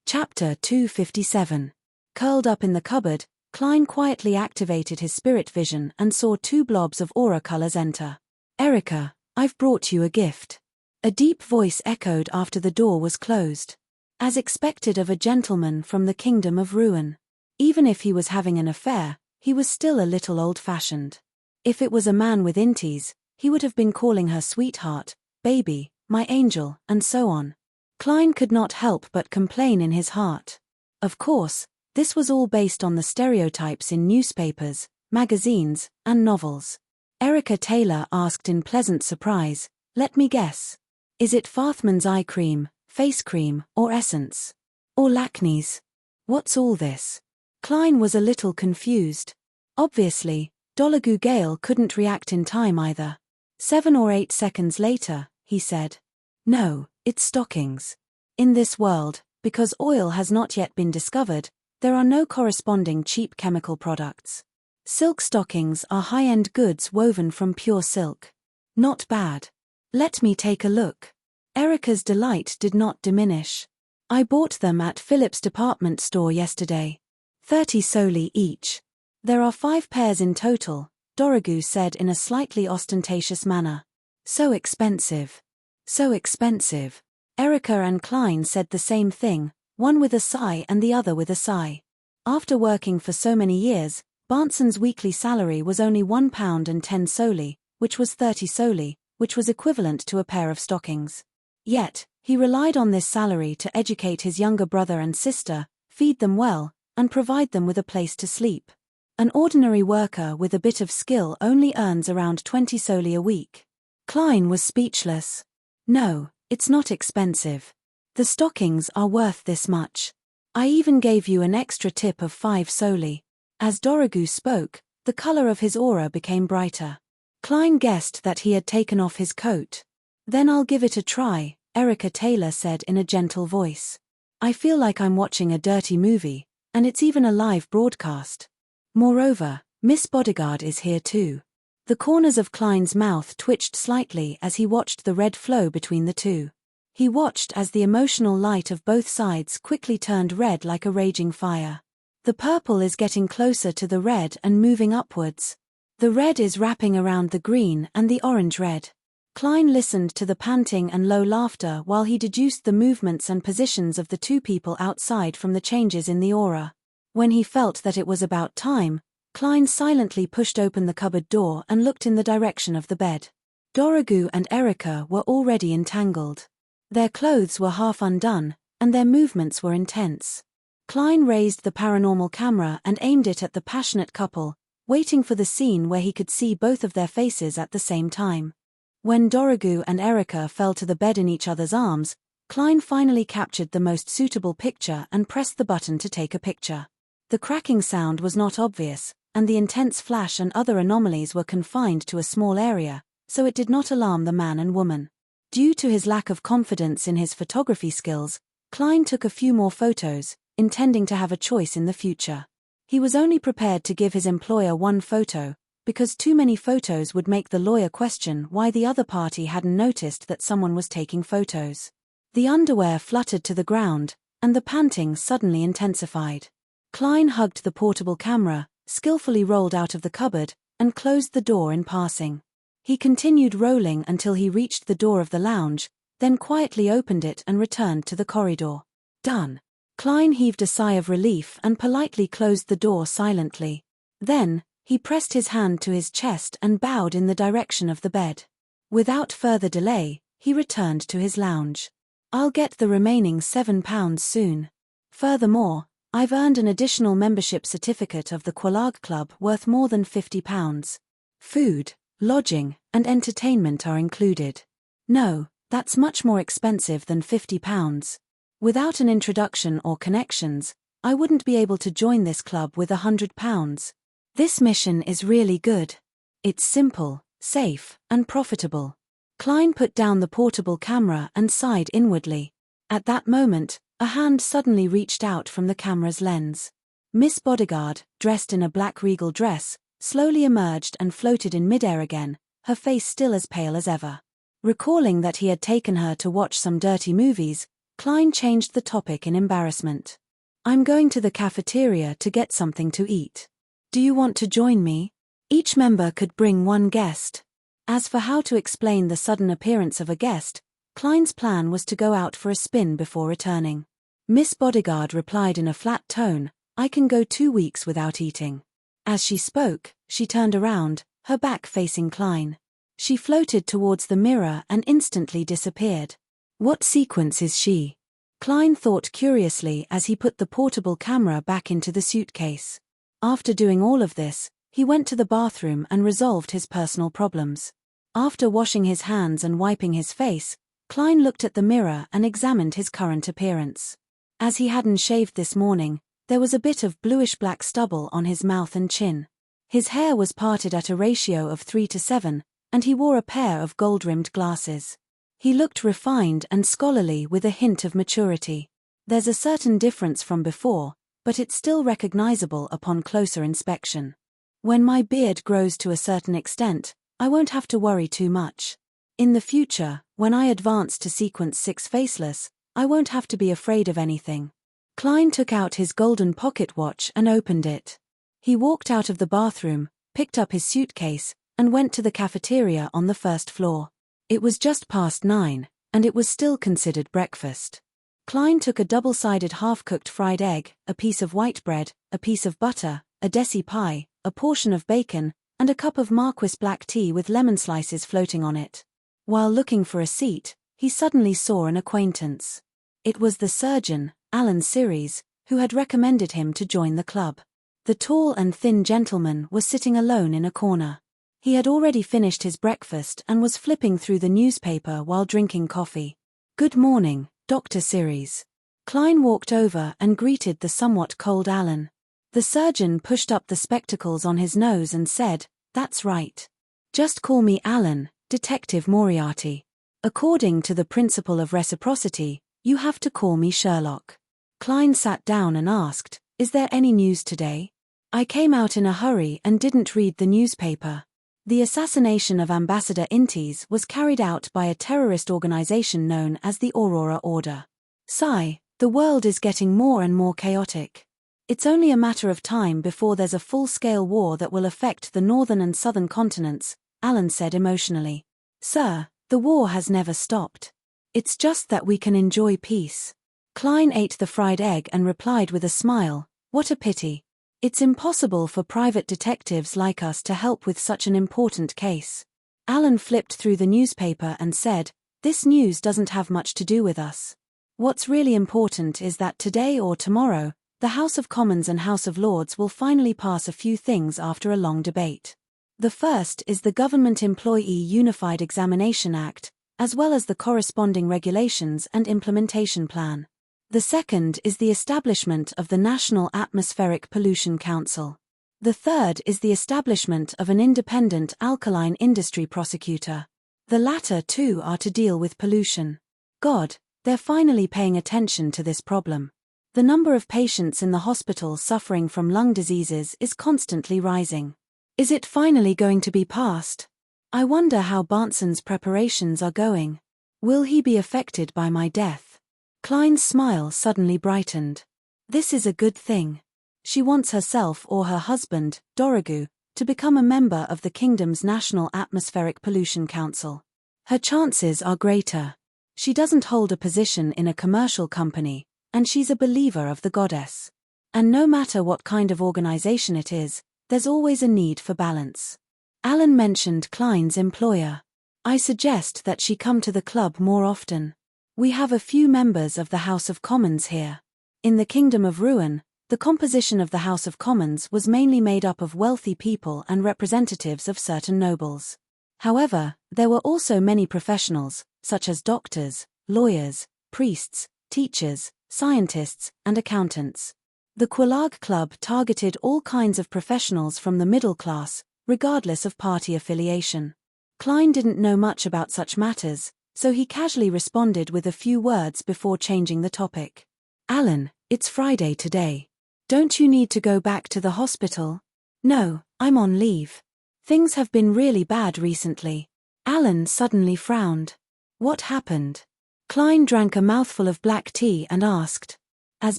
Chapter 257. Curled up in the cupboard, Klein quietly activated his spirit vision and saw two blobs of aura colors enter. "Erica, I've brought you a gift." A deep voice echoed after the door was closed. As expected of a gentleman from the kingdom of ruin. Even if he was having an affair, he was still a little old-fashioned. If it was a man with inties, he would have been calling her sweetheart, baby, my angel, and so on. Klein could not help but complain in his heart. Of course, this was all based on the stereotypes in newspapers, magazines, and novels. Erica Taylor asked in pleasant surprise, "Let me guess. Is it Farthman's eye cream, face cream, or essence? Or Lackney's? What's all this?" Klein was a little confused. Obviously, Dollagoo Gale couldn't react in time either. 7 or 8 seconds later, he said, "No, it's stockings. In this world, because oil has not yet been discovered, there are no corresponding cheap chemical products. Silk stockings are high-end goods woven from pure silk. Not bad. Let me take a look." Erica's delight did not diminish. "I bought them at Philip's department store yesterday. 30 soldi each. There are 5 pairs in total," Dollagoo said in a slightly ostentatious manner. "So expensive. So expensive." Erica and Klein said the same thing, one with a sigh and the other with a sigh. After working for so many years, Barnson's weekly salary was only £1.10, which was 30 soldi, which was equivalent to a pair of stockings. Yet, he relied on this salary to educate his younger brother and sister, feed them well, and provide them with a place to sleep. An ordinary worker with a bit of skill only earns around 20 soldi a week. Klein was speechless. "No, it's not expensive. The stockings are worth this much. I even gave you an extra tip of 5 soldi." As Dollagoo spoke, the color of his aura became brighter. Klein guessed that he had taken off his coat. "Then I'll give it a try," Erica Taylor said in a gentle voice. "I feel like I'm watching a dirty movie, and it's even a live broadcast. Moreover, Miss Bodyguard is here too." The corners of Klein's mouth twitched slightly as he watched the red flow between the two. He watched as the emotional light of both sides quickly turned red like a raging fire. The purple is getting closer to the red and moving upwards. The red is wrapping around the green and the orange red. Klein listened to the panting and low laughter while he deduced the movements and positions of the two people outside from the changes in the aura. When he felt that it was about time, Klein silently pushed open the cupboard door and looked in the direction of the bed. Dollagoo and Erica were already entangled. Their clothes were half undone, and their movements were intense. Klein raised the paranormal camera and aimed it at the passionate couple, waiting for the scene where he could see both of their faces at the same time. When Dollagoo and Erica fell to the bed in each other's arms, Klein finally captured the most suitable picture and pressed the button to take a picture. The cracking sound was not obvious, and the intense flash and other anomalies were confined to a small area, so it did not alarm the man and woman. Due to his lack of confidence in his photography skills, Klein took a few more photos, intending to have a choice in the future. He was only prepared to give his employer one photo, because too many photos would make the lawyer question why the other party hadn't noticed that someone was taking photos. The underwear fluttered to the ground, and the panting suddenly intensified. Klein hugged the portable camera, skillfully rolled out of the cupboard, and closed the door in passing. He continued rolling until he reached the door of the lounge, then quietly opened it and returned to the corridor. Done. Klein heaved a sigh of relief and politely closed the door silently. Then, he pressed his hand to his chest and bowed in the direction of the bed. Without further delay, he returned to his lounge. "I'll get the remaining £7 soon. Furthermore, I've earned an additional membership certificate of the Quelaag Club worth more than £50. Food, lodging, and entertainment are included. No, that's much more expensive than £50. Without an introduction or connections, I wouldn't be able to join this club with £100. This mission is really good. It's simple, safe, and profitable." Klein put down the portable camera and sighed inwardly. At that moment, a hand suddenly reached out from the camera's lens. Miss Bodyguard, dressed in a black regal dress, slowly emerged and floated in midair again, her face still as pale as ever. Recalling that he had taken her to watch some dirty movies, Klein changed the topic in embarrassment. I'm going to the cafeteria to get something to eat. Do you want to join me? Each member could bring one guest. As for how to explain the sudden appearance of a guest, Klein's plan was to go out for a spin before returning. Miss Bodyguard replied in a flat tone, I can go 2 weeks without eating. As she spoke, she turned around, her back facing Klein. She floated towards the mirror and instantly disappeared. What sequence is she? Klein thought curiously as he put the portable camera back into the suitcase. After doing all of this, he went to the bathroom and resolved his personal problems. After washing his hands and wiping his face, Klein looked at the mirror and examined his current appearance. As he hadn't shaved this morning, there was a bit of bluish-black stubble on his mouth and chin. His hair was parted at a ratio of 3:7, and he wore a pair of gold-rimmed glasses. He looked refined and scholarly with a hint of maturity. There's a certain difference from before, but it's still recognizable upon closer inspection. When my beard grows to a certain extent, I won't have to worry too much. In the future, when I advance to sequence 6 faceless, I won't have to be afraid of anything. Klein took out his golden pocket watch and opened it. He walked out of the bathroom, picked up his suitcase, and went to the cafeteria on the first floor. It was just past 9, and it was still considered breakfast. Klein took a double-sided half-cooked fried egg, a piece of white bread, a piece of butter, a desi pie, a portion of bacon, and a cup of Marquis black tea with lemon slices floating on it. While looking for a seat, he suddenly saw an acquaintance. It was the surgeon, Alan Series, who had recommended him to join the club. The tall and thin gentleman was sitting alone in a corner. He had already finished his breakfast and was flipping through the newspaper while drinking coffee. Good morning, Dr. Series. Klein walked over and greeted the somewhat cold Alan. The surgeon pushed up the spectacles on his nose and said, That's right. Just call me Alan, Detective Moriarty. According to the principle of reciprocity, you have to call me Sherlock. Klein sat down and asked, Is there any news today? I came out in a hurry and didn't read the newspaper. The assassination of Ambassador Intes was carried out by a terrorist organization known as the Aurora Order. Sigh, the world is getting more and more chaotic. It's only a matter of time before there's a full-scale war that will affect the northern and southern continents, Alan said emotionally. Sir, the war has never stopped. It's just that we can enjoy peace. Klein ate the fried egg and replied with a smile, What a pity. It's impossible for private detectives like us to help with such an important case. Alan flipped through the newspaper and said, This news doesn't have much to do with us. What's really important is that today or tomorrow, the House of Commons and House of Lords will finally pass a few things after a long debate. The first is the Government Employee Unified Examination Act, as well as the corresponding regulations and implementation plan. The second is the establishment of the National Atmospheric Pollution Council. The third is the establishment of an independent alkaline industry prosecutor. The latter two are to deal with pollution. God, they're finally paying attention to this problem. The number of patients in the hospital suffering from lung diseases is constantly rising. Is it finally going to be passed? I wonder how Barnson's preparations are going. Will he be affected by my death? Klein's smile suddenly brightened. This is a good thing. She wants herself or her husband, Dorigu, to become a member of the kingdom's National Atmospheric Pollution Council. Her chances are greater. She doesn't hold a position in a commercial company, and she's a believer of the goddess. And no matter what kind of organization it is, there's always a need for balance. Alan mentioned Klein's employer. I suggest that she come to the club more often. We have a few members of the House of Commons here. In the Kingdom of Ruin, the composition of the House of Commons was mainly made up of wealthy people and representatives of certain nobles. However, there were also many professionals, such as doctors, lawyers, priests, teachers, scientists, and accountants. The Quelaag Club targeted all kinds of professionals from the middle class, regardless of party affiliation. Klein didn't know much about such matters, so he casually responded with a few words before changing the topic. Alan, it's Friday today. Don't you need to go back to the hospital? No, I'm on leave. Things have been really bad recently. Alan suddenly frowned. What happened? Klein drank a mouthful of black tea and asked. As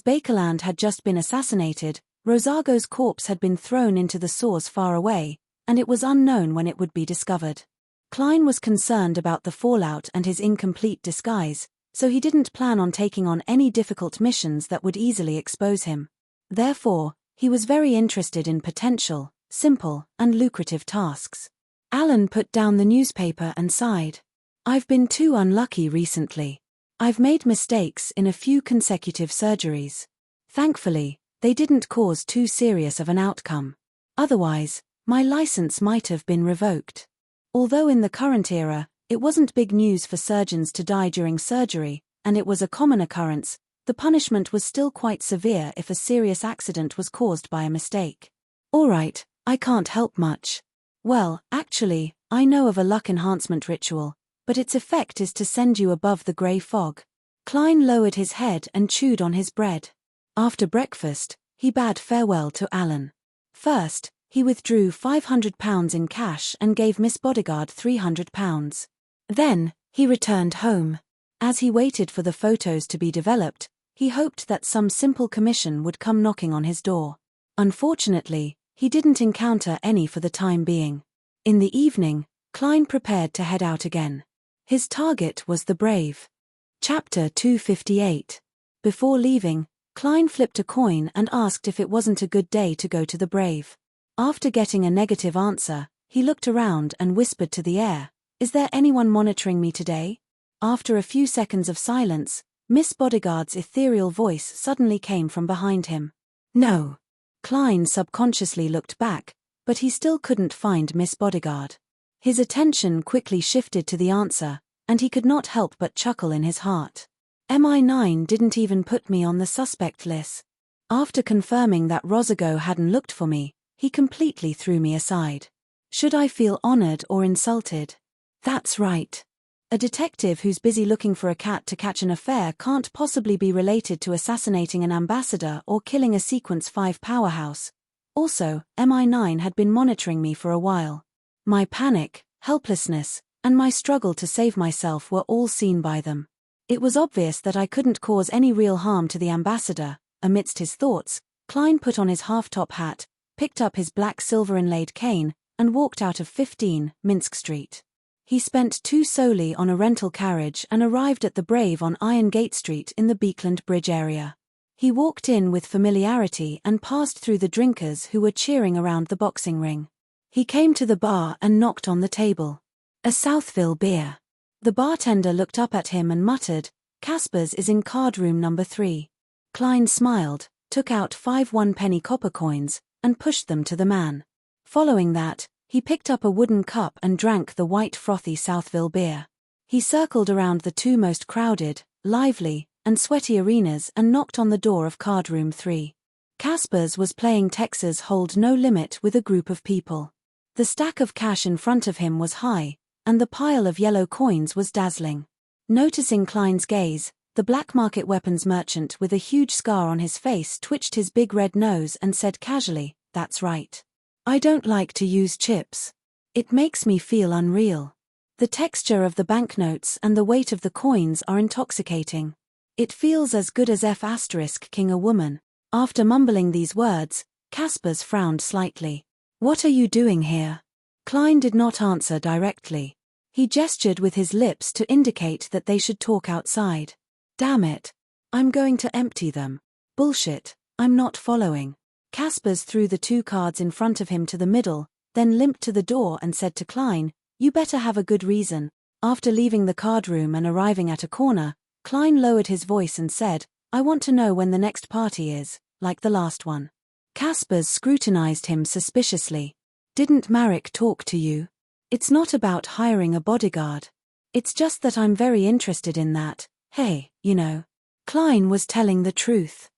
Bakerland had just been assassinated, Rosago's corpse had been thrown into the source far away, and it was unknown when it would be discovered. Klein was concerned about the fallout and his incomplete disguise, so he didn't plan on taking on any difficult missions that would easily expose him. Therefore, he was very interested in potential, simple, and lucrative tasks. Alan put down the newspaper and sighed. I've been too unlucky recently. I've made mistakes in a few consecutive surgeries. Thankfully, they didn't cause too serious of an outcome. Otherwise, my license might have been revoked. Although in the current era, it wasn't big news for surgeons to die during surgery, and it was a common occurrence, the punishment was still quite severe if a serious accident was caused by a mistake. All right, I can't help much. Well, actually, I know of a luck enhancement ritual, but its effect is to send you above the grey fog. Klein lowered his head and chewed on his bread. After breakfast, he bade farewell to Alan. First, he withdrew £500 in cash and gave Miss Bodyguard £300. Then, he returned home. As he waited for the photos to be developed, he hoped that some simple commission would come knocking on his door. Unfortunately, he didn't encounter any for the time being. In the evening, Klein prepared to head out again. His target was the Brave. Chapter 258. Before leaving, Klein flipped a coin and asked if it wasn't a good day to go to the Brave. After getting a negative answer, he looked around and whispered to the air, "Is there anyone monitoring me today?" After a few seconds of silence, Miss Bodyguard's ethereal voice suddenly came from behind him. "No." Klein subconsciously looked back, but he still couldn't find Miss Bodyguard. His attention quickly shifted to the answer, and he could not help but chuckle in his heart. MI9 didn't even put me on the suspect list. After confirming that Rosago hadn't looked for me, he completely threw me aside. Should I feel honored or insulted? That's right. A detective who's busy looking for a cat to catch an affair can't possibly be related to assassinating an ambassador or killing a Sequence 5 powerhouse. Also, MI9 had been monitoring me for a while. My panic, helplessness, and my struggle to save myself were all seen by them. It was obvious that I couldn't cause any real harm to the ambassador. Amidst his thoughts, Klein put on his half-top hat, picked up his black silver-inlaid cane, and walked out of 15 Minsk Street. He spent 2 solely on a rental carriage and arrived at the Brave on Iron Gate Street in the Beekland Bridge area. He walked in with familiarity and passed through the drinkers who were cheering around the boxing ring. He came to the bar and knocked on the table. "A Southville beer." The bartender looked up at him and muttered, "Casper's is in card room number 3. Klein smiled, took out 5 one-penny copper coins, and pushed them to the man. Following that, he picked up a wooden cup and drank the white frothy Southville beer. He circled around the 2 most crowded, lively, and sweaty arenas and knocked on the door of card room 3. Casper's was playing Texas Hold No Limit with a group of people. The stack of cash in front of him was high, and the pile of yellow coins was dazzling. Noticing Klein's gaze, the black market weapons merchant with a huge scar on his face twitched his big red nose and said casually, "That's right. I don't like to use chips. It makes me feel unreal. The texture of the banknotes and the weight of the coins are intoxicating. It feels as good as F*king a woman." After mumbling these words, Casper's frowned slightly. "What are you doing here?" Klein did not answer directly. He gestured with his lips to indicate that they should talk outside. "Damn it. I'm going to empty them." "Bullshit, I'm not following." Casper's threw the 2 cards in front of him to the middle, then limped to the door and said to Klein, "You better have a good reason." After leaving the card room and arriving at a corner, Klein lowered his voice and said, "I want to know when the next party is, like the last one." Casper's scrutinized him suspiciously. "Didn't Marek talk to you?" "It's not about hiring a bodyguard. It's just that I'm very interested in that, hey, you know." Klein was telling the truth.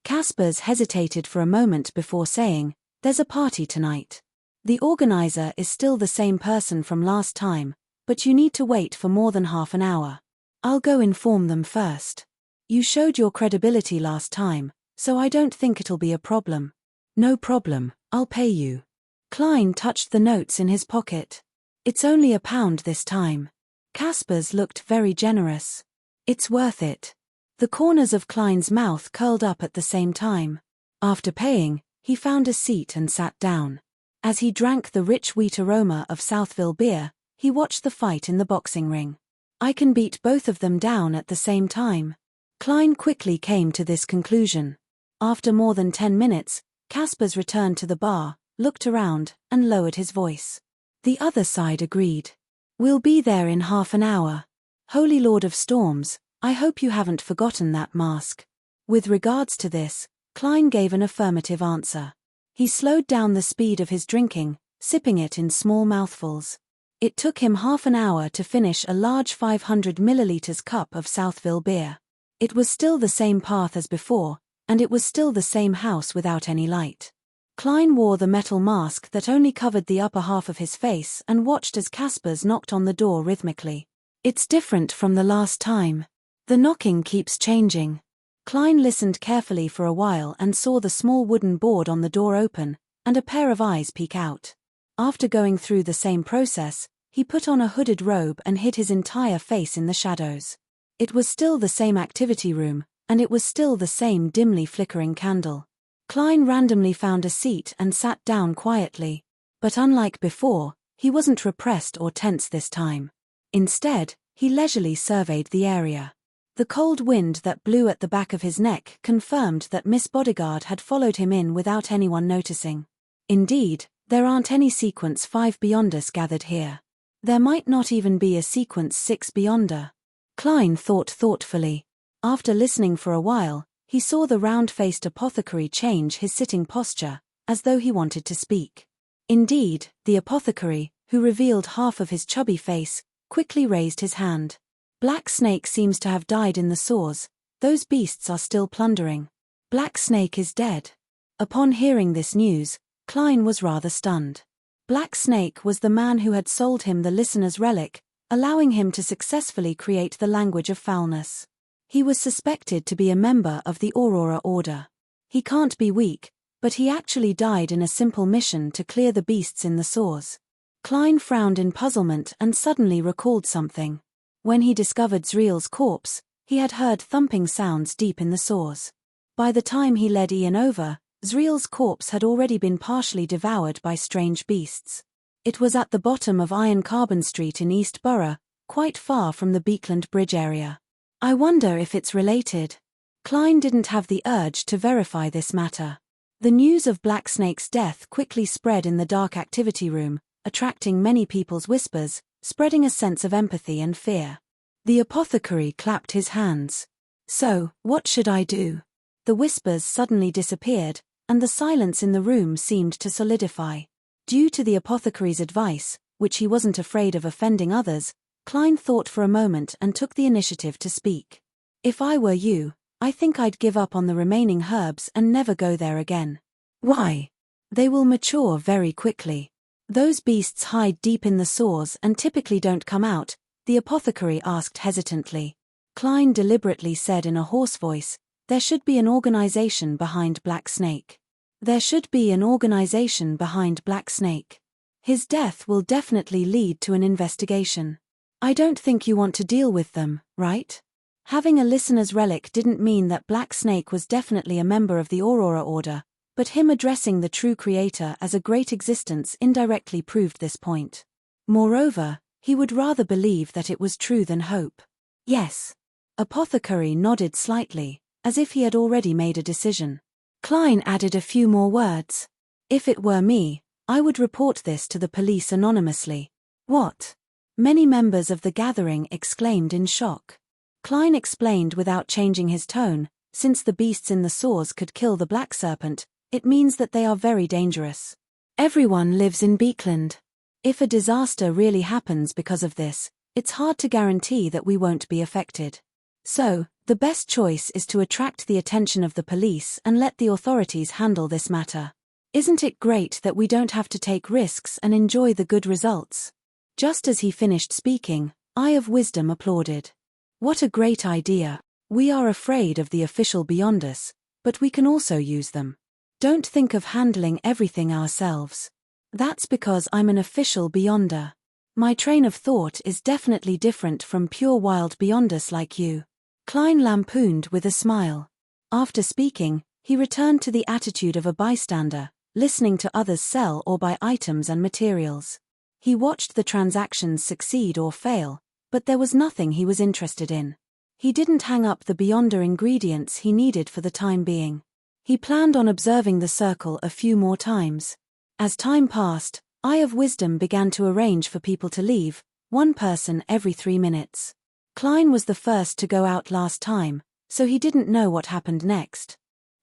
Casper's hesitated for a moment before saying, "There's a party tonight. The organizer is still the same person from last time, but you need to wait for more than half an hour. I'll go inform them first. You showed your credibility last time, so I don't think it'll be a problem." "No problem, I'll pay you." Klein touched the notes in his pocket. "It's only £1 this time." Casper's looked very generous. It's worth it. The corners of Klein's mouth curled up at the same time. After paying, he found a seat and sat down. As he drank the rich wheat aroma of Southville beer, he watched the fight in the boxing ring. I can beat both of them down at the same time. Klein quickly came to this conclusion. After more than 10 minutes, Caspers returned to the bar, looked around, and lowered his voice. The other side agreed. We'll be there in half an hour. Holy Lord of Storms, I hope you haven't forgotten that mask. With regards to this, Klein gave an affirmative answer. He slowed down the speed of his drinking, sipping it in small mouthfuls. It took him half an hour to finish a large 500 milliliters cup of Southville beer. It was still the same path as before, and it was still the same house without any light. Klein wore the metal mask that only covered the upper half of his face and watched as Caspers knocked on the door rhythmically. It's different from the last time. The knocking keeps changing. Klein listened carefully for a while and saw the small wooden board on the door open, and a pair of eyes peek out. After going through the same process, he put on a hooded robe and hid his entire face in the shadows. It was still the same activity room, and it was still the same dimly flickering candle. Klein randomly found a seat and sat down quietly. But unlike before, he wasn't repressed or tense this time. Instead, he leisurely surveyed the area. The cold wind that blew at the back of his neck confirmed that Miss Bodyguard had followed him in without anyone noticing. Indeed, there aren't any Sequence 5 Beyonders gathered here. There might not even be a Sequence 6 Beyonder. Klein thought thoughtfully. After listening for a while, he saw the round-faced apothecary change his sitting posture, as though he wanted to speak. Indeed, the apothecary, who revealed half of his chubby face, quickly raised his hand. Black Snake seems to have died in the sores. Those beasts are still plundering. Black Snake is dead. Upon hearing this news, Klein was rather stunned. Black Snake was the man who had sold him the listener's relic, allowing him to successfully create the language of foulness. He was suspected to be a member of the Aurora Order. He can't be weak, but he actually died in a simple mission to clear the beasts in the sores. Klein frowned in puzzlement and suddenly recalled something. When he discovered Zriel's corpse, he had heard thumping sounds deep in the sores. By the time he led Ian over, Zriel's corpse had already been partially devoured by strange beasts. It was at the bottom of Iron Carbon Street in East Borough, quite far from the Beekland Bridge area. I wonder if it's related. Klein didn't have the urge to verify this matter. The news of Black Snake's death quickly spread in the dark activity room, attracting many people's whispers, spreading a sense of empathy and fear. The apothecary clapped his hands. So, what should I do? The whispers suddenly disappeared, and the silence in the room seemed to solidify. Due to the apothecary's advice, which he wasn't afraid of offending others, Klein thought for a moment and took the initiative to speak. If I were you, I think I'd give up on the remaining herbs and never go there again. Why? They will mature very quickly. Those beasts hide deep in the sores and typically don't come out, the apothecary asked hesitantly. Klein deliberately said in a hoarse voice, there should be an organization behind Black Snake. There should be an organization behind Black Snake. His death will definitely lead to an investigation. I don't think you want to deal with them, right? Having a listener's relic didn't mean that Black Snake was definitely a member of the Aurora Order, but him addressing the true creator as a great existence indirectly proved this point. Moreover, he would rather believe that it was true than hope. Yes. Apothecary nodded slightly, as if he had already made a decision. Klein added a few more words. If it were me, I would report this to the police anonymously. What? Many members of the gathering exclaimed in shock. Klein explained without changing his tone, since the beasts in the sores could kill the black serpent, it means that they are very dangerous. Everyone lives in Beekland. If a disaster really happens because of this, it's hard to guarantee that we won't be affected. So, the best choice is to attract the attention of the police and let the authorities handle this matter. Isn't it great that we don't have to take risks and enjoy the good results? Just as he finished speaking, Eye of Wisdom applauded. What a great idea. We are afraid of the official Beyonders, but we can also use them. Don't think of handling everything ourselves. That's because I'm an official Beyonder. My train of thought is definitely different from pure wild Beyonders like you. Klein lampooned with a smile. After speaking, he returned to the attitude of a bystander, listening to others sell or buy items and materials. He watched the transactions succeed or fail, but there was nothing he was interested in. He didn't hang up the beyonder ingredients he needed for the time being. He planned on observing the circle a few more times. As time passed, Eye of Wisdom began to arrange for people to leave, one person every 3 minutes. Klein was the first to go out last time, so he didn't know what happened next.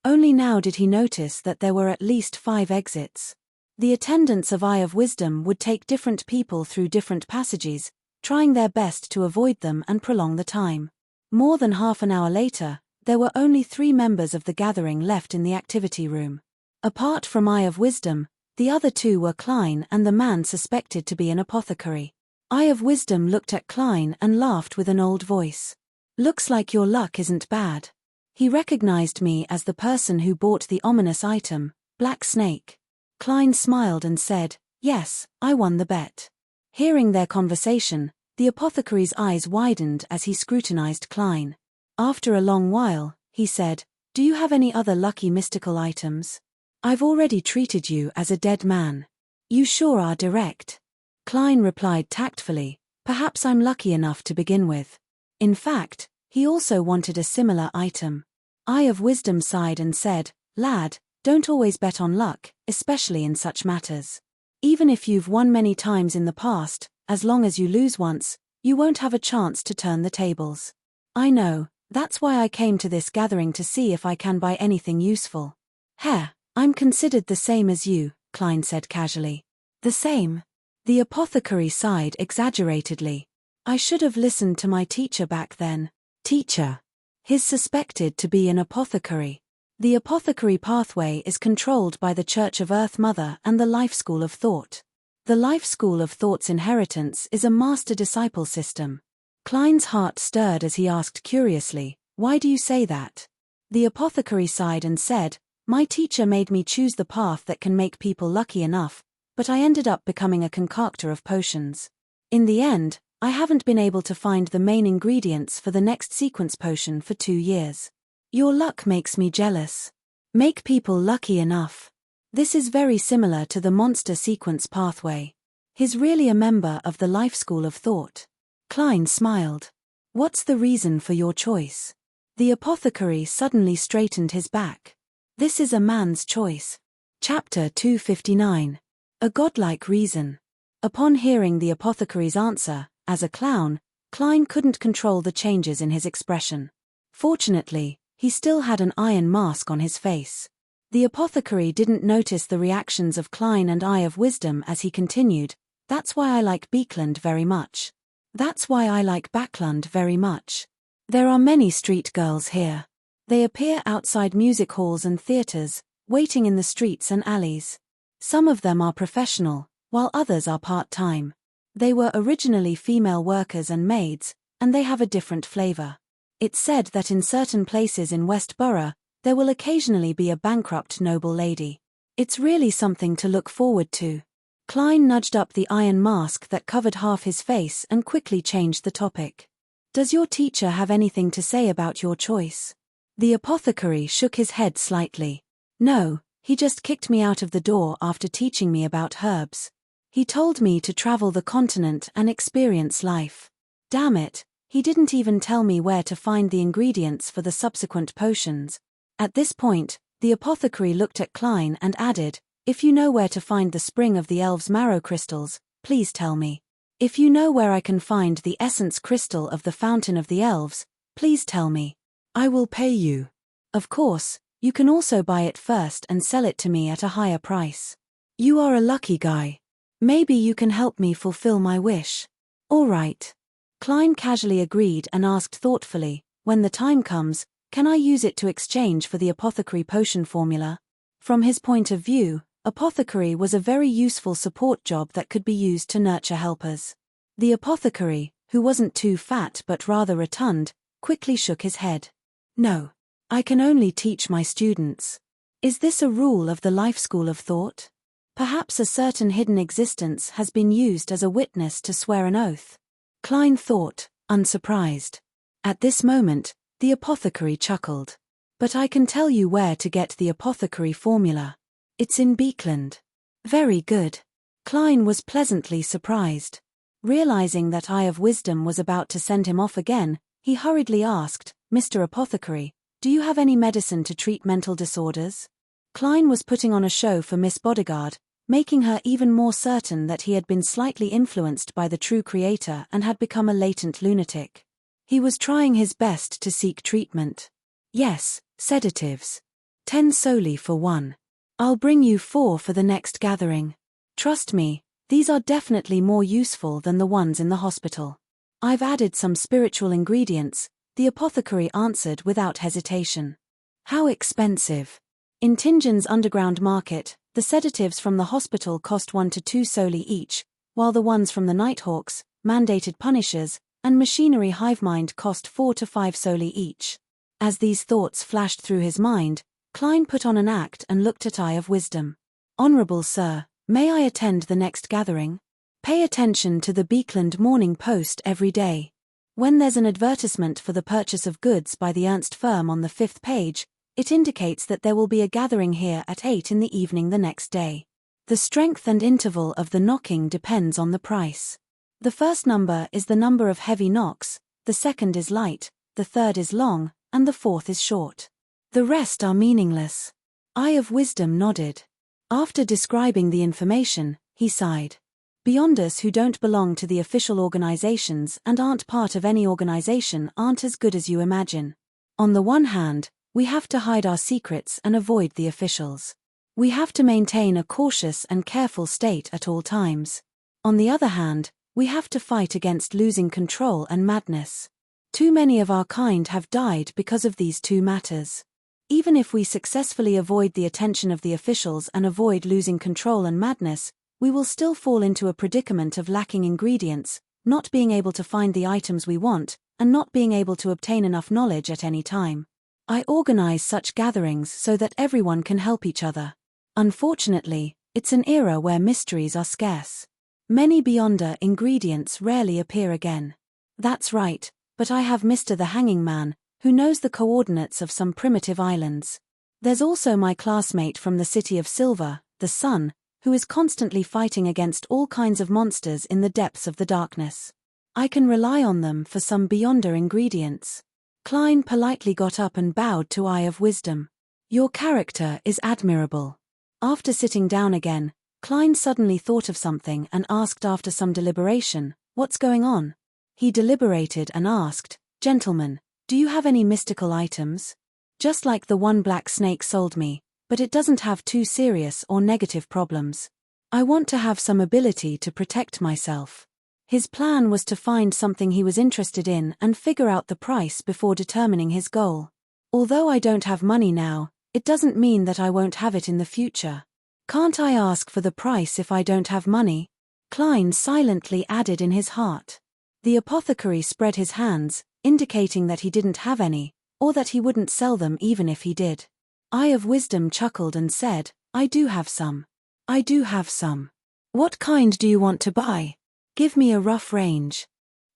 Only now did he notice that there were at least 5 exits. The attendants of Eye of Wisdom would take different people through different passages, trying their best to avoid them and prolong the time. More than half an hour later, there were only 3 members of the gathering left in the activity room. Apart from Eye of Wisdom, the other 2 were Klein and the man suspected to be an apothecary. Eye of Wisdom looked at Klein and laughed with an old voice. "Looks like your luck isn't bad." He recognized me as the person who bought the ominous item, Black Snake. Klein smiled and said, "Yes, I won the bet." Hearing their conversation, the apothecary's eyes widened as he scrutinized Klein. After a long while, he said, "Do you have any other lucky mystical items? I've already treated you as a dead man. You sure are direct." Klein replied tactfully, "Perhaps I'm lucky enough to begin with." In fact, he also wanted a similar item. Eye of Wisdom sighed and said, "Lad, don't always bet on luck, especially in such matters. Even if you've won many times in the past, as long as you lose once, you won't have a chance to turn the tables. I know, that's why I came to this gathering to see if I can buy anything useful." "Heh, I'm considered the same as you," Klein said casually. "The same?" The apothecary sighed exaggeratedly. "I should have listened to my teacher back then." Teacher. He's suspected to be an apothecary. The apothecary pathway is controlled by the Church of Earth Mother and the Life School of Thought. The Life School of Thought's inheritance is a master-disciple system. Klein's heart stirred as he asked curiously, "Why do you say that?" The apothecary sighed and said, "My teacher made me choose the path that can make people lucky enough, but I ended up becoming a concoctor of potions. In the end, I haven't been able to find the main ingredients for the next sequence potion for 2 years. Your luck makes me jealous. Make people lucky enough. This is very similar to the monster sequence pathway. He's really a member of the Life School of Thought." Klein smiled. "What's the reason for your choice?" The apothecary suddenly straightened his back. "This is a man's choice." Chapter 259. A godlike reason. Upon hearing the apothecary's answer, as a clown, Klein couldn't control the changes in his expression. Fortunately, he still had an iron mask on his face. The apothecary didn't notice the reactions of Klein and Eye of Wisdom as he continued, "That's why I like Beekland very much. That's why I like Backlund very much. There are many street girls here. They appear outside music halls and theaters, waiting in the streets and alleys. Some of them are professional, while others are part-time. They were originally female workers and maids, and they have a different flavor. It's said that in certain places in Westborough, there will occasionally be a bankrupt noble lady. It's really something to look forward to." Klein nudged up the iron mask that covered half his face and quickly changed the topic. "Does your teacher have anything to say about your choice?" The apothecary shook his head slightly. "No, he just kicked me out of the door after teaching me about herbs. He told me to travel the continent and experience life. Damn it, he didn't even tell me where to find the ingredients for the subsequent potions." At this point, the apothecary looked at Klein and added, "If you know where to find the spring of the elves' marrow crystals, please tell me. If you know where I can find the essence crystal of the fountain of the elves, please tell me. I will pay you. Of course, you can also buy it first and sell it to me at a higher price. You are a lucky guy. Maybe you can help me fulfill my wish." "All right." Klein casually agreed and asked thoughtfully, "When the time comes, can I use it to exchange for the apothecary potion formula?" From his point of view, apothecary was a very useful support job that could be used to nurture helpers. The apothecary, who wasn't too fat but rather rotund, quickly shook his head. "No. I can only teach my students." Is this a rule of the Life School of Thought? Perhaps a certain hidden existence has been used as a witness to swear an oath. Klein thought, unsurprised. At this moment, The apothecary chuckled. But I can tell you where to get the apothecary formula. It's in Beekland. Very good. Klein was pleasantly surprised. Realizing that Eye of Wisdom was about to send him off again, he hurriedly asked, Mr. Apothecary, do you have any medicine to treat mental disorders? Klein was putting on a show for Miss Bodyguard, making her even more certain that he had been slightly influenced by the true creator and had become a latent lunatic. He was trying his best to seek treatment. Yes, sedatives. 10 solely for one. I'll bring you 4 for the next gathering. Trust me, these are definitely more useful than the ones in the hospital. I've added some spiritual ingredients, the apothecary answered without hesitation. How expensive? In Tingen's underground market, the sedatives from the hospital cost 1 to 2 solely each, while the ones from the Nighthawks, mandated punishers, and machinery hivemind cost 4 to 5 solely each. As these thoughts flashed through his mind, Klein put on an act and looked at Eye of Wisdom. Honorable sir, may I attend the next gathering? Pay attention to the Beekland Morning Post every day. When there's an advertisement for the purchase of goods by the Ernst firm on the 5th page, it indicates that there will be a gathering here at 8 in the evening the next day. The strength and interval of the knocking depends on the price. The first number is the number of heavy knocks, the second is light, the third is long, and the fourth is short. The rest are meaningless. Eye of Wisdom nodded. After describing the information, he sighed. Beyonders who don't belong to the official organizations and aren't part of any organization aren't as good as you imagine. On the one hand, we have to hide our secrets and avoid the officials. We have to maintain a cautious and careful state at all times. On the other hand, we have to fight against losing control and madness. Too many of our kind have died because of these 2 matters. Even if we successfully avoid the attention of the officials and avoid losing control and madness, we will still fall into a predicament of lacking ingredients, not being able to find the items we want, and not being able to obtain enough knowledge at any time. I organize such gatherings so that everyone can help each other. Unfortunately, it's an era where mysteries are scarce. Many Beyonder ingredients rarely appear again. That's right, but I have Mr. the Hanging Man, who knows the coordinates of some primitive islands. There's also my classmate from the City of Silver, the Sun, who is constantly fighting against all kinds of monsters in the depths of the darkness. I can rely on them for some Beyonder ingredients. Klein politely got up and bowed to Eye of Wisdom. Your character is admirable. After sitting down again, Klein suddenly thought of something and asked after some deliberation, what's going on? He deliberated and asked, Gentlemen, do you have any mystical items? Just like the one Black Snake sold me, but it doesn't have too serious or negative problems. I want to have some ability to protect myself. His plan was to find something he was interested in and figure out the price before determining his goal. Although I don't have money now, it doesn't mean that I won't have it in the future. Can't I ask for the price if I don't have money? Klein silently added in his heart. The apothecary spread his hands, indicating that he didn't have any, or that he wouldn't sell them even if he did. Eye of Wisdom chuckled and said, I do have some. I do have some. What kind do you want to buy? Give me a rough range.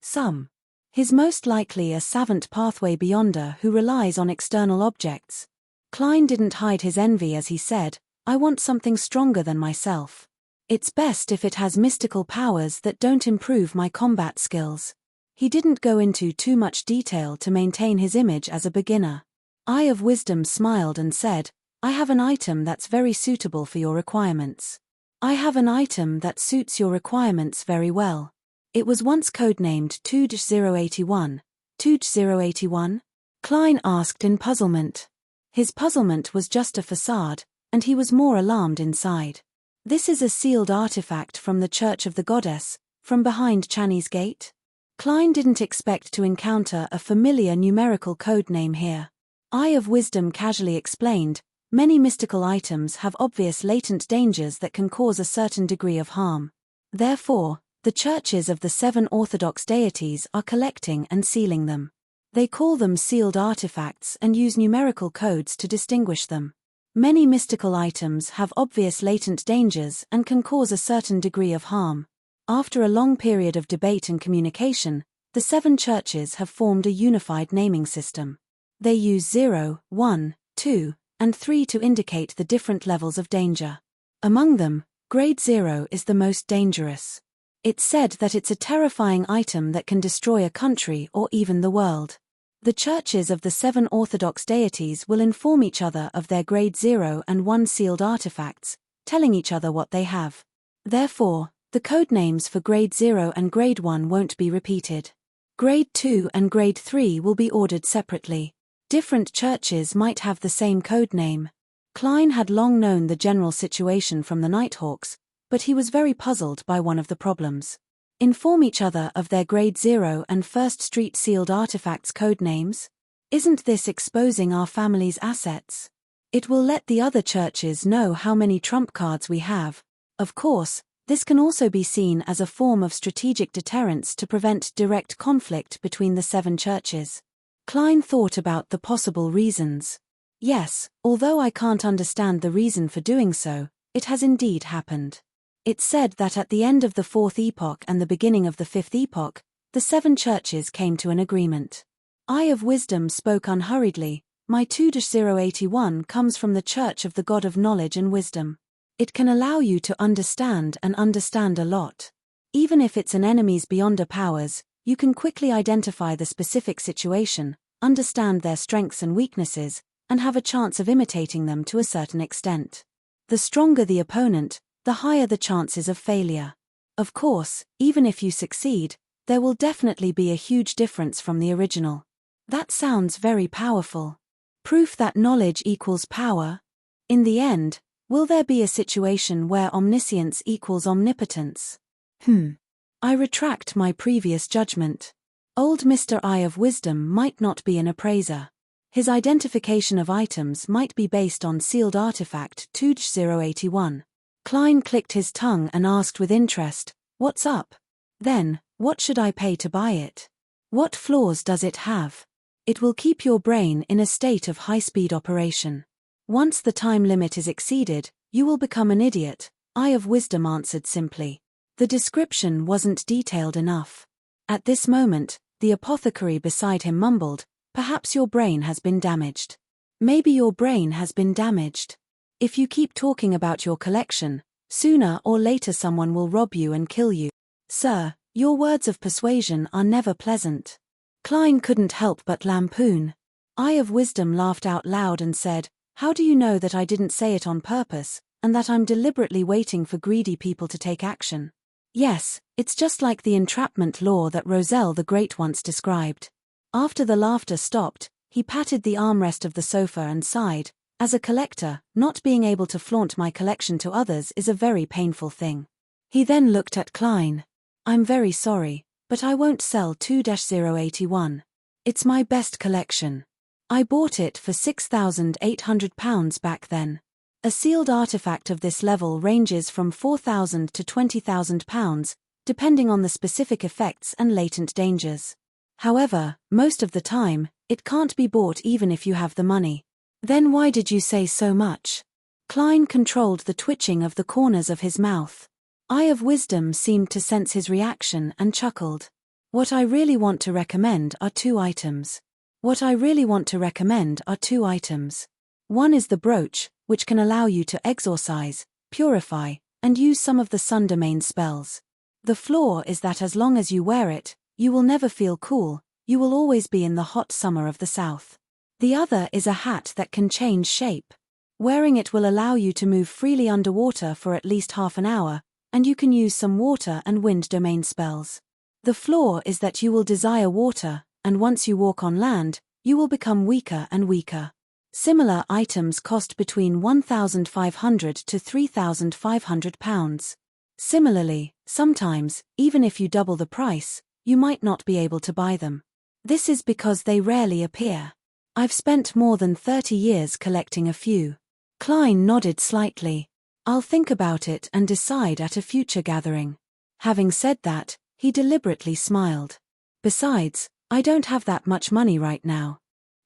Some. He's most likely a savant pathway beyonder who relies on external objects. Klein didn't hide his envy as he said, I want something stronger than myself. It's best if it has mystical powers that don't improve my combat skills. He didn't go into too much detail to maintain his image as a beginner. Eye of Wisdom smiled and said, I have an item that's very suitable for your requirements. I have an item that suits your requirements very well. It was once codenamed 2-081. 2-081? Klein asked in puzzlement. His puzzlement was just a facade, and he was more alarmed inside. This is a sealed artifact from the Church of the Goddess, from behind Channy's Gate? Klein didn't expect to encounter a familiar numerical code name here. Eye of Wisdom casually explained, many mystical items have obvious latent dangers that can cause a certain degree of harm. Therefore, the churches of the 7 Orthodox deities are collecting and sealing them. They call them sealed artifacts and use numerical codes to distinguish them. Many mystical items have obvious latent dangers and can cause a certain degree of harm. After a long period of debate and communication, the 7 churches have formed a unified naming system. They use 0, 1, 2, and 3 to indicate the different levels of danger. Among them, grade 0 is the most dangerous. It's said that it's a terrifying item that can destroy a country or even the world. The churches of the 7 Orthodox deities will inform each other of their grade 0 and 1 sealed artifacts, telling each other what they have. Therefore, the code names for grade 0 and grade 1 won't be repeated. Grade 2 and grade 3 will be ordered separately. Different churches might have the same code name. Klein had long known the general situation from the Nighthawks, but he was very puzzled by one of the problems. Inform each other of their grade 0 and 1st Street sealed artifacts code names? Isn't this exposing our family's assets? It will let the other churches know how many trump cards we have. Of course, this can also be seen as a form of strategic deterrence to prevent direct conflict between the 7 churches. Klein thought about the possible reasons. Yes, although I can't understand the reason for doing so, it has indeed happened. It's said that at the end of the 4th epoch and the beginning of the 5th epoch, the 7 churches came to an agreement. Eye of Wisdom spoke unhurriedly. My 2-081 comes from the Church of the God of Knowledge and Wisdom. It can allow you to understand and understand a lot. Even if it's an enemy's beyonder powers, you can quickly identify the specific situation, understand their strengths and weaknesses, and have a chance of imitating them to a certain extent. The stronger the opponent, the higher the chances of failure. Of course, even if you succeed, there will definitely be a huge difference from the original. That sounds very powerful. Proof that knowledge equals power? In the end, will there be a situation where omniscience equals omnipotence? I retract my previous judgment. Old Mr. Eye of Wisdom might not be an appraiser. His identification of items might be based on sealed artifact 2-081. Klein clicked his tongue and asked with interest, "What's up? Then, what should I pay to buy it? What flaws does it have?" It will keep your brain in a state of high-speed operation. Once the time limit is exceeded, you will become an idiot, Eye of Wisdom answered simply. The description wasn't detailed enough. At this moment, the apothecary beside him mumbled, "Perhaps your brain has been damaged. Maybe your brain has been damaged. If you keep talking about your collection, sooner or later someone will rob you and kill you. Sir, your words of persuasion are never pleasant." Klein couldn't help but lampoon. Eye of Wisdom laughed out loud and said, "How do you know that I didn't say it on purpose, and that I'm deliberately waiting for greedy people to take action? Yes, it's just like the entrapment law that Roselle the Great once described." After the laughter stopped, he patted the armrest of the sofa and sighed. "As a collector, not being able to flaunt my collection to others is a very painful thing." He then looked at Klein. "I'm very sorry, but I won't sell 2-081. It's my best collection. I bought it for £6,800 back then. A sealed artifact of this level ranges from £4,000 to £20,000, depending on the specific effects and latent dangers. However, most of the time, it can't be bought even if you have the money." "Then why did you say so much?" Klein controlled the twitching of the corners of his mouth. Eye of Wisdom seemed to sense his reaction and chuckled. "What I really want to recommend are 2 items. One is the brooch, which can allow you to exorcise, purify, and use some of the sun domain spells. The flaw is that as long as you wear it, you will never feel cool, you will always be in the hot summer of the south. The other is a hat that can change shape. Wearing it will allow you to move freely underwater for at least half an hour, and you can use some water and wind domain spells. The flaw is that you will desire water, and once you walk on land, you will become weaker and weaker. Similar items cost between £1,500 to £3,500. Similarly, sometimes, even if you double the price, you might not be able to buy them. This is because they rarely appear. I've spent more than 30 years collecting a few." Klein nodded slightly. "I'll think about it and decide at a future gathering." Having said that, he deliberately smiled. "Besides, I don't have that much money right now."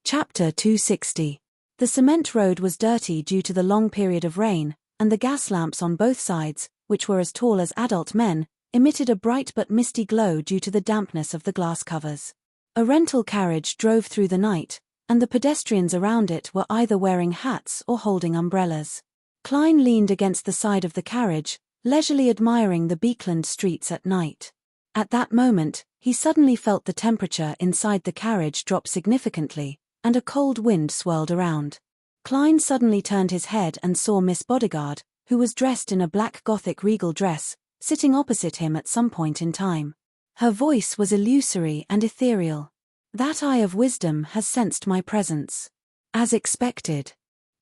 Chapter 260. The cement road was dirty due to the long period of rain, and the gas lamps on both sides, which were as tall as adult men, emitted a bright but misty glow due to the dampness of the glass covers. A rental carriage drove through the night, and the pedestrians around it were either wearing hats or holding umbrellas. Klein leaned against the side of the carriage, leisurely admiring the Beekland streets at night. At that moment, he suddenly felt the temperature inside the carriage drop significantly, and a cold wind swirled around. Klein suddenly turned his head and saw Miss Bodegaard, who was dressed in a black Gothic regal dress, sitting opposite him at some point in time. Her voice was illusory and ethereal. "That eye of wisdom has sensed my presence." "As expected."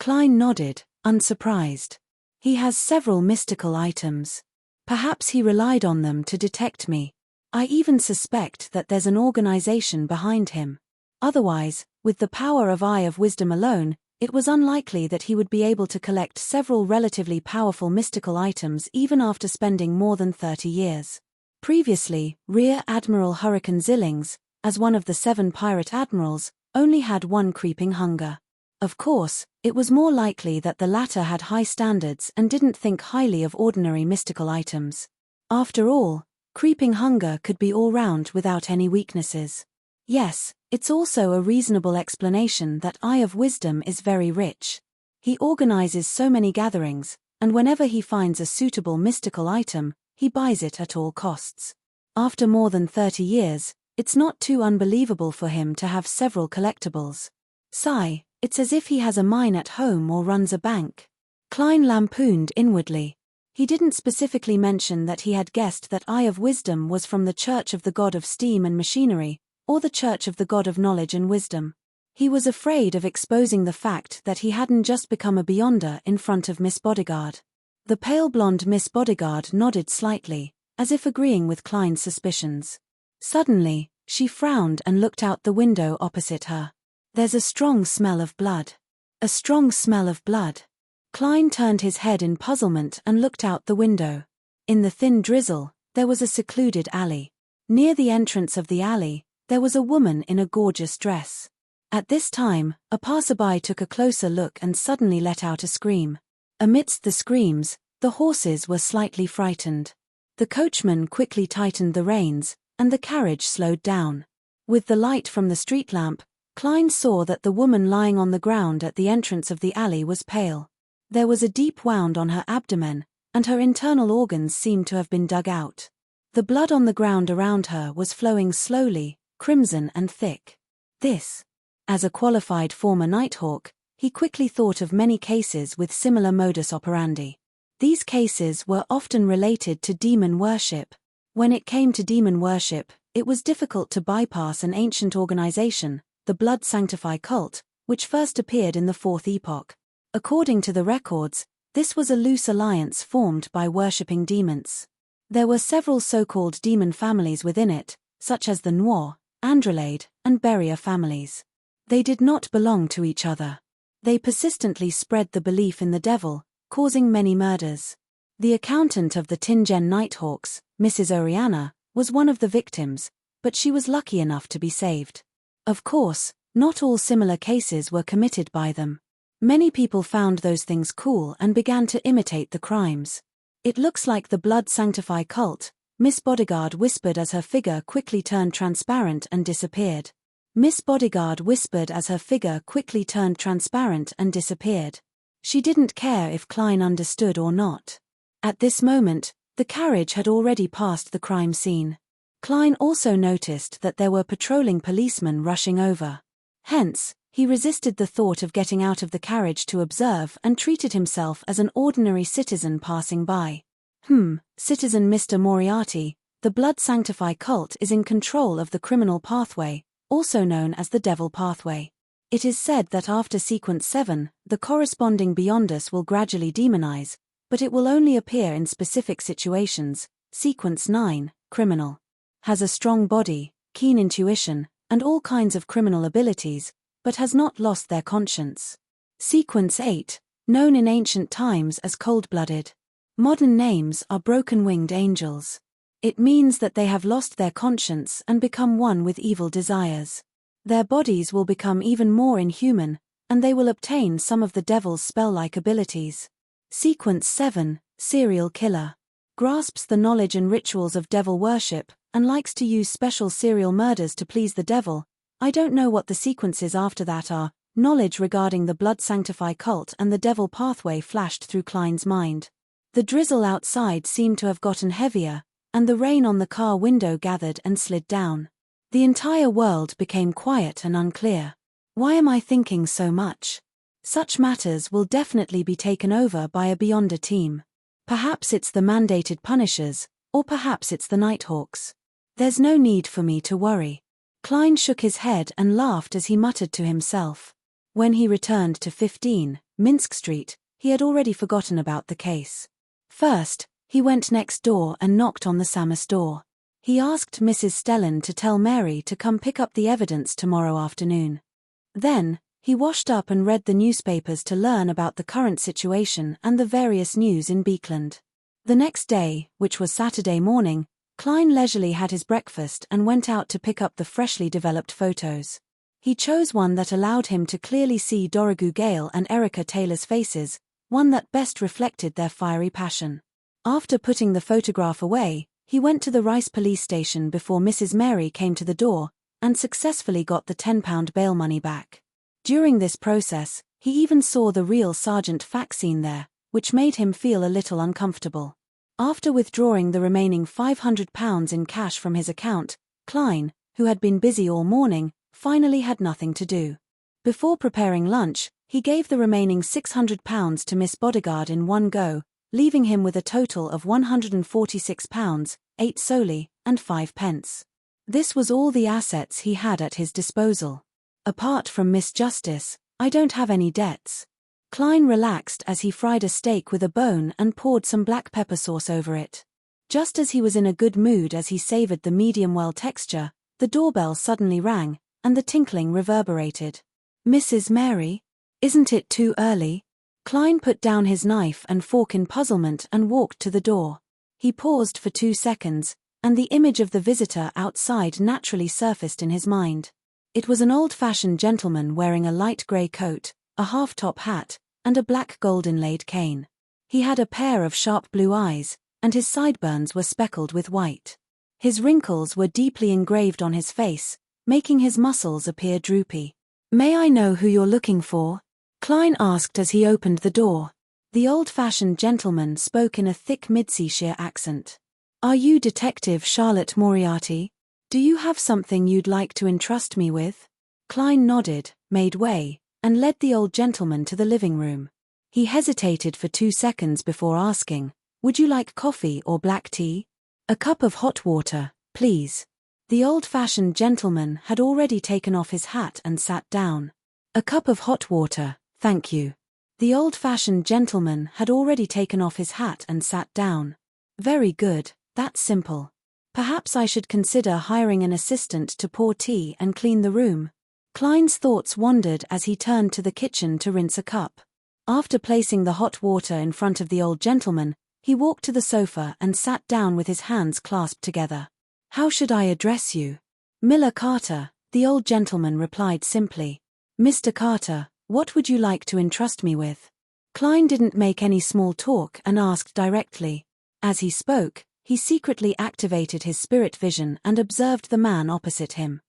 Klein nodded, unsurprised. "He has several mystical items. Perhaps he relied on them to detect me. I even suspect that there's an organization behind him. Otherwise, with the power of Eye of Wisdom alone, it was unlikely that he would be able to collect several relatively powerful mystical items even after spending more than 30 years. Previously, Rear Admiral Hurricane Zillings, as one of the 7 pirate admirals, only had one creeping hunger. Of course, it was more likely that the latter had high standards and didn't think highly of ordinary mystical items. After all, creeping hunger could be all round without any weaknesses. Yes, it's also a reasonable explanation that Eye of Wisdom is very rich. He organizes so many gatherings, and whenever he finds a suitable mystical item, he buys it at all costs. After more than 30 years, it's not too unbelievable for him to have several collectibles. Sigh, it's as if he has a mine at home or runs a bank. Klein lampooned inwardly. He didn't specifically mention that he had guessed that Eye of Wisdom was from the Church of the God of Steam and Machinery, or the Church of the God of Knowledge and Wisdom. He was afraid of exposing the fact that he hadn't just become a beyonder in front of Miss Bodegaard. The pale blonde Miss Bodegaard nodded slightly, as if agreeing with Klein's suspicions. Suddenly, she frowned and looked out the window opposite her. "There's a strong smell of blood." "A strong smell of blood." Klein turned his head in puzzlement and looked out the window. In the thin drizzle, there was a secluded alley. Near the entrance of the alley, there was a woman in a gorgeous dress. At this time, a passerby took a closer look and suddenly let out a scream. Amidst the screams, the horses were slightly frightened. The coachman quickly tightened the reins, and the carriage slowed down. With the light from the street lamp, Klein saw that the woman lying on the ground at the entrance of the alley was pale. There was a deep wound on her abdomen, and her internal organs seemed to have been dug out. The blood on the ground around her was flowing slowly, crimson and thick. This. As a qualified former Nighthawk, he quickly thought of many cases with similar modus operandi. These cases were often related to demon worship. When it came to demon worship, it was difficult to bypass an ancient organization, the Blood Sanctify cult, which first appeared in the Fourth Epoch. According to the records, this was a loose alliance formed by worshipping demons. There were several so-called demon families within it, such as the Noir, Androlade, and Beria families. They did not belong to each other. They persistently spread the belief in the devil, causing many murders. The accountant of the Tingen Nighthawks, Mrs. Oriana, was one of the victims, but she was lucky enough to be saved. Of course, not all similar cases were committed by them. Many people found those things cool and began to imitate the crimes. "It looks like the Blood Sanctify cult," Miss Bodegaard whispered as her figure quickly turned transparent and disappeared. Miss Bodegaard whispered as her figure quickly turned transparent and disappeared. She didn't care if Klein understood or not. At this moment, the carriage had already passed the crime scene. Klein also noticed that there were patrolling policemen rushing over. Hence, he resisted the thought of getting out of the carriage to observe and treated himself as an ordinary citizen passing by. Citizen Mr. Moriarty, the Blood Sanctify cult is in control of the criminal pathway, also known as the Devil Pathway. It is said that after Sequence 7, the corresponding Beyondus will gradually demonize, but it will only appear in specific situations. Sequence 9, Criminal. Has a strong body, keen intuition, and all kinds of criminal abilities, but has not lost their conscience. Sequence 8, known in ancient times as cold-blooded. Modern names are broken-winged angels. It means that they have lost their conscience and become one with evil desires. Their bodies will become even more inhuman, and they will obtain some of the devil's spell-like abilities. Sequence 7, Serial Killer. Grasps the knowledge and rituals of devil worship, and likes to use special serial murders to please the devil, I don't know what the sequences after that are. Knowledge regarding the blood sanctify cult and the devil pathway flashed through Klein's mind. The drizzle outside seemed to have gotten heavier, and the rain on the car window gathered and slid down. The entire world became quiet and unclear. Why am I thinking so much? Such matters will definitely be taken over by a Beyonder team. Perhaps it's the mandated Punishers, or perhaps it's the Nighthawks. There's no need for me to worry. Klein shook his head and laughed as he muttered to himself. When he returned to 15, Minsk Street, he had already forgotten about the case. First, he went next door and knocked on the Samus door. He asked Mrs. Stellan to tell Mary to come pick up the evidence tomorrow afternoon. Then, he washed up and read the newspapers to learn about the current situation and the various news in Beekland. The next day, which was Saturday morning, Klein leisurely had his breakfast and went out to pick up the freshly developed photos. He chose one that allowed him to clearly see Dorigu Gale and Erica Taylor's faces, one that best reflected their fiery passion. After putting the photograph away, he went to the Rice police station before Mrs. Mary came to the door, and successfully got the £10 bail money back. During this process, he even saw the real Sergeant Faxine there, which made him feel a little uncomfortable. After withdrawing the remaining £500 in cash from his account, Klein, who had been busy all morning, finally had nothing to do. Before preparing lunch, he gave the remaining £600 to Miss Bodyguard in one go, leaving him with a total of £146, 8 soldi, and 5 pence. This was all the assets he had at his disposal. Apart from Miss Justice, I don't have any debts. Klein relaxed as he fried a steak with a bone and poured some black pepper sauce over it. Just as he was in a good mood as he savored the medium-well texture, the doorbell suddenly rang, and the tinkling reverberated. Mrs. Mary? Isn't it too early? Klein put down his knife and fork in puzzlement and walked to the door. He paused for 2 seconds, and the image of the visitor outside naturally surfaced in his mind. It was an old-fashioned gentleman wearing a light grey coat, a half-top hat, and a black gold-inlaid cane. He had a pair of sharp blue eyes, and his sideburns were speckled with white. His wrinkles were deeply engraved on his face, making his muscles appear droopy. "May I know who you're looking for?" Klein asked as he opened the door. The old-fashioned gentleman spoke in a thick Midseashire accent. "Are you Detective Charlotte Moriarty? Do you have something you'd like to entrust me with?" Klein nodded, made way, and led the old gentleman to the living room. He hesitated for 2 seconds before asking, "Would you like coffee or black tea?" "A cup of hot water, please." The old-fashioned gentleman had already taken off his hat and sat down. "A cup of hot water, thank you." The old-fashioned gentleman had already taken off his hat and sat down. "Very good, that's simple. Perhaps I should consider hiring an assistant to pour tea and clean the room." Klein's thoughts wandered as he turned to the kitchen to rinse a cup. After placing the hot water in front of the old gentleman, he walked to the sofa and sat down with his hands clasped together. "How should I address you?" "Miller Carter," the old gentleman replied simply. "Mr. Carter, what would you like to entrust me with?" Klein didn't make any small talk and asked directly. As he spoke, he secretly activated his spirit vision and observed the man opposite him.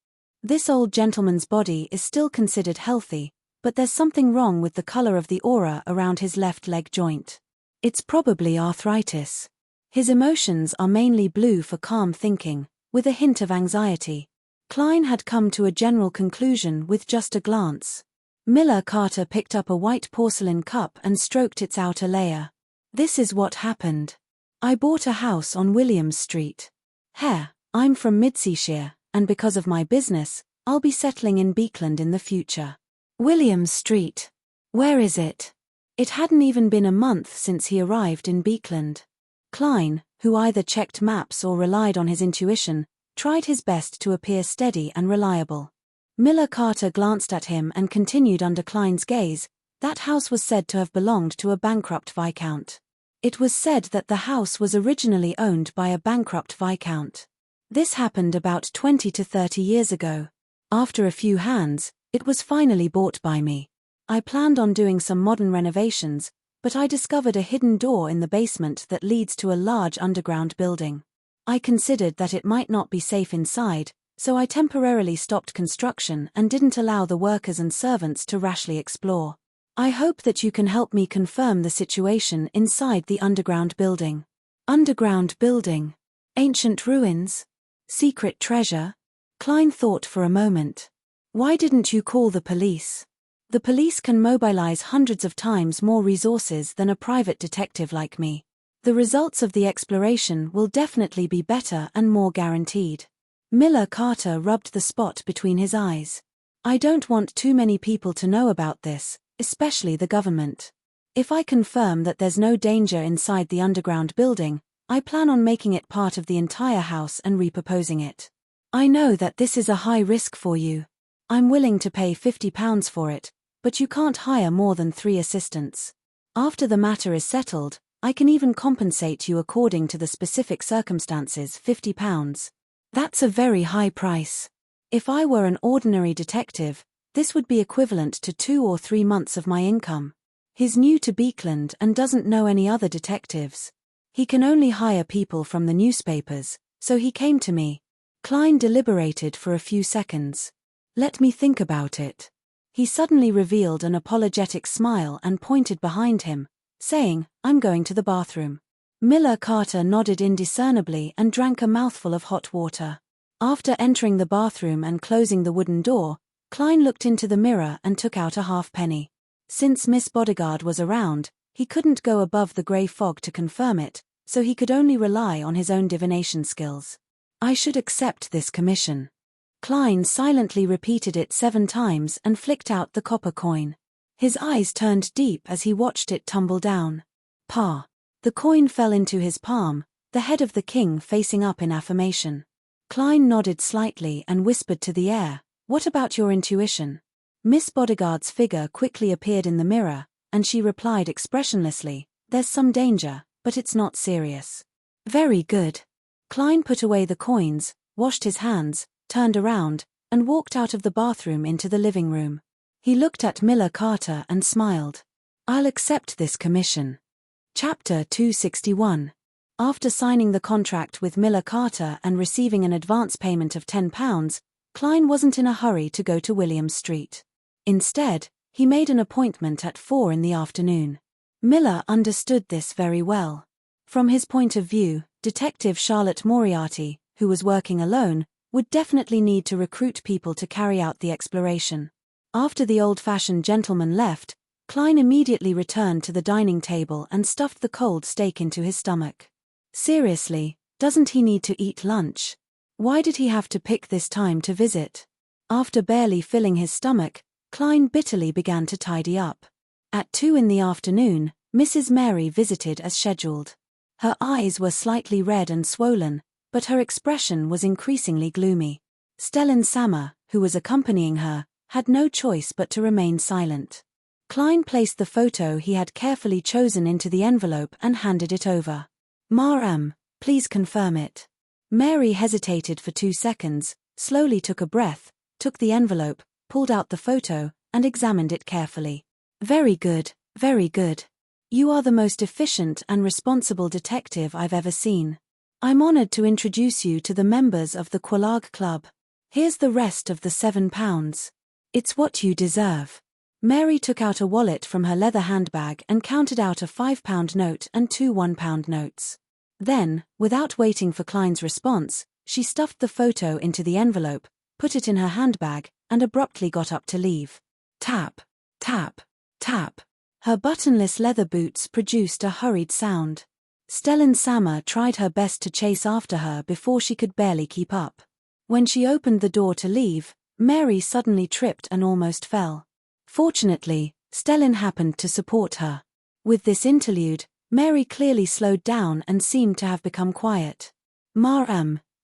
This old gentleman's body is still considered healthy, but there's something wrong with the color of the aura around his left leg joint. It's probably arthritis. His emotions are mainly blue for calm thinking, with a hint of anxiety. Klein had come to a general conclusion with just a glance. Miller Carter picked up a white porcelain cup and stroked its outer layer. "This is what happened. I bought a house on Williams Street. I'm from Midseashire, and because of my business, I'll be settling in Beekland in the future." Williams Street. Where is it? It hadn't even been a month since he arrived in Beekland. Klein, who either checked maps or relied on his intuition, tried his best to appear steady and reliable. Miller Carter glanced at him and continued under Klein's gaze. That house was said to have belonged to a bankrupt viscount. It was said that the house was originally owned by a bankrupt viscount. This happened about 20 to 30 years ago. After a few hands, it was finally bought by me. I planned on doing some modern renovations, but I discovered a hidden door in the basement that leads to a large underground building. I considered that it might not be safe inside, so I temporarily stopped construction and didn't allow the workers and servants to rashly explore. I hope that you can help me confirm the situation inside the underground building. Underground building? Ancient ruins? Secret treasure? Klein thought for a moment. Why didn't you call the police? The police can mobilize hundreds of times more resources than a private detective like me. The results of the exploration will definitely be better and more guaranteed. Miller Carter rubbed the spot between his eyes. I don't want too many people to know about this, especially the government. If I confirm that there's no danger inside the underground building, I plan on making it part of the entire house and repurposing it. I know that this is a high risk for you. I'm willing to pay £50 for it, but you can't hire more than 3 assistants. After the matter is settled, I can even compensate you according to the specific circumstances, £50. That's a very high price. If I were an ordinary detective, this would be equivalent to 2 or 3 months of my income. He's new to Beekland and doesn't know any other detectives. He can only hire people from the newspapers, so he came to me. Klein deliberated for a few seconds. Let me think about it. He suddenly revealed an apologetic smile and pointed behind him, saying, I'm going to the bathroom. Miller Carter nodded indiscernibly and drank a mouthful of hot water. After entering the bathroom and closing the wooden door, Klein looked into the mirror and took out a halfpenny. Since Miss Bodyguard was around, he couldn't go above the grey fog to confirm it, so he could only rely on his own divination skills. I should accept this commission. Klein silently repeated it 7 times and flicked out the copper coin. His eyes turned deep as he watched it tumble down. Pa. The coin fell into his palm, the head of the king facing up in affirmation. Klein nodded slightly and whispered to the air, what about your intuition? Miss Bodyguard's figure quickly appeared in the mirror, and she replied expressionlessly, there's some danger, but it's not serious. Very good. Klein put away the coins, washed his hands, turned around, and walked out of the bathroom into the living room. He looked at Miller Carter and smiled. I'll accept this commission. Chapter 261. After signing the contract with Miller Carter and receiving an advance payment of £10, Klein wasn't in a hurry to go to William Street. Instead, he made an appointment at 4 in the afternoon. Miller understood this very well. From his point of view, Detective Charlotte Moriarty, who was working alone, would definitely need to recruit people to carry out the exploration. After the old-fashioned gentleman left, Klein immediately returned to the dining table and stuffed the cold steak into his stomach. Seriously, doesn't he need to eat lunch? Why did he have to pick this time to visit? After barely filling his stomach, Klein bitterly began to tidy up. At 2 in the afternoon, Mrs. Mary visited as scheduled. Her eyes were slightly red and swollen, but her expression was increasingly gloomy. Stellan Sammer, who was accompanying her, had no choice but to remain silent. Klein placed the photo he had carefully chosen into the envelope and handed it over. Please confirm it. Mary hesitated for 2 seconds, slowly took a breath, took the envelope, pulled out the photo, and examined it carefully. Very good, very good. You are the most efficient and responsible detective I've ever seen. I'm honored to introduce you to the members of the Quelaag Club. Here's the rest of the £7. It's what you deserve. Mary took out a wallet from her leather handbag and counted out a £5 note and 2 £1 notes. Then, without waiting for Klein's response, she stuffed the photo into the envelope, put it in her handbag, and abruptly got up to leave. Tap, tap, tap. Her buttonless leather boots produced a hurried sound. Stellan Sammer tried her best to chase after her before she could barely keep up. When she opened the door to leave, Mary suddenly tripped and almost fell. Fortunately, Stellan happened to support her. With this interlude, Mary clearly slowed down and seemed to have become quiet.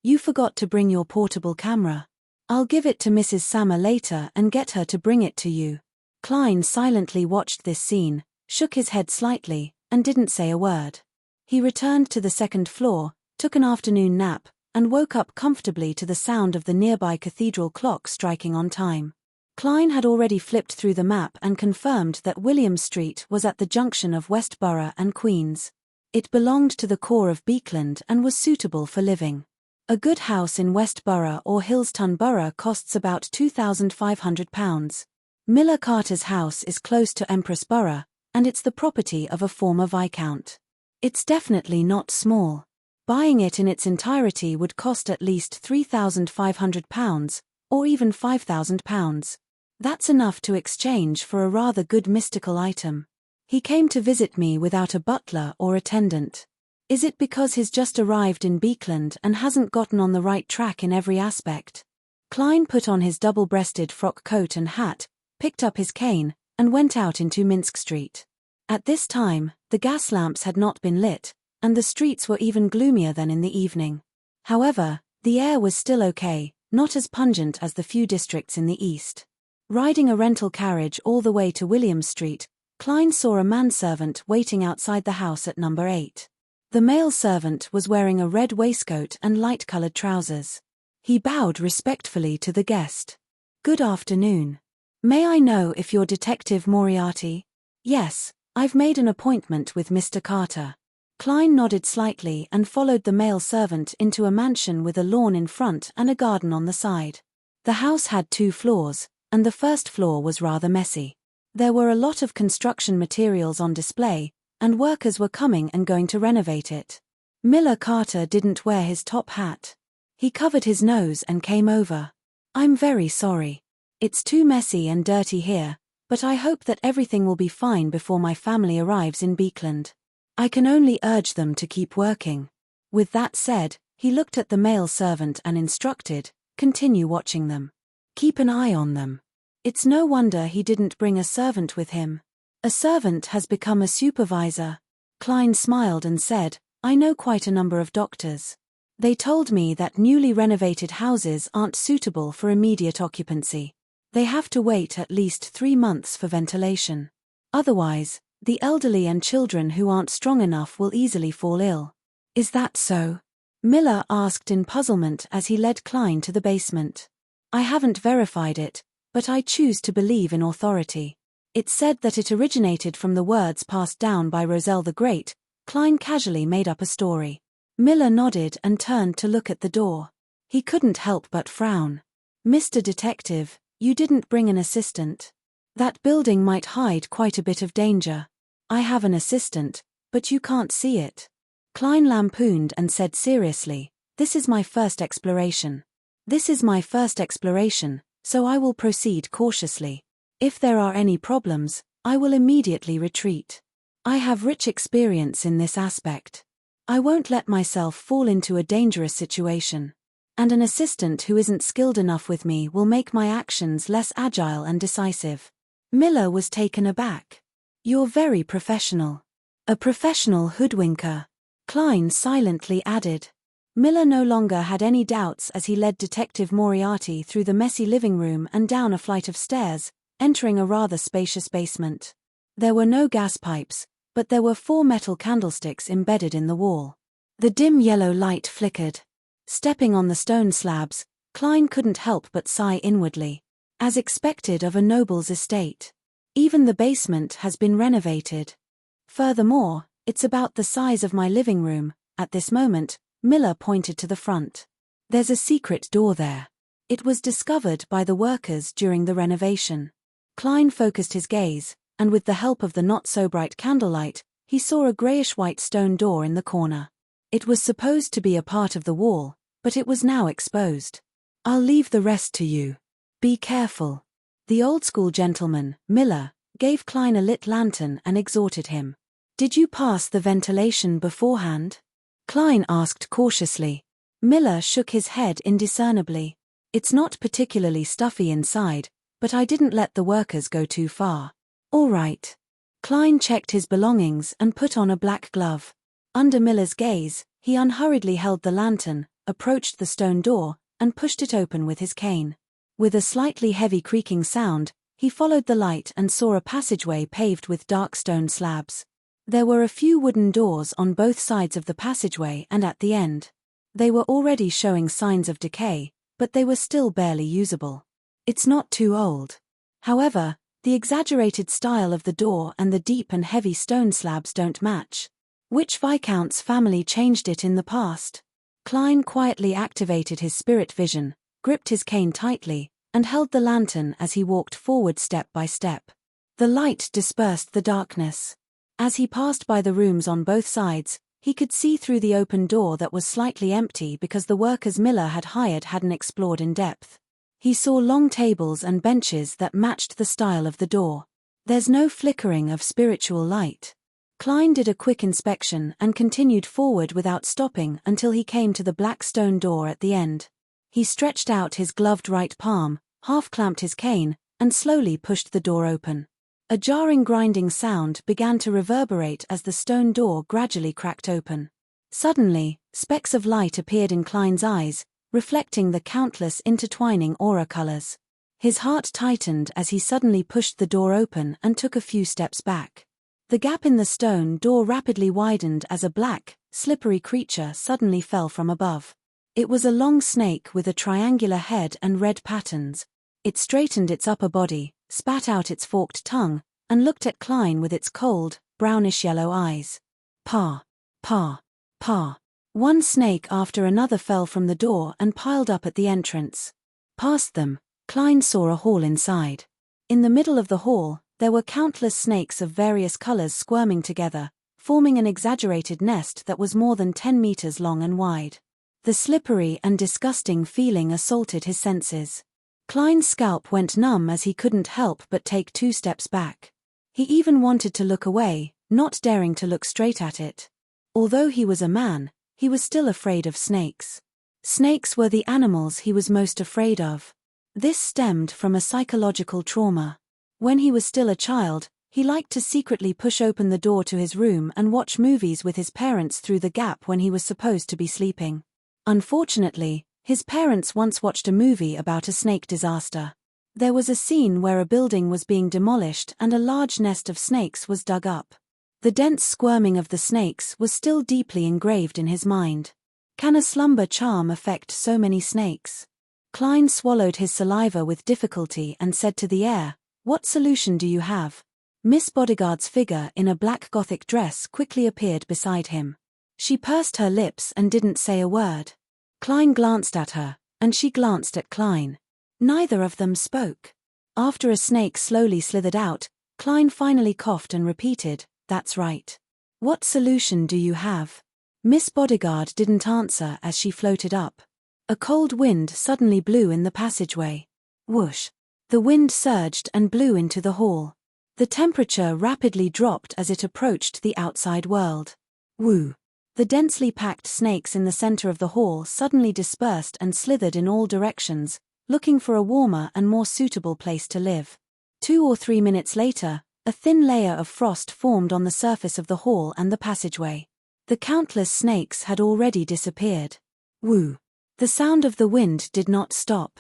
You forgot to bring your portable camera. I'll give it to Mrs. Sammer later and get her to bring it to you. Klein silently watched this scene, shook his head slightly, and didn't say a word. He returned to the 2nd floor, took an afternoon nap, and woke up comfortably to the sound of the nearby cathedral clock striking on time. Klein had already flipped through the map and confirmed that William Street was at the junction of Westborough and Queens. It belonged to the core of Beekland and was suitable for living. A good house in West Borough or Hillston Borough costs about £2,500. Miller Carter's house is close to Empress Borough, and it's the property of a former viscount. It's definitely not small. Buying it in its entirety would cost at least £3,500, or even £5,000. That's enough to exchange for a rather good mystical item. He came to visit me without a butler or attendant. Is it because he's just arrived in Beekland and hasn't gotten on the right track in every aspect? Klein put on his double-breasted frock coat and hat, picked up his cane, and went out into Minsk Street. At this time, the gas lamps had not been lit, and the streets were even gloomier than in the evening. However, the air was still okay, not as pungent as the few districts in the east. Riding a rental carriage all the way to Williams Street, Klein saw a manservant waiting outside the house at number 8. The male servant was wearing a red waistcoat and light-colored trousers. He bowed respectfully to the guest. "Good afternoon. May I know if you're Detective Moriarty?" "Yes, I've made an appointment with Mr. Carter." Klein nodded slightly and followed the male servant into a mansion with a lawn in front and a garden on the side. The house had 2 floors, and the first floor was rather messy. There were a lot of construction materials on display, and workers were coming and going to renovate it. Miller Carter didn't wear his top hat. He covered his nose and came over. "I'm very sorry. It's too messy and dirty here, but I hope that everything will be fine before my family arrives in Beekland. I can only urge them to keep working." With that said, he looked at the male servant and instructed, "Continue watching them. Keep an eye on them." It's no wonder he didn't bring a servant with him. "A servant has become a supervisor." Klein smiled and said, "I know quite a number of doctors. They told me that newly renovated houses aren't suitable for immediate occupancy. They have to wait at least 3 months for ventilation. Otherwise, the elderly and children who aren't strong enough will easily fall ill." "Is that so?" Miller asked in puzzlement as he led Klein to the basement. "I haven't verified it, but I choose to believe in authority. It's said that it originated from the words passed down by Roselle the Great." Klein casually made up a story. Miller nodded and turned to look at the door. He couldn't help but frown. "Mr. Detective, you didn't bring an assistant? That building might hide quite a bit of danger." "I have an assistant, but you can't see it." Klein lampooned and said seriously, "This is my first exploration. So I will proceed cautiously. If there are any problems, I will immediately retreat. I have rich experience in this aspect. I won't let myself fall into a dangerous situation. And an assistant who isn't skilled enough with me will make my actions less agile and decisive." Miller was taken aback. "You're very professional." "A professional hoodwinker," Klein silently added. Miller no longer had any doubts as he led Detective Moriarty through the messy living room and down a flight of stairs, entering a rather spacious basement. There were no gas pipes, but there were 4 metal candlesticks embedded in the wall. The dim yellow light flickered. Stepping on the stone slabs, Klein couldn't help but sigh inwardly. As expected of a noble's estate. Even the basement has been renovated. Furthermore, it's about the size of my living room. At this moment, Miller pointed to the front. "There's a secret door there. It was discovered by the workers during the renovation." Klein focused his gaze, and with the help of the not-so-bright candlelight, he saw a greyish-white stone door in the corner. It was supposed to be a part of the wall, but it was now exposed. "I'll leave the rest to you. Be careful." The old-school gentleman, Miller, gave Klein a lit lantern and exhorted him. "Did you pass the ventilation beforehand?" Klein asked cautiously. Miller shook his head indiscernibly. "It's not particularly stuffy inside, but I didn't let the workers go too far." "All right." Klein checked his belongings and put on a black glove. Under Miller's gaze, he unhurriedly held the lantern, approached the stone door, and pushed it open with his cane. With a slightly heavy creaking sound, he followed the light and saw a passageway paved with dark stone slabs. There were a few wooden doors on both sides of the passageway and at the end. They were already showing signs of decay, but they were still barely usable. It's not too old. However, the exaggerated style of the door and the deep and heavy stone slabs don't match. Which Viscount's family changed it in the past? Klein quietly activated his spirit vision, gripped his cane tightly, and held the lantern as he walked forward step by step. The light dispersed the darkness. As he passed by the rooms on both sides, he could see through the open door that was slightly empty because the workers Miller had hired hadn't explored in depth. He saw long tables and benches that matched the style of the door. There's no flickering of spiritual light. Klein did a quick inspection and continued forward without stopping until he came to the black stone door at the end. He stretched out his gloved right palm, half-clamped his cane, and slowly pushed the door open. A jarring grinding sound began to reverberate as the stone door gradually cracked open. Suddenly, specks of light appeared in Klein's eyes, reflecting the countless intertwining aura colors. His heart tightened as he suddenly pushed the door open and took a few steps back. The gap in the stone door rapidly widened as a black, slippery creature suddenly fell from above. It was a long snake with a triangular head and red patterns. It straightened its upper body, spat out its forked tongue, and looked at Klein with its cold, brownish-yellow eyes. Pa. Pa. Pa. One snake after another fell from the door and piled up at the entrance. Past them, Klein saw a hall inside. In the middle of the hall, there were countless snakes of various colors squirming together, forming an exaggerated nest that was more than 10 meters long and wide. The slippery and disgusting feeling assaulted his senses. Klein's scalp went numb as he couldn't help but take 2 steps back. He even wanted to look away, not daring to look straight at it. Although he was a man, he was still afraid of snakes. Snakes were the animals he was most afraid of. This stemmed from a psychological trauma. When he was still a child, he liked to secretly push open the door to his room and watch movies with his parents through the gap when he was supposed to be sleeping. Unfortunately, his parents once watched a movie about a snake disaster. There was a scene where a building was being demolished and a large nest of snakes was dug up. The dense squirming of the snakes was still deeply engraved in his mind. Can a slumber charm affect so many snakes? Klein swallowed his saliva with difficulty and said to the air, "What solution do you have?" Miss Bodyguard's figure in a black Gothic dress quickly appeared beside him. She pursed her lips and didn't say a word. Klein glanced at her, and she glanced at Klein. Neither of them spoke. After a snake slowly slithered out, Klein finally coughed and repeated, "That's right. What solution do you have?" Miss Bodyguard didn't answer as she floated up. A cold wind suddenly blew in the passageway. Whoosh! The wind surged and blew into the hall. The temperature rapidly dropped as it approached the outside world. Woo! The densely packed snakes in the center of the hall suddenly dispersed and slithered in all directions, looking for a warmer and more suitable place to live. 2 or 3 minutes later, a thin layer of frost formed on the surface of the hall and the passageway. The countless snakes had already disappeared. Woo! The sound of the wind did not stop.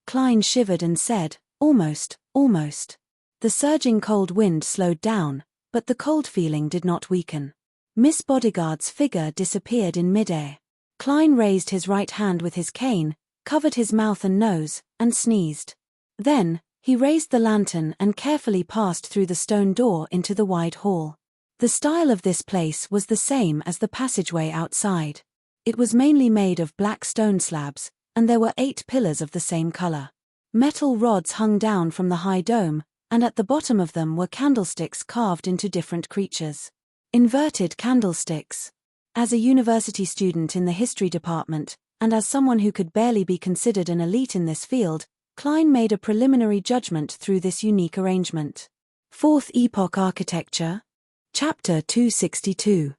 Klein shivered and said, "Almost, almost." The surging cold wind slowed down, but the cold feeling did not weaken. Miss Bodyguard's figure disappeared in midair. Klein raised his right hand with his cane, covered his mouth and nose, and sneezed. Then, he raised the lantern and carefully passed through the stone door into the wide hall. The style of this place was the same as the passageway outside. It was mainly made of black stone slabs, and there were 8 pillars of the same color. Metal rods hung down from the high dome, and at the bottom of them were candlesticks carved into different creatures. Inverted candlesticks. As a university student in the history department, and as someone who could barely be considered an elite in this field, Klein made a preliminary judgment through this unique arrangement. Fourth Epoch Architecture. Chapter 262.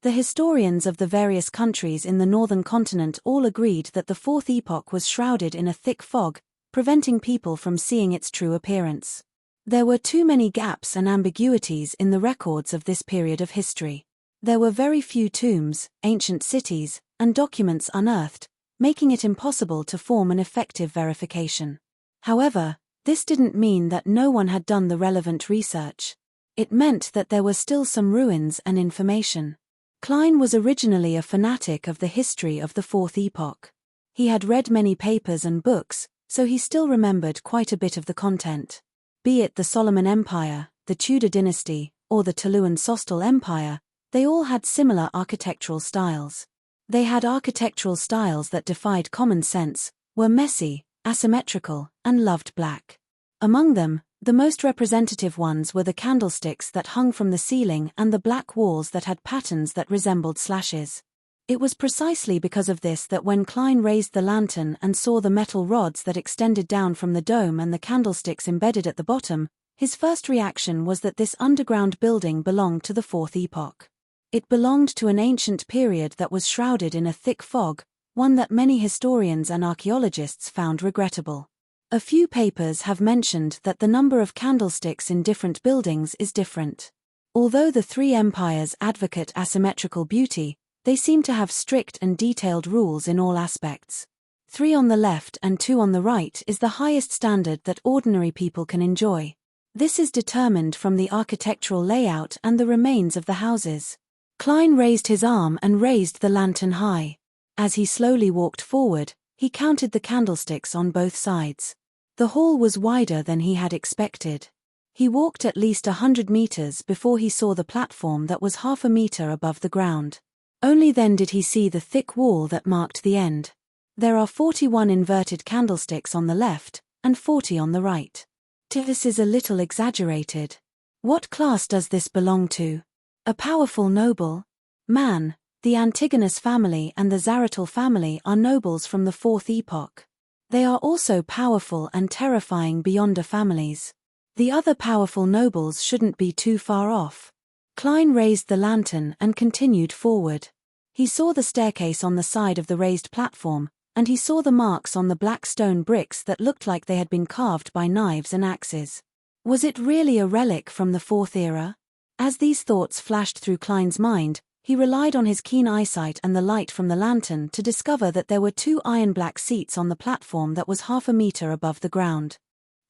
The historians of the various countries in the northern continent all agreed that the Fourth Epoch was shrouded in a thick fog, preventing people from seeing its true appearance. There were too many gaps and ambiguities in the records of this period of history. There were very few tombs, ancient cities, and documents unearthed, making it impossible to form an effective verification. However, this didn't mean that no one had done the relevant research. It meant that there were still some ruins and information. Klein was originally a fanatic of the history of the Fourth Epoch. He had read many papers and books, so he still remembered quite a bit of the content. Be it the Solomon Empire, the Tudor dynasty, or the Tuluan Sostal Empire, they all had similar architectural styles. They had architectural styles that defied common sense, were messy, asymmetrical, and loved black. Among them, the most representative ones were the candlesticks that hung from the ceiling and the black walls that had patterns that resembled slashes. It was precisely because of this that when Klein raised the lantern and saw the metal rods that extended down from the dome and the candlesticks embedded at the bottom, his first reaction was that this underground building belonged to the Fourth Epoch. It belonged to an ancient period that was shrouded in a thick fog, one that many historians and archaeologists found regrettable. A few papers have mentioned that the number of candlesticks in different buildings is different. Although the three empires advocate asymmetrical beauty, they seem to have strict and detailed rules in all aspects. 3 on the left and 2 on the right is the highest standard that ordinary people can enjoy. This is determined from the architectural layout and the remains of the houses. Klein raised his arm and raised the lantern high. As he slowly walked forward, he counted the candlesticks on both sides. The hall was wider than he had expected. He walked at least 100 meters before he saw the platform that was half a meter above the ground. Only then did he see the thick wall that marked the end. There are 41 inverted candlesticks on the left, and 40 on the right. This is a little exaggerated. What class does this belong to? A powerful noble? Man, the Antigonus family and the Zaratal family are nobles from the Fourth Epoch. They are also powerful and terrifying beyond families. The other powerful nobles shouldn't be too far off. Klein raised the lantern and continued forward. He saw the staircase on the side of the raised platform, and he saw the marks on the black stone bricks that looked like they had been carved by knives and axes. Was it really a relic from the Fourth Era? As these thoughts flashed through Klein's mind, he relied on his keen eyesight and the light from the lantern to discover that there were 2 iron-black seats on the platform that was half a meter above the ground.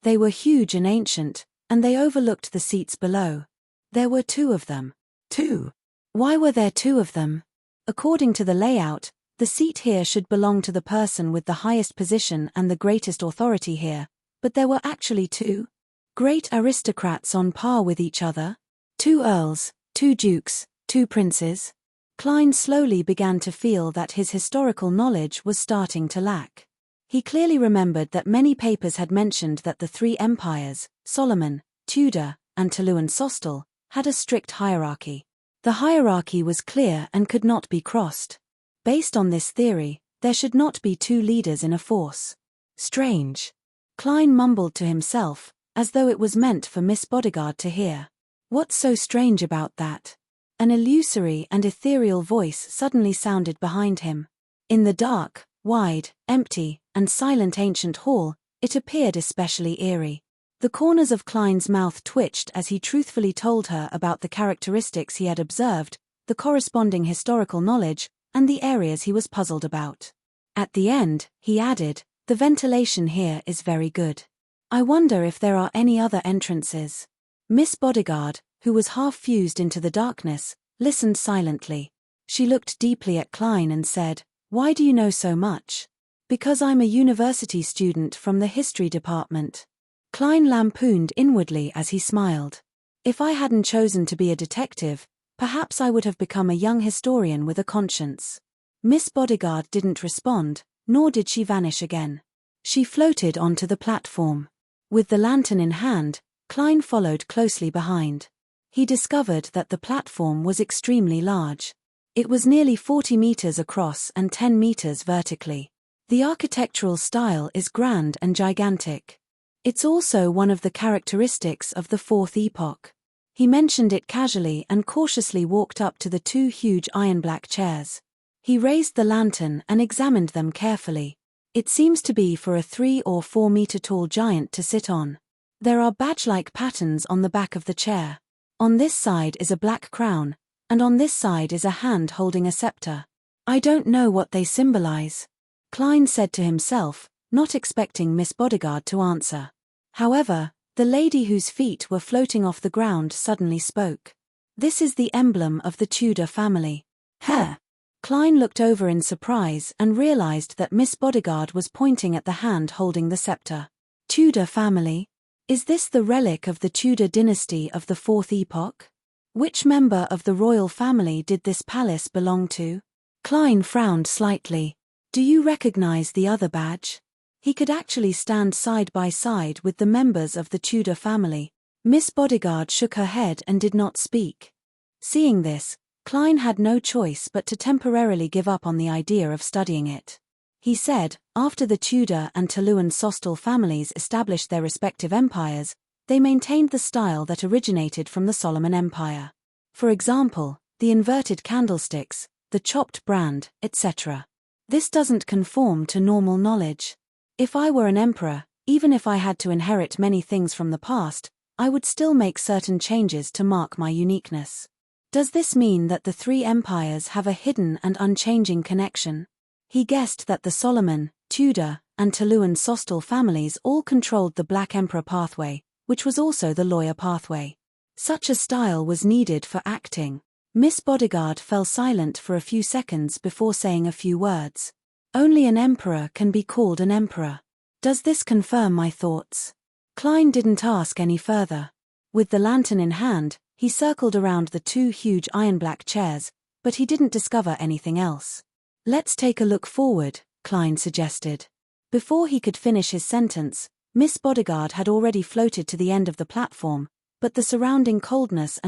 They were huge and ancient, and they overlooked the seats below. There were 2 of them. 2. Why were there 2 of them? According to the layout, the seat here should belong to the person with the highest position and the greatest authority here, but there were actually 2. Great aristocrats on par with each other? 2 earls, 2 dukes, 2 princes? Klein slowly began to feel that his historical knowledge was starting to lack. He clearly remembered that many papers had mentioned that the 3 empires, Solomon, Tudor, and Tulu-and-Sostal, had a strict hierarchy. The hierarchy was clear and could not be crossed. Based on this theory, there should not be 2 leaders in a force. Strange. Klein mumbled to himself, as though it was meant for Miss Bodyguard to hear. What's so strange about that? An illusory and ethereal voice suddenly sounded behind him. In the dark, wide, empty, and silent ancient hall, it appeared especially eerie. The corners of Klein's mouth twitched as he truthfully told her about the characteristics he had observed, the corresponding historical knowledge, and the areas he was puzzled about. At the end, he added, "The ventilation here is very good. I wonder if there are any other entrances." Miss Bodyguard, who was half fused into the darkness, listened silently. She looked deeply at Klein and said, "Why do you know so much?" "Because I'm a university student from the history department." Klein lampooned inwardly as he smiled. "If I hadn't chosen to be a detective, perhaps I would have become a young historian with a conscience." Miss Bodyguard didn't respond, nor did she vanish again. She floated onto the platform. With the lantern in hand, Klein followed closely behind. He discovered that the platform was extremely large. It was nearly 40 meters across and 10 meters vertically. The architectural style is grand and gigantic. It's also one of the characteristics of the Fourth Epoch. He mentioned it casually and cautiously walked up to the 2 huge iron-black chairs. He raised the lantern and examined them carefully. It seems to be for a 3 or 4 meter tall giant to sit on. There are badge-like patterns on the back of the chair. On this side is a black crown, and on this side is a hand holding a scepter. "I don't know what they symbolize," Klein said to himself, not expecting Miss Bodyguard to answer. However, the lady whose feet were floating off the ground suddenly spoke. "This is the emblem of the Tudor family." "Huh?" Klein looked over in surprise and realized that Miss Bodyguard was pointing at the hand holding the scepter. "Tudor family? Is this the relic of the Tudor dynasty of the Fourth Epoch? Which member of the royal family did this palace belong to?" Klein frowned slightly. Do you recognize the other badge? He could actually stand side by side with the members of the Tudor family. Miss Bodyguard shook her head and did not speak. Seeing this, Klein had no choice but to temporarily give up on the idea of studying it. He said, after the Tudor and Toluan-Sostal families established their respective empires, they maintained the style that originated from the Solomon Empire. For example, the inverted candlesticks, the chopped brand, etc. This doesn't conform to normal knowledge. If I were an emperor, even if I had to inherit many things from the past, I would still make certain changes to mark my uniqueness. Does this mean that the three empires have a hidden and unchanging connection? He guessed that the Solomon, Tudor, and Toluan-Sostal families all controlled the Black Emperor pathway, which was also the lawyer pathway. Such a style was needed for acting. Miss Bodyguard fell silent for a few seconds before saying a few words. Only an emperor can be called an emperor. Does this confirm my thoughts? Klein didn't ask any further. With the lantern in hand, he circled around the two huge iron-black chairs, but he didn't discover anything else. Let's take a look forward, Klein suggested. Before he could finish his sentence, Miss Bodyguard had already floated to the end of the platform, but the surrounding coldness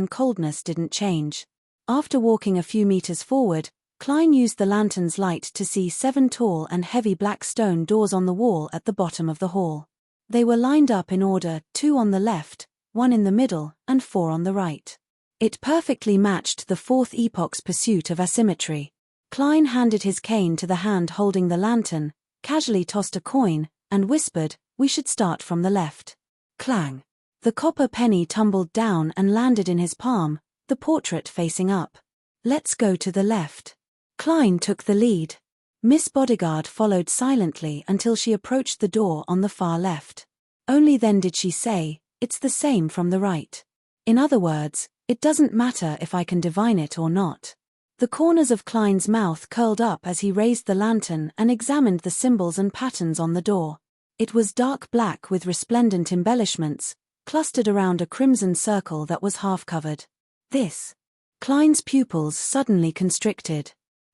didn't change. After walking a few meters forward, Klein used the lantern's light to see 7 tall and heavy black stone doors on the wall at the bottom of the hall. They were lined up in order, 2 on the left, 1 in the middle, and 4 on the right. It perfectly matched the Fourth Epoch's pursuit of asymmetry. Klein handed his cane to the hand holding the lantern, casually tossed a coin, and whispered, "We should start from the left." Clang! The copper penny tumbled down and landed in his palm, the portrait facing up. Let's go to the left. Klein took the lead. Miss Bodyguard followed silently until she approached the door on the far left. Only then did she say, "It's the same from the right." In other words, it doesn't matter if I can divine it or not. The corners of Klein's mouth curled up as he raised the lantern and examined the symbols and patterns on the door. It was dark black with resplendent embellishments, clustered around a crimson circle that was half covered. This. Klein's pupils suddenly constricted.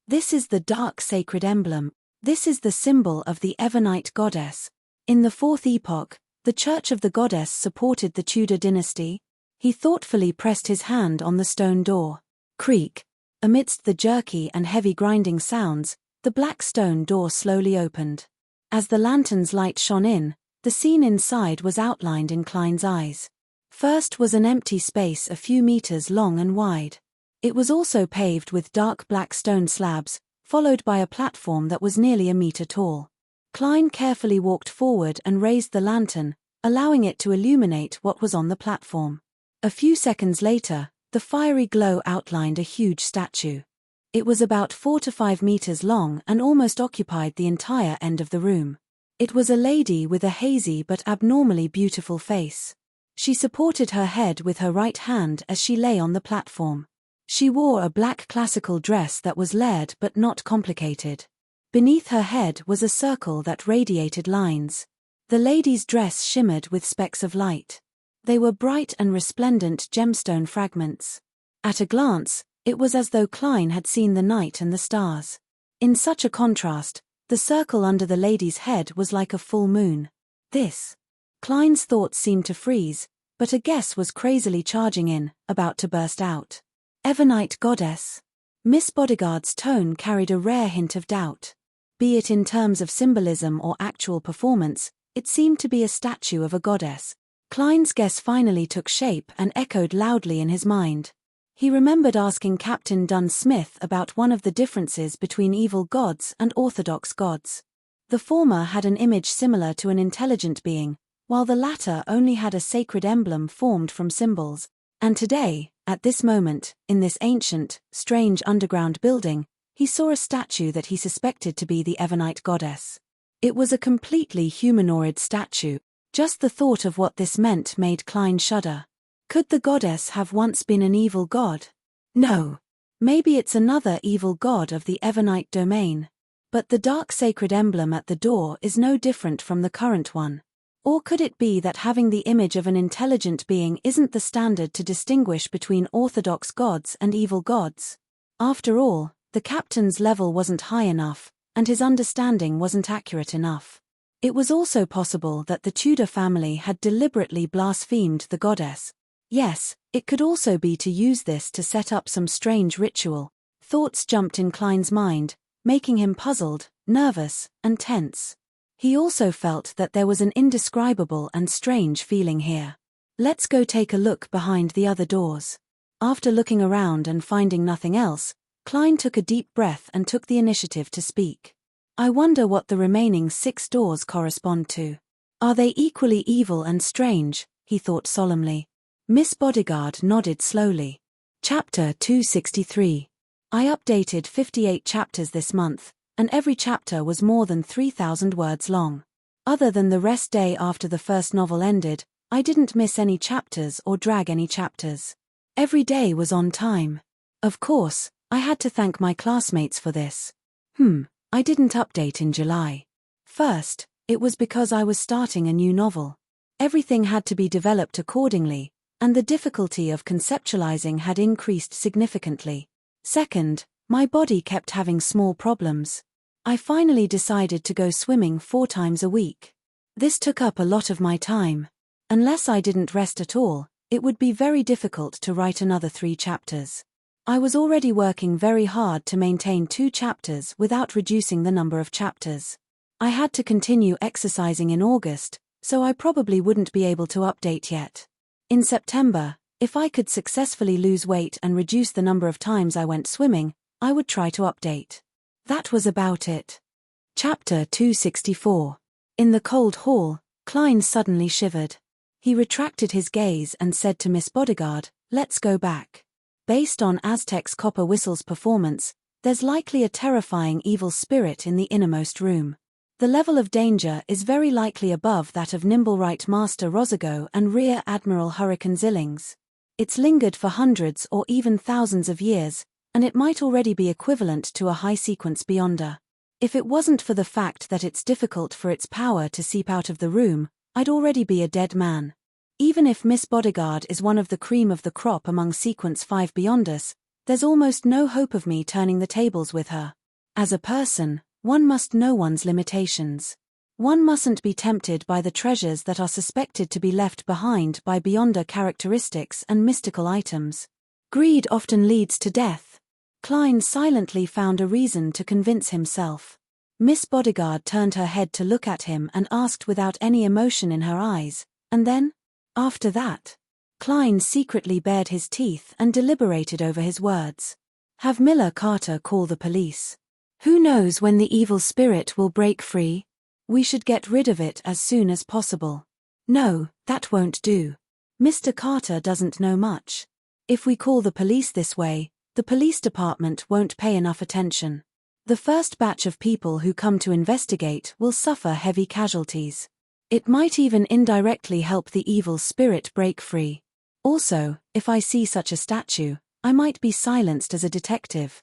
This is the dark sacred emblem. This is the symbol of the Evernite goddess. In the Fourth Epoch, the Church of the Goddess supported the Tudor dynasty. He thoughtfully pressed his hand on the stone door. Creak. Amidst the jerky and heavy grinding sounds, the black stone door slowly opened. As the lantern's light shone in, the scene inside was outlined in Klein's eyes. First was an empty space a few meters long and wide. It was also paved with dark black stone slabs, followed by a platform that was nearly a meter tall. Klein carefully walked forward and raised the lantern, allowing it to illuminate what was on the platform. A few seconds later, the fiery glow outlined a huge statue. It was about 4 to 5 meters long and almost occupied the entire end of the room. It was a lady with a hazy but abnormally beautiful face. She supported her head with her right hand as she lay on the platform. She wore a black classical dress that was layered but not complicated. Beneath her head was a circle that radiated lines. The lady's dress shimmered with specks of light. They were bright and resplendent gemstone fragments. At a glance, it was as though Klein had seen the night and the stars. In such a contrast, the circle under the lady's head was like a full moon. This. Klein's thoughts seemed to freeze, but a guess was crazily charging in, about to burst out. Evernite goddess. Miss Bodyguard's tone carried a rare hint of doubt. Be it in terms of symbolism or actual performance, it seemed to be a statue of a goddess. Klein's guess finally took shape and echoed loudly in his mind. He remembered asking Captain Dunn Smith about one of the differences between evil gods and orthodox gods. The former had an image similar to an intelligent being, while the latter only had a sacred emblem formed from symbols. And today, at this moment, in this ancient, strange underground building, he saw a statue that he suspected to be the Evernite goddess. It was a completely humanoid statue. Just the thought of what this meant made Klein shudder. Could the goddess have once been an evil god? No. Maybe it's another evil god of the Evernite domain. But the dark sacred emblem at the door is no different from the current one. Or could it be that having the image of an intelligent being isn't the standard to distinguish between orthodox gods and evil gods? After all, The captain's level wasn't high enough, and his understanding wasn't accurate enough. It was also possible that the Tudor family had deliberately blasphemed the goddess. Yes, it could also be to use this to set up some strange ritual. Thoughts jumped in Klein's mind, making him puzzled, nervous, and tense. He also felt that there was an indescribable and strange feeling here. Let's go take a look behind the other doors. After looking around and finding nothing else, Klein took a deep breath and took the initiative to speak. I wonder what the remaining 6 doors correspond to. Are they equally evil and strange? He thought solemnly. Miss Bodyguard nodded slowly. Chapter 263. I updated 58 chapters this month, and every chapter was more than 3,000 words long. Other than the rest day after the first novel ended, I didn't miss any chapters or drag any chapters. Every day was on time. Of course, I had to thank my classmates for this. I didn't update in July. First, it was because I was starting a new novel. Everything had to be developed accordingly, and the difficulty of conceptualizing had increased significantly. Second, my body kept having small problems. I finally decided to go swimming 4 times a week. This took up a lot of my time. Unless I didn't rest at all, it would be very difficult to write another 3 chapters. I was already working very hard to maintain 2 chapters without reducing the number of chapters. I had to continue exercising in August, so I probably wouldn't be able to update yet. In September, if I could successfully lose weight and reduce the number of times I went swimming, I would try to update. That was about it. Chapter 264. In the cold hall, Klein suddenly shivered. He retracted his gaze and said to Miss Bodyguard, "Let's go back. Based on Aztec's Copper Whistle's performance, there's likely a terrifying evil spirit in the innermost room. The level of danger is very likely above that of Nimble Right Master Rozigo and Rear Admiral Hurricane Zillings. It's lingered for hundreds or even thousands of years, and it might already be equivalent to a high-sequence Beyonder. If it wasn't for the fact that it's difficult for its power to seep out of the room, I'd already be a dead man. Even if Miss Bodyguard is one of the cream of the crop among Sequence 5 Beyonders, there's almost no hope of me turning the tables with her. As a person, one must know one's limitations. One mustn't be tempted by the treasures that are suspected to be left behind by Beyonder characteristics and mystical items. Greed often leads to death. Klein silently found a reason to convince himself. Miss Bodyguard turned her head to look at him and asked without any emotion in her eyes, "And then?" After that? Klein secretly bared his teeth and deliberated over his words. Have Miller Carter call the police. Who knows when the evil spirit will break free? We should get rid of it as soon as possible. No, that won't do. Mr. Carter doesn't know much. If we call the police this way, the police department won't pay enough attention. The first batch of people who come to investigate will suffer heavy casualties. It might even indirectly help the evil spirit break free. Also, if I see such a statue, I might be silenced as a detective.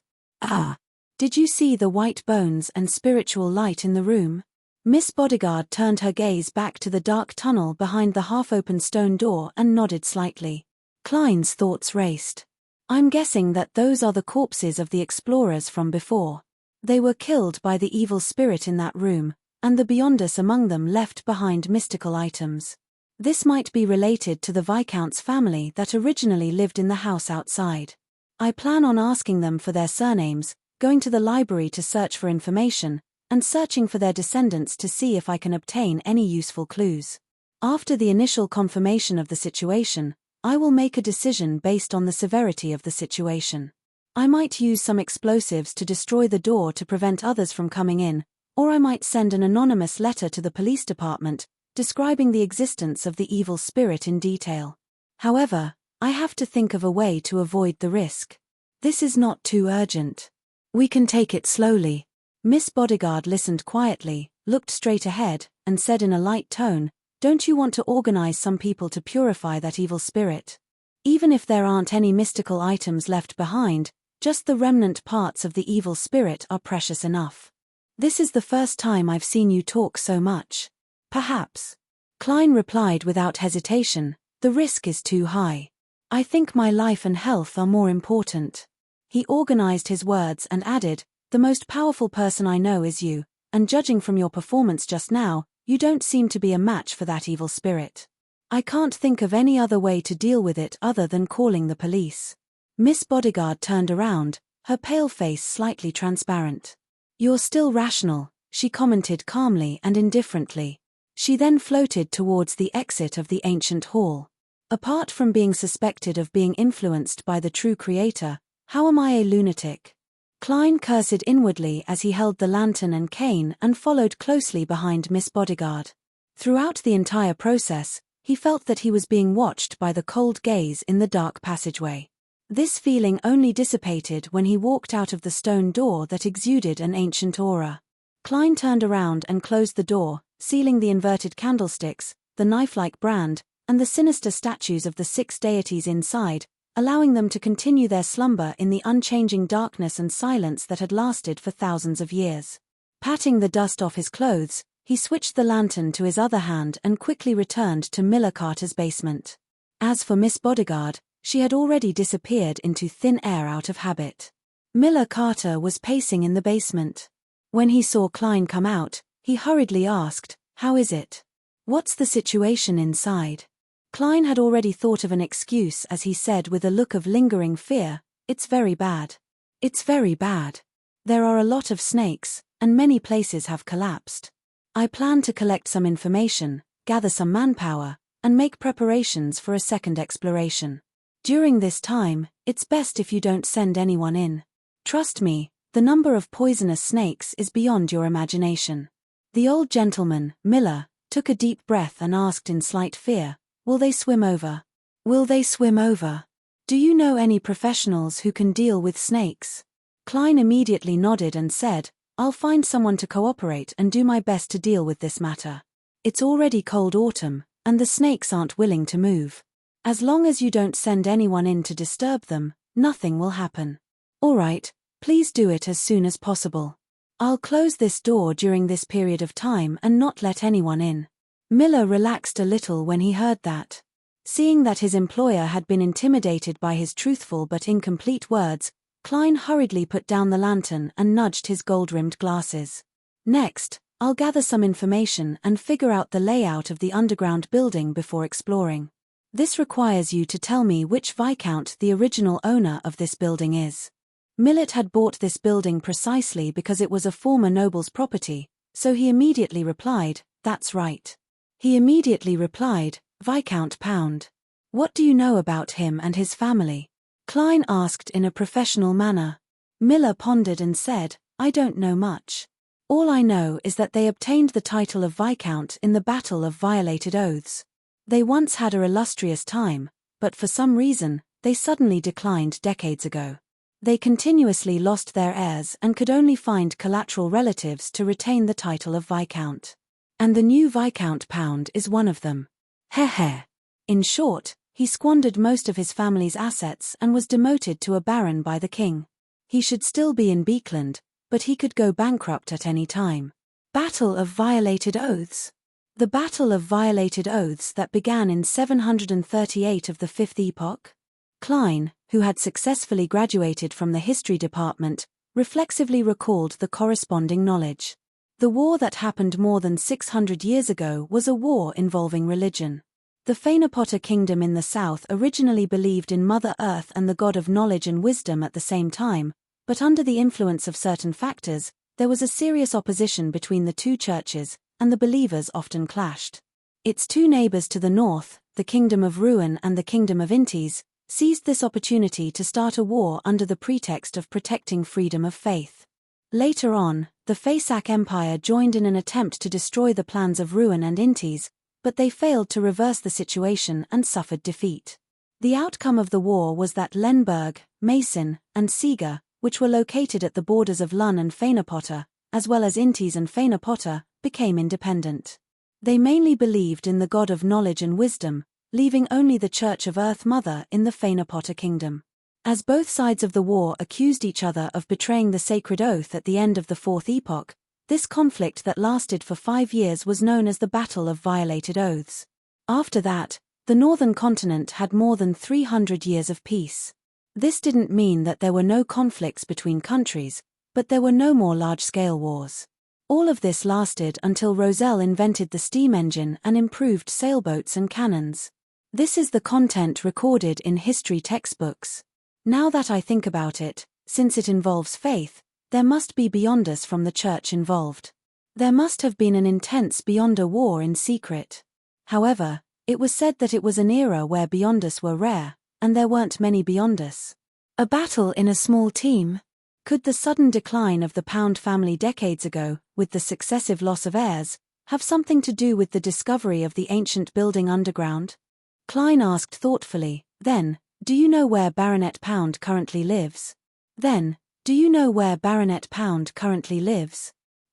Did you see the white bones and spiritual light in the room? Miss Bodyguard turned her gaze back to the dark tunnel behind the half-open stone door and nodded slightly. Klein's thoughts raced. I'm guessing that those are the corpses of the explorers from before. They were killed by the evil spirit in that room, and the Beyonders among them left behind mystical items. This might be related to the Viscount's family that originally lived in the house outside. I plan on asking them for their surnames, going to the library to search for information, and searching for their descendants to see if I can obtain any useful clues. After the initial confirmation of the situation, I will make a decision based on the severity of the situation. I might use some explosives to destroy the door to prevent others from coming in, or I might send an anonymous letter to the police department, describing the existence of the evil spirit in detail. However, I have to think of a way to avoid the risk. This is not too urgent. We can take it slowly. Miss Bodyguard listened quietly, looked straight ahead, and said in a light tone, "Don't you want to organize some people to purify that evil spirit? Even if there aren't any mystical items left behind, just the remnant parts of the evil spirit are precious enough. This is the first time I've seen you talk so much. Perhaps." Klein replied without hesitation, "The risk is too high. I think my life and health are more important." He organized his words and added, "The most powerful person I know is you, and judging from your performance just now, you don't seem to be a match for that evil spirit. I can't think of any other way to deal with it other than calling the police." Miss Bodyguard turned around, her pale face slightly transparent. "You're still rational," she commented calmly and indifferently. She then floated towards the exit of the ancient hall. "Apart from being suspected of being influenced by the true creator, how am I a lunatic?" Klein cursed inwardly as he held the lantern and cane and followed closely behind Miss Bodyguard. Throughout the entire process, he felt that he was being watched by the cold gaze in the dark passageway. This feeling only dissipated when he walked out of the stone door that exuded an ancient aura. Klein turned around and closed the door, sealing the inverted candlesticks, the knife-like brand, and the sinister statues of the 6 deities inside, allowing them to continue their slumber in the unchanging darkness and silence that had lasted for thousands of years. Patting the dust off his clothes, he switched the lantern to his other hand and quickly returned to Miller Carter's basement. As for Miss Bodyguard, she had already disappeared into thin air out of habit. Miller Carter was pacing in the basement. When he saw Klein come out, he hurriedly asked, "How is it? What's the situation inside?" Klein had already thought of an excuse as he said with a look of lingering fear, "It's very bad. It's very bad. There are a lot of snakes, and many places have collapsed. I plan to collect some information, gather some manpower, and make preparations for a second exploration. During this time, it's best if you don't send anyone in. Trust me, the number of poisonous snakes is beyond your imagination." The old gentleman, Miller, took a deep breath and asked in slight fear, "Will they swim over? Will they swim over? Do you know any professionals who can deal with snakes?" Klein immediately nodded and said, "I'll find someone to cooperate and do my best to deal with this matter. It's already cold autumn, and the snakes aren't willing to move. As long as you don't send anyone in to disturb them, nothing will happen. All right, please do it as soon as possible. I'll close this door during this period of time and not let anyone in." Miller relaxed a little when he heard that. Seeing that his employer had been intimidated by his truthful but incomplete words, Klein hurriedly put down the lantern and nudged his gold-rimmed glasses. "Next, I'll gather some information and figure out the layout of the underground building before exploring. This requires you to tell me which Viscount the original owner of this building is." Millet had bought this building precisely because it was a former noble's property, so he immediately replied, "That's right." He immediately replied, "Viscount Pound. What do you know about him and his family?" Klein asked in a professional manner. Miller pondered and said, "I don't know much. All I know is that they obtained the title of Viscount in the Battle of Violated Oaths. They once had an illustrious time, but for some reason, they suddenly declined decades ago. They continuously lost their heirs and could only find collateral relatives to retain the title of Viscount. And the new Viscount Pound is one of them. Heh. In short, he squandered most of his family's assets and was demoted to a baron by the king. He should still be in Beekland, but he could go bankrupt at any time." Battle of Violated Oaths. The Battle of Violated Oaths that began in 738 of the Fifth Epoch? Klein, who had successfully graduated from the history department, reflexively recalled the corresponding knowledge. The war that happened more than 600 years ago was a war involving religion. The Phainopota kingdom in the south originally believed in Mother Earth and the god of knowledge and wisdom at the same time, but under the influence of certain factors, there was a serious opposition between the two churches, and the believers often clashed. Its two neighbors to the north, the Kingdom of Ruin and the Kingdom of Intis, seized this opportunity to start a war under the pretext of protecting freedom of faith. Later on, the Phaesac Empire joined in an attempt to destroy the plans of Ruin and Intis, but they failed to reverse the situation and suffered defeat. The outcome of the war was that Lenberg, Mason, and Siga, which were located at the borders of Lun and Phainopota, as well as Intis and Phainopota, became independent. They mainly believed in the god of knowledge and wisdom, leaving only the Church of Earth Mother in the Phainopota kingdom. As both sides of the war accused each other of betraying the sacred oath at the end of the Fourth Epoch, this conflict that lasted for 5 years was known as the Battle of Violated Oaths. After that, the northern continent had more than 300 years of peace. This didn't mean that there were no conflicts between countries, but there were no more large-scale wars. All of this lasted until Roselle invented the steam engine and improved sailboats and cannons. This is the content recorded in history textbooks. Now that I think about it, since it involves faith, there must be beyond us from the church involved. There must have been an intense beyonder war in secret. However, it was said that it was an era where beyond us were rare, and there weren't many beyond us. A battle in a small team? Could the sudden decline of the Pound family decades ago, with the successive loss of heirs, have something to do with the discovery of the ancient building underground? Klein asked thoughtfully, then, do you know where Baronet Pound currently lives?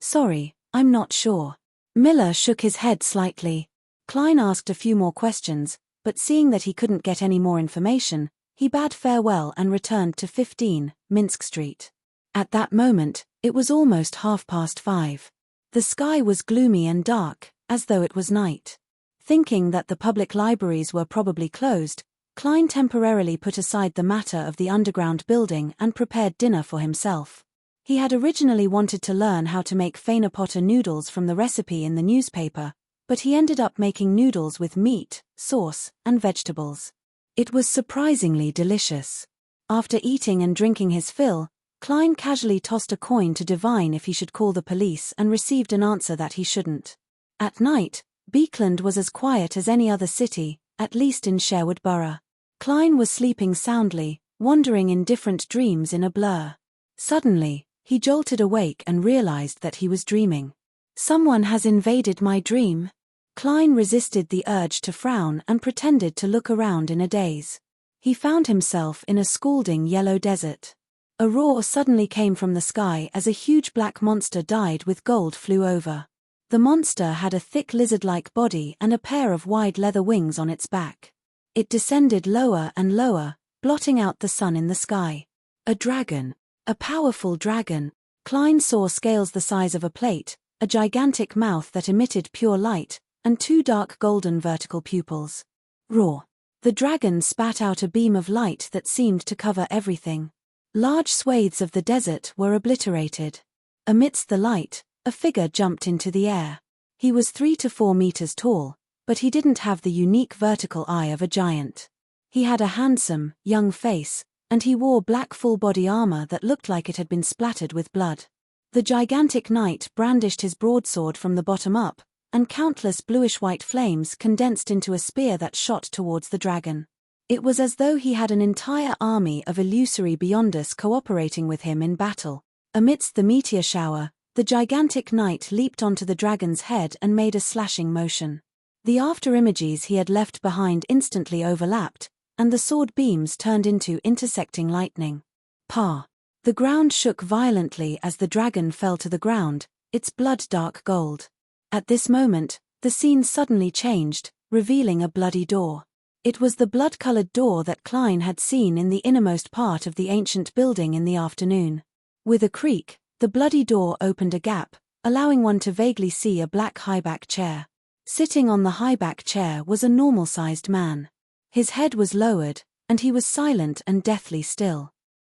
Sorry, I'm not sure. Miller shook his head slightly. Klein asked a few more questions, but seeing that he couldn't get any more information, he bade farewell and returned to 15, Minsk Street. At that moment, it was almost 5:30. The sky was gloomy and dark, as though it was night. Thinking that the public libraries were probably closed, Klein temporarily put aside the matter of the underground building and prepared dinner for himself. He had originally wanted to learn how to make Feiner noodles from the recipe in the newspaper, but he ended up making noodles with meat, sauce, and vegetables. It was surprisingly delicious. After eating and drinking his fill, Klein casually tossed a coin to divine if he should call the police and received an answer that he shouldn't. At night, Beekland was as quiet as any other city, at least in Sherwood Borough. Klein was sleeping soundly, wandering in different dreams in a blur. Suddenly, he jolted awake and realized that he was dreaming. Someone has invaded my dream. Klein resisted the urge to frown and pretended to look around in a daze. He found himself in a scalding yellow desert. A roar suddenly came from the sky as a huge black monster dyed with gold flew over. The monster had a thick lizard-like body and a pair of wide leather wings on its back. It descended lower and lower, blotting out the sun in the sky. A dragon. A powerful dragon. Klein saw scales the size of a plate, a gigantic mouth that emitted pure light, and two dark golden vertical pupils. Roar. The dragon spat out a beam of light that seemed to cover everything. Large swathes of the desert were obliterated. Amidst the light, a figure jumped into the air. He was 3 to 4 meters tall, but he didn't have the unique vertical eye of a giant. He had a handsome, young face, and he wore black full-body armor that looked like it had been splattered with blood. The gigantic knight brandished his broadsword from the bottom up, and countless bluish-white flames condensed into a spear that shot towards the dragon. It was as though he had an entire army of illusory beyonders cooperating with him in battle. Amidst the meteor shower, the gigantic knight leaped onto the dragon's head and made a slashing motion. The after-images he had left behind instantly overlapped, and the sword beams turned into intersecting lightning. Pa! The ground shook violently as the dragon fell to the ground, its blood dark gold. At this moment, the scene suddenly changed, revealing a bloody door. It was the blood-colored door that Klein had seen in the innermost part of the ancient building in the afternoon. With a creak, the bloody door opened a gap, allowing one to vaguely see a black high-back chair. Sitting on the high-back chair was a normal-sized man. His head was lowered, and he was silent and deathly still.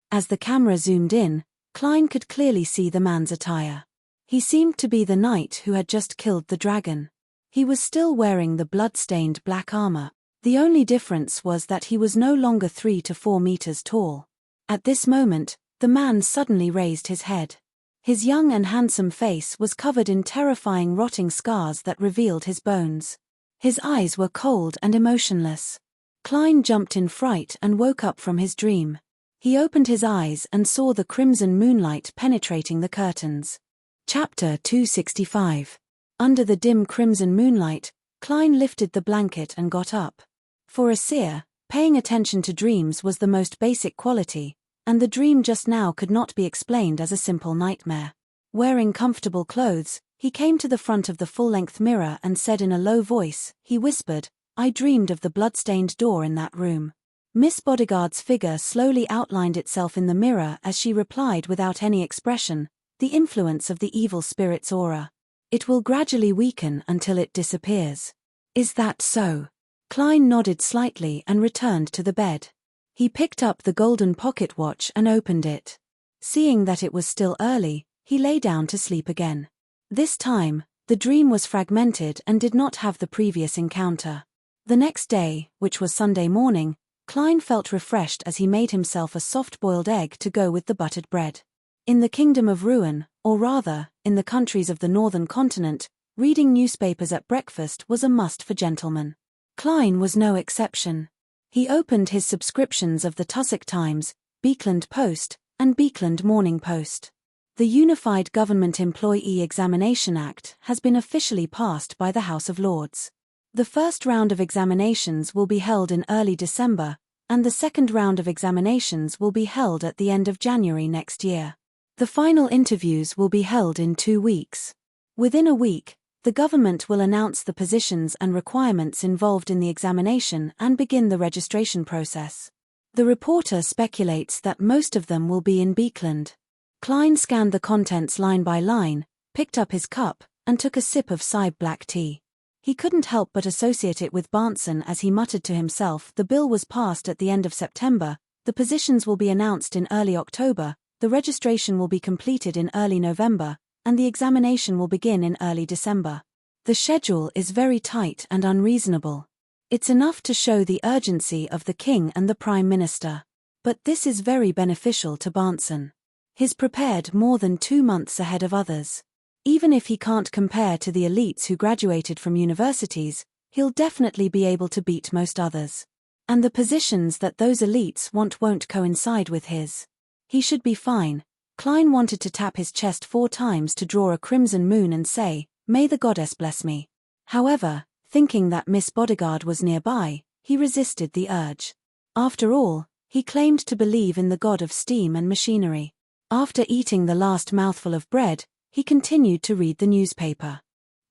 As the camera zoomed in, Klein could clearly see the man's attire. He seemed to be the knight who had just killed the dragon. He was still wearing the blood-stained black armor. The only difference was that he was no longer 3 to 4 meters tall. At this moment, the man suddenly raised his head. His young and handsome face was covered in terrifying rotting scars that revealed his bones. His eyes were cold and emotionless. Klein jumped in fright and woke up from his dream. He opened his eyes and saw the crimson moonlight penetrating the curtains. Chapter 265. Under the dim crimson moonlight, Klein lifted the blanket and got up. For a seer, paying attention to dreams was the most basic quality, and the dream just now could not be explained as a simple nightmare. Wearing comfortable clothes, he came to the front of the full-length mirror and said in a low voice, he whispered, "I dreamed of the blood-stained door in that room." Miss Bodyguard's figure slowly outlined itself in the mirror as she replied without any expression, "The influence of the evil spirit's aura. It will gradually weaken until it disappears." "Is that so?" Klein nodded slightly and returned to the bed. He picked up the golden pocket watch and opened it. Seeing that it was still early, he lay down to sleep again. This time, the dream was fragmented and did not have the previous encounter. The next day, which was Sunday morning, Klein felt refreshed as he made himself a soft-boiled egg to go with the buttered bread. In the kingdom of ruin, or rather, in the countries of the northern continent, reading newspapers at breakfast was a must for gentlemen. Klein was no exception. He opened his subscriptions of the Tussock Times, Beekland Post, and Beekland Morning Post. The Unified Government Employee Examination Act has been officially passed by the House of Lords. The first round of examinations will be held in early December, and the second round of examinations will be held at the end of January next year. The final interviews will be held in 2 weeks. Within a week, the government will announce the positions and requirements involved in the examination and begin the registration process. The reporter speculates that most of them will be in Beekland. Klein scanned the contents line by line, picked up his cup, and took a sip of Sibe black tea. He couldn't help but associate it with Barnson as he muttered to himself, the bill was passed at the end of September, the positions will be announced in early October, the registration will be completed in early November, and the examination will begin in early December. The schedule is very tight and unreasonable. It's enough to show the urgency of the king and the prime minister. But this is very beneficial to Barnson. He's prepared more than 2 months ahead of others. Even if he can't compare to the elites who graduated from universities, he'll definitely be able to beat most others. And the positions that those elites want won't coincide with his. He should be fine. Klein wanted to tap his chest 4 times to draw a crimson moon and say, "May the goddess bless me." However, thinking that Miss Bodyguard was nearby, he resisted the urge. After all, he claimed to believe in the god of steam and machinery. After eating the last mouthful of bread, he continued to read the newspaper.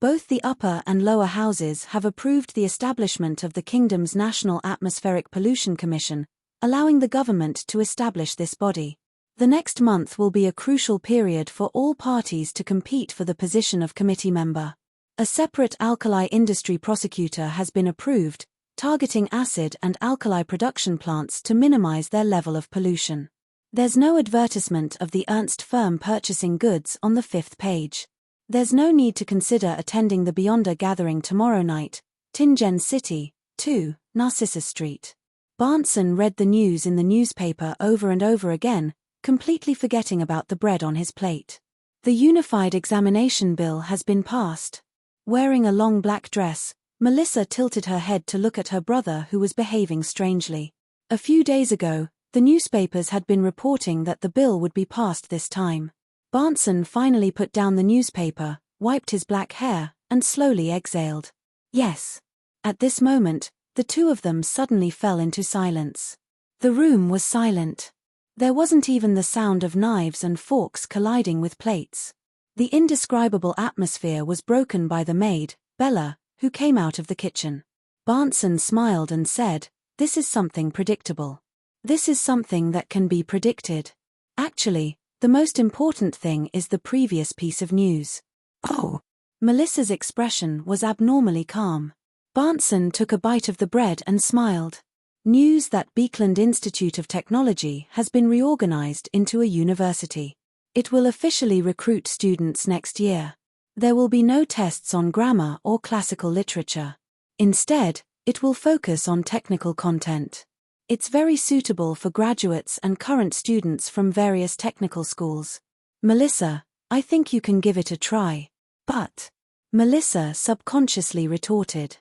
Both the upper and lower houses have approved the establishment of the kingdom's National Atmospheric Pollution Commission, allowing the government to establish this body. The next month will be a crucial period for all parties to compete for the position of committee member. A separate alkali industry prosecutor has been approved, targeting acid and alkali production plants to minimize their level of pollution. There's no advertisement of the Ernst firm purchasing goods on the 5th page. There's no need to consider attending the Beyonder gathering tomorrow night, Tingen City, 2, Narcissus Street. Barnson read the news in the newspaper over and over again, completely forgetting about the bread on his plate. The Unified Examination Bill has been passed. Wearing a long black dress, Melissa tilted her head to look at her brother who was behaving strangely. A few days ago, the newspapers had been reporting that the bill would be passed this time. Barnson finally put down the newspaper, wiped his black hair, and slowly exhaled. Yes. At this moment, the two of them suddenly fell into silence. The room was silent. There wasn't even the sound of knives and forks colliding with plates. The indescribable atmosphere was broken by the maid, Bella, who came out of the kitchen. Barnson smiled and said, "This is something predictable. This is something that can be predicted. Actually, the most important thing is the previous piece of news." Oh! Melissa's expression was abnormally calm. Barnson took a bite of the bread and smiled. News that Beekland Institute of Technology has been reorganized into a university. It will officially recruit students next year. There will be no tests on grammar or classical literature. Instead, it will focus on technical content. It's very suitable for graduates and current students from various technical schools. Melissa, I think you can give it a try. But, Melissa subconsciously retorted.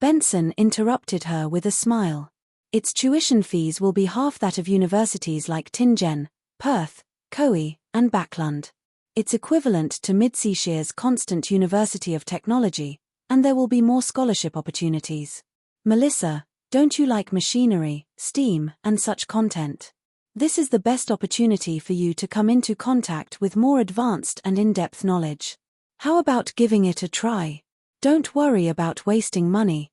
Benson interrupted her with a smile. Its tuition fees will be half that of universities like Tingen, Perth, Coe, and Backlund. It's equivalent to Mid-Seashire's Constant University of Technology, and there will be more scholarship opportunities. Melissa, don't you like machinery, steam, and such content? This is the best opportunity for you to come into contact with more advanced and in-depth knowledge. How about giving it a try? Don't worry about wasting money.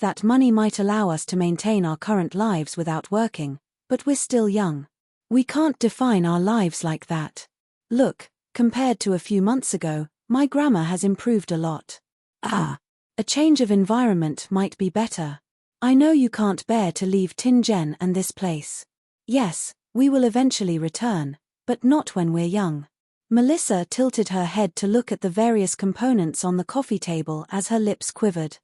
That money might allow us to maintain our current lives without working, but we're still young. We can't define our lives like that. Look, compared to a few months ago, my grammar has improved a lot. A change of environment might be better. I know you can't bear to leave Tingen and this place. Yes, we will eventually return, but not when we're young. Melissa tilted her head to look at the various components on the coffee table as her lips quivered.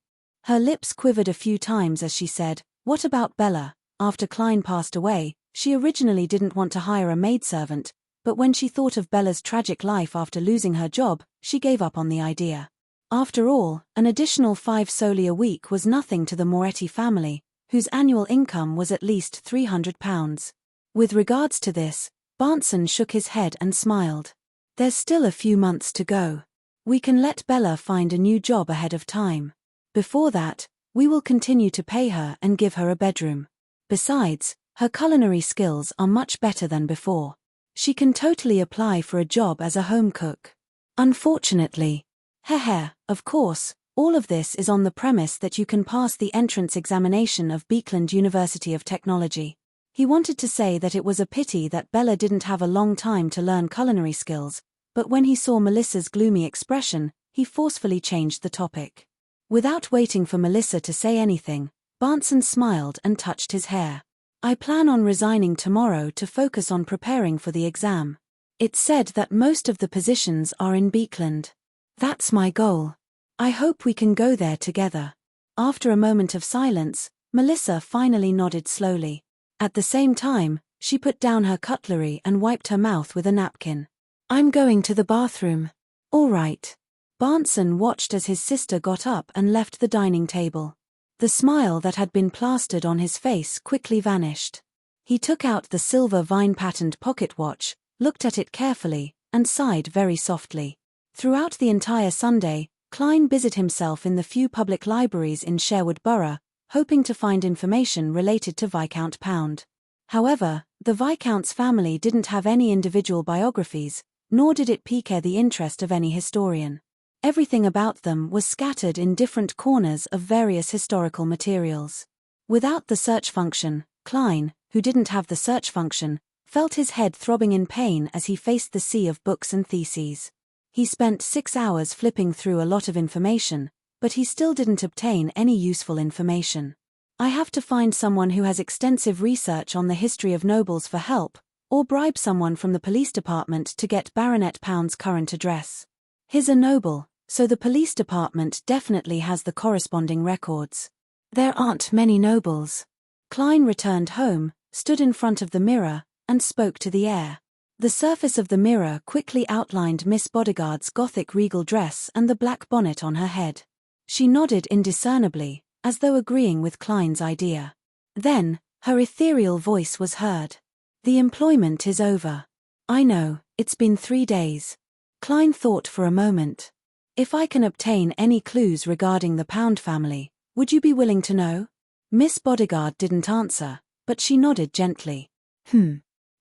Her lips quivered a few times as she said, "What about Bella?" After Klein passed away, she originally didn't want to hire a maidservant, but when she thought of Bella's tragic life after losing her job, she gave up on the idea. After all, an additional 5 soldi a week was nothing to the Moretti family, whose annual income was at least £300. With regards to this, Barnson shook his head and smiled. There's still a few months to go. We can let Bella find a new job ahead of time. Before that, we will continue to pay her and give her a bedroom. Besides, her culinary skills are much better than before. She can totally apply for a job as a home cook. Unfortunately. Of course, all of this is on the premise that you can pass the entrance examination of Beekland University of Technology. He wanted to say that it was a pity that Bella didn't have a long time to learn culinary skills, but when he saw Melissa's gloomy expression, he forcefully changed the topic. Without waiting for Melissa to say anything, Barnson smiled and touched his hair. I plan on resigning tomorrow to focus on preparing for the exam. It's said that most of the positions are in Beekland. That's my goal. I hope we can go there together. After a moment of silence, Melissa finally nodded slowly. At the same time, she put down her cutlery and wiped her mouth with a napkin. I'm going to the bathroom. All right. Barnson watched as his sister got up and left the dining table. The smile that had been plastered on his face quickly vanished. He took out the silver vine-patterned pocket watch, looked at it carefully, and sighed very softly. Throughout the entire Sunday, Klein busied himself in the few public libraries in Sherwood Borough, hoping to find information related to Viscount Pound. However, the Viscount's family didn't have any individual biographies, nor did it pique the interest of any historian. Everything about them was scattered in different corners of various historical materials. Without the search function, Klein, who didn't have the search function, felt his head throbbing in pain as he faced the sea of books and theses. He spent 6 hours flipping through a lot of information, but he still didn't obtain any useful information. I have to find someone who has extensive research on the history of nobles for help, or bribe someone from the police department to get Baronet Pound's current address. He's a noble, so the police department definitely has the corresponding records. There aren't many nobles. Klein returned home, stood in front of the mirror, and spoke to the air. The surface of the mirror quickly outlined Miss Bodyguard's Gothic regal dress and the black bonnet on her head. She nodded indiscernibly, as though agreeing with Klein's idea. Then, her ethereal voice was heard. The employment is over. I know, it's been 3 days. Klein thought for a moment. If I can obtain any clues regarding the Pound family, would you be willing to know? Miss Bodyguard didn't answer, but she nodded gently.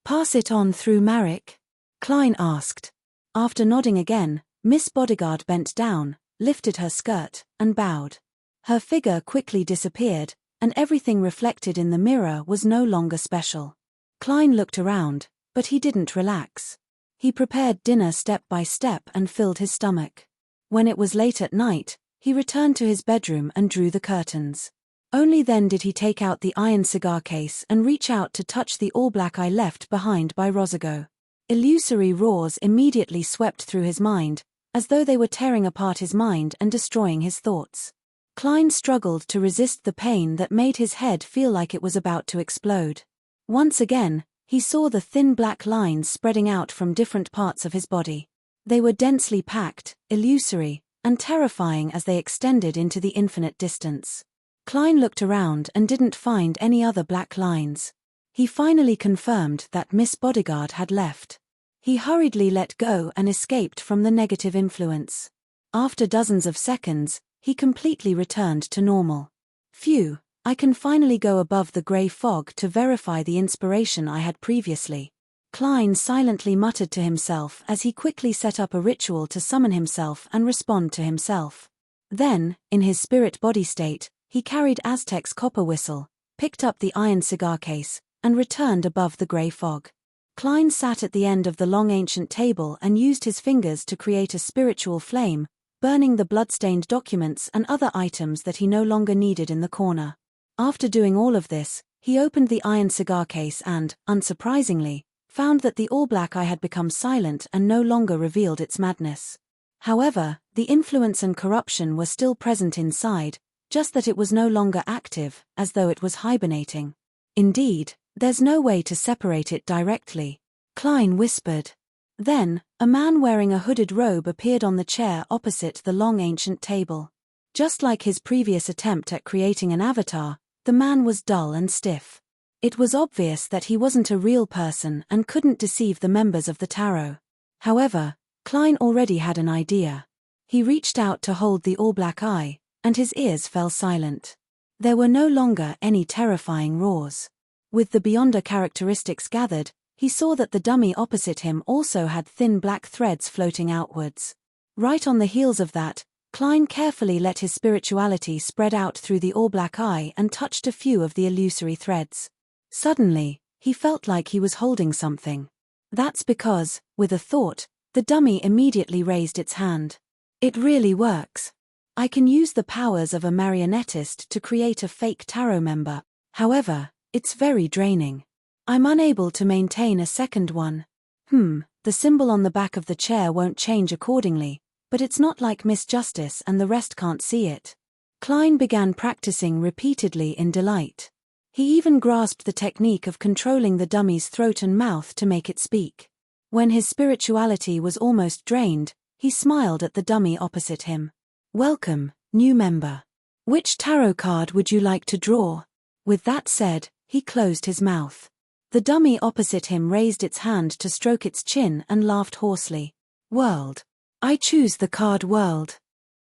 Pass it on through Marek? Klein asked. After nodding again, Miss Bodyguard bent down, lifted her skirt, and bowed. Her figure quickly disappeared, and everything reflected in the mirror was no longer special. Klein looked around, but he didn't relax. He prepared dinner step by step and filled his stomach. When it was late at night, he returned to his bedroom and drew the curtains. Only then did he take out the iron cigar case and reach out to touch the all-black eye left behind by Rozigo. Illusory roars immediately swept through his mind, as though they were tearing apart his mind and destroying his thoughts. Klein struggled to resist the pain that made his head feel like it was about to explode. Once again, he saw the thin black lines spreading out from different parts of his body. They were densely packed, illusory, and terrifying as they extended into the infinite distance. Klein looked around and didn't find any other black lines. He finally confirmed that Miss Bodyguard had left. He hurriedly let go and escaped from the negative influence. After dozens of seconds, he completely returned to normal. Phew, I can finally go above the grey fog to verify the inspiration I had previously. Klein silently muttered to himself as he quickly set up a ritual to summon himself and respond to himself. Then, in his spirit-body state, he carried Aztec's copper whistle, picked up the iron cigar case, and returned above the grey fog. Klein sat at the end of the long ancient table and used his fingers to create a spiritual flame, burning the blood-stained documents and other items that he no longer needed in the corner. After doing all of this, he opened the iron cigar case and, unsurprisingly, found that the all-black eye had become silent and no longer revealed its madness. However, the influence and corruption were still present inside, just that it was no longer active, as though it was hibernating. Indeed, there's no way to separate it directly, Klein whispered. Then, a man wearing a hooded robe appeared on the chair opposite the long ancient table. Just like his previous attempt at creating an avatar, the man was dull and stiff. It was obvious that he wasn't a real person and couldn't deceive the members of the tarot. However, Klein already had an idea. He reached out to hold the all-black eye, and his ears fell silent. There were no longer any terrifying roars. With the Beyonder characteristics gathered, he saw that the dummy opposite him also had thin black threads floating outwards. Right on the heels of that, Klein carefully let his spirituality spread out through the all-black eye and touched a few of the illusory threads. Suddenly, he felt like he was holding something. That's because, with a thought, the dummy immediately raised its hand. It really works. I can use the powers of a marionettist to create a fake tarot member. However, it's very draining. I'm unable to maintain a second one. The symbol on the back of the chair won't change accordingly, but it's not like Miss Justice and the rest can't see it. Klein began practicing repeatedly in delight. He even grasped the technique of controlling the dummy's throat and mouth to make it speak. When his spirituality was almost drained, he smiled at the dummy opposite him. Welcome, new member. Which tarot card would you like to draw? With that said, he closed his mouth. The dummy opposite him raised its hand to stroke its chin and laughed hoarsely. World. I choose the card World.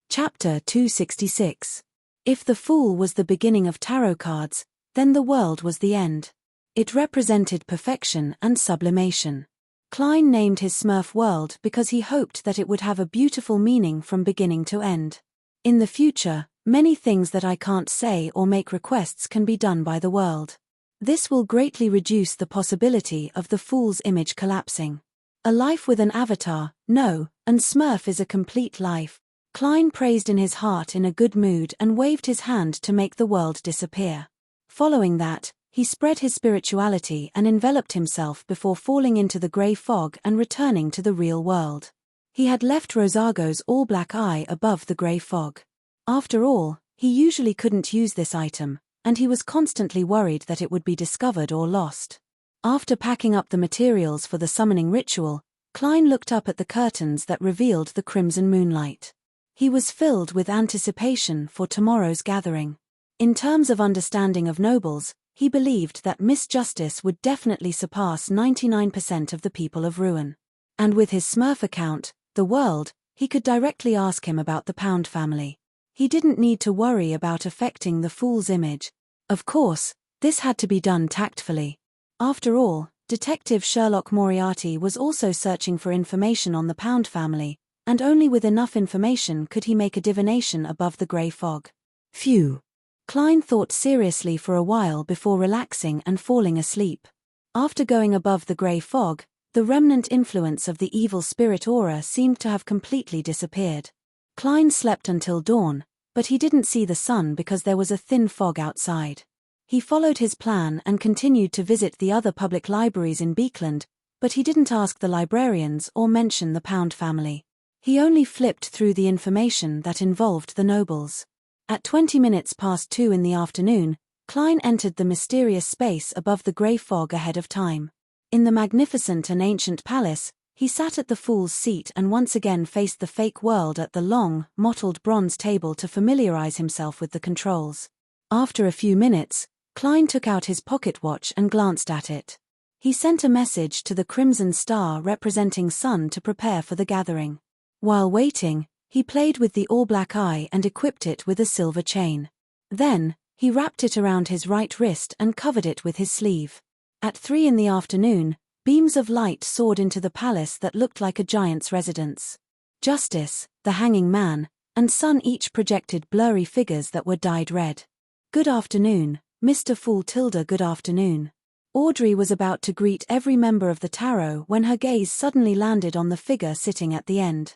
Chapter 266. If the Fool was the beginning of tarot cards, then the world was the end. It represented perfection and sublimation. Klein named his Smurf World because he hoped that it would have a beautiful meaning from beginning to end. In the future, many things that I can't say or make requests can be done by the world. This will greatly reduce the possibility of the Fool's image collapsing. A life with an avatar, no, and Smurf is a complete life. Klein praised in his heart in a good mood and waved his hand to make the world disappear. Following that, he spread his spirituality and enveloped himself before falling into the grey fog and returning to the real world. He had left Rosago's all-black eye above the grey fog. After all, he usually couldn't use this item, and he was constantly worried that it would be discovered or lost. After packing up the materials for the summoning ritual, Klein looked up at the curtains that revealed the crimson moonlight. He was filled with anticipation for tomorrow's gathering. In terms of understanding of nobles, he believed that Miss Justice would definitely surpass 99% of the people of Ruin. And with his Smurf account, the world, he could directly ask him about the Pound family. He didn't need to worry about affecting the Fool's image. Of course, this had to be done tactfully. After all, Detective Sherlock Moriarty was also searching for information on the Pound family, and only with enough information could he make a divination above the grey fog. Phew. Klein thought seriously for a while before relaxing and falling asleep. After going above the grey fog, the remnant influence of the evil spirit aura seemed to have completely disappeared. Klein slept until dawn, but he didn't see the sun because there was a thin fog outside. He followed his plan and continued to visit the other public libraries in Beekland, but he didn't ask the librarians or mention the Pound family. He only flipped through the information that involved the nobles. At 20 minutes past 2 in the afternoon, Klein entered the mysterious space above the grey fog ahead of time. In the magnificent and ancient palace, he sat at the Fool's seat and once again faced the fake world at the long, mottled bronze table to familiarize himself with the controls. After a few minutes, Klein took out his pocket watch and glanced at it. He sent a message to the Crimson Star representing Sun to prepare for the gathering. While waiting, he played with the all-black eye and equipped it with a silver chain. Then, he wrapped it around his right wrist and covered it with his sleeve. At 3 in the afternoon, beams of light soared into the palace that looked like a giant's residence. Justice, the hanging man, and Sun each projected blurry figures that were dyed red. Good afternoon, Mr. Fool tilde good afternoon. Audrey was about to greet every member of the tarot when her gaze suddenly landed on the figure sitting at the end.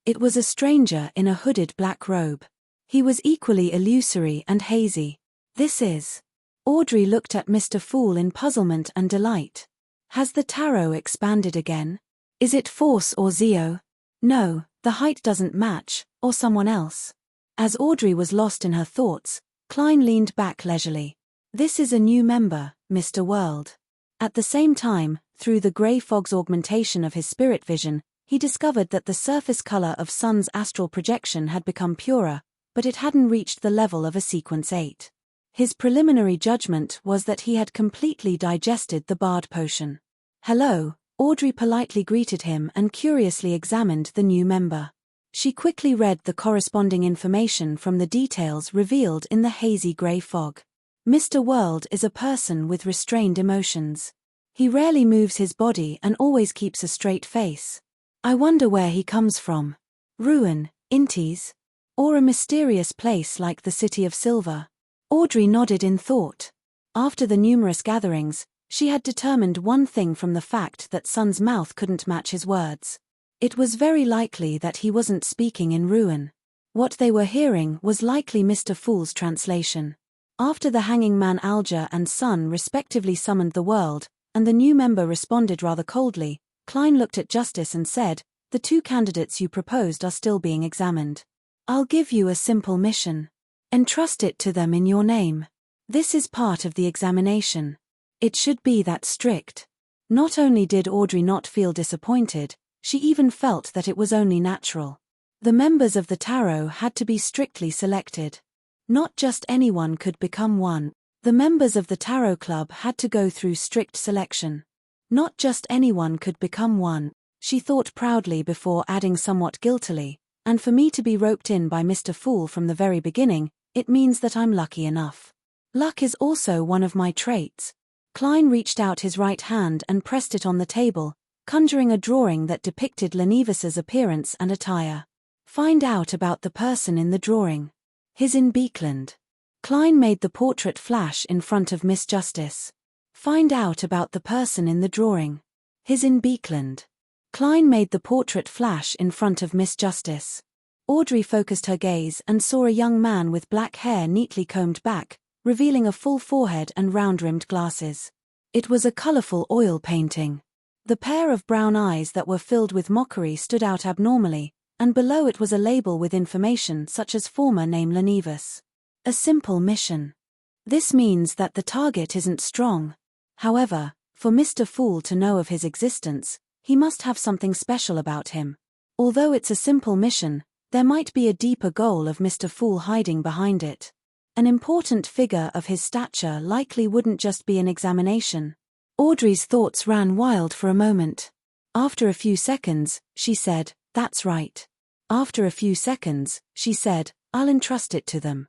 It was a stranger in a hooded black robe. He was equally illusory and hazy. This is. Audrey looked at Mr. Fool in puzzlement and delight. Has the tarot expanded again? Is it Force or Zeo? No, the height doesn't match, or someone else. As Audrey was lost in her thoughts, Klein leaned back leisurely. This is a new member, Mr. World. At the same time, through the grey fog's augmentation of his spirit vision, he discovered that the surface color of Sun's astral projection had become purer, but it hadn't reached the level of a sequence 8. His preliminary judgment was that he had completely digested the Bard potion. Hello, Audrey politely greeted him and curiously examined the new member. She quickly read the corresponding information from the details revealed in the hazy grey fog. Mr. World is a person with restrained emotions. He rarely moves his body and always keeps a straight face. I wonder where he comes from. Ruin, Intis? Or a mysterious place like the City of Silver? Audrey nodded in thought. After the numerous gatherings, she had determined one thing from the fact that Sun's mouth couldn't match his words. It was very likely that he wasn't speaking in Ruin. What they were hearing was likely Mr. Fool's translation. After the Hanging Man Alger and Sun respectively summoned the world, and the new member responded rather coldly, Klein looked at Justice and said, "The 2 candidates you proposed are still being examined. I'll give you a simple mission. Entrust it to them in your name. This is part of the examination. It should be that strict." Not only did Audrey not feel disappointed, she even felt that it was only natural. The members of the tarot had to be strictly selected. Not just anyone could become one. The members of the tarot club had to go through strict selection. Not just anyone could become one, she thought proudly before adding somewhat guiltily, and for me to be roped in by Mr. Fool from the very beginning, it means that I'm lucky enough. Luck is also one of my traits. Klein reached out his right hand and pressed it on the table, conjuring a drawing that depicted Lenivus's appearance and attire. Find out about the person in the drawing. His in Beekland. Klein made the portrait flash in front of Miss Justice. Find out about the person in the drawing. His in Beekland. Klein made the portrait flash in front of Miss Justice. Audrey focused her gaze and saw a young man with black hair neatly combed back, revealing a full forehead and round-rimmed glasses. It was a colorful oil painting. The pair of brown eyes that were filled with mockery stood out abnormally, and below it was a label with information such as former name Lenivus. A simple mission. This means that the target isn't strong. However, for Mr. Fool to know of his existence, he must have something special about him. Although it's a simple mission, there might be a deeper goal of Mr. Fool hiding behind it. An important figure of his stature likely wouldn't just be an examination. Audrey's thoughts ran wild for a moment. After a few seconds, she said, "That's right." After a few seconds, she said, "I'll entrust it to them."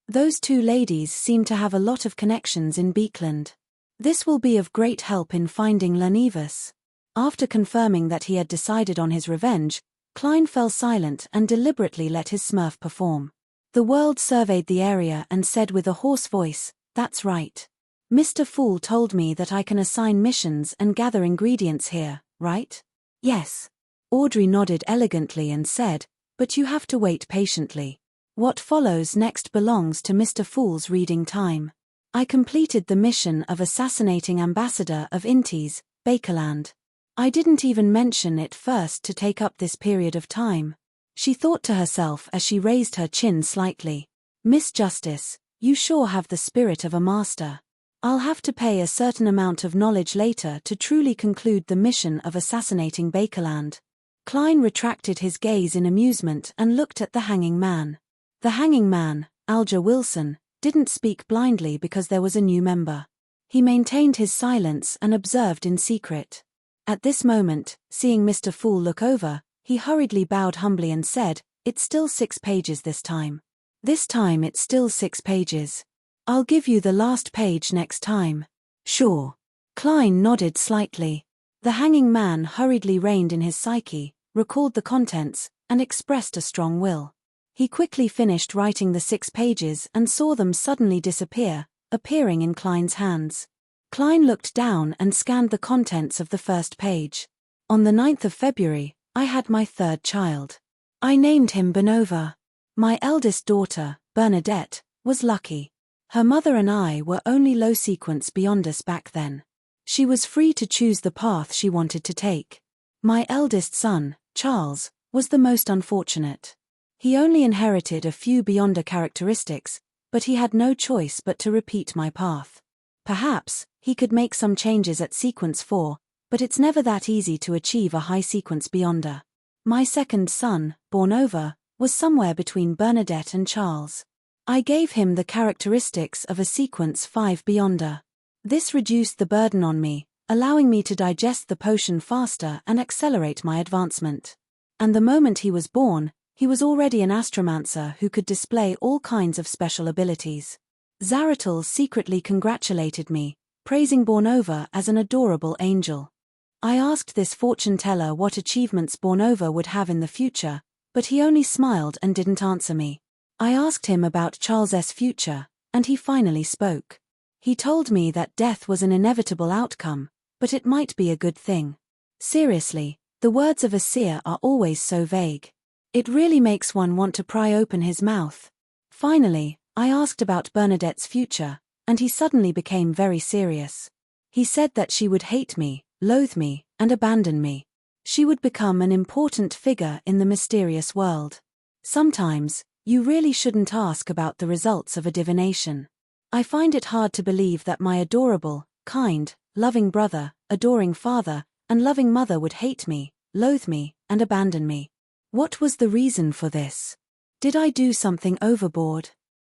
Those 2 ladies seem to have a lot of connections in Beekland. This will be of great help in finding Lenivus. After confirming that he had decided on his revenge, Klein fell silent and deliberately let his smurf perform. The world surveyed the area and said with a hoarse voice, "That's right. Mr. Fool told me that I can assign missions and gather ingredients here, right?" "Yes." Audrey nodded elegantly and said, "But you have to wait patiently. What follows next belongs to Mr. Fool's reading time. I completed the mission of assassinating Ambassador of Intis, Bakerland. I didn't even mention it first to take up this period of time." She thought to herself as she raised her chin slightly. "Miss Justice, you sure have the spirit of a master. I'll have to pay a certain amount of knowledge later to truly conclude the mission of assassinating Bakerland." Klein retracted his gaze in amusement and looked at the hanging man. The hanging man, Alger Wilson, didn't speak blindly because there was a new member. He maintained his silence and observed in secret. At this moment, seeing Mr. Fool look over, he hurriedly bowed humbly and said, "It's still 6 pages this time. This time it's still 6 pages. I'll give you the last page next time." "Sure." Klein nodded slightly. The hanging man hurriedly reined in his psyche, recalled the contents, and expressed a strong will. He quickly finished writing the 6 pages and saw them suddenly disappear, appearing in Klein's hands. Klein looked down and scanned the contents of the first page. "On the 9th of February, I had my 3rd child. I named him Benova. My eldest daughter, Bernadette, was lucky. Her mother and I were only low sequence beyond us back then. She was free to choose the path she wanted to take. My eldest son, Charles, was the most unfortunate. He only inherited a few beyonder characteristics, but he had no choice but to repeat my path. Perhaps he could make some changes at sequence 4, but it's never that easy to achieve a high sequence beyonder. My second son, born over, was somewhere between Bernadette and Charles. I gave him the characteristics of a sequence 5 beyonder. This reduced the burden on me, allowing me to digest the potion faster and accelerate my advancement. And the moment he was born, he was already an astromancer who could display all kinds of special abilities. Zaratul secretly congratulated me, praising Bornova as an adorable angel. I asked this fortune teller what achievements Bornova would have in the future, but he only smiled and didn't answer me. I asked him about Charles's future, and he finally spoke. He told me that death was an inevitable outcome, but it might be a good thing. Seriously, the words of a seer are always so vague. It really makes one want to pry open his mouth. Finally, I asked about Bernadette's future, and he suddenly became very serious. He said that she would hate me, loathe me, and abandon me. She would become an important figure in the mysterious world. Sometimes, you really shouldn't ask about the results of a divination. I find it hard to believe that my adorable, kind, loving brother, adoring father, and loving mother would hate me, loathe me, and abandon me. What was the reason for this? Did I do something overboard?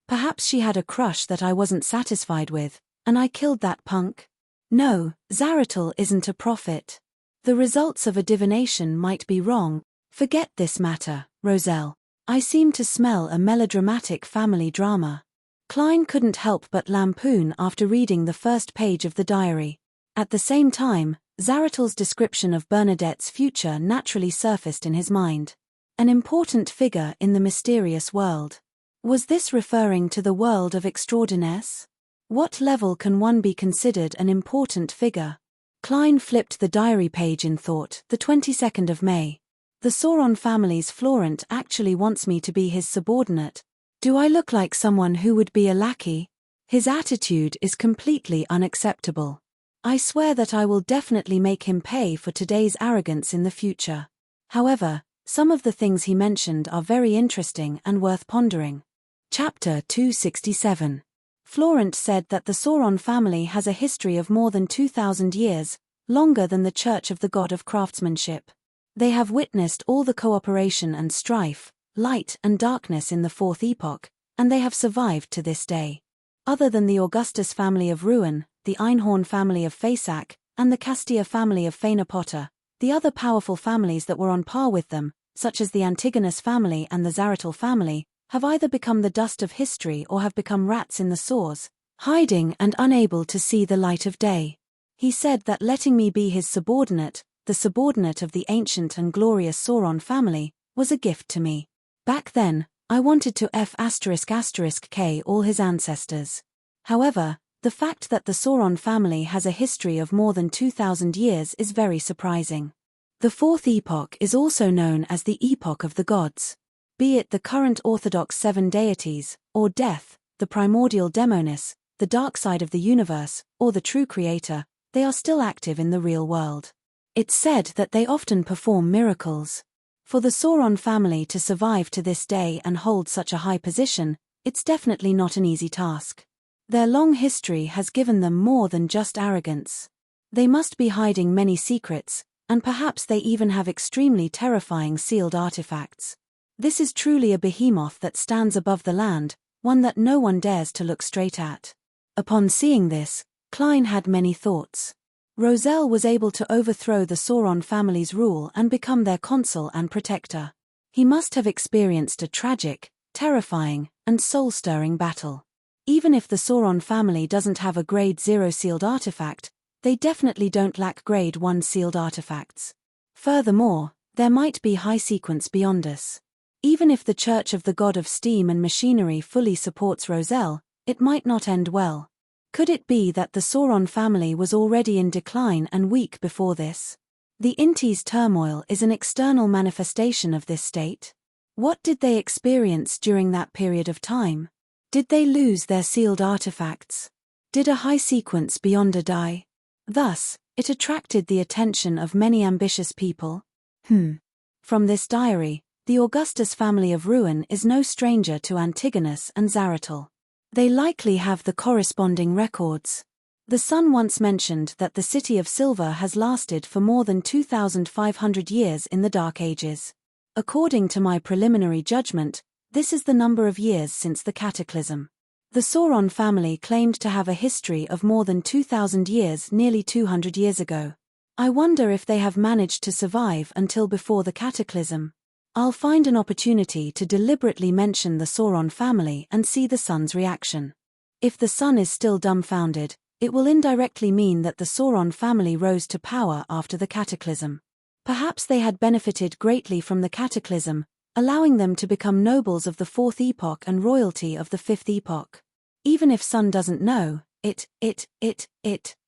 Perhaps she had a crush that I wasn't satisfied with, and I killed that punk? No, Zaratul isn't a prophet. The results of a divination might be wrong. Forget this matter, Roselle. I seem to smell a melodramatic family drama. Klein couldn't help but lampoon after reading the first page of the diary. At the same time, Zaratul's description of Bernadette's future naturally surfaced in his mind. An important figure in the mysterious world. Was this referring to the world of extraordinaires? What level can one be considered an important figure? Klein flipped the diary page in thought. The 22nd of May. The Sauron family's Florent actually wants me to be his subordinate. Do I look like someone who would be a lackey? His attitude is completely unacceptable. I swear that I will definitely make him pay for today's arrogance in the future. However, some of the things he mentioned are very interesting and worth pondering. Chapter 267. Florent said that the Sauron family has a history of more than 2,000 years, longer than the Church of the God of Craftsmanship. They have witnessed all the cooperation and strife, light and darkness in the Fourth Epoch, and they have survived to this day. Other than the Augustus family of Ruin, the Einhorn family of Fasak, and the Castia family of Fainapotter, the other powerful families that were on par with them, such as the Antigonus family and the Zaratul family, have either become the dust of history or have become rats in the sores, hiding and unable to see the light of day. He said that letting me be his subordinate, the subordinate of the ancient and glorious Sauron family, was a gift to me. Back then, I wanted to F***K all his ancestors. However, the fact that the Sauron family has a history of more than 2,000 years is very surprising. The Fourth Epoch is also known as the Epoch of the Gods. Be it the current Orthodox 7 deities, or Death, the primordial Demonis, the dark side of the universe, or the true creator, they are still active in the real world. It's said that they often perform miracles. For the Sauron family to survive to this day and hold such a high position, it's definitely not an easy task. Their long history has given them more than just arrogance. They must be hiding many secrets, and perhaps they even have extremely terrifying sealed artifacts. This is truly a behemoth that stands above the land, one that no one dares to look straight at. Upon seeing this, Klein had many thoughts. Roselle was able to overthrow the Sauron family's rule and become their consul and protector. He must have experienced a tragic, terrifying, and soul-stirring battle. Even if the Sauron family doesn't have a Grade 0 sealed artifact, they definitely don't lack Grade 1 sealed artifacts. Furthermore, there might be high sequence beyond us. Even if the Church of the God of Steam and Machinery fully supports Roselle, it might not end well. Could it be that the Sauron family was already in decline and weak before this? The Inti's turmoil is an external manifestation of this state. What did they experience during that period of time? Did they lose their sealed artifacts? Did a high sequence beyonder die? Thus, it attracted the attention of many ambitious people. From this diary, the Augustus family of Rouen is no stranger to Antigonus and Zaratal. They likely have the corresponding records. The son once mentioned that the city of silver has lasted for more than 2,500 years in the Dark Ages. According to my preliminary judgment, this is the number of years since the cataclysm. The Sauron family claimed to have a history of more than 2,000 years, nearly 200 years ago. I wonder if they have managed to survive until before the cataclysm. I'll find an opportunity to deliberately mention the Sauron family and see the son's reaction. If the son is still dumbfounded, it will indirectly mean that the Sauron family rose to power after the cataclysm. Perhaps they had benefited greatly from the cataclysm, allowing them to become nobles of the Fourth Epoch and royalty of the Fifth Epoch. Even if son doesn't know,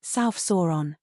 South Sauron.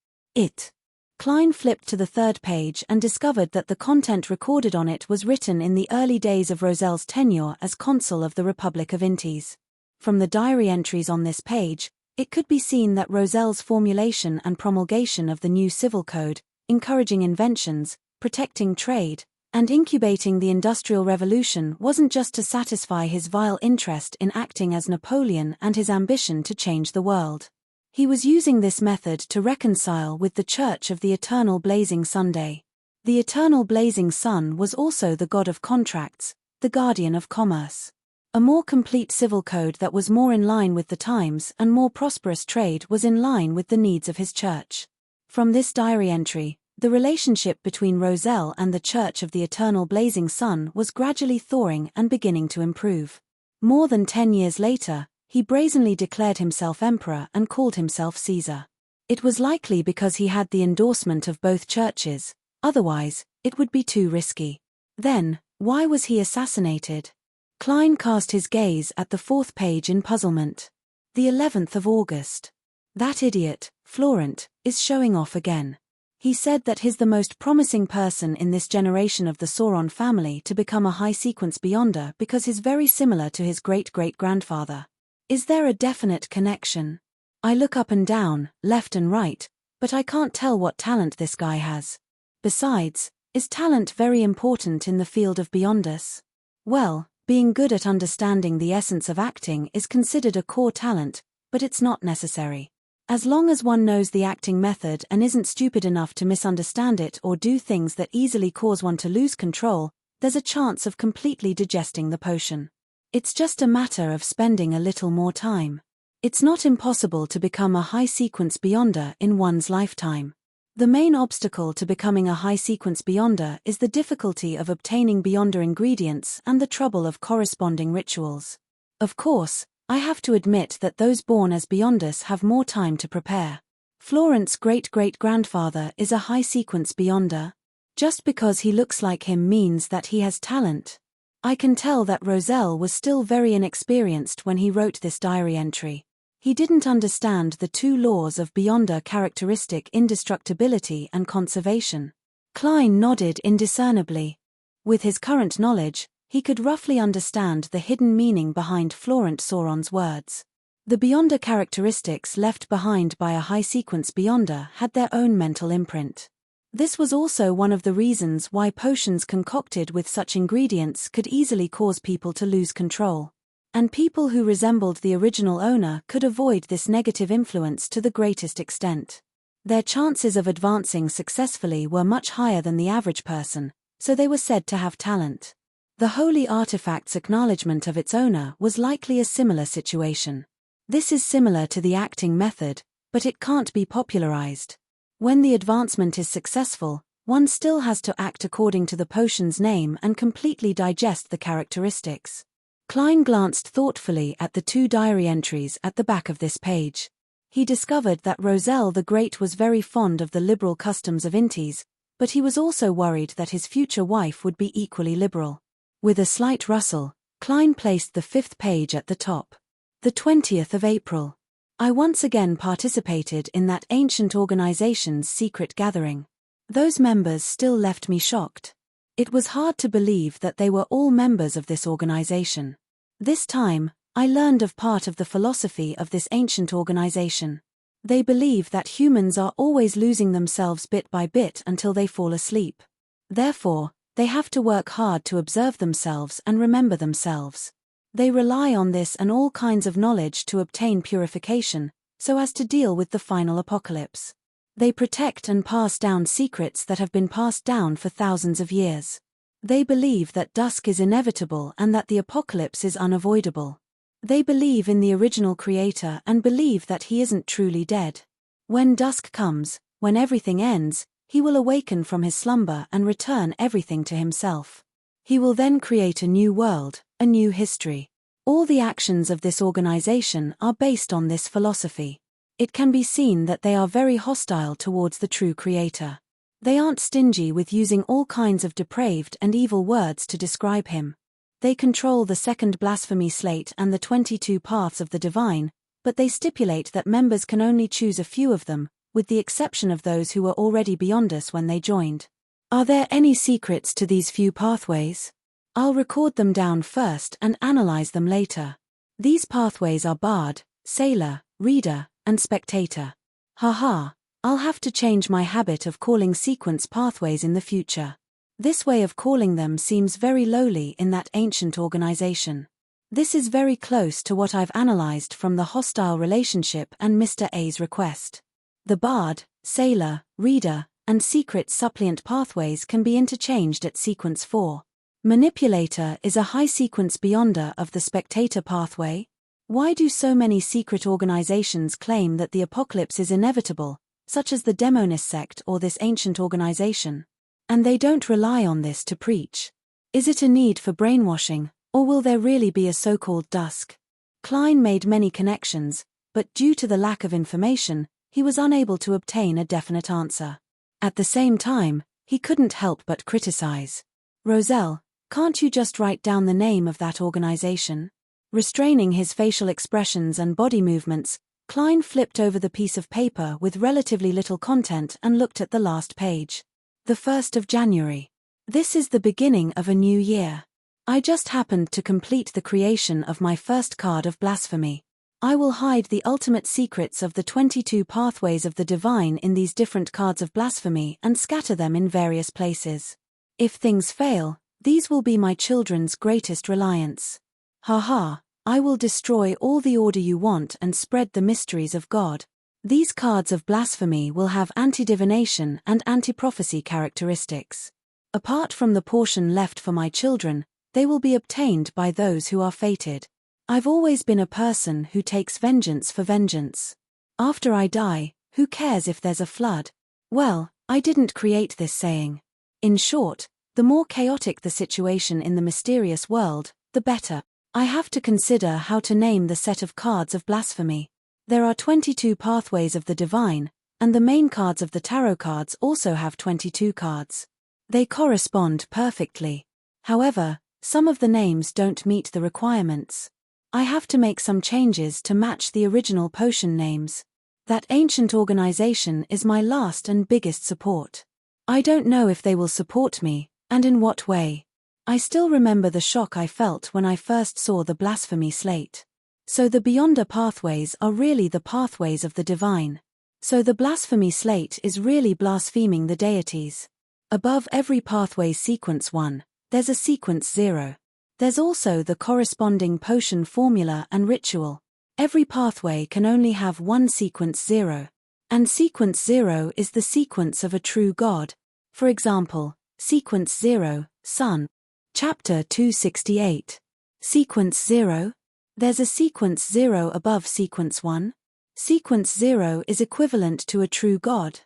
Klein flipped to the third page and discovered that the content recorded on it was written in the early days of Rosel's tenure as consul of the Republic of Intis. From the diary entries on this page, it could be seen that Rosel's formulation and promulgation of the new civil code, encouraging inventions, protecting trade, and incubating the Industrial Revolution wasn't just to satisfy his vile interest in acting as Napoleon and his ambition to change the world. He was using this method to reconcile with the Church of the Eternal Blazing Sunday. The Eternal Blazing Sun was also the god of contracts, the guardian of commerce. A more complete civil code that was more in line with the times and more prosperous trade was in line with the needs of his church. From this diary entry, the relationship between Roselle and the Church of the Eternal Blazing Sun was gradually thawing and beginning to improve. More than 10 years later, he brazenly declared himself emperor and called himself Caesar. It was likely because he had the endorsement of both churches, otherwise, it would be too risky. Then, why was he assassinated? Klein cast his gaze at the fourth page in puzzlement. The 11th of August. That idiot, Florent, is showing off again. He said that he's the most promising person in this generation of the Sauron family to become a high-sequence beyonder because he's very similar to his great-great-grandfather. Is there a definite connection? I look up and down, left and right, but I can't tell what talent this guy has. Besides, is talent very important in the field of beyonders? Well, being good at understanding the essence of acting is considered a core talent, but it's not necessary. As long as one knows the acting method and isn't stupid enough to misunderstand it or do things that easily cause one to lose control, there's a chance of completely digesting the potion. It's just a matter of spending a little more time. It's not impossible to become a high-sequence beyonder in one's lifetime. The main obstacle to becoming a high-sequence beyonder is the difficulty of obtaining beyonder ingredients and the trouble of corresponding rituals. Of course, I have to admit that those born as beyonders have more time to prepare. Florent's great-great-grandfather is a high-sequence beyonder. Just because he looks like him means that he has talent. I can tell that Roselle was still very inexperienced when he wrote this diary entry. He didn't understand the two laws of beyonder characteristic indestructibility and conservation. Klein nodded indiscernibly. With his current knowledge, he could roughly understand the hidden meaning behind Florent Sauron's words. The beyonder characteristics left behind by a high-sequence beyonder had their own mental imprint. This was also one of the reasons why potions concocted with such ingredients could easily cause people to lose control. And people who resembled the original owner could avoid this negative influence to the greatest extent. Their chances of advancing successfully were much higher than the average person, so they were said to have talent. The holy artifact's acknowledgement of its owner was likely a similar situation. This is similar to the acting method, but it can't be popularized. When the advancement is successful, one still has to act according to the potion's name and completely digest the characteristics. Klein glanced thoughtfully at the two diary entries at the back of this page. He discovered that Roselle the Great was very fond of the liberal customs of Intis, but he was also worried that his future wife would be equally liberal. With a slight rustle, Klein placed the fifth page at the top. The 20th of April. I once again participated in that ancient organization's secret gathering. Those members still left me shocked. It was hard to believe that they were all members of this organization. This time, I learned of part of the philosophy of this ancient organization. They believe that humans are always losing themselves bit by bit until they fall asleep. Therefore, they have to work hard to observe themselves and remember themselves. They rely on this and all kinds of knowledge to obtain purification, so as to deal with the final apocalypse. They protect and pass down secrets that have been passed down for thousands of years. They believe that dusk is inevitable and that the apocalypse is unavoidable. They believe in the original creator and believe that he isn't truly dead. When dusk comes, when everything ends, he will awaken from his slumber and return everything to himself. He will then create a new world, a new history. All the actions of this organization are based on this philosophy. It can be seen that they are very hostile towards the true creator. They aren't stingy with using all kinds of depraved and evil words to describe him. They control the second blasphemy slate and the 22 paths of the divine, but they stipulate that members can only choose a few of them, with the exception of those who were already beyond us when they joined. Are there any secrets to these few pathways? I'll record them down first and analyze them later. These pathways are Bard, Sailor, Reader, and Spectator. Haha, I'll have to change my habit of calling sequence pathways in the future. This way of calling them seems very lowly in that ancient organization. This is very close to what I've analyzed from the hostile relationship and Mr. A's request. The Bard, Sailor, Reader, and Secret Suppliant pathways can be interchanged at sequence 4. Manipulator is a high sequence beyonder of the Spectator pathway. Why do so many secret organizations claim that the apocalypse is inevitable, such as the Demonist sect or this ancient organization? And they don't rely on this to preach. Is it a need for brainwashing, or will there really be a so-called dusk? Klein made many connections, but due to the lack of information, he was unable to obtain a definite answer. At the same time, he couldn't help but criticize. Roselle, can't you just write down the name of that organization? Restraining his facial expressions and body movements, Klein flipped over the piece of paper with relatively little content and looked at the last page. The 1st of January. This is the beginning of a new year. I just happened to complete the creation of my first card of blasphemy. I will hide the ultimate secrets of the 22 pathways of the divine in these different cards of blasphemy and scatter them in various places. If things fail, these will be my children's greatest reliance. Haha, I will destroy all the order you want and spread the mysteries of God. These cards of blasphemy will have anti-divination and anti-prophecy characteristics. Apart from the portion left for my children, they will be obtained by those who are fated. I've always been a person who takes vengeance for vengeance. After I die, who cares if there's a flood? Well, I didn't create this saying. In short, the more chaotic the situation in the mysterious world, the better. I have to consider how to name the set of cards of blasphemy. There are 22 pathways of the divine, and the main cards of the tarot cards also have 22 cards. They correspond perfectly. However, some of the names don't meet the requirements. I have to make some changes to match the original potion names. That ancient organization is my last and biggest support. I don't know if they will support me, and in what way. I still remember the shock I felt when I first saw the blasphemy slate. So the Beyonder pathways are really the pathways of the divine. So the blasphemy slate is really blaspheming the deities. Above every pathway sequence 1, there's a sequence 0. There's also the corresponding potion formula and ritual. Every pathway can only have one sequence 0. And sequence 0 is the sequence of a true God. For example, sequence 0, Sun. Chapter 268. Sequence 0? There's a sequence 0 above sequence 1. Sequence 0 is equivalent to a true God.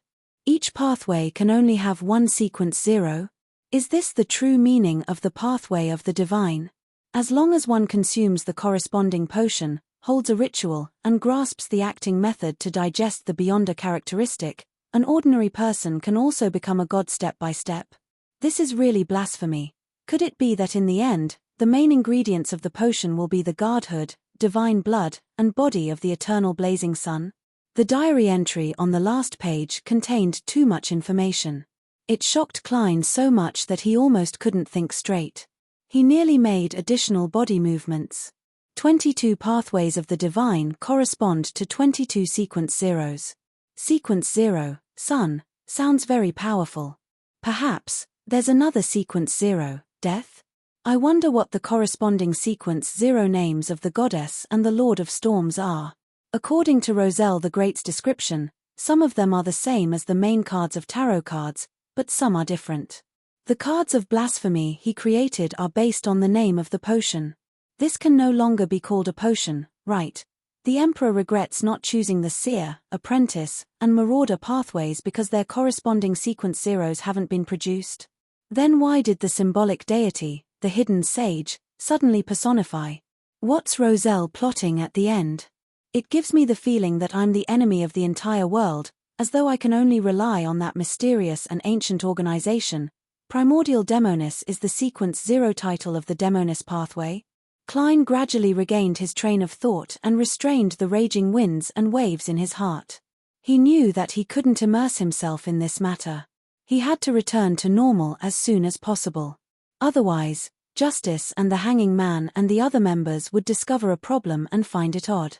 Each pathway can only have one sequence 0. Is this the true meaning of the pathway of the divine? As long as one consumes the corresponding potion, holds a ritual, and grasps the acting method to digest the Beyonder characteristic, an ordinary person can also become a god step by step. This is really blasphemy. Could it be that in the end, the main ingredients of the potion will be the godhood, divine blood, and body of the eternal blazing sun? The diary entry on the last page contained too much information. It shocked Klein so much that he almost couldn't think straight. He nearly made additional body movements. 22 pathways of the divine correspond to 22 sequence zeros. Sequence 0, sun, sounds very powerful. Perhaps there's another sequence 0, death? I wonder what the corresponding sequence 0 names of the goddess and the lord of storms are. According to Roselle the Great's description, some of them are the same as the main cards of tarot cards, but some are different. The cards of blasphemy he created are based on the name of the potion. This can no longer be called a potion, right? The Emperor regrets not choosing the seer, apprentice, and marauder pathways because their corresponding sequence zeros haven't been produced. Then why did the symbolic deity, the hidden sage, suddenly personify? What's Roselle plotting at the end? It gives me the feeling that I'm the enemy of the entire world, as though I can only rely on that mysterious and ancient organization. Primordial Demonis is the sequence 0 title of the Demonis pathway. Klein gradually regained his train of thought and restrained the raging winds and waves in his heart. He knew that he couldn't immerse himself in this matter. He had to return to normal as soon as possible. Otherwise, Justice and the Hanging Man and the other members would discover a problem and find it odd.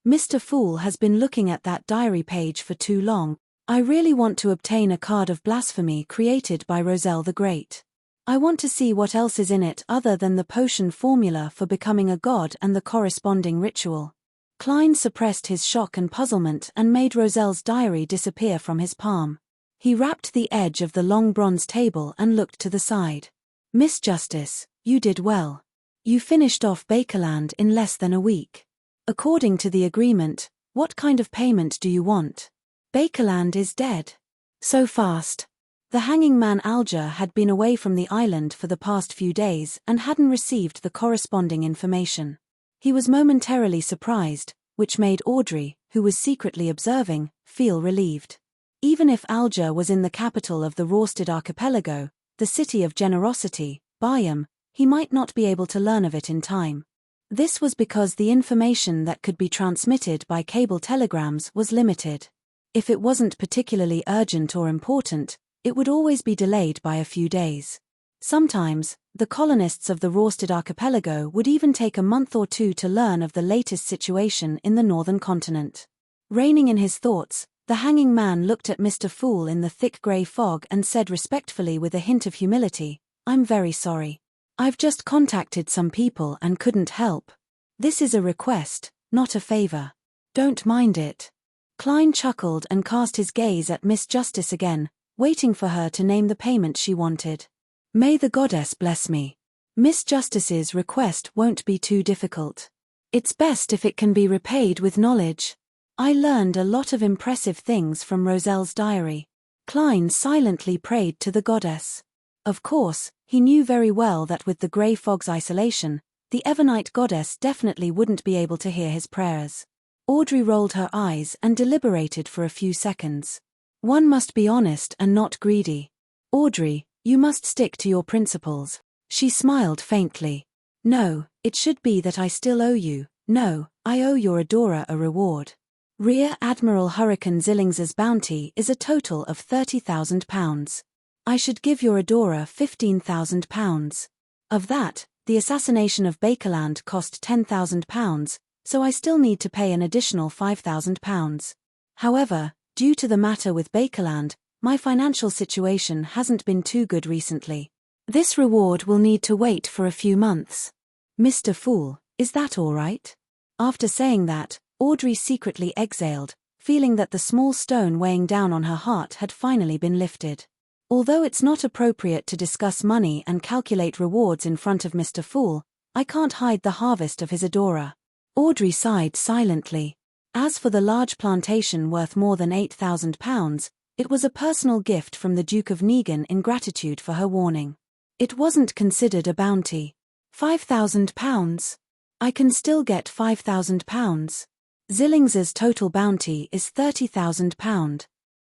Mr. Fool has been looking at that diary page for too long. I really want to obtain a card of blasphemy created by Roselle the Great. I want to see what else is in it other than the potion formula for becoming a god and the corresponding ritual. Klein suppressed his shock and puzzlement and made Roselle's diary disappear from his palm. He rapped the edge of the long bronze table and looked to the side. Miss Justice, you did well. You finished off Bakerland in less than a week. According to the agreement, what kind of payment do you want? Bakerland is dead. So fast. The Hanging Man Alger had been away from the island for the past few days and hadn't received the corresponding information. He was momentarily surprised, which made Audrey, who was secretly observing, feel relieved. Even if Alger was in the capital of the Rorsted Archipelago, the city of generosity, Bayam, he might not be able to learn of it in time. This was because the information that could be transmitted by cable telegrams was limited. If it wasn't particularly urgent or important, it would always be delayed by a few days. Sometimes, the colonists of the Rorsted Archipelago would even take a month or two to learn of the latest situation in the northern continent. Reining in his thoughts, the Hanging Man looked at Mr. Fool in the thick grey fog and said respectfully with a hint of humility, "I'm very sorry. I've just contacted some people and couldn't help. This is a request, not a favor. Don't mind it." Klein chuckled and cast his gaze at Miss Justice again, waiting for her to name the payment she wanted. "May the goddess bless me. Miss Justice's request won't be too difficult. It's best if it can be repaid with knowledge. I learned a lot of impressive things from Roselle's diary." Klein silently prayed to the goddess. Of course, he knew very well that with the grey fog's isolation, the Evernite goddess definitely wouldn't be able to hear his prayers. Audrey rolled her eyes and deliberated for a few seconds. One must be honest and not greedy. Audrey, you must stick to your principles. She smiled faintly. No, it should be that I still owe you. No, I owe your adorer a reward. Rear Admiral Hurricane Zillings's bounty is a total of £30,000. I should give your adorer £15,000. Of that, the assassination of Bakerland cost £10,000, so I still need to pay an additional £5,000. However, due to the matter with Bakerland, my financial situation hasn't been too good recently. This reward will need to wait for a few months. Mr. Fool, is that all right? After saying that, Audrey secretly exhaled, feeling that the small stone weighing down on her heart had finally been lifted. Although it's not appropriate to discuss money and calculate rewards in front of Mr. Fool, I can't hide the harvest of his adorer. Audrey sighed silently. As for the large plantation worth more than £8,000, it was a personal gift from the Duke of Negan in gratitude for her warning. It wasn't considered a bounty. £5,000? I can still get £5,000. Zillings's total bounty is £30,000.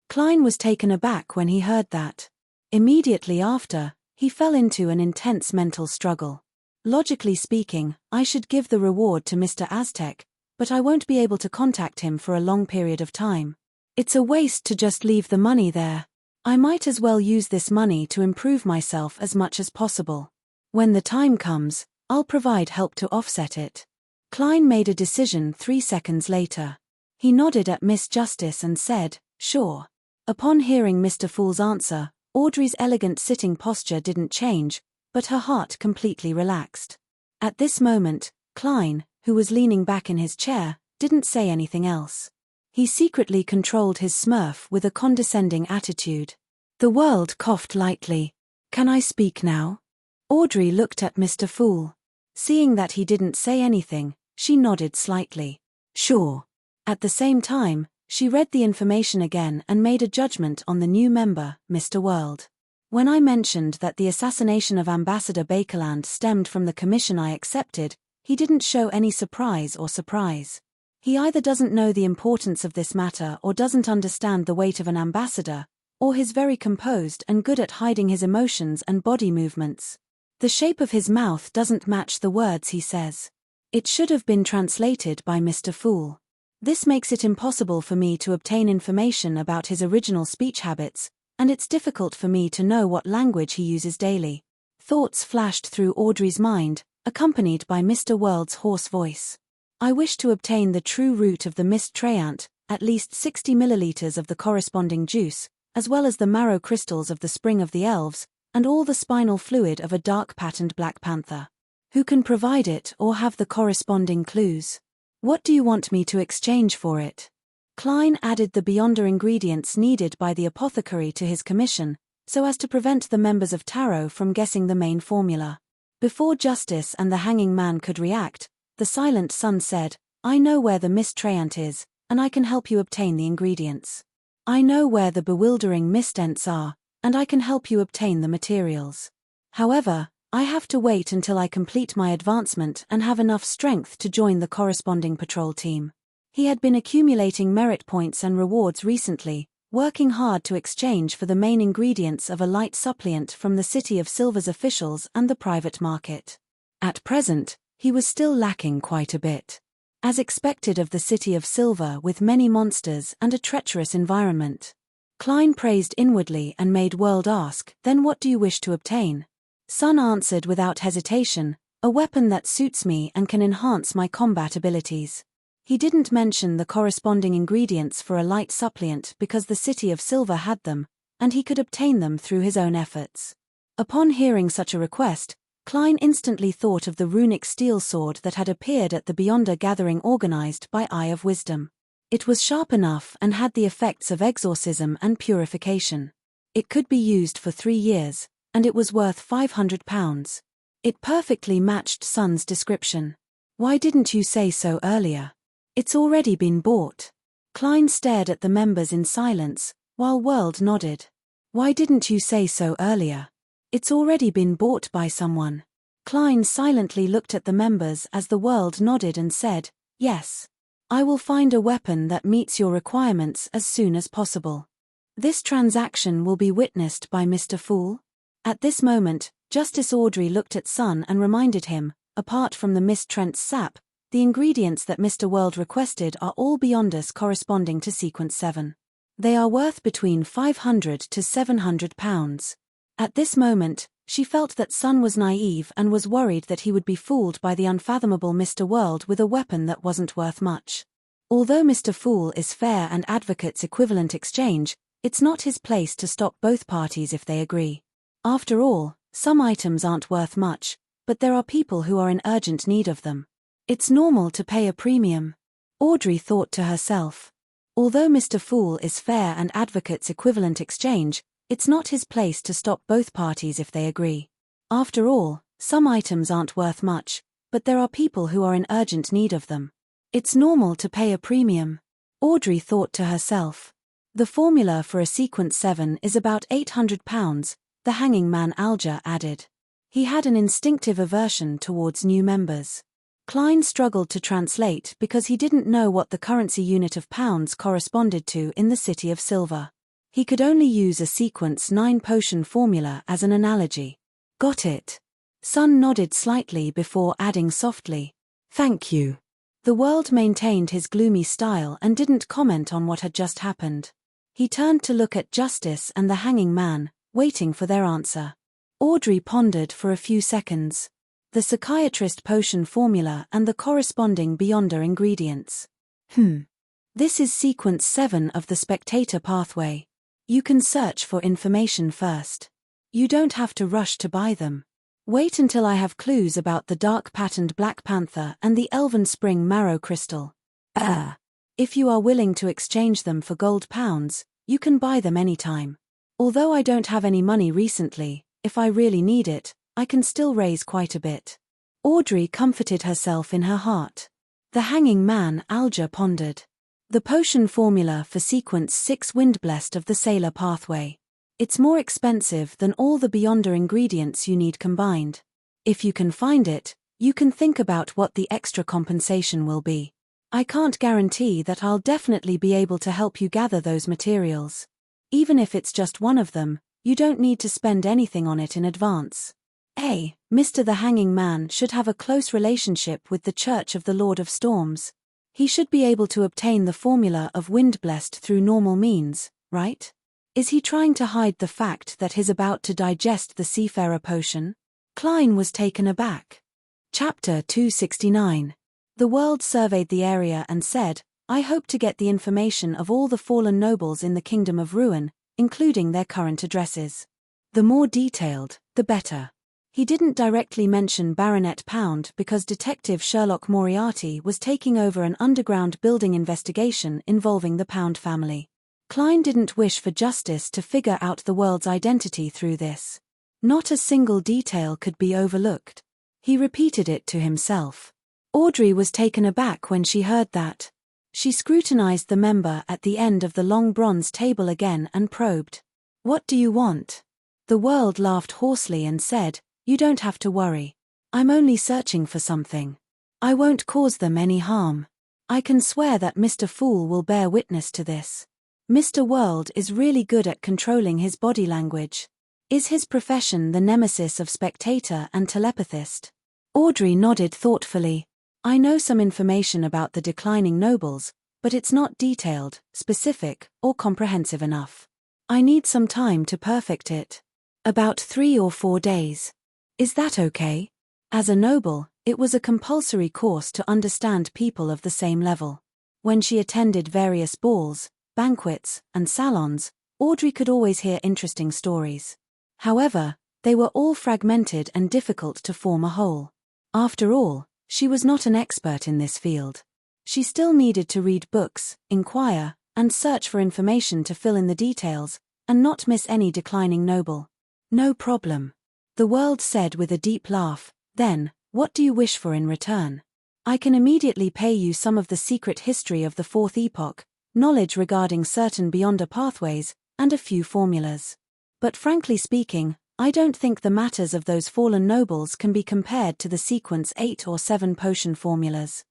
Klein was taken aback when he heard that. Immediately after, he fell into an intense mental struggle. Logically speaking, I should give the reward to Mr. Aztec, but I won't be able to contact him for a long period of time. It's a waste to just leave the money there. I might as well use this money to improve myself as much as possible. When the time comes, I'll provide help to offset it. Klein made a decision 3 seconds later. He nodded at Miss Justice and said, "Sure." Upon hearing Mr. Fool's answer, Audrey's elegant sitting posture didn't change, but her heart completely relaxed. At this moment, Klein, who was leaning back in his chair, didn't say anything else. He secretly controlled his smurf with a condescending attitude. The world coughed lightly. "Can I speak now?" Audrey looked at Mr. Fool. Seeing that he didn't say anything, she nodded slightly. "Sure." At the same time, she read the information again and made a judgment on the new member, Mr. World. "When I mentioned that the assassination of Ambassador Bakerland stemmed from the commission I accepted, he didn't show any surprise. He either doesn't know the importance of this matter or doesn't understand the weight of an ambassador, or he's very composed and good at hiding his emotions and body movements. The shape of his mouth doesn't match the words he says. It should have been translated by Mr. Fool. This makes it impossible for me to obtain information about his original speech habits, and it's difficult for me to know what language he uses daily." Thoughts flashed through Audrey's mind, accompanied by Mr. World's hoarse voice. "I wish to obtain the true root of the mist treant, at least 60 milliliters of the corresponding juice, as well as the marrow crystals of the spring of the elves, and all the spinal fluid of a dark-patterned black panther. Who can provide it or have the corresponding clues? What do you want me to exchange for it?" Klein added the beyonder ingredients needed by the apothecary to his commission, so as to prevent the members of Tarot from guessing the main formula. Before Justice and the hanging man could react, the silent sun said, "I know where the mist treant is, and I can help you obtain the ingredients. I know where the bewildering mistents are, and I can help you obtain the materials. However, I have to wait until I complete my advancement and have enough strength to join the corresponding patrol team." He had been accumulating merit points and rewards recently, working hard to exchange for the main ingredients of a light supplement from the City of Silver's officials and the private market. At present, he was still lacking quite a bit. As expected of the City of Silver with many monsters and a treacherous environment. Klein praised inwardly and made World ask, "Then what do you wish to obtain?" Sun answered without hesitation, "A weapon that suits me and can enhance my combat abilities." He didn't mention the corresponding ingredients for a light supplement because the City of Silver had them, and he could obtain them through his own efforts. Upon hearing such a request, Klein instantly thought of the runic steel sword that had appeared at the Beyonder gathering organized by Eye of Wisdom. It was sharp enough and had the effects of exorcism and purification. It could be used for 3 years, and it was worth £500. It perfectly matched Sun's description. "Why didn't you say so earlier? It's already been bought." Klein stared at the members in silence, while World nodded. "Why didn't you say so earlier? It's already been bought by someone." Klein silently looked at the members as the World nodded and said, "Yes. I will find a weapon that meets your requirements as soon as possible. This transaction will be witnessed by Mr. Fool." At this moment, Justice Audrey looked at Sun and reminded him, apart from the Mist Trent's sap, the ingredients that Mr. World requested are all Beyonders corresponding to Sequence 7. They are worth between £500 to £700. At this moment, she felt that Sun was naive and was worried that he would be fooled by the unfathomable Mr. World with a weapon that wasn't worth much. Although Mr. Fool is fair and advocates equivalent exchange, it's not his place to stop both parties if they agree. After all, some items aren't worth much, but there are people who are in urgent need of them. It's normal to pay a premium. Audrey thought to herself. Although Mr. Fool is fair and advocates equivalent exchange, it's not his place to stop both parties if they agree. After all, some items aren't worth much, but there are people who are in urgent need of them. It's normal to pay a premium. Audrey thought to herself. The formula for a Sequence 7 is about £800, the hanging man Alger added. He had an instinctive aversion towards new members. Klein struggled to translate because he didn't know what the currency unit of pounds corresponded to in the City of Silver. He could only use a Sequence 9 potion formula as an analogy. "Got it." Sun nodded slightly before adding softly, "Thank you." The World maintained his gloomy style and didn't comment on what had just happened. He turned to look at Justice and the hanging man, waiting for their answer. Audrey pondered for a few seconds. the psychiatrist potion formula and the corresponding Beyonder ingredients. This is sequence 7 of the spectator pathway. You can search for information first. You don't have to rush to buy them. Wait until I have clues about the dark-patterned Black Panther and the Elven Spring Marrow Crystal. If you are willing to exchange them for gold pounds, you can buy them anytime. Although I don't have any money recently, if I really need it, I can still raise quite a bit. Audrey comforted herself in her heart. The hanging man, Alger pondered. The potion formula for sequence 6 Windblessed of the Sailor Pathway. It's more expensive than all the Beyonder ingredients you need combined. If you can find it, you can think about what the extra compensation will be. I can't guarantee that I'll definitely be able to help you gather those materials. Even if it's just one of them, you don't need to spend anything on it in advance. Mr. the Hanging Man should have a close relationship with the Church of the Lord of Storms. He should be able to obtain the formula of Windblessed through normal means, right? Is he trying to hide the fact that he's about to digest the Seafarer potion? Klein was taken aback. Chapter 269. The world surveyed the area and said, I hope to get the information of all the fallen nobles in the Kingdom of Ruin, including their current addresses. The more detailed, the better. He didn't directly mention Baronet Pound because Detective Sherlock Moriarty was taking over an underground building investigation involving the Pound family. Klein didn't wish for justice to figure out the world's identity through this. Not a single detail could be overlooked. He repeated it to himself. Audrey was taken aback when she heard that. She scrutinized the member at the end of the long bronze table again and probed. What do you want? The world laughed hoarsely and said, You don't have to worry. I'm only searching for something. I won't cause them any harm. I can swear that Mr. Fool will bear witness to this. Mr. World is really good at controlling his body language. Is his profession the nemesis of spectator and telepathist? Audrey nodded thoughtfully. I know some information about the declining nobles, but it's not detailed, specific, or comprehensive enough. I need some time to perfect it. About 3 or 4 days. Is that okay? As a noble, it was a compulsory course to understand people of the same level. When she attended various balls, banquets, and salons, Audrey could always hear interesting stories. However, they were all fragmented and difficult to form a whole. After all, she was not an expert in this field. She still needed to read books, inquire, and search for information to fill in the details, and not miss any declining noble. No problem. The world said with a deep laugh, then, what do you wish for in return? I can immediately pay you some of the secret history of the Fourth Epoch, knowledge regarding certain Beyonder pathways, and a few formulas. But frankly speaking, I don't think the matters of those fallen nobles can be compared to the sequence 8 or 7 potion formulas.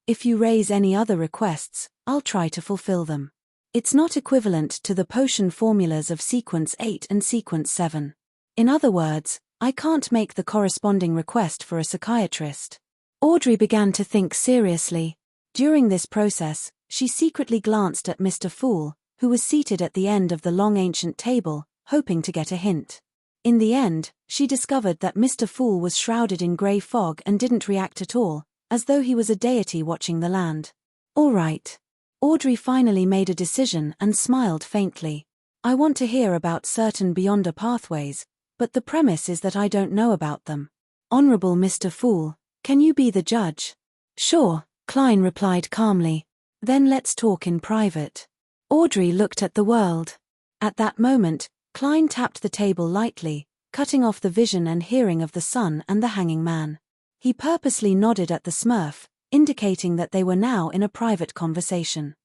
If you raise any other requests, I'll try to fulfill them. It's not equivalent to the potion formulas of sequence 8 and sequence 7. In other words, I can't make the corresponding request for a psychiatrist. Audrey began to think seriously. During this process, she secretly glanced at Mr. Fool, who was seated at the end of the long ancient table, hoping to get a hint. In the end, she discovered that Mr. Fool was shrouded in grey fog and didn't react at all, as though he was a deity watching the land. All right. Audrey finally made a decision and smiled faintly. I want to hear about certain Beyonder pathways, but the premise is that I don't know about them. Honorable Mr. Fool, can you be the judge? Sure, Klein replied calmly. Then let's talk in private. Audrey looked at the world. At that moment, Klein tapped the table lightly, cutting off the vision and hearing of the sun and the hanging man. He purposely nodded at the Smurf, indicating that they were now in a private conversation.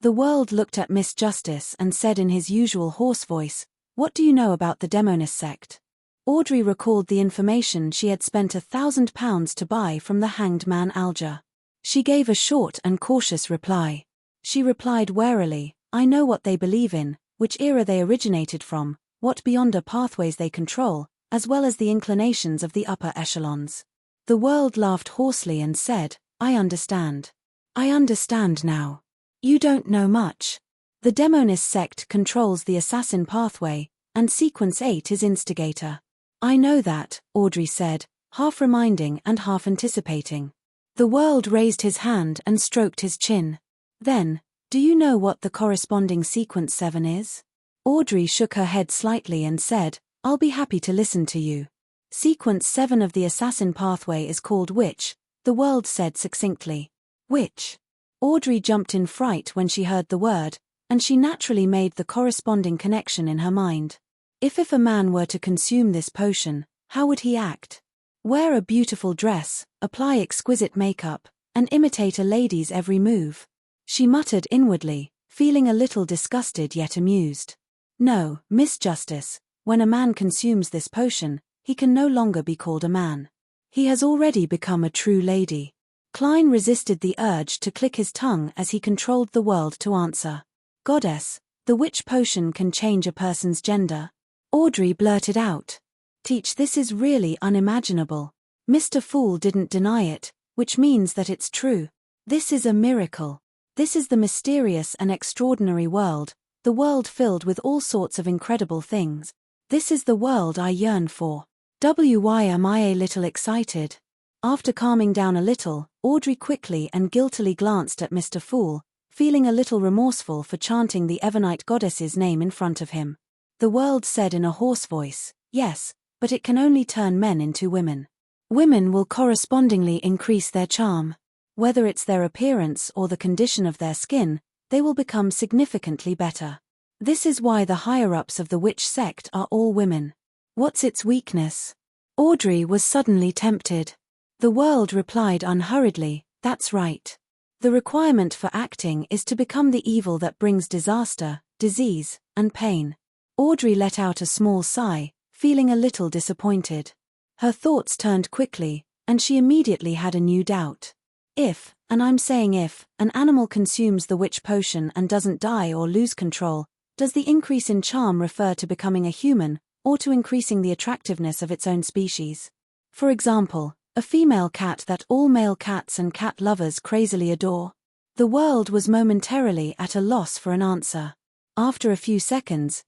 The world looked at Miss Justice and said in his usual hoarse voice, What do you know about the Demonist sect? Audrey recalled the information she had spent £1,000 to buy from the hanged man Alger. She gave a short and cautious reply. She replied warily, I know what they believe in, which era they originated from, what Beyonder pathways they control, as well as the inclinations of the upper echelons. The world laughed hoarsely and said, I understand. I understand now. You don't know much. The Demonist sect controls the assassin pathway, and sequence 8 is instigator. I know that, Audrey said, half reminding and half anticipating. The world raised his hand and stroked his chin. Then, do you know what the corresponding sequence 7 is? Audrey shook her head slightly and said, I'll be happy to listen to you. Sequence 7 of the assassin pathway is called which? The world said succinctly. Which? Audrey jumped in fright when she heard the word, and she naturally made the corresponding connection in her mind. If a man were to consume this potion, how would he act? Wear a beautiful dress, apply exquisite makeup, and imitate a lady's every move. She muttered inwardly, feeling a little disgusted yet amused. No, Miss Justice, when a man consumes this potion, he can no longer be called a man. He has already become a true lady. Klein resisted the urge to click his tongue as he controlled the world to answer. Goddess, the witch potion can change a person's gender. Audrey blurted out. Teach, this is really unimaginable. Mr. Fool didn't deny it, which means that it's true. This is a miracle. This is the mysterious and extraordinary world, the world filled with all sorts of incredible things. This is the world I yearn for. Why am I a little excited? After calming down a little, Audrey quickly and guiltily glanced at Mr. Fool, feeling a little remorseful for chanting the Evernite goddess's name in front of him. The world said in a hoarse voice, yes, but it can only turn men into women. Women will correspondingly increase their charm. Whether it's their appearance or the condition of their skin, they will become significantly better. This is why the higher-ups of the witch sect are all women. What's its weakness? Audrey was suddenly tempted. The world replied unhurriedly, that's right. The requirement for acting is to become the evil that brings disaster, disease, and pain. Audrey let out a small sigh, feeling a little disappointed. Her thoughts turned quickly, and she immediately had a new doubt. If, and I'm saying if, an animal consumes the witch potion and doesn't die or lose control, does the increase in charm refer to becoming a human, or to increasing the attractiveness of its own species? For example, a female cat that all male cats and cat lovers crazily adore? The world was momentarily at a loss for an answer. After a few seconds,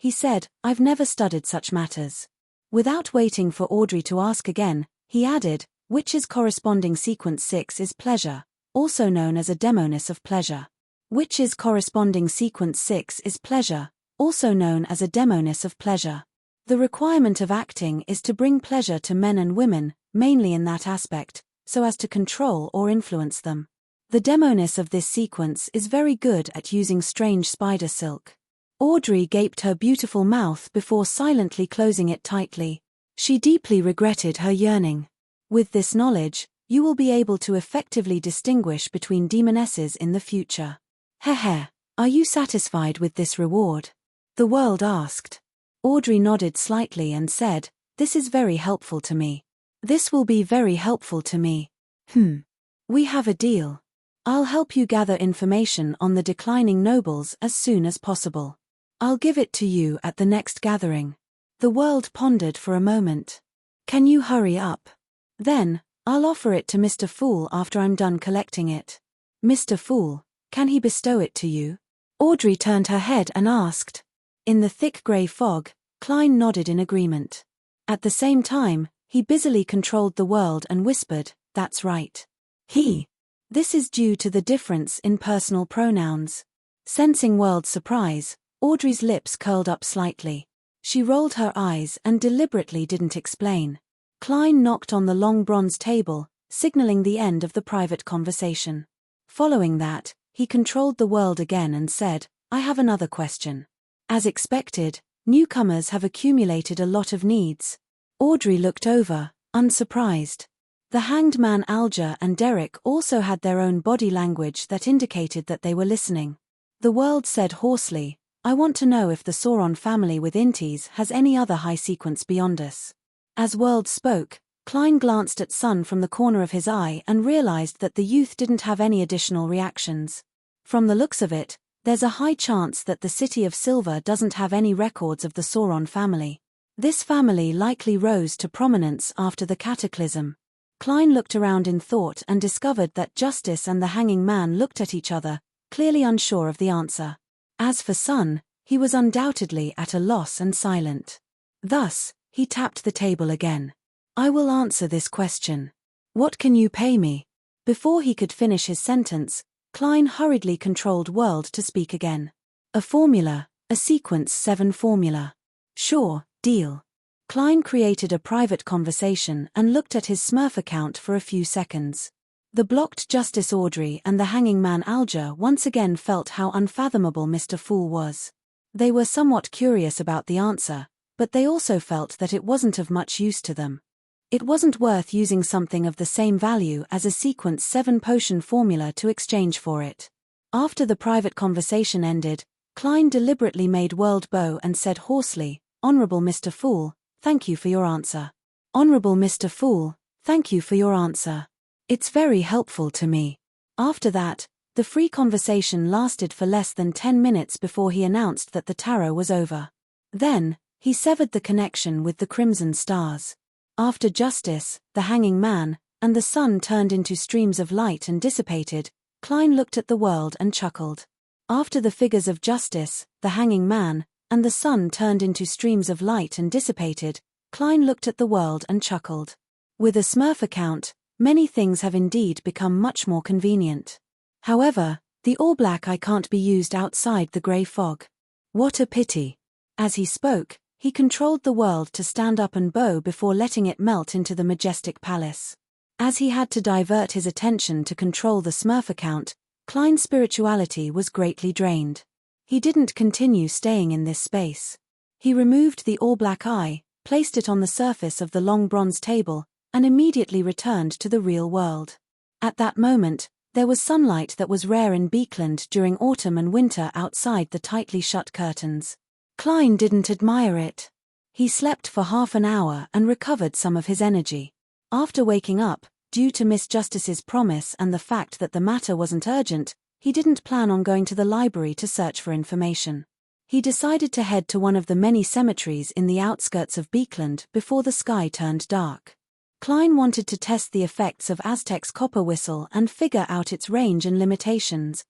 he said, I've never studied such matters. Without waiting for Audrey to ask again, he added, Witch's corresponding sequence 6 is pleasure, also known as a demoness of pleasure. Witch's corresponding sequence 6 is pleasure, also known as a demoness of pleasure. The requirement of acting is to bring pleasure to men and women, mainly in that aspect, so as to control or influence them. The demoness of this sequence is very good at using strange spider silk. Audrey gaped her beautiful mouth before silently closing it tightly. She deeply regretted her yearning. With this knowledge, you will be able to effectively distinguish between demonesses in the future. Heh, are you satisfied with this reward? The world asked. Audrey nodded slightly and said, This is very helpful to me. This will be very helpful to me. We have a deal. I'll help you gather information on the declining nobles as soon as possible. I'll give it to you at the next gathering. The world pondered for a moment. Can you hurry up? Then, I'll offer it to Mr. Fool after I'm done collecting it. Mr. Fool, can he bestow it to you? Audrey turned her head and asked. In the thick grey fog, Klein nodded in agreement. At the same time, he busily controlled the world and whispered, That's right. He. This is due to the difference in personal pronouns. Sensing world surprise, Audrey's lips curled up slightly. She rolled her eyes and deliberately didn't explain. Klein knocked on the long bronze table, signaling the end of the private conversation. Following that, he controlled the world again and said, I have another question. As expected, newcomers have accumulated a lot of needs. Audrey looked over, unsurprised. The hanged man Alger and Derek also had their own body language that indicated that they were listening. The world said hoarsely, I want to know if the Sauron family with Intis has any other high sequence beyond us. As world spoke, Klein glanced at Sun from the corner of his eye and realized that the youth didn't have any additional reactions. From the looks of it, there's a high chance that the City of Silver doesn't have any records of the Sauron family. This family likely rose to prominence after the cataclysm. Klein looked around in thought and discovered that Justice and the hanging man looked at each other, clearly unsure of the answer. As for Sun, he was undoubtedly at a loss and silent. Thus, He tapped the table again. I will answer this question. What can you pay me? Before he could finish his sentence, Klein hurriedly controlled World to speak again. A formula, a sequence 7 formula. Sure, deal. Klein created a private conversation and looked at his Smurf account for a few seconds. The blocked Justice Audrey and the hanging man Alger once again felt how unfathomable Mr. Fool was. They were somewhat curious about the answer, but they also felt that it wasn't of much use to them. It wasn't worth using something of the same value as a sequence 7 potion formula to exchange for it. After the private conversation ended, Klein deliberately made World bow and said hoarsely, Honorable Mr. Fool, thank you for your answer. Honorable Mr. Fool, thank you for your answer. It's very helpful to me. After that, the free conversation lasted for less than 10 minutes before he announced that the tarot was over. Then, he severed the connection with the Crimson Stars. After Justice, the hanging man, and the sun turned into streams of light and dissipated, Klein looked at the world and chuckled. After the figures of Justice, the hanging man, and the sun turned into streams of light and dissipated, Klein looked at the world and chuckled. With a Smurf account, many things have indeed become much more convenient. However, the all-black eye can't be used outside the grey fog. What a pity. As he spoke, he controlled the world to stand up and bow before letting it melt into the majestic palace. As he had to divert his attention to control the Smurf account, Klein's spirituality was greatly drained. He didn't continue staying in this space. He removed the all-black eye, placed it on the surface of the long bronze table, and immediately returned to the real world. At that moment, there was sunlight that was rare in Beekland during autumn and winter outside the tightly shut curtains. Klein didn't admire it. He slept for half an hour and recovered some of his energy. After waking up, due to Miss Justice's promise and the fact that the matter wasn't urgent, he didn't plan on going to the library to search for information. He decided to head to one of the many cemeteries in the outskirts of Beekland before the sky turned dark. Klein wanted to test the effects of Aztec's copper whistle and figure out its range and limitations.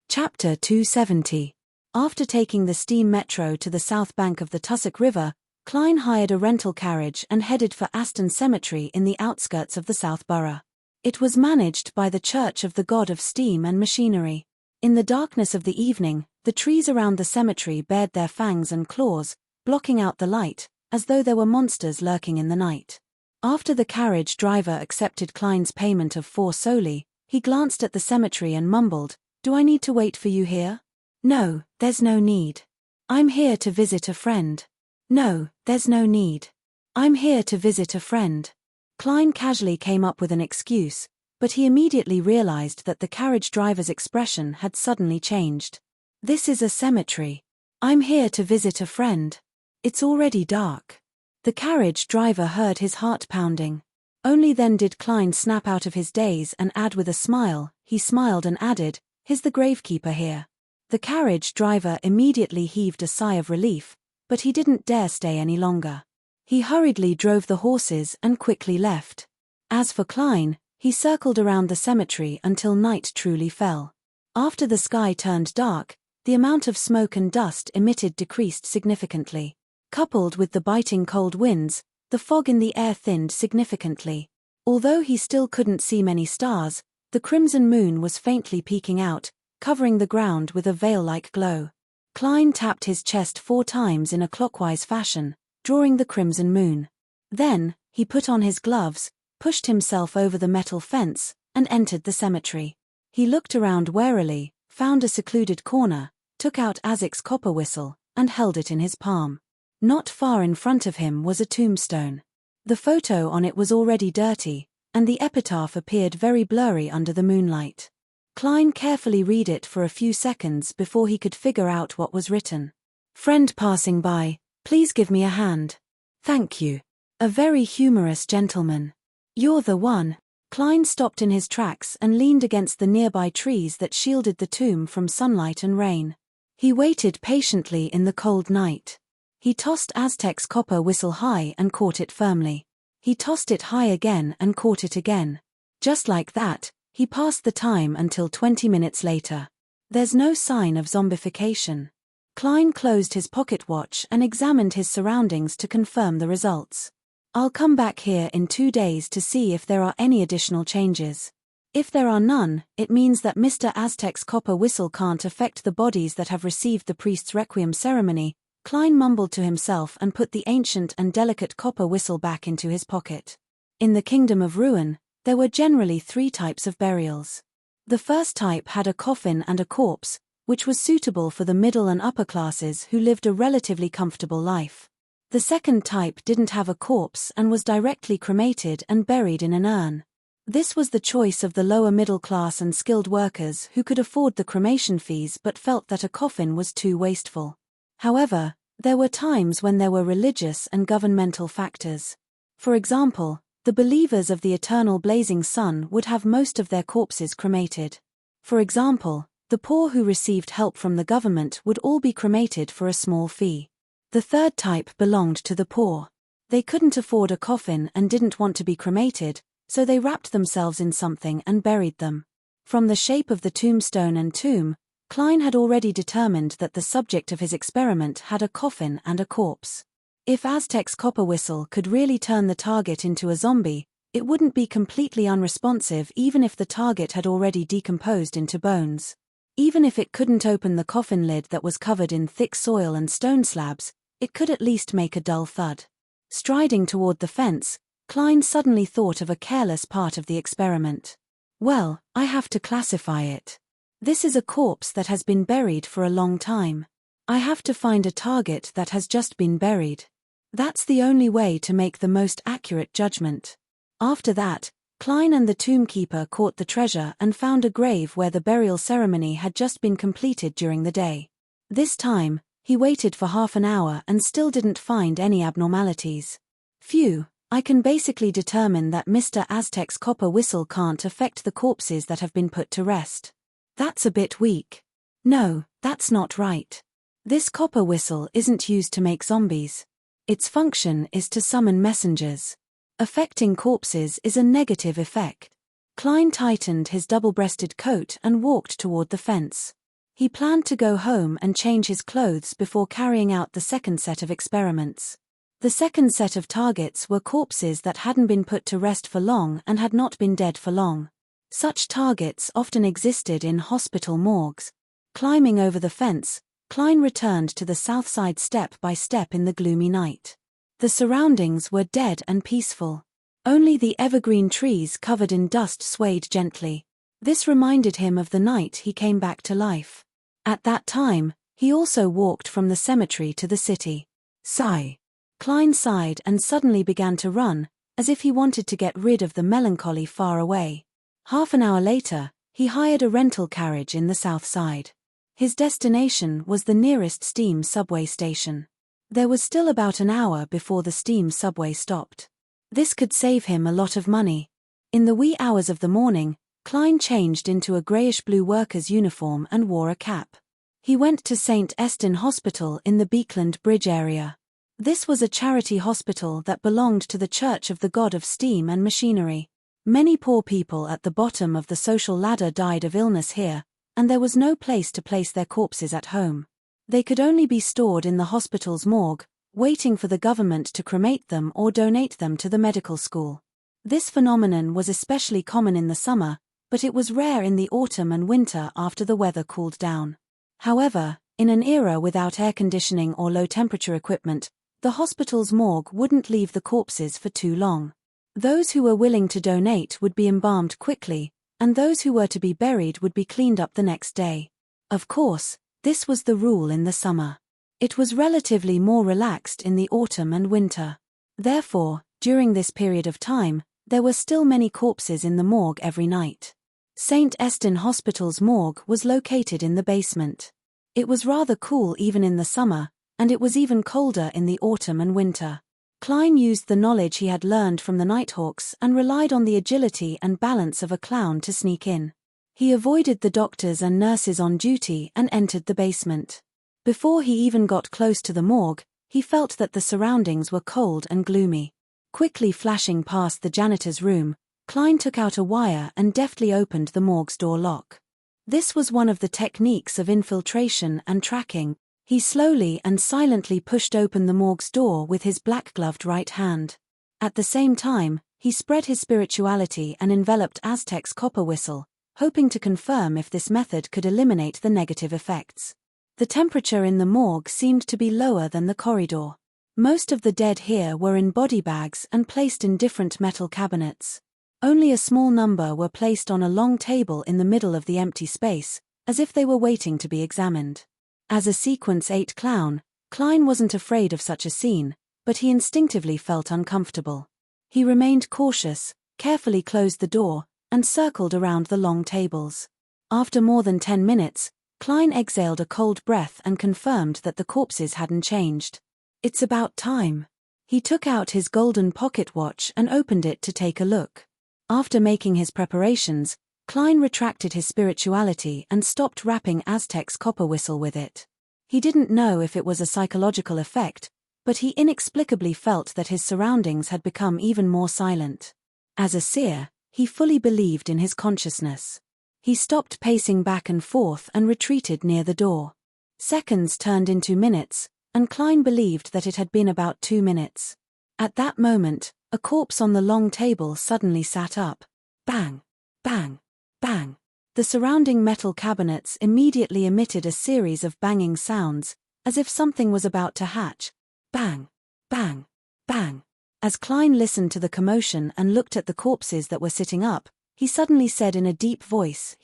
Chapter 270. After taking the steam metro to the south bank of the Tussock River, Klein hired a rental carriage and headed for Aston Cemetery in the outskirts of the South Borough. It was managed by the Church of the God of Steam and Machinery. In the darkness of the evening, the trees around the cemetery bared their fangs and claws, blocking out the light, as though there were monsters lurking in the night. After the carriage driver accepted Klein's payment of 4 soli, he glanced at the cemetery and mumbled, "Do I need to wait for you here?" "No, there's no need. I'm here to visit a friend." "No, there's no need. I'm here to visit a friend." Klein casually came up with an excuse, but he immediately realized that the carriage driver's expression had suddenly changed. "This is a cemetery. I'm here to visit a friend. It's already dark." The carriage driver heard his heart pounding. Only then did Klein snap out of his daze and add with a smile. He smiled and added, "Is the gravekeeper here?" The carriage driver immediately heaved a sigh of relief, but he didn't dare stay any longer. He hurriedly drove the horses and quickly left. As for Klein, he circled around the cemetery until night truly fell. After the sky turned dark, the amount of smoke and dust emitted decreased significantly. Coupled with the biting cold winds, the fog in the air thinned significantly. Although he still couldn't see many stars, the crimson moon was faintly peeking out, covering the ground with a veil-like glow. Klein tapped his chest 4 times in a clockwise fashion, drawing the crimson moon. Then, he put on his gloves, pushed himself over the metal fence, and entered the cemetery. He looked around warily, found a secluded corner, took out Azic's copper whistle, and held it in his palm. Not far in front of him was a tombstone. The photo on it was already dirty, and the epitaph appeared very blurry under the moonlight. Klein carefully read it for a few seconds before he could figure out what was written. "Friend passing by, please give me a hand. Thank you. A very humorous gentleman. You're the one." Klein stopped in his tracks and leaned against the nearby trees that shielded the tomb from sunlight and rain. He waited patiently in the cold night. He tossed Aztec's copper whistle high and caught it firmly. He tossed it high again and caught it again. Just like that, he passed the time until 20 minutes later. There's no sign of zombification. Klein closed his pocket watch and examined his surroundings to confirm the results. I'll come back here in 2 days to see if there are any additional changes. If there are none, it means that Mr. Aztec's copper whistle can't affect the bodies that have received the priest's requiem ceremony. Klein mumbled to himself and put the ancient and delicate copper whistle back into his pocket. In the Kingdom of Ruin, there were generally 3 types of burials. The first type had a coffin and a corpse, which was suitable for the middle and upper classes who lived a relatively comfortable life. The second type didn't have a corpse and was directly cremated and buried in an urn. This was the choice of the lower middle class and skilled workers who could afford the cremation fees but felt that a coffin was too wasteful. However, there were times when there were religious and governmental factors. For example, the believers of the eternal blazing sun would have most of their corpses cremated. For example, the poor who received help from the government would all be cremated for a small fee. The third type belonged to the poor. They couldn't afford a coffin and didn't want to be cremated, so they wrapped themselves in something and buried them. From the shape of the tombstone and tomb, Klein had already determined that the subject of his experiment had a coffin and a corpse. If Aztec's copper whistle could really turn the target into a zombie, it wouldn't be completely unresponsive even if the target had already decomposed into bones. Even if it couldn't open the coffin lid that was covered in thick soil and stone slabs, it could at least make a dull thud. Striding toward the fence, Klein suddenly thought of a careless part of the experiment. Well, I have to classify it. This is a corpse that has been buried for a long time. I have to find a target that has just been buried. That's the only way to make the most accurate judgment. After that, Klein and the tombkeeper caught the treasure and found a grave where the burial ceremony had just been completed during the day. This time, he waited for half an hour and still didn't find any abnormalities. Phew. I can basically determine that Mr. Aztec's copper whistle can't affect the corpses that have been put to rest. That's a bit weak. No, that's not right. This copper whistle isn't used to make zombies. Its function is to summon messengers. Affecting corpses is a negative effect. Klein tightened his double-breasted coat and walked toward the fence. He planned to go home and change his clothes before carrying out the second set of experiments. The second set of targets were corpses that hadn't been put to rest for long and had not been dead for long. Such targets often existed in hospital morgues. Climbing over the fence, Klein returned to the south side step by step in the gloomy night. The surroundings were dead and peaceful. Only the evergreen trees covered in dust swayed gently. This reminded him of the night he came back to life. At that time, he also walked from the cemetery to the city. Sigh. Klein sighed and suddenly began to run, as if he wanted to get rid of the melancholy far away. Half an hour later, he hired a rental carriage in the south side. His destination was the nearest steam subway station. There was still about an hour before the steam subway stopped. This could save him a lot of money. In the wee hours of the morning, Klein changed into a greyish-blue worker's uniform and wore a cap. He went to St. Estin Hospital in the Beekland Bridge area. This was a charity hospital that belonged to the Church of the God of Steam and Machinery. Many poor people at the bottom of the social ladder died of illness here, and there was no place to place their corpses at home. They could only be stored in the hospital's morgue, waiting for the government to cremate them or donate them to the medical school. This phenomenon was especially common in the summer, but it was rare in the autumn and winter after the weather cooled down. However, in an era without air conditioning or low-temperature equipment, the hospital's morgue wouldn't leave the corpses for too long. Those who were willing to donate would be embalmed quickly, and those who were to be buried would be cleaned up the next day. Of course, this was the rule in the summer. It was relatively more relaxed in the autumn and winter. Therefore, during this period of time, there were still many corpses in the morgue every night. St. Estin Hospital's morgue was located in the basement. It was rather cool even in the summer, and it was even colder in the autumn and winter. Klein used the knowledge he had learned from the Nighthawks and relied on the agility and balance of a clown to sneak in. He avoided the doctors and nurses on duty and entered the basement. Before he even got close to the morgue, he felt that the surroundings were cold and gloomy. Quickly flashing past the janitor's room, Klein took out a wire and deftly opened the morgue's door lock. This was one of the techniques of infiltration and tracking. He slowly and silently pushed open the morgue's door with his black-gloved right hand. At the same time, he spread his spirituality and enveloped Aztec's copper whistle, hoping to confirm if this method could eliminate the negative effects. The temperature in the morgue seemed to be lower than the corridor. Most of the dead here were in body bags and placed in different metal cabinets. Only a small number were placed on a long table in the middle of the empty space, as if they were waiting to be examined. As a Sequence 8 clown, Klein wasn't afraid of such a scene, but he instinctively felt uncomfortable. He remained cautious, carefully closed the door, and circled around the long tables. After more than 10 minutes, Klein exhaled a cold breath and confirmed that the corpses hadn't changed. It's about time. He took out his golden pocket watch and opened it to take a look. After making his preparations, Klein retracted his spirituality and stopped wrapping Aztec's copper whistle with it. He didn't know if it was a psychological effect, but he inexplicably felt that his surroundings had become even more silent. As a seer, he fully believed in his consciousness. He stopped pacing back and forth and retreated near the door. Seconds turned into minutes, and Klein believed that it had been about 2 minutes. At that moment, a corpse on the long table suddenly sat up. Bang! Bang! Bang! The surrounding metal cabinets immediately emitted a series of banging sounds, as if something was about to hatch. Bang! Bang! Bang! As Klein listened to the commotion and looked at the corpses that were sitting up, he suddenly said in a deep voice,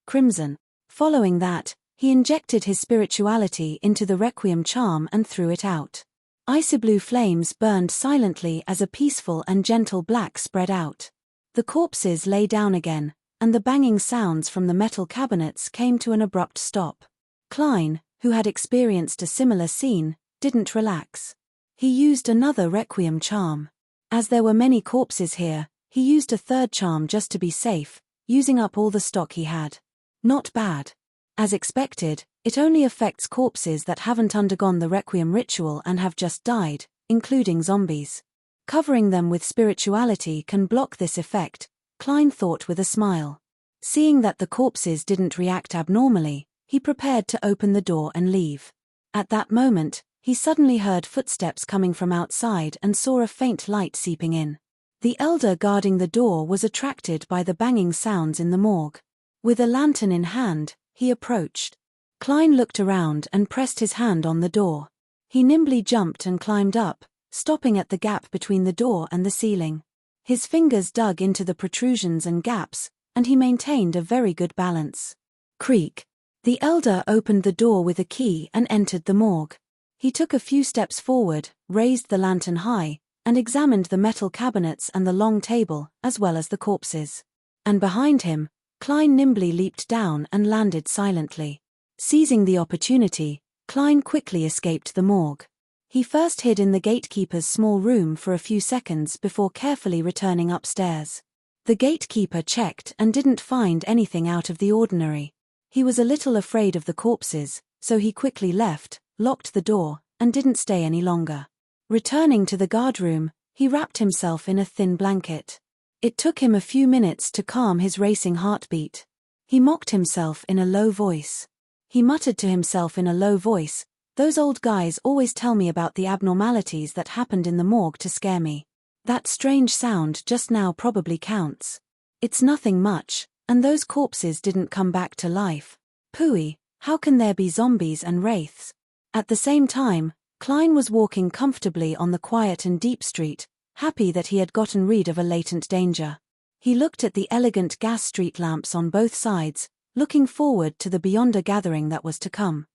"Crimson." Following that, he injected his spirituality into the requiem charm and threw it out. Icy blue flames burned silently as a peaceful and gentle black spread out. The corpses lay down again, and the banging sounds from the metal cabinets came to an abrupt stop. Klein, who had experienced a similar scene, didn't relax. He used another requiem charm. As there were many corpses here, he used a third charm just to be safe, using up all the stock he had. Not bad. As expected, it only affects corpses that haven't undergone the requiem ritual and have just died, including zombies. Covering them with spirituality can block this effect, Klein thought with a smile. Seeing that the corpses didn't react abnormally, he prepared to open the door and leave. At that moment, he suddenly heard footsteps coming from outside and saw a faint light seeping in. The elder guarding the door was attracted by the banging sounds in the morgue. With a lantern in hand, he approached. Klein looked around and pressed his hand on the door. He nimbly jumped and climbed up, stopping at the gap between the door and the ceiling. His fingers dug into the protrusions and gaps, and he maintained a very good balance. Creak. The elder opened the door with a key and entered the morgue. He took a few steps forward, raised the lantern high, and examined the metal cabinets and the long table, as well as the corpses. And behind him, Klein nimbly leaped down and landed silently. Seizing the opportunity, Klein quickly escaped the morgue. He first hid in the gatekeeper's small room for a few seconds before carefully returning upstairs. The gatekeeper checked and didn't find anything out of the ordinary. He was a little afraid of the corpses, so he quickly left, locked the door, and didn't stay any longer. Returning to the guardroom, he wrapped himself in a thin blanket. It took him a few minutes to calm his racing heartbeat. He mocked himself in a low voice. He muttered to himself in a low voice, "Those old guys always tell me about the abnormalities that happened in the morgue to scare me. That strange sound just now probably counts. It's nothing much, and those corpses didn't come back to life. Pooey, how can there be zombies and wraiths?" At the same time, Klein was walking comfortably on the quiet and deep street, happy that he had gotten rid of a latent danger. He looked at the elegant gas street lamps on both sides, looking forward to the beyonder gathering that was to come.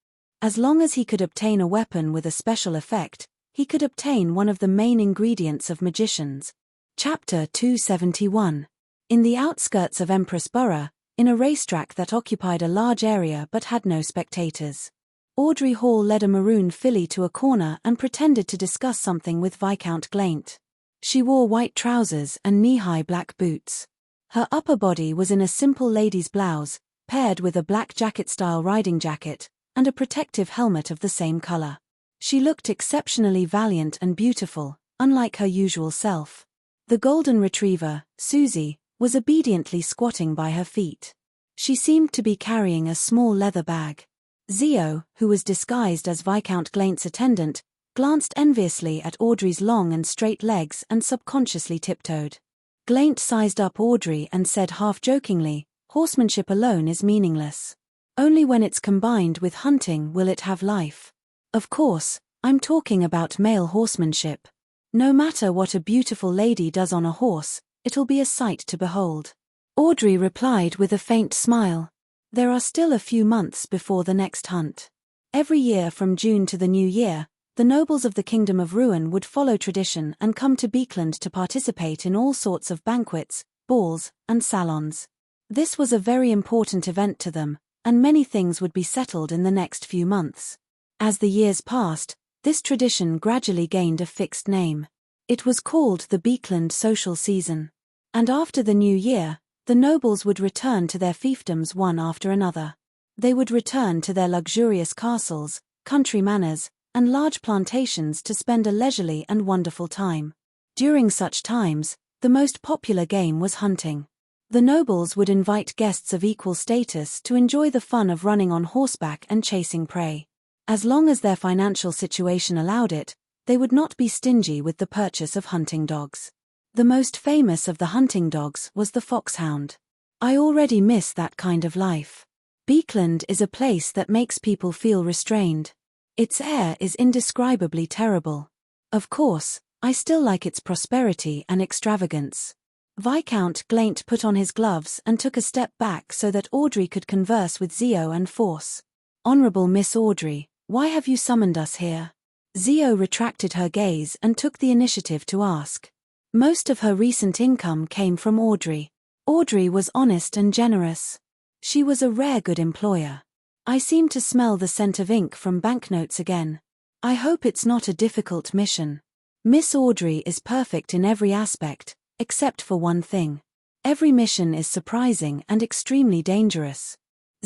As long as he could obtain a weapon with a special effect, he could obtain one of the main ingredients of magicians. Chapter 271. In the outskirts of Empress Borough, in a racetrack that occupied a large area but had no spectators, Audrey Hall led a maroon filly to a corner and pretended to discuss something with Viscount Glaint. She wore white trousers and knee-high black boots. Her upper body was in a simple lady's blouse, paired with a black jacket-style riding jacket, and a protective helmet of the same color. She looked exceptionally valiant and beautiful, unlike her usual self. The golden retriever, Susie, was obediently squatting by her feet. She seemed to be carrying a small leather bag. Zio, who was disguised as Viscount Glaint's attendant, glanced enviously at Audrey's long and straight legs and subconsciously tiptoed. Glaint sized up Audrey and said half-jokingly, "Horsemanship alone is meaningless. Only when it's combined with hunting will it have life. Of course, I'm talking about male horsemanship. No matter what a beautiful lady does on a horse, it'll be a sight to behold." Audrey replied with a faint smile. There are still a few months before the next hunt. Every year from June to the new year, the nobles of the Kingdom of Ruin would follow tradition and come to Beekland to participate in all sorts of banquets, balls, and salons. This was a very important event to them, and many things would be settled in the next few months. As the years passed, this tradition gradually gained a fixed name. It was called the Beekland Social Season. And after the new year, the nobles would return to their fiefdoms one after another. They would return to their luxurious castles, country manors, and large plantations to spend a leisurely and wonderful time. During such times, the most popular game was hunting. The nobles would invite guests of equal status to enjoy the fun of running on horseback and chasing prey. As long as their financial situation allowed it, they would not be stingy with the purchase of hunting dogs. The most famous of the hunting dogs was the foxhound. I already miss that kind of life. Beekland is a place that makes people feel restrained. Its air is indescribably terrible. Of course, I still like its prosperity and extravagance. Viscount Glaint put on his gloves and took a step back so that Audrey could converse with Zio and Force. "Honorable Miss Audrey, why have you summoned us here?" Zio retracted her gaze and took the initiative to ask. Most of her recent income came from Audrey. Audrey was honest and generous. She was a rare good employer. "I seem to smell the scent of ink from banknotes again. I hope it's not a difficult mission. Miss Audrey is perfect in every aspect, except for one thing. Every mission is surprising and extremely dangerous."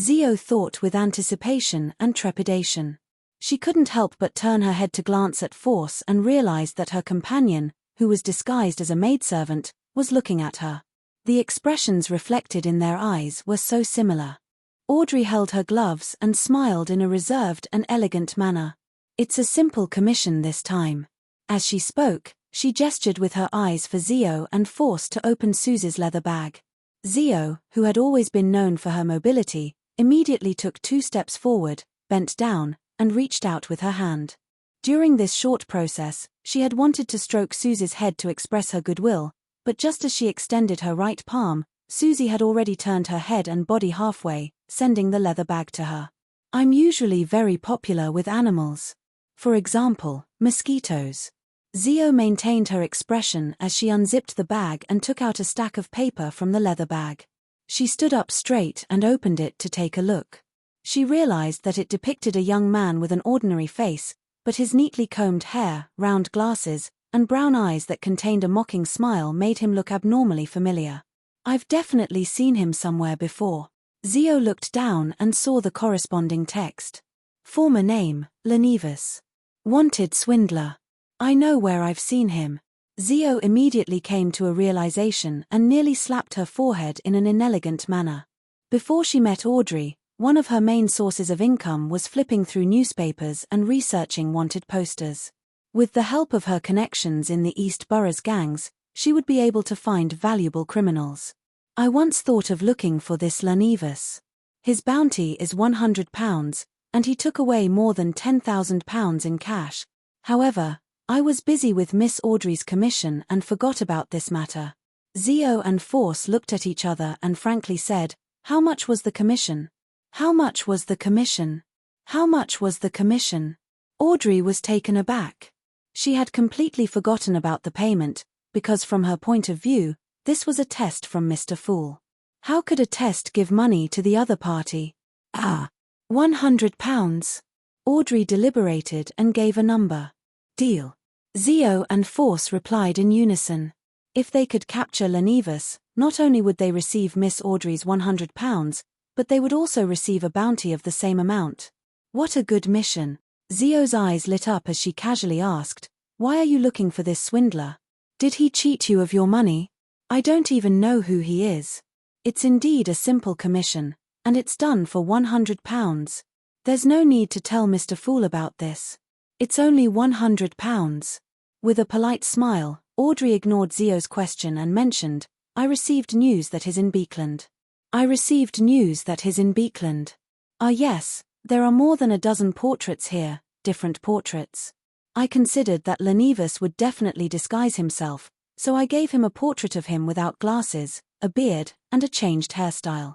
Zio thought with anticipation and trepidation. She couldn't help but turn her head to glance at Force and realized that her companion, who was disguised as a maidservant, was looking at her. The expressions reflected in their eyes were so similar. Audrey held her gloves and smiled in a reserved and elegant manner. "It's a simple commission this time." As she spoke, she gestured with her eyes for Zio and Force to open Susie's leather bag. Zio, who had always been known for her mobility, immediately took 2 steps forward, bent down, and reached out with her hand. During this short process, she had wanted to stroke Susie's head to express her goodwill, but just as she extended her right palm, Susie had already turned her head and body halfway, sending the leather bag to her. "I'm usually very popular with animals. For example, mosquitoes." Zio maintained her expression as she unzipped the bag and took out a stack of paper from the leather bag. She stood up straight and opened it to take a look. She realized that it depicted a young man with an ordinary face, but his neatly combed hair, round glasses, and brown eyes that contained a mocking smile made him look abnormally familiar. "I've definitely seen him somewhere before." Zio looked down and saw the corresponding text. Former name, Enigmas. Wanted swindler. "I know where I've seen him." Zio immediately came to a realization and nearly slapped her forehead in an inelegant manner. Before she met Audrey, one of her main sources of income was flipping through newspapers and researching wanted posters. With the help of her connections in the East Borough's gangs, she would be able to find valuable criminals. "I once thought of looking for this Enigmas. His bounty is £100, and he took away more than £10,000 in cash. However, I was busy with Miss Audrey's commission and forgot about this matter." Zio and Force looked at each other and frankly said, "How much was the commission? How much was the commission? How much was the commission?" Audrey was taken aback. She had completely forgotten about the payment, because from her point of view, this was a test from Mr. Fool. How could a test give money to the other party? £100. Audrey deliberated and gave a number. "Deal." Zio and Force replied in unison. If they could capture Enigmas, not only would they receive Miss Audrey's £100, but they would also receive a bounty of the same amount. What a good mission. Zio's eyes lit up as she casually asked, "Why are you looking for this swindler? Did he cheat you of your money?" "I don't even know who he is. It's indeed a simple commission, and it's done for £100. There's no need to tell Mr. Fool about this. It's only £100. With a polite smile, Audrey ignored Zio's question and mentioned, I received news that he's in Beekland. I received news that he's in Beekland. Ah yes, there are more than a dozen portraits here, different portraits. I considered that Lenivus would definitely disguise himself, so I gave him a portrait of him without glasses, a beard, and a changed hairstyle.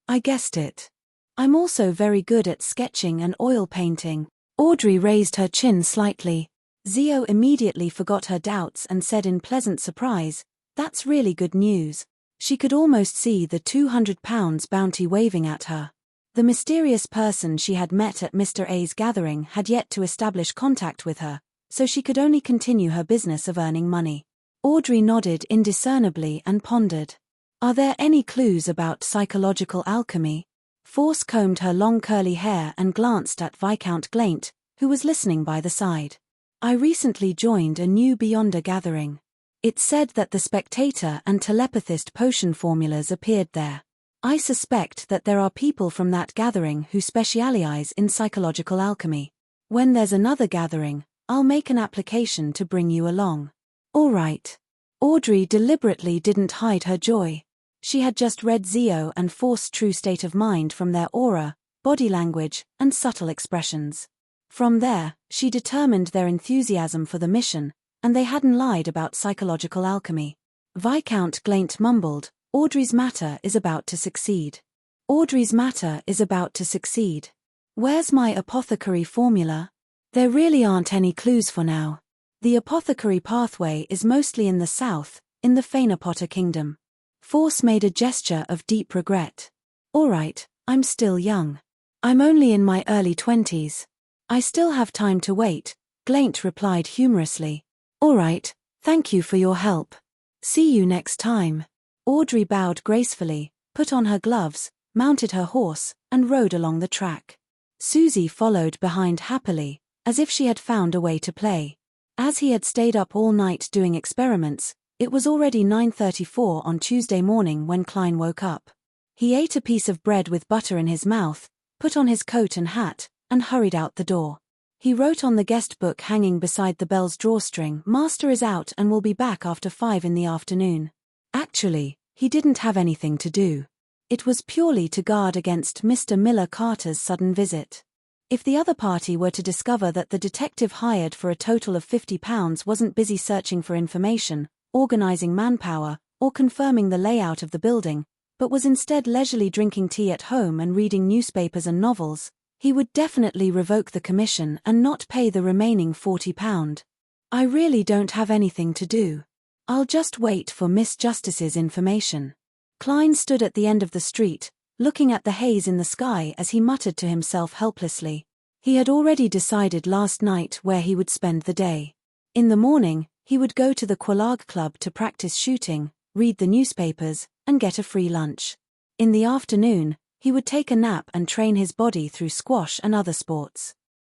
I guessed it. I'm also very good at sketching and oil painting. Audrey raised her chin slightly. Zio immediately forgot her doubts and said in pleasant surprise, that's really good news. She could almost see the £200 bounty waving at her. The mysterious person she had met at Mr. A's gathering had yet to establish contact with her, so she could only continue her business of earning money. Audrey nodded indiscernibly and pondered. Are there any clues about psychological alchemy? Force combed her long curly hair and glanced at Viscount Glaint, who was listening by the side. I recently joined a new Beyonder gathering. It said that the Spectator and Telepathist potion formulas appeared there. I suspect that there are people from that gathering who specialize in psychological alchemy. When there's another gathering, I'll make an application to bring you along. All right. Audrey deliberately didn't hide her joy. She had just read Zio and Force's true state of mind from their aura, body language, and subtle expressions. From there, she determined their enthusiasm for the mission, and they hadn't lied about psychological alchemy. Viscount Glaint mumbled, Audrey's matter is about to succeed. Audrey's matter is about to succeed. Where's my apothecary formula? There really aren't any clues for now. The apothecary pathway is mostly in the south, in the Fainapotter kingdom. Force made a gesture of deep regret. All right, I'm still young. I'm only in my early 20s. I still have time to wait, Glaint replied humorously. All right, thank you for your help. See you next time. Audrey bowed gracefully, put on her gloves, mounted her horse, and rode along the track. Susie followed behind happily, as if she had found a way to play. As he had stayed up all night doing experiments, it was already 9:34 on Tuesday morning when Klein woke up. He ate a piece of bread with butter in his mouth, put on his coat and hat, and hurried out the door. He wrote on the guest book hanging beside the bell's drawstring, Master is out and will be back after 5 in the afternoon. Actually, he didn't have anything to do. It was purely to guard against Mr. Miller Carter's sudden visit. If the other party were to discover that the detective hired for a total of £50 wasn't busy searching for information, organizing manpower, or confirming the layout of the building, but was instead leisurely drinking tea at home and reading newspapers and novels, he would definitely revoke the commission and not pay the remaining £40. I really don't have anything to do. I'll just wait for Miss Justice's information. Klein stood at the end of the street, looking at the haze in the sky as he muttered to himself helplessly. He had already decided last night where he would spend the day. In the morning, he would go to the Quelaag Club to practice shooting, read the newspapers, and get a free lunch. In the afternoon, he would take a nap and train his body through squash and other sports.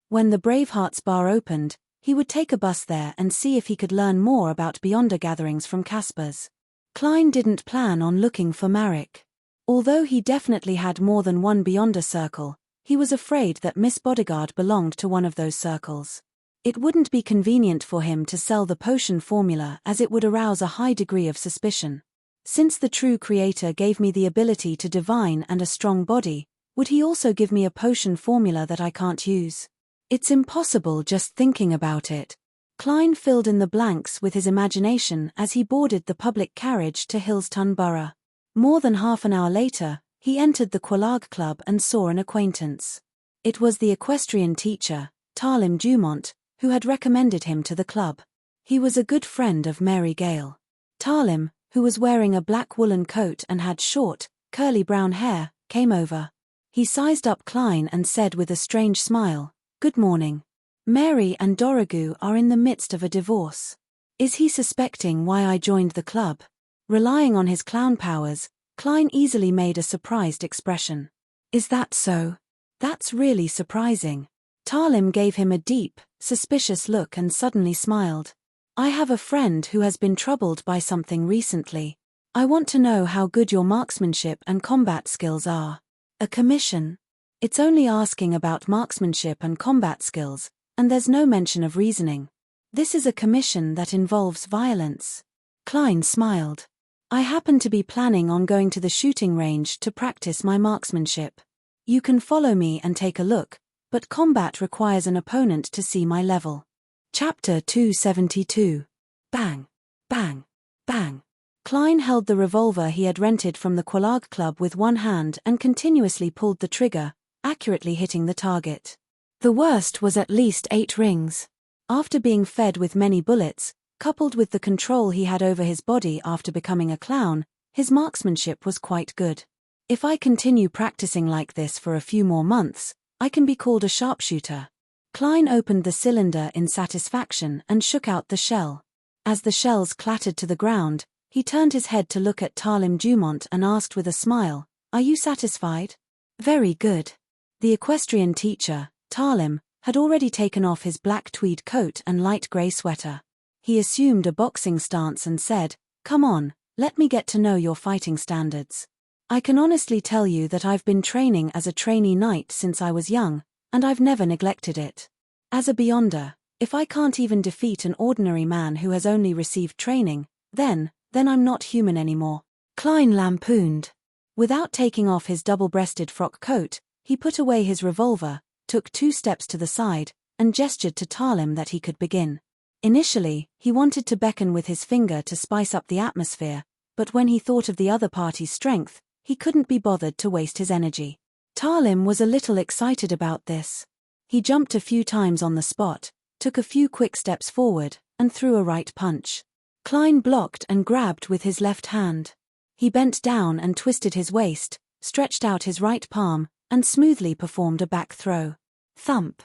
When the Bravehearts bar opened, he would take a bus there and see if he could learn more about Beyonder gatherings from Casper's. Klein didn't plan on looking for Marek. Although he definitely had more than one Beyonder circle, he was afraid that Miss Bodegaard belonged to one of those circles. It wouldn't be convenient for him to sell the potion formula as it would arouse a high degree of suspicion. Since the true creator gave me the ability to divine and a strong body, would he also give me a potion formula that I can't use? It's impossible just thinking about it. Klein filled in the blanks with his imagination as he boarded the public carriage to Hillston Borough. More than half an hour later, he entered the Quelaag Club and saw an acquaintance. It was the equestrian teacher, Talim Dumont, who had recommended him to the club. He was a good friend of Mary Gale. Talim, who was wearing a black woolen coat and had short, curly brown hair, came over. He sized up Klein and said with a strange smile, "Good morning. Mary and Dorigu are in the midst of a divorce. Is he suspecting why I joined the club?" Relying on his clown powers, Klein easily made a surprised expression. "Is that so? That's really surprising." Talim gave him a deep, suspicious look and suddenly smiled. "I have a friend who has been troubled by something recently. I want to know how good your marksmanship and combat skills are. A commission? It's only asking about marksmanship and combat skills, and there's no mention of reasoning. This is a commission that involves violence. Klein smiled. I happen to be planning on going to the shooting range to practice my marksmanship. You can follow me and take a look, but combat requires an opponent to see my level. Chapter 272. Bang, bang, bang. Klein held the revolver he had rented from the Quelaag Club with one hand and continuously pulled the trigger, accurately hitting the target. The worst was at least 8 rings. After being fed with many bullets, coupled with the control he had over his body after becoming a clown, his marksmanship was quite good. If I continue practicing like this for a few more months, I can be called a sharpshooter. Klein opened the cylinder in satisfaction and shook out the shell. As the shells clattered to the ground, he turned his head to look at Talim Dumont and asked with a smile, "Are you satisfied?" "Very good." The equestrian teacher, Talim, had already taken off his black tweed coat and light grey sweater. He assumed a boxing stance and said, "Come on, let me get to know your fighting standards. I can honestly tell you that I've been training as a trainee knight since I was young, and I've never neglected it. As a beyonder, if I can't even defeat an ordinary man who has only received training, then I'm not human anymore." Klein lampooned. Without taking off his double-breasted frock coat, he put away his revolver, took 2 steps to the side, and gestured to Talim that he could begin. Initially, he wanted to beckon with his finger to spice up the atmosphere, but when he thought of the other party's strength, he couldn't be bothered to waste his energy. Talim was a little excited about this. He jumped a few times on the spot, took a few quick steps forward, and threw a right punch. Klein blocked and grabbed with his left hand. He bent down and twisted his waist, stretched out his right palm, and smoothly performed a back throw. Thump.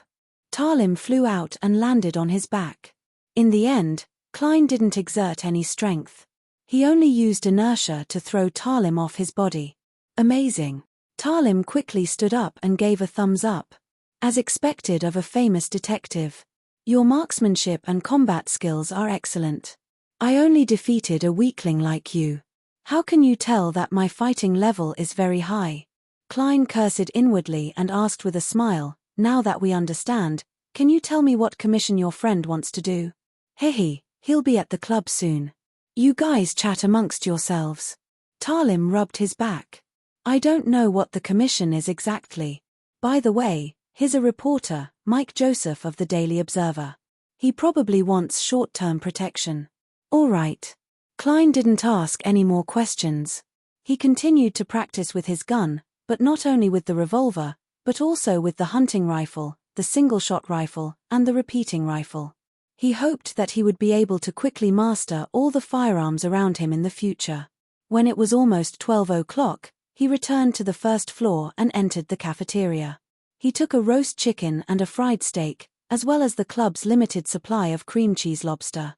Talim flew out and landed on his back. In the end, Klein didn't exert any strength. He only used inertia to throw Talim off his body. Amazing. Talim quickly stood up and gave a thumbs up. As expected of a famous detective. Your marksmanship and combat skills are excellent. I only defeated a weakling like you. How can you tell that my fighting level is very high? Klein cursed inwardly and asked with a smile, "Now that we understand, can you tell me what commission your friend wants to do?" "Hehe, he'll be at the club soon. You guys chat amongst yourselves." Talim rubbed his back. "I don't know what the commission is exactly. By the way, here's a reporter, Mike Joseph of the Daily Observer. He probably wants short-term protection." "All right." Klein didn't ask any more questions. He continued to practice with his gun, but not only with the revolver, but also with the hunting rifle, the single-shot rifle, and the repeating rifle. He hoped that he would be able to quickly master all the firearms around him in the future. When it was almost 12 o'clock, he returned to the first floor and entered the cafeteria. He took a roast chicken and a fried steak, as well as the club's limited supply of cream cheese lobster.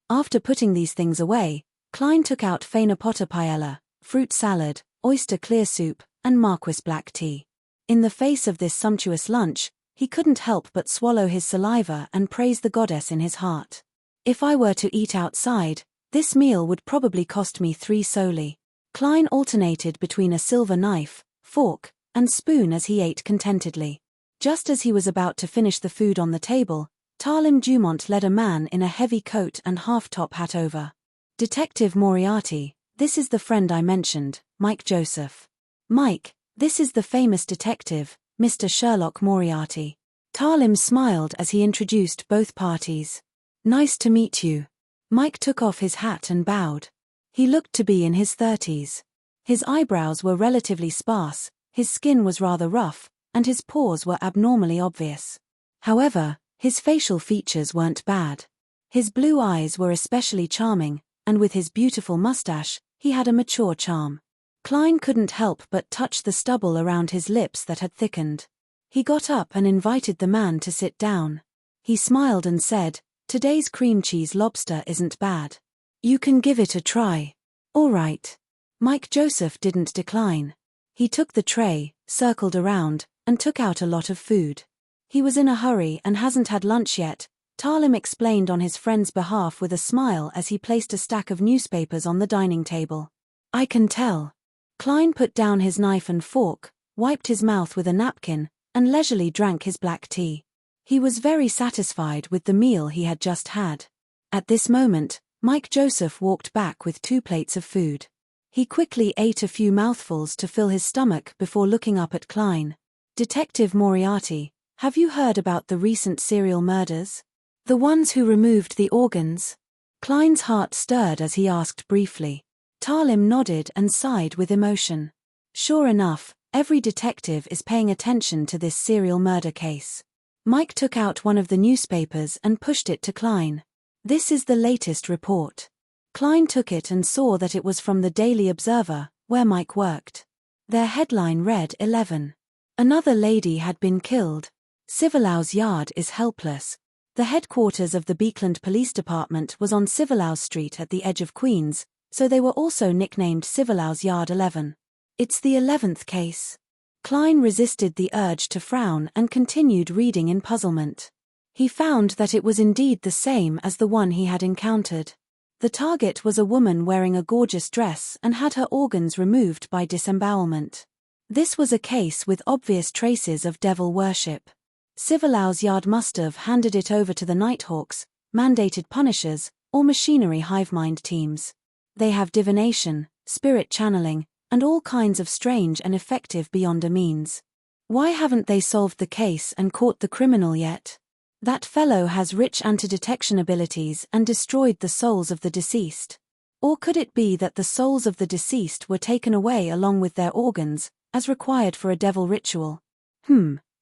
After putting these things away, Klein took out Faina Potter paella, fruit salad, oyster clear soup, and Marquis black tea. In the face of this sumptuous lunch, he couldn't help but swallow his saliva and praise the goddess in his heart. "If I were to eat outside, this meal would probably cost me 3 soli." Klein alternated between a silver knife, fork, and spoon as he ate contentedly. Just as he was about to finish the food on the table, Talim Dumont led a man in a heavy coat and half-top hat over. "Detective Moriarty, this is the friend I mentioned, Mike Joseph. Mike, this is the famous detective, Mr. Sherlock Moriarty." Talim smiled as he introduced both parties. "Nice to meet you." Mike took off his hat and bowed. He looked to be in his 30s. His eyebrows were relatively sparse, his skin was rather rough, and his pores were abnormally obvious. However, his facial features weren't bad. His blue eyes were especially charming, and with his beautiful mustache, he had a mature charm. Klein couldn't help but touch the stubble around his lips that had thickened. He got up and invited the man to sit down. He smiled and said, "Today's cream cheese lobster isn't bad. You can give it a try." "All right." Mike Joseph didn't decline. He took the tray, circled around, and took out a lot of food. He was in a hurry and hasn't had lunch yet, Talim explained on his friend's behalf with a smile as he placed a stack of newspapers on the dining table. "I can tell." Klein put down his knife and fork, wiped his mouth with a napkin, and leisurely drank his black tea. He was very satisfied with the meal he had just had. At this moment, Mike Joseph walked back with 2 plates of food. He quickly ate a few mouthfuls to fill his stomach before looking up at Klein. "Detective Moriarty, have you heard about the recent serial murders? The ones who removed the organs?" Klein's heart stirred as he asked briefly. Talim nodded and sighed with emotion. "Sure enough, every detective is paying attention to this serial murder case." Mike took out one of the newspapers and pushed it to Klein. "This is the latest report." Klein took it and saw that it was from the Daily Observer, where Mike worked. Their headline read 11. Another lady had been killed. Civilau's Yard is helpless. The headquarters of the Beekland Police Department was on Civilau's Street at the edge of Queens, so they were also nicknamed Civilau's Yard 11. "It's the 11th case." Klein resisted the urge to frown and continued reading in puzzlement. He found that it was indeed the same as the one he had encountered. The target was a woman wearing a gorgeous dress and had her organs removed by disembowelment. This was a case with obvious traces of devil worship. Civilau's Yard must have handed it over to the Nighthawks, mandated punishers, or machinery hivemind teams. They have divination, spirit channeling, and all kinds of strange and effective beyond a means. Why haven't they solved the case and caught the criminal yet? That fellow has rich anti-detection abilities and destroyed the souls of the deceased. Or could it be that the souls of the deceased were taken away along with their organs, as required for a devil ritual?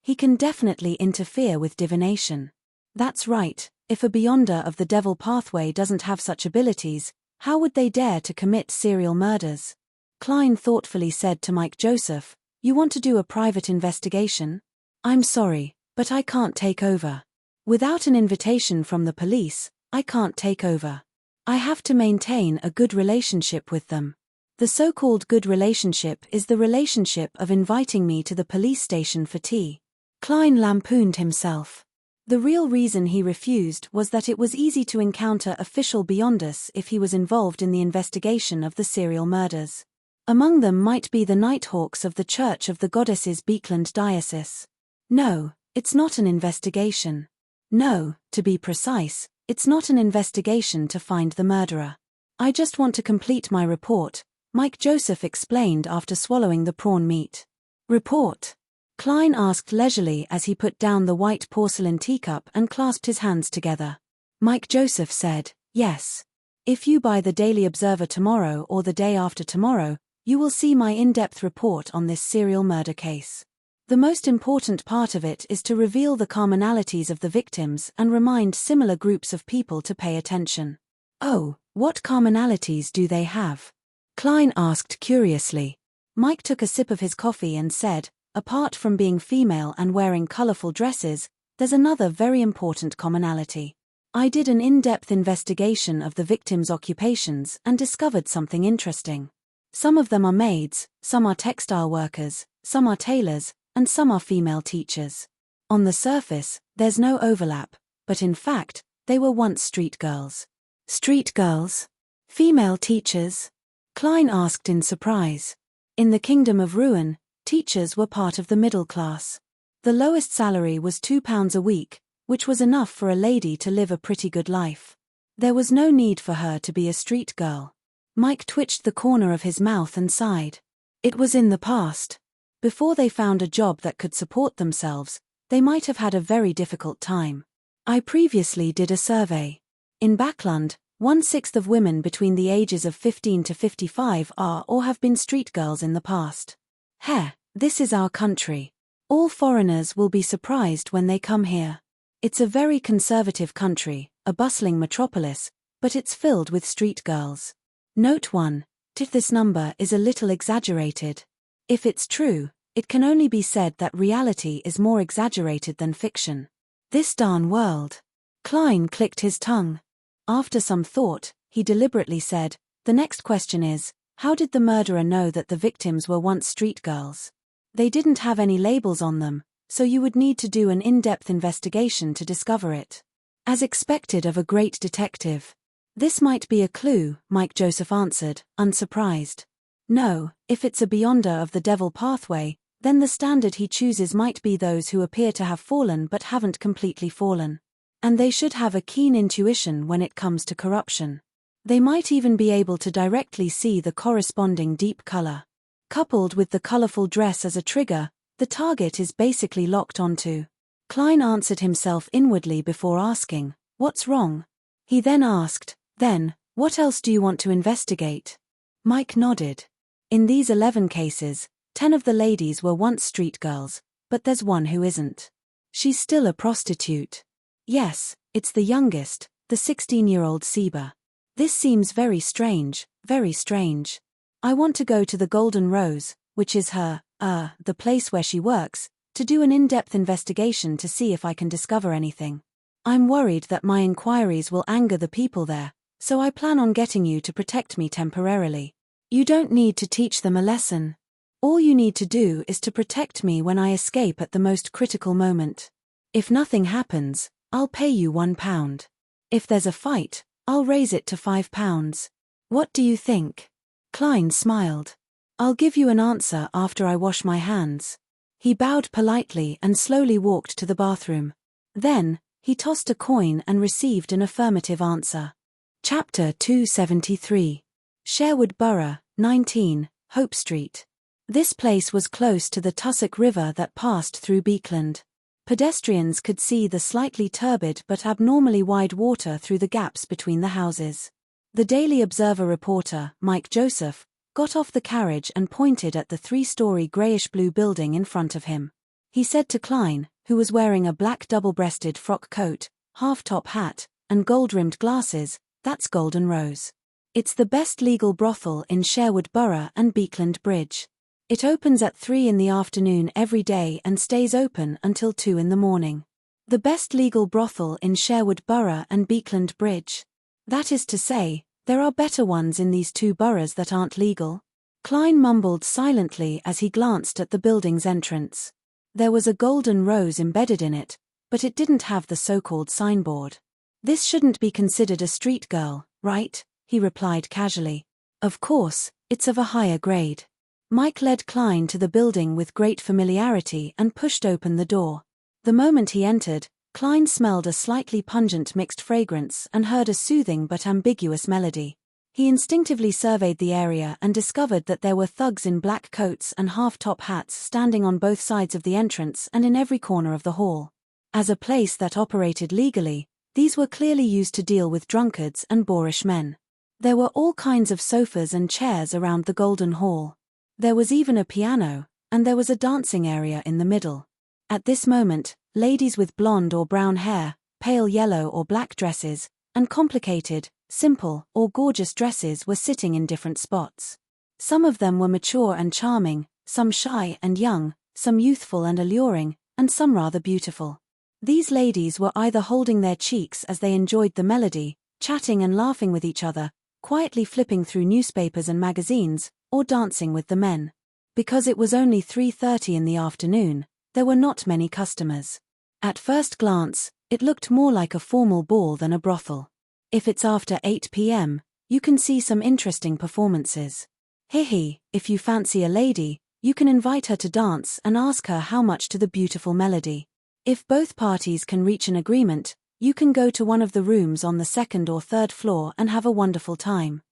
He can definitely interfere with divination. That's right, if a Beyonder of the devil pathway doesn't have such abilities, how would they dare to commit serial murders? Klein thoughtfully said to Mike Joseph, "You want to do a private investigation?" "I'm sorry, but I can't take over. Without an invitation from the police, I can't take over. I have to maintain a good relationship with them. The so-called good relationship is the relationship of inviting me to the police station for tea." Klein lampooned himself. The real reason he refused was that it was easy to encounter official Beyonders if he was involved in the investigation of the serial murders. Among them might be the Nighthawks of the Church of the Goddesses Beekland Diocese. "No, it's not an investigation. No, to be precise, it's not an investigation to find the murderer. I just want to complete my report," Mike Joseph explained after swallowing the prawn meat. "Report?" Klein asked leisurely as he put down the white porcelain teacup and clasped his hands together. Mike Joseph said, "Yes. If you buy the Daily Observer tomorrow or the day after tomorrow, you will see my in-depth report on this serial murder case. The most important part of it is to reveal the commonalities of the victims and remind similar groups of people to pay attention." "Oh, what commonalities do they have?" Klein asked curiously. Mike took a sip of his coffee and said, "Apart from being female and wearing colorful dresses, there's another very important commonality. I did an in-depth investigation of the victims' occupations and discovered something interesting. Some of them are maids, some are textile workers, some are tailors, and some are female teachers. On the surface, there's no overlap, but in fact, they were once street girls." "Street girls? Female teachers?" Klein asked in surprise. In the Kingdom of Ruin, teachers were part of the middle class. The lowest salary was £2 a week, which was enough for a lady to live a pretty good life. There was no need for her to be a street girl. Mike twitched the corner of his mouth and sighed. It was in the past. Before they found a job that could support themselves, they might have had a very difficult time. I previously did a survey. In Backland, 1/6 of women between the ages of 15 to 55 are or have been street girls in the past. Heh, this is our country. All foreigners will be surprised when they come here. It's a very conservative country, a bustling metropolis, but it's filled with street girls. Note 1. This number is a little exaggerated. If it's true, it can only be said that reality is more exaggerated than fiction. This darn world. Klein clicked his tongue. After some thought, he deliberately said, "The next question is, how did the murderer know that the victims were once street girls? They didn't have any labels on them, so you would need to do an in-depth investigation to discover it." As expected of a great detective. "This might be a clue," Mike Joseph answered, unsurprised. "No, if it's a Beyonder of the devil pathway, then the standard he chooses might be those who appear to have fallen but haven't completely fallen. And they should have a keen intuition when it comes to corruption. They might even be able to directly see the corresponding deep color. Coupled with the colorful dress as a trigger, the target is basically locked onto. Klein answered himself inwardly before asking, "What's wrong?" He then asked, "Then, what else do you want to investigate?" Mike nodded. In these 11 cases, 10 of the ladies were once street girls, but there's one who isn't. She's still a prostitute. Yes, it's the youngest, the 16-year-old Seba. This seems very strange, very strange. I want to go to the Golden Rose, which is the place where she works, to do an in-depth investigation to see if I can discover anything. I'm worried that my inquiries will anger the people there, so I plan on getting you to protect me temporarily. You don't need to teach them a lesson. All you need to do is to protect me when I escape at the most critical moment. If nothing happens, I'll pay you £1. If there's a fight, I'll raise it to £5. What do you think? Klein smiled. I'll give you an answer after I wash my hands. He bowed politely and slowly walked to the bathroom. Then, he tossed a coin and received an affirmative answer. Chapter 273. Sherwood Borough, 19, Hope Street. This place was close to the Tussock River that passed through Beekland. Pedestrians could see the slightly turbid but abnormally wide water through the gaps between the houses. The Daily Observer reporter, Mike Joseph, got off the carriage and pointed at the 3-story greyish-blue building in front of him. He said to Klein, who was wearing a black double-breasted frock coat, half-top hat, and gold-rimmed glasses, "That's Golden Rose. It's the best legal brothel in Sherwood Borough and Beekland Bridge. It opens at 3 in the afternoon every day and stays open until 2 in the morning. The best legal brothel in Sherwood Borough and Beekland Bridge. That is to say, there are better ones in these 2 boroughs that aren't legal." Klein mumbled silently as he glanced at the building's entrance. There was a golden rose embedded in it, but it didn't have the so-called signboard. "This shouldn't be considered a street girl, right?" he replied casually. "Of course, it's of a higher grade." Mike led Klein to the building with great familiarity and pushed open the door. The moment he entered, Klein smelled a slightly pungent mixed fragrance and heard a soothing but ambiguous melody. He instinctively surveyed the area and discovered that there were thugs in black coats and half-top hats standing on both sides of the entrance and in every corner of the hall. As a place that operated legally, these were clearly used to deal with drunkards and boorish men. There were all kinds of sofas and chairs around the Golden Hall. There was even a piano, and there was a dancing area in the middle. At this moment, ladies with blonde or brown hair, pale yellow or black dresses, and complicated, simple, or gorgeous dresses were sitting in different spots. Some of them were mature and charming, some shy and young, some youthful and alluring, and some rather beautiful. These ladies were either holding their cheeks as they enjoyed the melody, chatting and laughing with each other, quietly flipping through newspapers and magazines, or dancing with the men. Because it was only 3:30 in the afternoon, there were not many customers. At first glance, it looked more like a formal ball than a brothel. If it's after 8 p.m., you can see some interesting performances. If you fancy a lady, you can invite her to dance and ask her how much to the beautiful melody. If both parties can reach an agreement, you can go to one of the rooms on the 2nd or 3rd floor and have a wonderful time.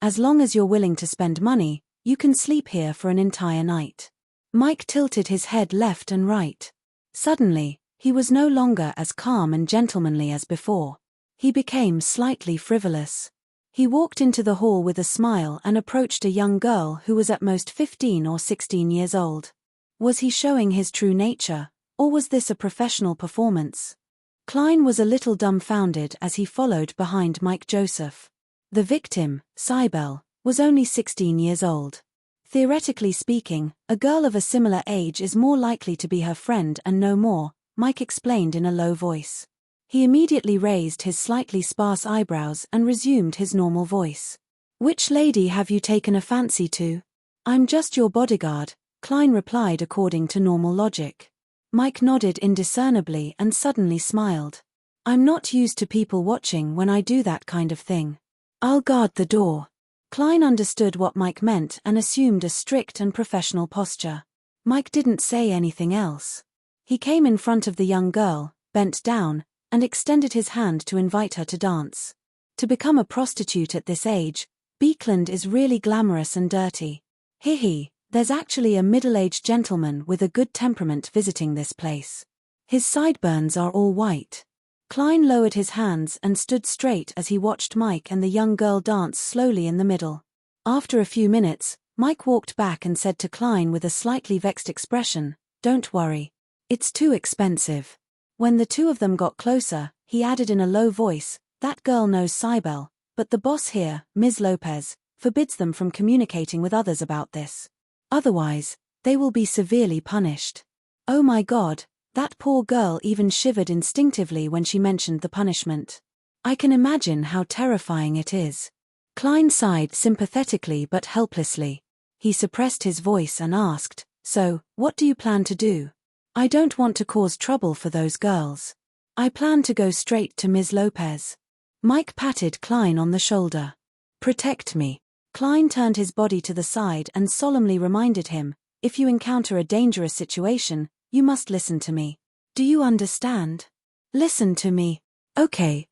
As long as you're willing to spend money, you can sleep here for an entire night. Mike tilted his head left and right. Suddenly, he was no longer as calm and gentlemanly as before. He became slightly frivolous. He walked into the hall with a smile and approached a young girl who was at most 15 or 16 years old. Was he showing his true nature, or was this a professional performance? Klein was a little dumbfounded as he followed behind Mike Joseph. The victim, Cybele, was only 16 years old. Theoretically speaking, a girl of a similar age is more likely to be her friend and no more, Mike explained in a low voice. He immediately raised his slightly sparse eyebrows and resumed his normal voice. "Which lady have you taken a fancy to?" "I'm just your bodyguard," Klein replied according to normal logic. Mike nodded indiscernibly and suddenly smiled. "I'm not used to people watching when I do that kind of thing. I'll guard the door." Klein understood what Mike meant and assumed a strict and professional posture. Mike didn't say anything else. He came in front of the young girl, bent down, and extended his hand to invite her to dance. To become a prostitute at this age, Beekland is really glamorous and dirty. Hee, there's actually a middle-aged gentleman with a good temperament visiting this place. His sideburns are all white. Klein lowered his hands and stood straight as he watched Mike and the young girl dance slowly in the middle. After a few minutes, Mike walked back and said to Klein with a slightly vexed expression, "Don't worry. It's too expensive." When the two of them got closer, he added in a low voice, "That girl knows Cybele, but the boss here, Ms. Lopez, forbids them from communicating with others about this. Otherwise, they will be severely punished." Oh my God, that poor girl even shivered instinctively when she mentioned the punishment. I can imagine how terrifying it is. Klein sighed sympathetically but helplessly. He suppressed his voice and asked, "So, what do you plan to do?" "I don't want to cause trouble for those girls. I plan to go straight to Ms. Lopez." Mike patted Klein on the shoulder. "Protect me." Klein turned his body to the side and solemnly reminded him, "If you encounter a dangerous situation, you must listen to me. Do you understand? Listen to me." Okay.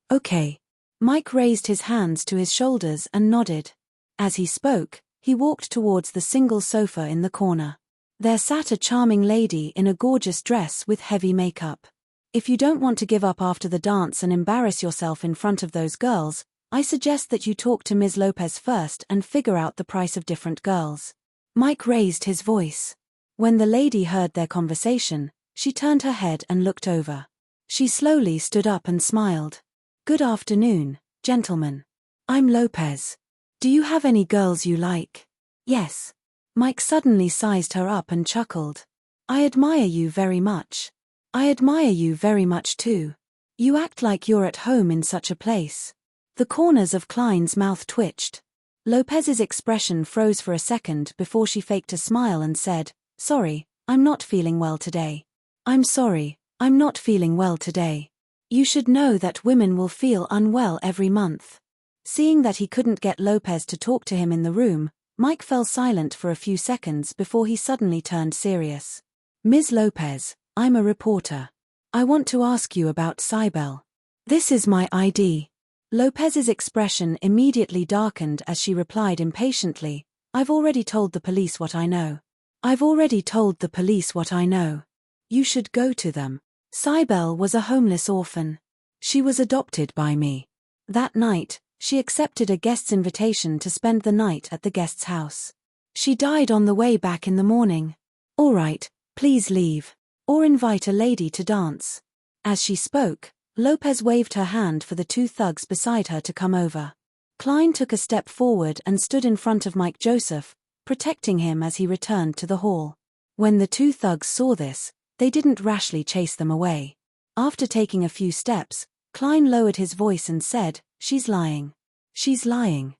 Mike raised his hands to his shoulders and nodded. As he spoke, he walked towards the single sofa in the corner. There sat a charming lady in a gorgeous dress with heavy makeup. "If you don't want to give up after the dance and embarrass yourself in front of those girls, I suggest that you talk to Ms. Lopez first and figure out the price of different girls." Mike raised his voice. When the lady heard their conversation, she turned her head and looked over. She slowly stood up and smiled. "Good afternoon, gentlemen. I'm Lopez. Do you have any girls you like?" "Yes." Mike suddenly sized her up and chuckled. "I admire you very much. I admire you very much too. You act like you're at home in such a place." The corners of Klein's mouth twitched. Lopez's expression froze for a second before she faked a smile and said, "Sorry, I'm not feeling well today." "I'm sorry, I'm not feeling well today. You should know that women will feel unwell every month." Seeing that he couldn't get Lopez to talk to him in the room, Mike fell silent for a few seconds before he suddenly turned serious. "Ms. Lopez, I'm a reporter. I want to ask you about Cybele. This is my ID." Lopez's expression immediately darkened as she replied impatiently, "I've already told the police what I know. I've already told the police what I know. You should go to them. Cybele was a homeless orphan. She was adopted by me. That night, she accepted a guest's invitation to spend the night at the guest's house. She died on the way back in the morning. All right, please leave. Or invite a lady to dance." As she spoke, Lopez waved her hand for the two thugs beside her to come over. Klein took a step forward and stood in front of Mike Joseph, protecting him as he returned to the hall. When the two thugs saw this, they didn't rashly chase them away. After taking a few steps, Klein lowered his voice and said, "She's lying. She's lying."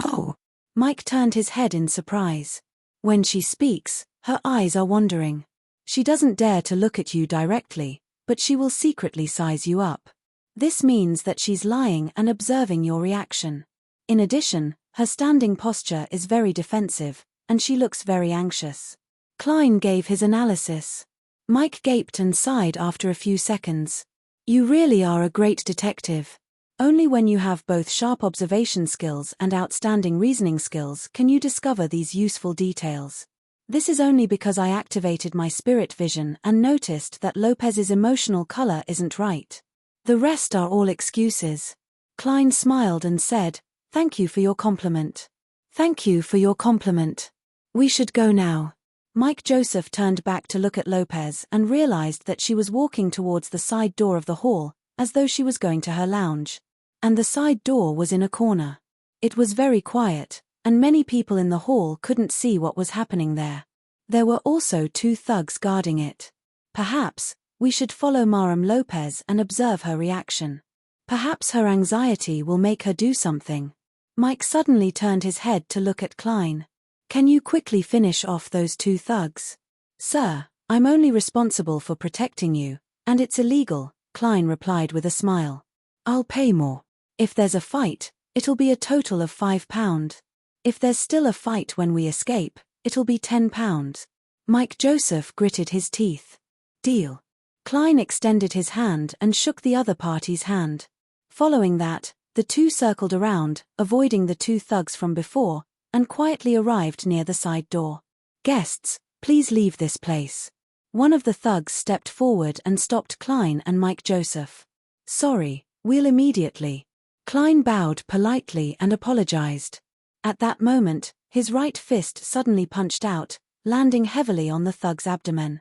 "Oh." Mike turned his head in surprise. "When she speaks, her eyes are wandering. She doesn't dare to look at you directly, but she will secretly size you up. This means that she's lying and observing your reaction. In addition, her standing posture is very defensive, and she looks very anxious." Klein gave his analysis. Mike gaped and sighed after a few seconds. "You really are a great detective. Only when you have both sharp observation skills and outstanding reasoning skills can you discover these useful details. This is only because I activated my spirit vision and noticed that Lopez's emotional color isn't right. The rest are all excuses." Klein smiled and said, "Thank you for your compliment. Thank you for your compliment. We should go now." Mike Joseph turned back to look at Lopez and realized that she was walking towards the side door of the hall, as though she was going to her lounge. And the side door was in a corner. It was very quiet, and many people in the hall couldn't see what was happening there. There were also two thugs guarding it. Perhaps we should follow Maram Lopez and observe her reaction. Perhaps her anxiety will make her do something. Mike suddenly turned his head to look at Klein. "Can you quickly finish off those two thugs?" "Sir, I'm only responsible for protecting you, and it's illegal," Klein replied with a smile. "I'll pay more. If there's a fight, it'll be a total of £5. If there's still a fight when we escape, it'll be £10. Mike Joseph gritted his teeth. Deal. Klein extended his hand and shook the other party's hand. Following that, the two circled around, avoiding the two thugs from before, and quietly arrived near the side door. Guests, please leave this place. One of the thugs stepped forward and stopped Klein and Mike Joseph. Sorry, we'll immediately. Klein bowed politely and apologized. At that moment, his right fist suddenly punched out, landing heavily on the thug's abdomen.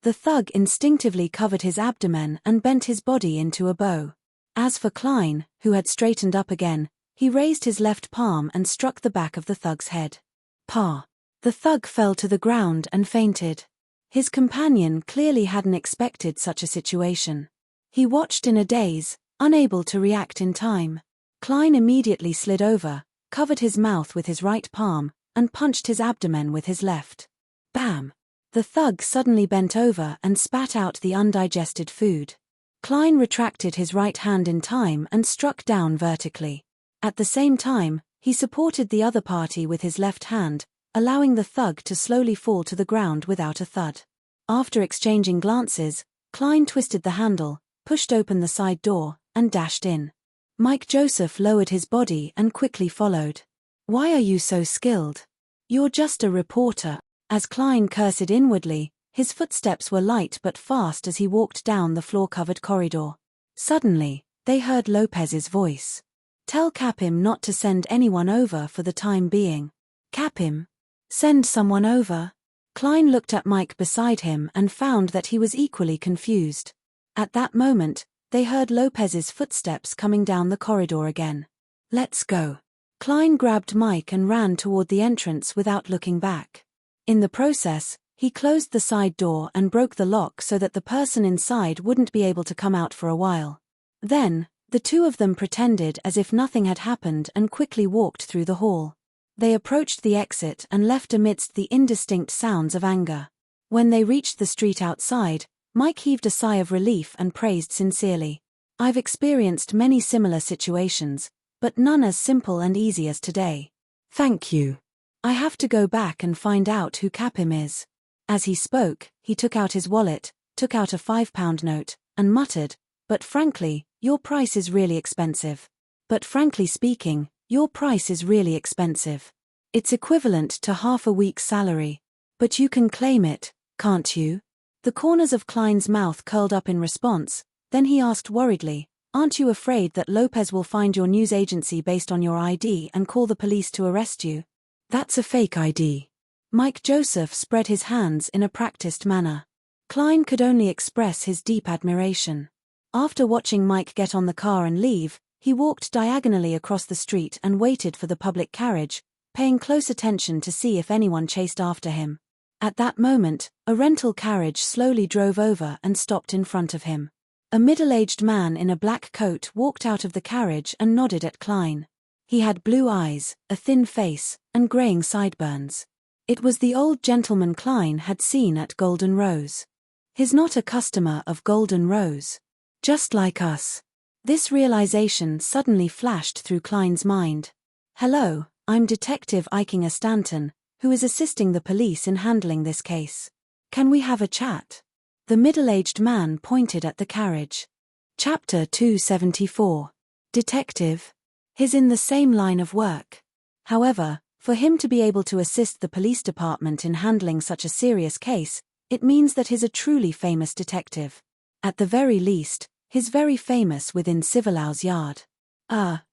The thug instinctively covered his abdomen and bent his body into a bow. As for Klein, who had straightened up again, he raised his left palm and struck the back of the thug's head. Pa! The thug fell to the ground and fainted. His companion clearly hadn't expected such a situation. He watched in a daze, unable to react in time. Klein immediately slid over, covered his mouth with his right palm, and punched his abdomen with his left. Bam! The thug suddenly bent over and spat out the undigested food. Klein retracted his right hand in time and struck down vertically. At the same time, he supported the other party with his left hand, allowing the thug to slowly fall to the ground without a thud. After exchanging glances, Klein twisted the handle, pushed open the side door, and dashed in. Mike Joseph lowered his body and quickly followed. Why are you so skilled? You're just a reporter. As Klein cursed inwardly, his footsteps were light but fast as he walked down the floor-covered corridor. Suddenly, they heard Lopez's voice. Tell Capim not to send anyone over for the time being. Capim? Send someone over? Klein looked at Mike beside him and found that he was equally confused. At that moment, they heard Lopez's footsteps coming down the corridor again. Let's go. Klein grabbed Mike and ran toward the entrance without looking back. In the process, he closed the side door and broke the lock so that the person inside wouldn't be able to come out for a while. Then, the two of them pretended as if nothing had happened and quickly walked through the hall. They approached the exit and left amidst the indistinct sounds of anger. When they reached the street outside, Mike heaved a sigh of relief and praised sincerely. I've experienced many similar situations, but none as simple and easy as today. Thank you. I have to go back and find out who Capim is. As he spoke, he took out his wallet, took out a £5 note, and muttered, but frankly, your price is really expensive. But frankly speaking, your price is really expensive. It's equivalent to half a week's salary. But you can claim it, can't you? The corners of Klein's mouth curled up in response, then he asked worriedly, aren't you afraid that Lopez will find your news agency based on your ID and call the police to arrest you? That's a fake ID. Mike Joseph spread his hands in a practiced manner. Klein could only express his deep admiration. After watching Mike get on the car and leave, he walked diagonally across the street and waited for the public carriage, paying close attention to see if anyone chased after him. At that moment, a rental carriage slowly drove over and stopped in front of him. A middle-aged man in a black coat walked out of the carriage and nodded at Klein. He had blue eyes, a thin face, and graying sideburns. It was the old gentleman Klein had seen at Golden Rose. He's not a customer of Golden Rose. Just like us. This realization suddenly flashed through Klein's mind. Hello, I'm Detective Eichinger Stanton, who is assisting the police in handling this case. Can we have a chat? The middle-aged man pointed at the carriage. Chapter 274. Detective. He's in the same line of work. However, for him to be able to assist the police department in handling such a serious case, it means that he's a truly famous detective. At the very least, he's very famous within Civilau's yard.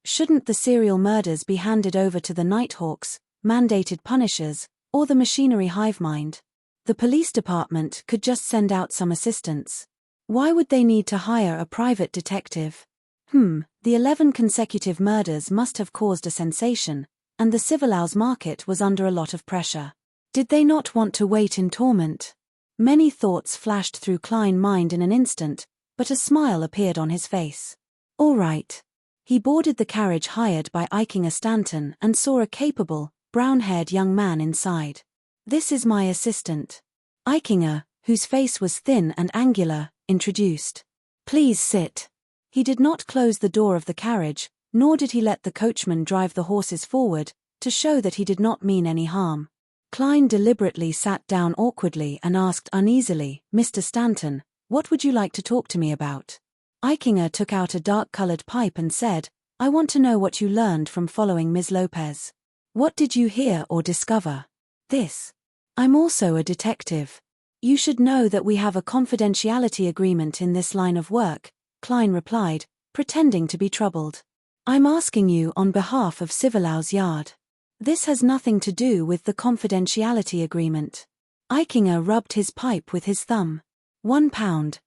Shouldn't the serial murders be handed over to the Nighthawks, mandated punishers, or the machinery hive mind? The police department could just send out some assistants. Why would they need to hire a private detective? The 11 consecutive murders must have caused a sensation, and the Civilau's market was under a lot of pressure. Did they not want to wait in torment? Many thoughts flashed through Klein's mind in an instant, but a smile appeared on his face. All right. He boarded the carriage hired by Eichinger Stanton and saw a capable, brown-haired young man inside. This is my assistant. Eichinger, whose face was thin and angular, introduced. Please sit. He did not close the door of the carriage, nor did he let the coachman drive the horses forward, to show that he did not mean any harm. Klein deliberately sat down awkwardly and asked uneasily, "Mr. Stanton, what would you like to talk to me about?" Eichinger took out a dark-colored pipe and said, "I want to know what you learned from following Ms. Lopez. What did you hear or discover?" "This. I'm also a detective. You should know that we have a confidentiality agreement in this line of work," Klein replied, pretending to be troubled. "I'm asking you on behalf of Civilau's Yard. This has nothing to do with the confidentiality agreement." Eichinger rubbed his pipe with his thumb. £1.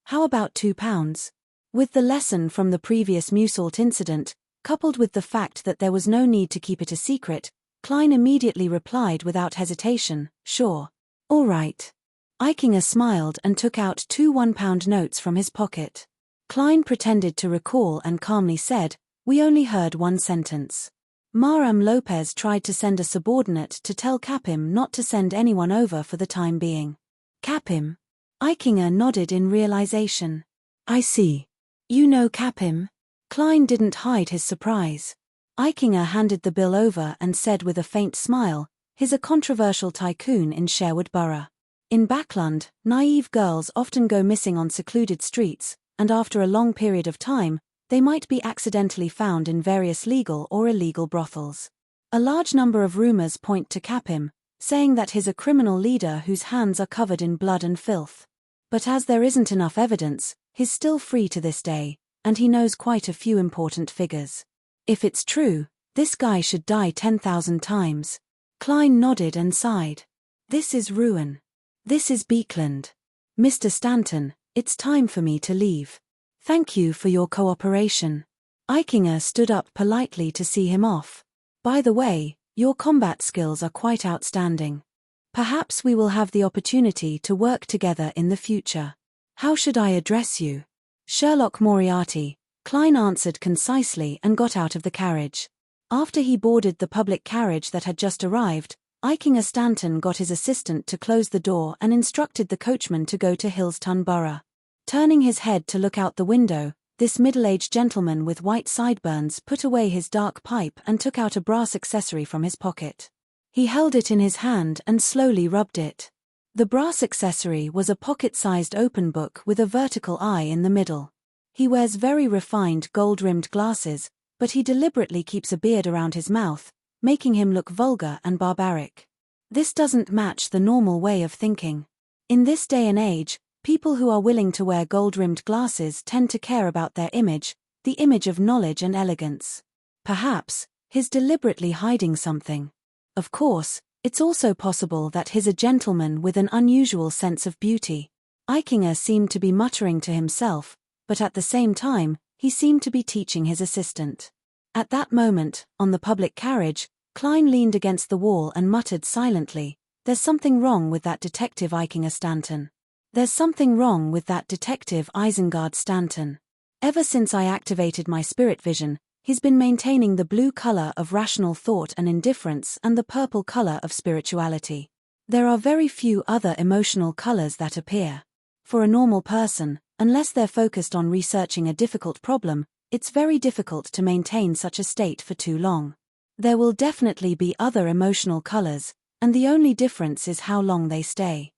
How about £2? With the lesson from the previous Musault incident, coupled with the fact that there was no need to keep it a secret, Klein immediately replied without hesitation, "Sure. All right." Eichinger smiled and took out two £1 notes from his pocket. Klein pretended to recall and calmly said, "We only heard one sentence. Maram Lopez tried to send a subordinate to tell Capim not to send anyone over for the time being." "Capim?" Eichinger nodded in realization. "I see. You know Capim?" Klein didn't hide his surprise. Eichinger handed the bill over and said with a faint smile, "He's a controversial tycoon in Sherwood Borough. In Backlund, naive girls often go missing on secluded streets, and after a long period of time, they might be accidentally found in various legal or illegal brothels. A large number of rumors point to Capim, saying that he's a criminal leader whose hands are covered in blood and filth. But as there isn't enough evidence, he's still free to this day, and he knows quite a few important figures. If it's true, this guy should die 10,000 times." Klein nodded and sighed. "This is ruin. This is Beekland. Mr. Stanton, it's time for me to leave. Thank you for your cooperation." Eichinger stood up politely to see him off. "By the way, your combat skills are quite outstanding. Perhaps we will have the opportunity to work together in the future. How should I address you?" "Sherlock Moriarty," Klein answered concisely and got out of the carriage. After he boarded the public carriage that had just arrived, Eichinger Stanton got his assistant to close the door and instructed the coachman to go to Hillston Borough. Turning his head to look out the window, this middle-aged gentleman with white sideburns put away his dark pipe and took out a brass accessory from his pocket. He held it in his hand and slowly rubbed it. The brass accessory was a pocket-sized open book with a vertical eye in the middle. He wears very refined gold-rimmed glasses, but he deliberately keeps a beard around his mouth, making him look vulgar and barbaric. This doesn't match the normal way of thinking. In this day and age, people who are willing to wear gold-rimmed glasses tend to care about their image, the image of knowledge and elegance. Perhaps, he's deliberately hiding something. Of course, it's also possible that he's a gentleman with an unusual sense of beauty. Eichinger seemed to be muttering to himself, but at the same time, he seemed to be teaching his assistant. At that moment, on the public carriage, Klein leaned against the wall and muttered silently, "There's something wrong with that detective Eichinger Stanton. There's something wrong with that detective Isengard Stanton. Ever since I activated my spirit vision, he's been maintaining the blue color of rational thought and indifference and the purple color of spirituality. There are very few other emotional colors that appear. For a normal person, unless they're focused on researching a difficult problem, it's very difficult to maintain such a state for too long. There will definitely be other emotional colors, and the only difference is how long they stay."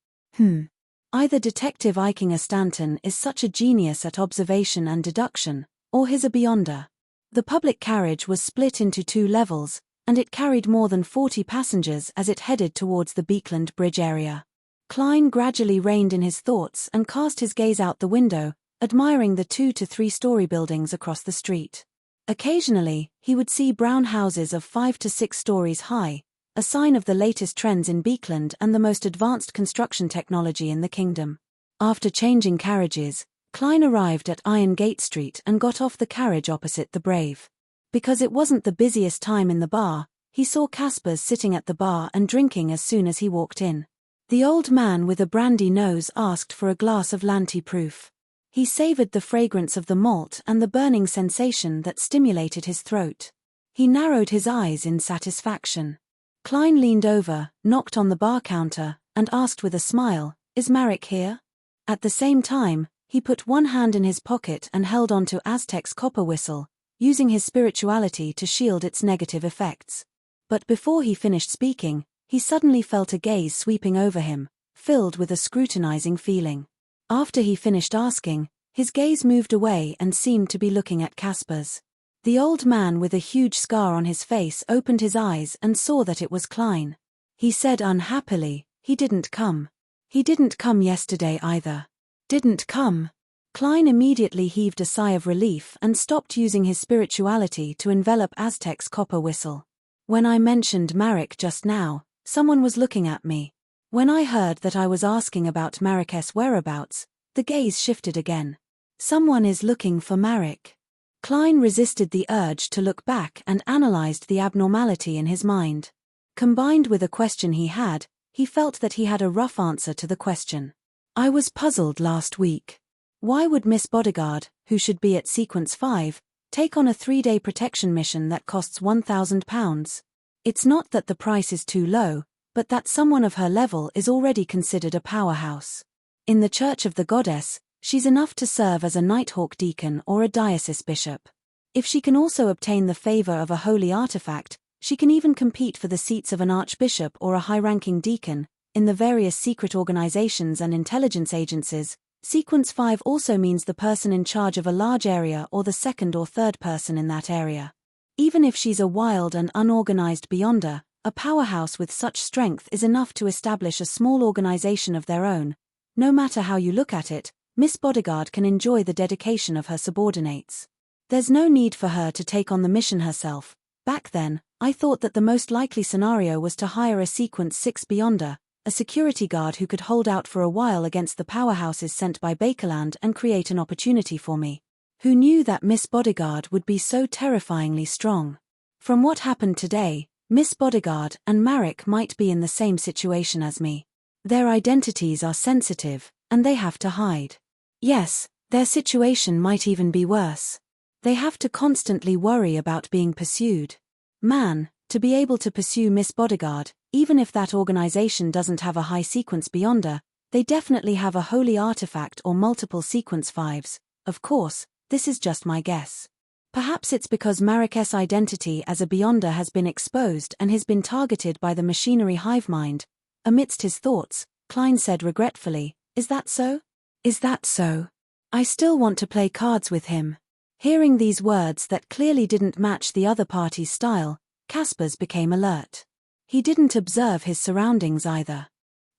Either Detective Eichinger Stanton is such a genius at observation and deduction, or he's a beyonder. The public carriage was split into two levels, and it carried more than 40 passengers as it headed towards the Beekland Bridge area. Klein gradually reined in his thoughts and cast his gaze out the window, admiring the 2 to 3 story buildings across the street. Occasionally, he would see brown houses of 5 to 6 stories high, a sign of the latest trends in Beekland and the most advanced construction technology in the kingdom. After changing carriages, Klein arrived at Iron Gate Street and got off the carriage opposite the Brave. Because it wasn't the busiest time in the bar, he saw Caspers sitting at the bar and drinking as soon as he walked in. The old man with a brandy nose asked for a glass of Lanty Proof. He savored the fragrance of the malt and the burning sensation that stimulated his throat. He narrowed his eyes in satisfaction. Klein leaned over, knocked on the bar counter, and asked with a smile, "Is Marek here?" At the same time, he put one hand in his pocket and held onto Aztec's copper whistle, using his spirituality to shield its negative effects. But before he finished speaking, He suddenly felt a gaze sweeping over him, filled with a scrutinizing feeling. After he finished asking, his gaze moved away and seemed to be looking at Casper's. The old man with a huge scar on his face opened his eyes and saw that it was Klein. He said unhappily, "He didn't come. He didn't come yesterday either." Didn't come? Klein immediately heaved a sigh of relief and stopped using his spirituality to envelop Aztec's copper whistle. "When I mentioned Marek just now, someone was looking at me. When I heard that I was asking about Marek's whereabouts, the gaze shifted again. Someone is looking for Marek." Klein resisted the urge to look back and analyzed the abnormality in his mind. Combined with a question he had, he felt that he had a rough answer to the question. "I was puzzled last week. Why would Miss Bodyguard, who should be at Sequence 5, take on a 3-day protection mission that costs £1,000? It's not that the price is too low, but that someone of her level is already considered a powerhouse. In the Church of the Goddess, she's enough to serve as a Nighthawk deacon or a diocese bishop. If she can also obtain the favor of a holy artifact, she can even compete for the seats of an archbishop or a high-ranking deacon. In the various secret organizations and intelligence agencies, Sequence 5 also means the person in charge of a large area or the second or third person in that area. Even if she's a wild and unorganized beyonder, a powerhouse with such strength is enough to establish a small organization of their own. No matter how you look at it, Miss Bodyguard can enjoy the dedication of her subordinates. There's no need for her to take on the mission herself. Back then, I thought that the most likely scenario was to hire a Sequence 6 beyonder, a security guard who could hold out for a while against the powerhouses sent by Bakerland and create an opportunity for me. Who knew that Miss Bodyguard would be so terrifyingly strong? From what happened today, Miss Bodyguard and Marek might be in the same situation as me. Their identities are sensitive, and they have to hide. Yes, their situation might even be worse. They have to constantly worry about being pursued. Man, to be able to pursue Miss Bodyguard, even if that organization doesn't have a high Sequence beyonder, they definitely have a holy artifact or multiple Sequence 5s. Of course, this is just my guess. Perhaps it's because Marek's identity as a beyonder has been exposed and has been targeted by the machinery hive mind. Amidst his thoughts, Klein said regretfully, "Is that so? Is that so? I still want to play cards with him." Hearing these words that clearly didn't match the other party's style, Caspers became alert. He didn't observe his surroundings either.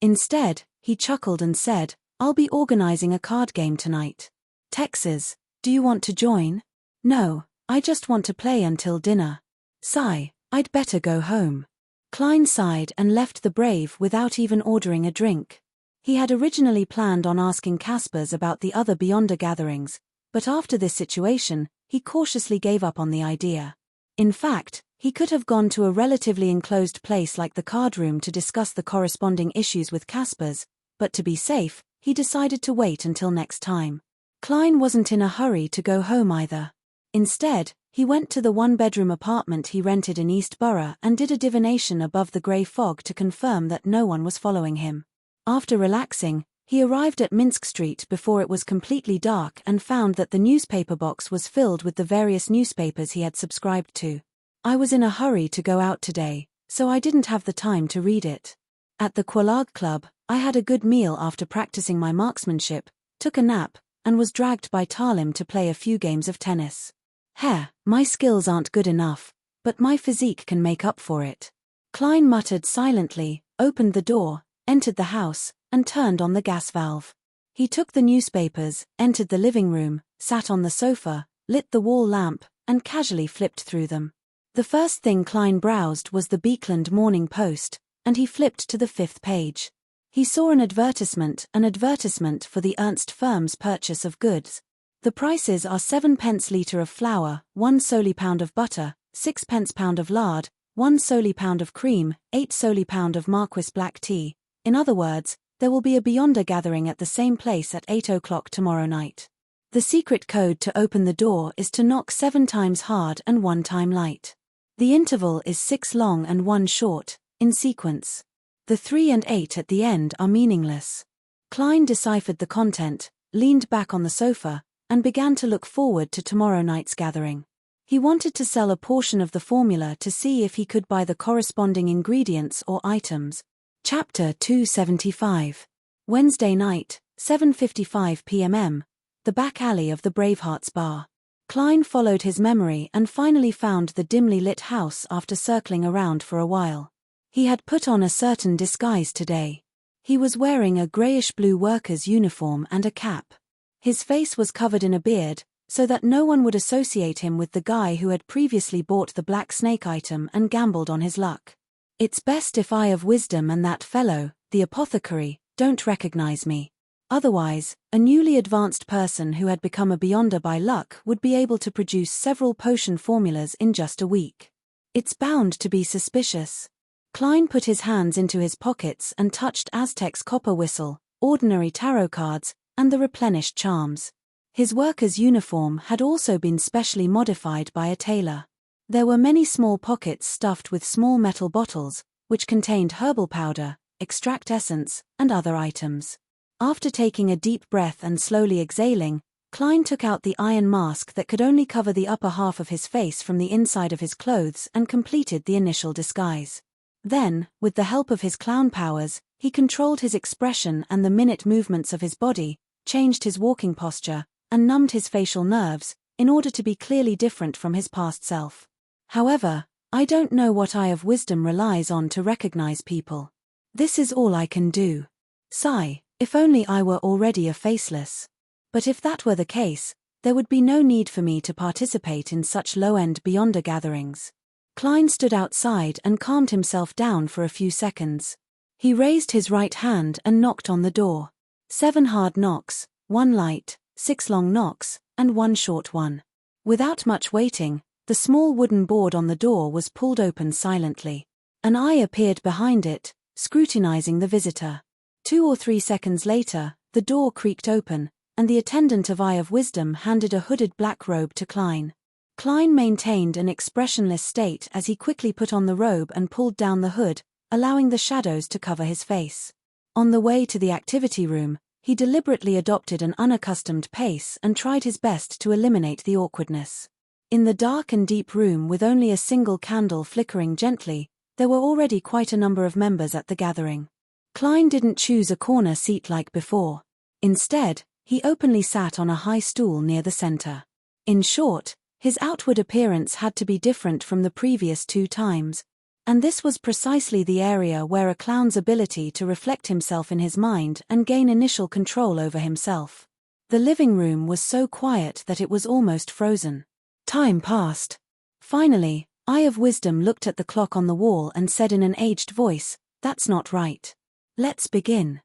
Instead, he chuckled and said, "I'll be organizing a card game tonight. Texas, do you want to join?" "No, I just want to play until dinner." "Sigh, I'd better go home." Klein sighed and left the Brave without even ordering a drink. He had originally planned on asking Caspers about the other beyonder gatherings, but after this situation, he cautiously gave up on the idea. In fact, he could have gone to a relatively enclosed place like the card room to discuss the corresponding issues with Caspers, but to be safe, he decided to wait until next time. Klein wasn't in a hurry to go home either. Instead, he went to the one-bedroom apartment he rented in East Borough and did a divination above the grey fog to confirm that no one was following him. After relaxing, he arrived at Minsk Street before it was completely dark and found that the newspaper box was filled with the various newspapers he had subscribed to. "I was in a hurry to go out today, so I didn't have the time to read it. At the Quelaag Club, I had a good meal after practicing my marksmanship, took a nap, and was dragged by Talim to play a few games of tennis. My skills aren't good enough, but my physique can make up for it." Klein muttered silently, opened the door, entered the house, and turned on the gas valve. He took the newspapers, entered the living room, sat on the sofa, lit the wall lamp, and casually flipped through them. The first thing Klein browsed was the Beekland Morning Post, and he flipped to the 5th page. He saw an advertisement for the Ernst firm's purchase of goods. The prices are 7 pence litre of flour, 1 solely pound of butter, 6 pence pound of lard, 1 solely pound of cream, 8 solely pound of Marquis black tea. In other words, there will be a beyonder gathering at the same place at 8 o'clock tomorrow night. The secret code to open the door is to knock 7 times hard and 1 time light. The interval is 6 long and 1 short, in sequence. The 3 and 8 at the end are meaningless. Klein deciphered the content, leaned back on the sofa, and began to look forward to tomorrow night's gathering. He wanted to sell a portion of the formula to see if he could buy the corresponding ingredients or items. Chapter 275. Wednesday night, 7:55 p.m. The back alley of the Bravehearts bar. Klein followed his memory and finally found the dimly lit house after circling around for a while. He had put on a certain disguise today. He was wearing a grayish-blue worker's uniform and a cap. His face was covered in a beard, so that no one would associate him with the guy who had previously bought the black snake item and gambled on his luck. It's best if I of wisdom and that fellow, the apothecary, don't recognize me. Otherwise, a newly advanced person who had become a beyonder by luck would be able to produce several potion formulas in just a week. It's bound to be suspicious. Klein put his hands into his pockets and touched Aztec's copper whistle, ordinary tarot cards, and the replenished charms. His worker's uniform had also been specially modified by a tailor. There were many small pockets stuffed with small metal bottles, which contained herbal powder, extract essence, and other items. After taking a deep breath and slowly exhaling, Klein took out the iron mask that could only cover the upper half of his face from the inside of his clothes and completed the initial disguise. Then, with the help of his clown powers, he controlled his expression and the minute movements of his body, changed his walking posture, and numbed his facial nerves, in order to be clearly different from his past self. However, I don't know what eye of wisdom relies on to recognize people. This is all I can do. Sigh, if only I were already a faceless. But if that were the case, there would be no need for me to participate in such low-end beyonder gatherings. Klein stood outside and calmed himself down for a few seconds. He raised his right hand and knocked on the door. 7 hard knocks, 1 light, 6 long knocks, and 1 short one. Without much waiting, the small wooden board on the door was pulled open silently. An eye appeared behind it, scrutinizing the visitor. 2 or 3 seconds later, the door creaked open, and the attendant of Eye of Wisdom handed a hooded black robe to Klein. Klein maintained an expressionless state as he quickly put on the robe and pulled down the hood, allowing the shadows to cover his face. On the way to the activity room, he deliberately adopted an unaccustomed pace and tried his best to eliminate the awkwardness. In the dark and deep room with only a single candle flickering gently, there were already quite a number of members at the gathering. Klein didn't choose a corner seat like before. Instead, he openly sat on a high stool near the center. In short, his outward appearance had to be different from the previous 2 times, and this was precisely the area where a clown's ability to reflect himself in his mind and gain initial control over himself. The living room was so quiet that it was almost frozen. Time passed. Finally, Eye of Wisdom looked at the clock on the wall and said in an aged voice, "That's not right. Let's begin.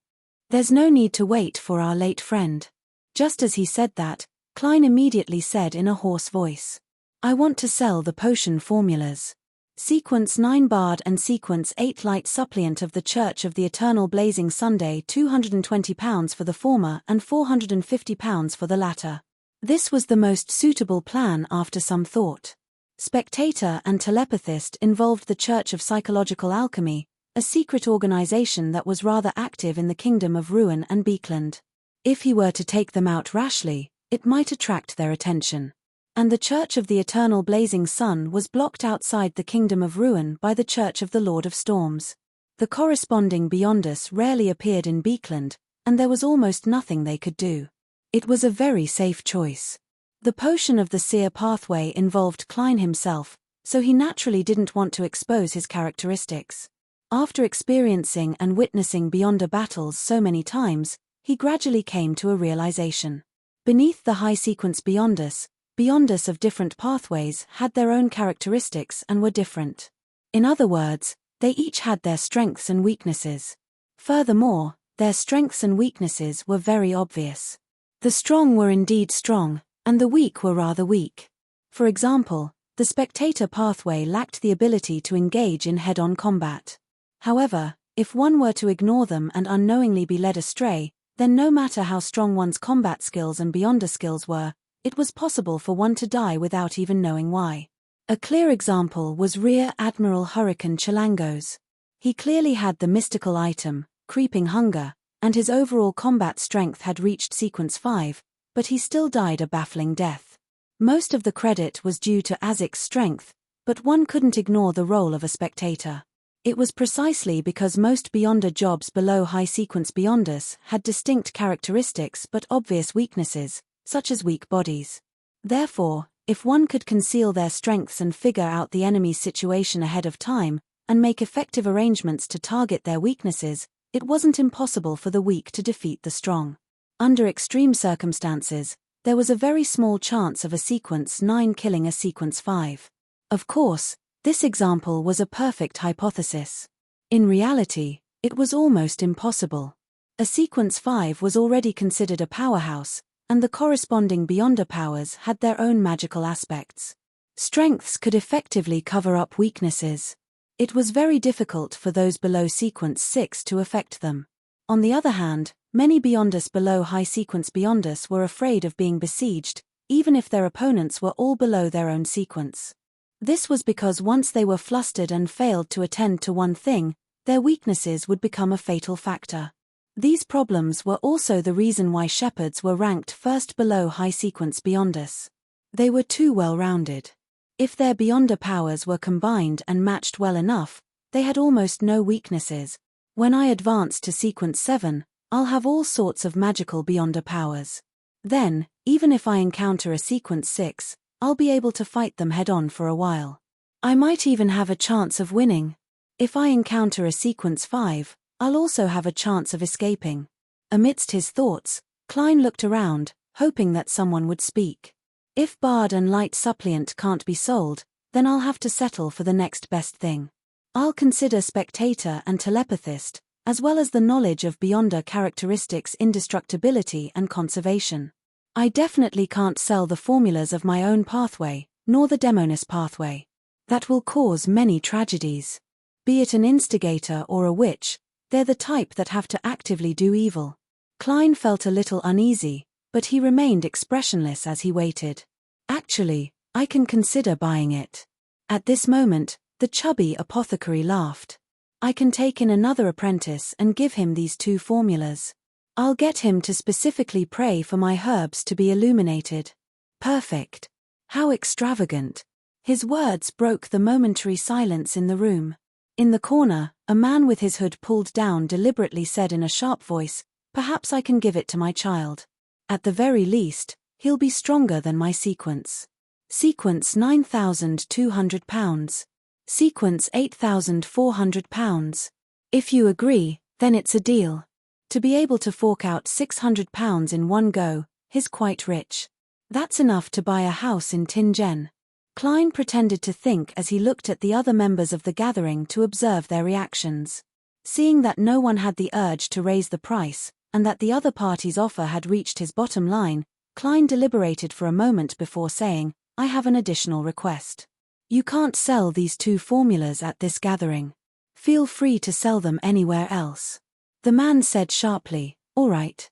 There's no need to wait for our late friend." Just as he said that, Klein immediately said in a hoarse voice, "I want to sell the potion formulas. Sequence 9 Bard and Sequence 8 Light Suppliant of the Church of the Eternal Blazing Sunday, £220 for the former and £450 for the latter." This was the most suitable plan after some thought. Spectator and telepathist involved the Church of Psychological Alchemy, a secret organization that was rather active in the Kingdom of Ruin and Beekland. If he were to take them out rashly, it might attract their attention. And the Church of the Eternal Blazing Sun was blocked outside the Kingdom of Ruin by the Church of the Lord of Storms. The corresponding Beyonders rarely appeared in Beekland, and there was almost nothing they could do. It was a very safe choice. The potion of the seer pathway involved Klein himself, so he naturally didn't want to expose his characteristics. After experiencing and witnessing Beyonder battles so many times, he gradually came to a realization. Beneath the high-sequence Beyonders of different pathways had their own characteristics and were different. In other words, they each had their strengths and weaknesses. Furthermore, their strengths and weaknesses were very obvious. The strong were indeed strong, and the weak were rather weak. For example, the spectator pathway lacked the ability to engage in head-on combat. However, if one were to ignore them and unknowingly be led astray, then no matter how strong one's combat skills and Beyonder skills were, it was possible for one to die without even knowing why. A clear example was Rear Admiral Hurricane Chilangos. He clearly had the mystical item, Creeping Hunger, and his overall combat strength had reached Sequence 5, but he still died a baffling death. Most of the credit was due to Azic's strength, but one couldn't ignore the role of a spectator. It was precisely because most Beyonder jobs below high sequence Beyonders had distinct characteristics but obvious weaknesses, such as weak bodies. Therefore, if one could conceal their strengths and figure out the enemy's situation ahead of time, and make effective arrangements to target their weaknesses, it wasn't impossible for the weak to defeat the strong. Under extreme circumstances, there was a very small chance of a sequence 9 killing a sequence 5. Of course, this example was a perfect hypothesis. In reality, it was almost impossible. A sequence 5 was already considered a powerhouse, and the corresponding Beyonder powers had their own magical aspects. Strengths could effectively cover up weaknesses. It was very difficult for those below sequence 6 to affect them. On the other hand, many Beyonders below high sequence Beyonders were afraid of being besieged, even if their opponents were all below their own sequence. This was because once they were flustered and failed to attend to one thing, their weaknesses would become a fatal factor. These problems were also the reason why shepherds were ranked first below high sequence Beyonders. They were too well-rounded. If their Beyonder powers were combined and matched well enough, they had almost no weaknesses. When I advance to sequence 7, I'll have all sorts of magical Beyonder powers. Then, even if I encounter a sequence 6, I'll be able to fight them head-on for a while. I might even have a chance of winning. If I encounter a sequence 5, I'll also have a chance of escaping. Amidst his thoughts, Klein looked around, hoping that someone would speak. If Bard and Light Suppliant can't be sold, then I'll have to settle for the next best thing. I'll consider Spectator and Telepathist, as well as the knowledge of Beyonder characteristics indestructibility and conservation. I definitely can't sell the formulas of my own pathway, nor the Demonis pathway. That will cause many tragedies. Be it an instigator or a witch, they're the type that have to actively do evil. Klein felt a little uneasy, but he remained expressionless as he waited. Actually, I can consider buying it. At this moment, the chubby apothecary laughed. I can take in another apprentice and give him these 2 formulas. I'll get him to specifically pray for my herbs to be illuminated. Perfect. How extravagant. His words broke the momentary silence in the room. In the corner, a man with his hood pulled down deliberately said in a sharp voice, "Perhaps I can give it to my child. At the very least, he'll be stronger than my sequence." Sequence £9,200. Sequence £8,400. If you agree, then it's a deal. To be able to fork out £600 in one go, he's quite rich. That's enough to buy a house in Tingen. Klein pretended to think as he looked at the other members of the gathering to observe their reactions. Seeing that no one had the urge to raise the price, and that the other party's offer had reached his bottom line, Klein deliberated for a moment before saying, "I have an additional request. You can't sell these 2 formulas at this gathering. Feel free to sell them anywhere else." The man said sharply, All right,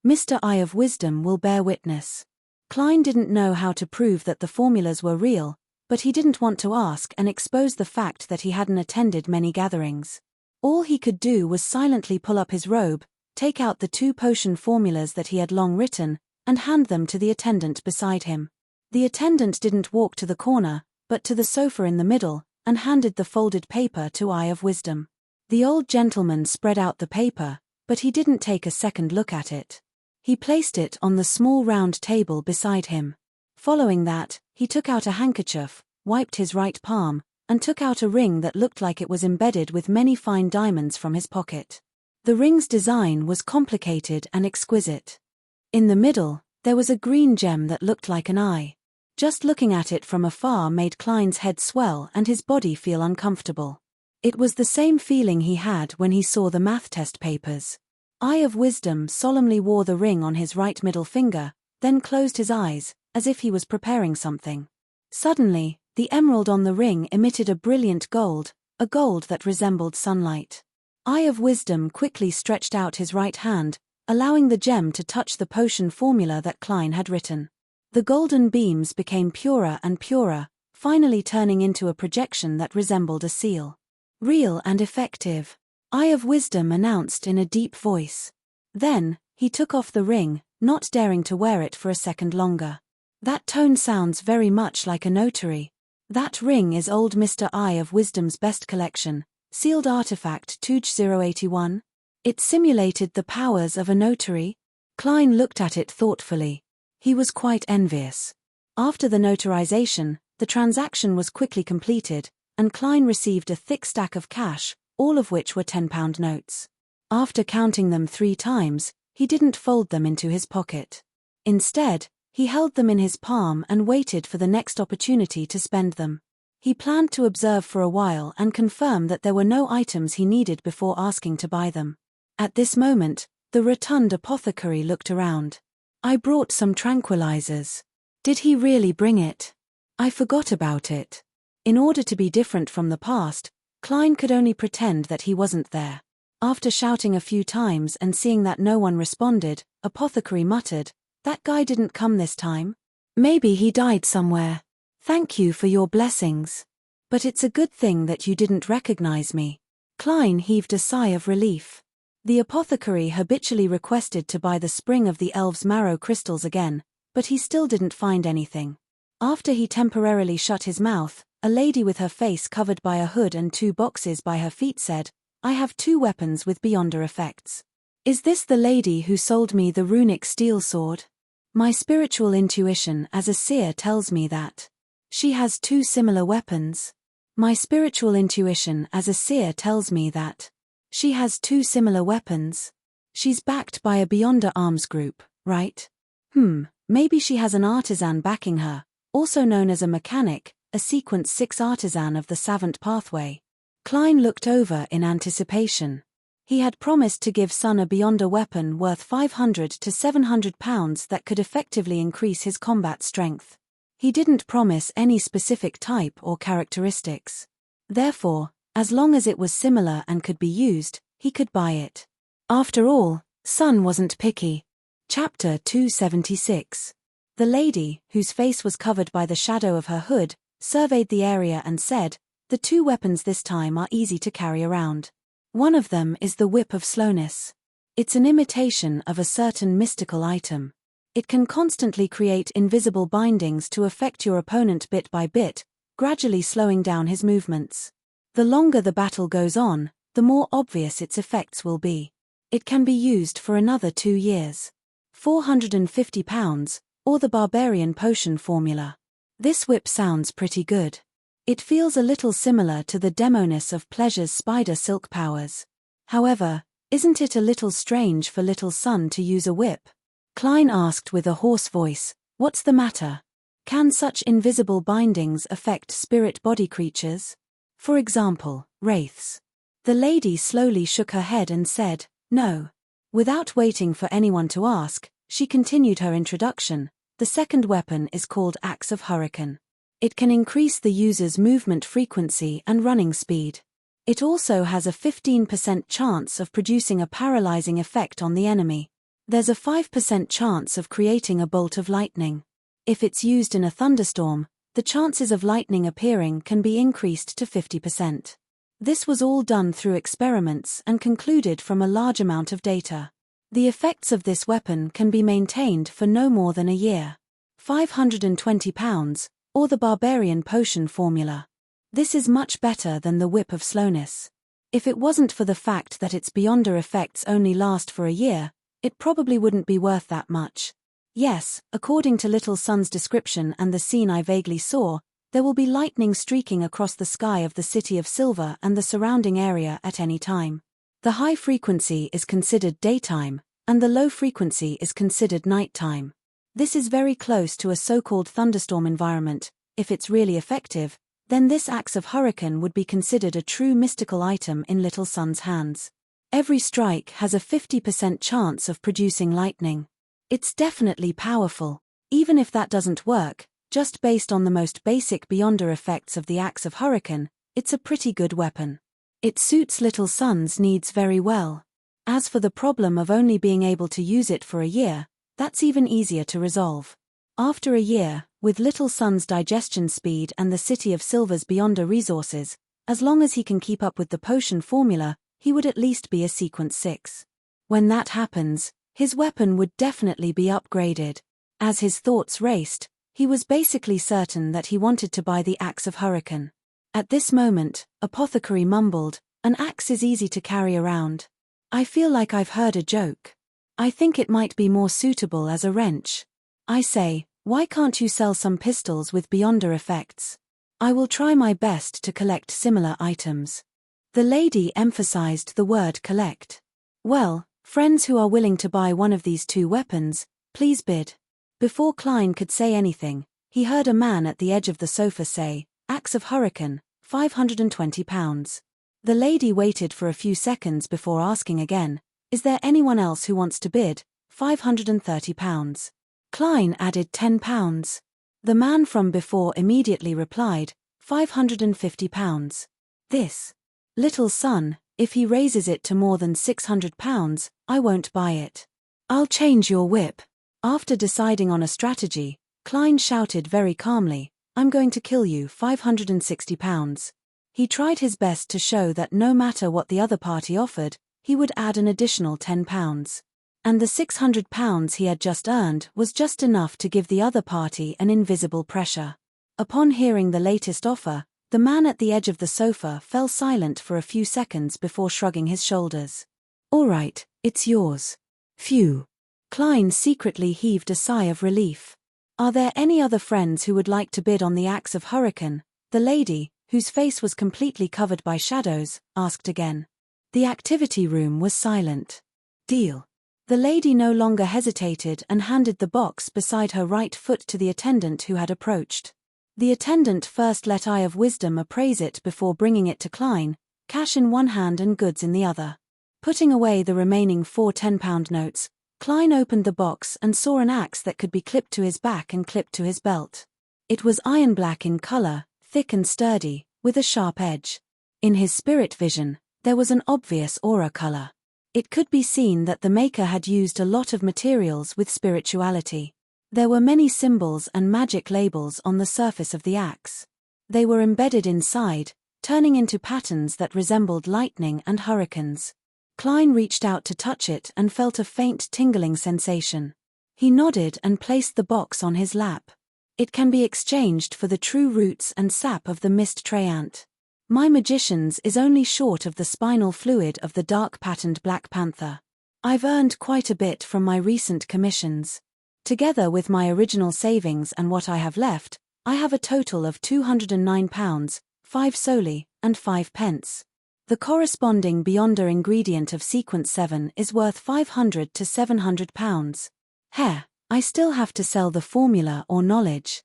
Mr. Eye of Wisdom will bear witness." Klein didn't know how to prove that the formulas were real, but he didn't want to ask and expose the fact that he hadn't attended many gatherings. All he could do was silently pull up his robe, take out the 2 potion formulas that he had long written, and hand them to the attendant beside him. The attendant didn't walk to the corner, but to the sofa in the middle, and handed the folded paper to Eye of Wisdom. The old gentleman spread out the paper, but he didn't take a second look at it. He placed it on the small round table beside him. Following that, he took out a handkerchief, wiped his right palm, and took out a ring that looked like it was embedded with many fine diamonds from his pocket. The ring's design was complicated and exquisite. In the middle, there was a green gem that looked like an eye. Just looking at it from afar made Klein's head swell and his body feel uncomfortable. It was the same feeling he had when he saw the math test papers. Eye of Wisdom solemnly wore the ring on his right middle finger, then closed his eyes, as if he was preparing something. Suddenly, the emerald on the ring emitted a brilliant gold, a gold that resembled sunlight. Eye of Wisdom quickly stretched out his right hand, allowing the gem to touch the potion formula that Klein had written. The golden beams became purer and purer, finally turning into a projection that resembled a seal. "Real and effective," Eye of Wisdom announced in a deep voice. Then, he took off the ring, not daring to wear it for a second longer. That tone sounds very much like a notary. That ring is old Mr. Eye of Wisdom's best collection, sealed artifact 2081. It simulated the powers of a notary. Klein looked at it thoughtfully. He was quite envious. After the notarization, the transaction was quickly completed, and Klein received a thick stack of cash, all of which were £10 notes. After counting them 3 times, he didn't fold them into his pocket. Instead, he held them in his palm and waited for the next opportunity to spend them. He planned to observe for a while and confirm that there were no items he needed before asking to buy them. At this moment, the rotund apothecary looked around. I brought some tranquilizers. Did he really bring it? I forgot about it. In order to be different from the past, Klein could only pretend that he wasn't there. After shouting a few times and seeing that no one responded, Apothecary muttered, "That guy didn't come this time? Maybe he died somewhere. Thank you for your blessings. But it's a good thing that you didn't recognize me." Klein heaved a sigh of relief. The apothecary habitually requested to buy the spring of the elves' marrow crystals again, but he still didn't find anything. After he temporarily shut his mouth, a lady with her face covered by a hood and 2 boxes by her feet said, "I have 2 weapons with Beyonder effects. Is this the lady who sold me the runic steel sword? My spiritual intuition as a seer tells me that. She has 2 similar weapons. My spiritual intuition as a seer tells me that. She has 2 similar weapons. She's backed by a Beyonder arms group, right? Maybe she has an artisan backing her, also known as a mechanic, a sequence 6 artisan of the Savant pathway." Klein looked over in anticipation. He had promised to give Sun a Beyonder weapon worth £500 to £700 that could effectively increase his combat strength. He didn't promise any specific type or characteristics. Therefore, as long as it was similar and could be used, he could buy it. After all, Sun wasn't picky. Chapter 276. The lady, whose face was covered by the shadow of her hood, surveyed the area and said, "The 2 weapons this time are easy to carry around. One of them is the Whip of Slowness. It's an imitation of a certain mystical item. It can constantly create invisible bindings to affect your opponent bit by bit, gradually slowing down his movements. The longer the battle goes on, the more obvious its effects will be. It can be used for another 2 years. £450, or the Barbarian Potion formula. This whip sounds pretty good. It feels a little similar to the demoness of Pleasure's spider silk powers. However, isn't it a little strange for little Sun to use a whip?" Klein asked with a hoarse voice, "What's the matter? Can such invisible bindings affect spirit body creatures? For example, wraiths?" The lady slowly shook her head and said, "No." Without waiting for anyone to ask, she continued her introduction. The second weapon is called Axe of Hurricane. It can increase the user's movement frequency and running speed. It also has a 15% chance of producing a paralyzing effect on the enemy. There's a 5% chance of creating a bolt of lightning. If it's used in a thunderstorm, the chances of lightning appearing can be increased to 50%. This was all done through experiments and concluded from a large amount of data. The effects of this weapon can be maintained for no more than a year. £520, or the Barbarian Potion formula. This is much better than the Whip of Slowness. If it wasn't for the fact that its Beyonder effects only last for a year, it probably wouldn't be worth that much. Yes, according to Little Sun's description and the scene I vaguely saw, there will be lightning streaking across the sky of the City of Silver and the surrounding area at any time. The high frequency is considered daytime, and the low frequency is considered nighttime. This is very close to a so-called thunderstorm environment. If it's really effective, then this Axe of Hurricane would be considered a true mystical item in Little Sun's hands. Every strike has a 50% chance of producing lightning. It's definitely powerful. Even if that doesn't work, just based on the most basic Beyonder effects of the Axe of Hurricane, it's a pretty good weapon. It suits Little Sun's needs very well. As for the problem of only being able to use it for a year, that's even easier to resolve. After a year, with Little Sun's digestion speed and the City of Silver's Beyonder resources, as long as he can keep up with the potion formula, he would at least be a sequence 6. When that happens, his weapon would definitely be upgraded. As his thoughts raced, He was basically certain that he wanted to buy the axe of Hurricane. At this moment, Apothecary mumbled, "An axe is easy to carry around. I feel like I've heard a joke. I think it might be more suitable as a wrench. I say, why can't you sell some pistols with Beyonder effects? I will try my best to collect similar items." The lady emphasized the word collect. "Well, friends who are willing to buy one of these two weapons, please bid." Before Klein could say anything, he heard a man at the edge of the sofa say, "Axe of Hurricane, £520. The lady waited for a few seconds before asking again, "Is there anyone else who wants to bid?" £530. Klein added £10. The man from before immediately replied, £550. "This little son, if he raises it to more than £600, I won't buy it. I'll change your whip." After deciding on a strategy, Klein shouted very calmly, "I'm going to kill you, £560. He tried his best to show that no matter what the other party offered, he would add an additional £10. And the £600 he had just earned was just enough to give the other party an invisible pressure. Upon hearing the latest offer, the man at the edge of the sofa fell silent for a few seconds before shrugging his shoulders. "All right, it's yours." Phew. Klein secretly heaved a sigh of relief. "Are there any other friends who would like to bid on the axe of Hurricane?" The lady, whose face was completely covered by shadows, asked again. The activity room was silent. "Deal." The lady no longer hesitated and handed the box beside her right foot to the attendant who had approached. The attendant first let Eye of Wisdom appraise it before bringing it to Klein, cash in one hand and goods in the other. Putting away the remaining 4 £10 notes, Klein opened the box and saw an axe that could be clipped to his back and clipped to his belt. It was iron black in color, thick and sturdy, with a sharp edge. In his spirit vision, there was an obvious aura color. It could be seen that the maker had used a lot of materials with spirituality. There were many symbols and magic labels on the surface of the axe. They were embedded inside, turning into patterns that resembled lightning and hurricanes. Klein reached out to touch it and felt a faint tingling sensation. He nodded and placed the box on his lap. "It can be exchanged for the true roots and sap of the mist treant. My magician's is only short of the spinal fluid of the dark-patterned Black Panther. I've earned quite a bit from my recent commissions. Together with my original savings and what I have left, I have a total of £209, 5 soli, and 5 pence. The corresponding Beyonder ingredient of sequence 7 is worth £500 to £700. I still have to sell the formula or knowledge.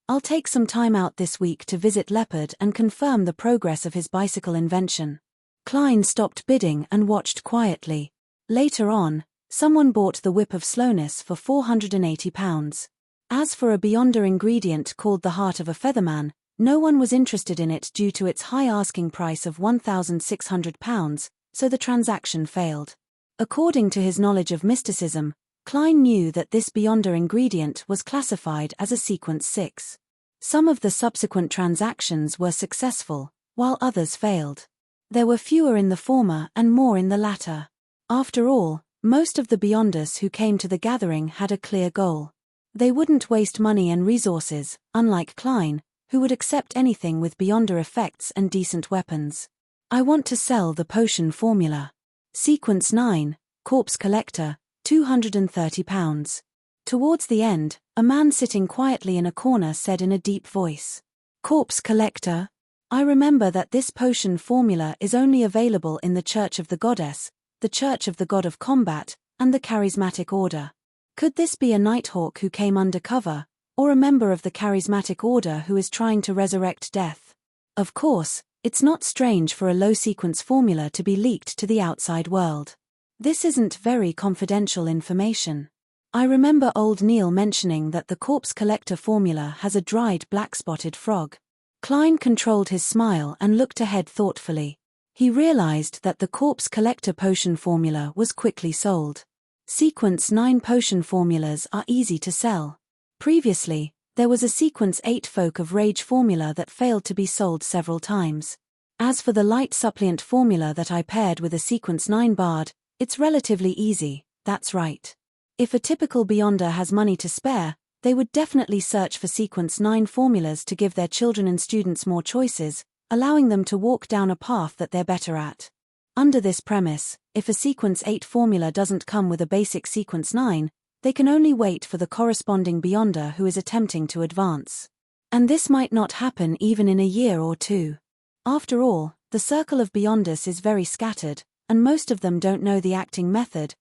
I'll take some time out this week to visit Leopard and confirm the progress of his bicycle invention." Klein stopped bidding and watched quietly. Later on, someone bought the Whip of Slowness for £480. As for a Beyonder ingredient called the Heart of a Featherman, no one was interested in it due to its high asking price of £1,600, so the transaction failed. According to his knowledge of mysticism, Klein knew that this Beyonder ingredient was classified as a sequence 6. Some of the subsequent transactions were successful, while others failed. There were fewer in the former and more in the latter. After all, most of the Beyonders who came to the gathering had a clear goal. They wouldn't waste money and resources, unlike Klein, who would accept anything with Beyonder effects and decent weapons. "I want to sell the potion formula. Sequence 9, Corpse Collector, £230. Towards the end, a man sitting quietly in a corner said in a deep voice, "Corpse Collector? I remember that this potion formula is only available in the Church of the Goddess, the Church of the God of Combat, and the Charismatic Order. Could this be a Nighthawk who came undercover, or a member of the Charismatic Order who is trying to resurrect death? Of course, it's not strange for a low-sequence formula to be leaked to the outside world. This isn't very confidential information. I remember old Neil mentioning that the Corpse Collector formula has a dried black-spotted frog." Klein controlled his smile and looked ahead thoughtfully. He realized that the Corpse Collector potion formula was quickly sold. Sequence 9 potion formulas are easy to sell. Previously, there was a Sequence 8 Folk of Rage formula that failed to be sold several times. As for the light suppliant formula that I paired with a Sequence 9 Bard, it's relatively easy, that's right. If a typical Beyonder has money to spare, They would definitely search for sequence 9 formulas to give their children and students more choices, allowing them to walk down a path that they're better at. Under this premise, if a sequence 8 formula doesn't come with a basic sequence 9, they can only wait for the corresponding beyonder who is attempting to advance. And this might not happen even in a year or two. After all, the circle of beyonders is very scattered, and most of them don't know the acting method.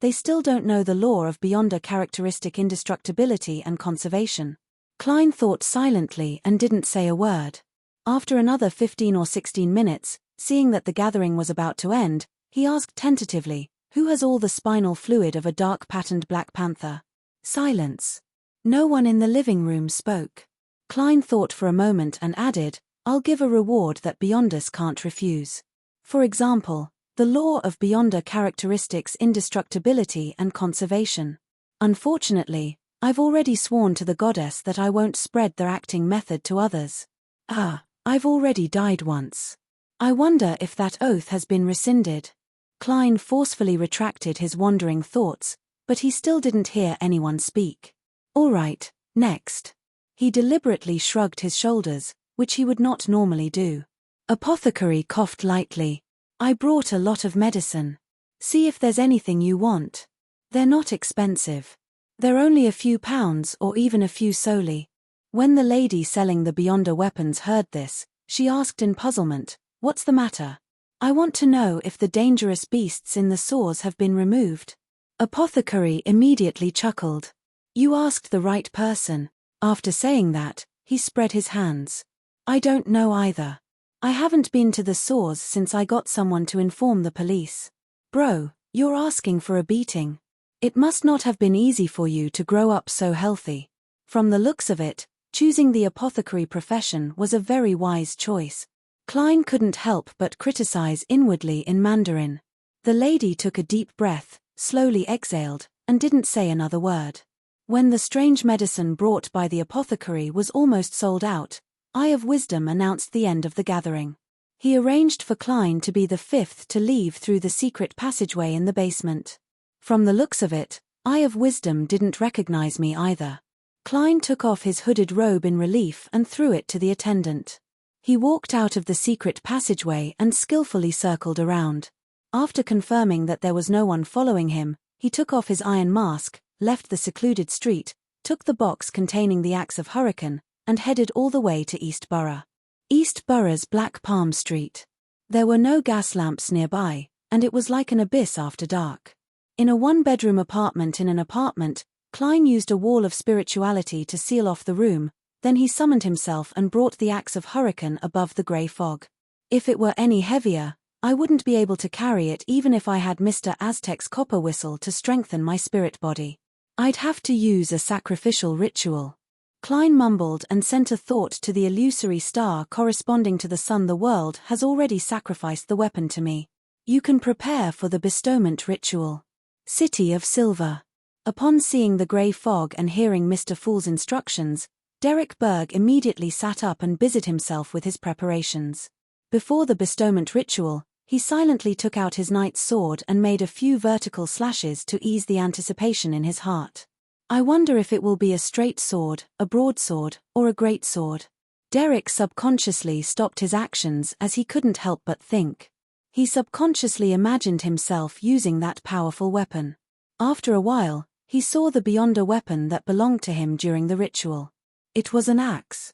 They still don't know the law of beyonder characteristic indestructibility and conservation. Klein thought silently and didn't say a word. After another 15 or 16 minutes, seeing that the gathering was about to end, he asked tentatively, "Who has all the spinal fluid of a dark-patterned black panther?" Silence. No one in the living room spoke. Klein thought for a moment and added, "I'll give a reward that beyonders can't refuse. For example, the law of beyonder characteristics indestructibility and conservation. Unfortunately, I've already sworn to the goddess that I won't spread their acting method to others. I've already died once. I wonder if that oath has been rescinded." Klein forcefully retracted his wandering thoughts, but he still didn't hear anyone speak. "All right, next." He deliberately shrugged his shoulders, which he would not normally do. Apothecary coughed lightly. "I brought a lot of medicine. See if there's anything you want. They're not expensive. They're only a few pounds or even a few solely." When the lady selling the beyonder weapons heard this, she asked in puzzlement, "What's the matter?" "I want to know if the dangerous beasts in the sores have been removed." Apothecary immediately chuckled. "You asked the right person." After saying that, he spread his hands. "I don't know either. I haven't been to the sores since I got someone to inform the police." "Bro, you're asking for a beating. It must not have been easy for you to grow up so healthy." From the looks of it, choosing the apothecary profession was a very wise choice. Klein couldn't help but criticize inwardly in Mandarin. The lady took a deep breath, slowly exhaled, and didn't say another word. When the strange medicine brought by the apothecary was almost sold out, Eye of Wisdom announced the end of the gathering. He arranged for Klein to be the 5th to leave through the secret passageway in the basement. From the looks of it, Eye of Wisdom didn't recognize me either. Klein took off his hooded robe in relief and threw it to the attendant. He walked out of the secret passageway and skillfully circled around. After confirming that there was no one following him, he took off his iron mask, left the secluded street, took the box containing the axe of Hurricane, and headed all the way to East Borough. East Borough's Black Palm Street. There were no gas lamps nearby, and it was like an abyss after dark. In a one-bedroom apartment in an apartment, Klein used a wall of spirituality to seal off the room, then he summoned himself and brought the axe of Hurricane above the grey fog. If it were any heavier, I wouldn't be able to carry it even if I had Mr. Aztec's copper whistle to strengthen my spirit body. I'd have to use a sacrificial ritual. Klein mumbled and sent a thought to the illusory star corresponding to the sun. "The world has already sacrificed the weapon to me. You can prepare for the bestowment ritual." City of Silver. Upon seeing the grey fog and hearing Mr. Fool's instructions, Derek Berg immediately sat up and busied himself with his preparations. Before the bestowment ritual, he silently took out his knight's sword and made a few vertical slashes to ease the anticipation in his heart. "I wonder if it will be a straight sword, a broadsword, or a great sword." Derek subconsciously stopped his actions as he couldn't help but think. He subconsciously imagined himself using that powerful weapon. After a while, he saw the beyonder weapon that belonged to him during the ritual. It was an axe.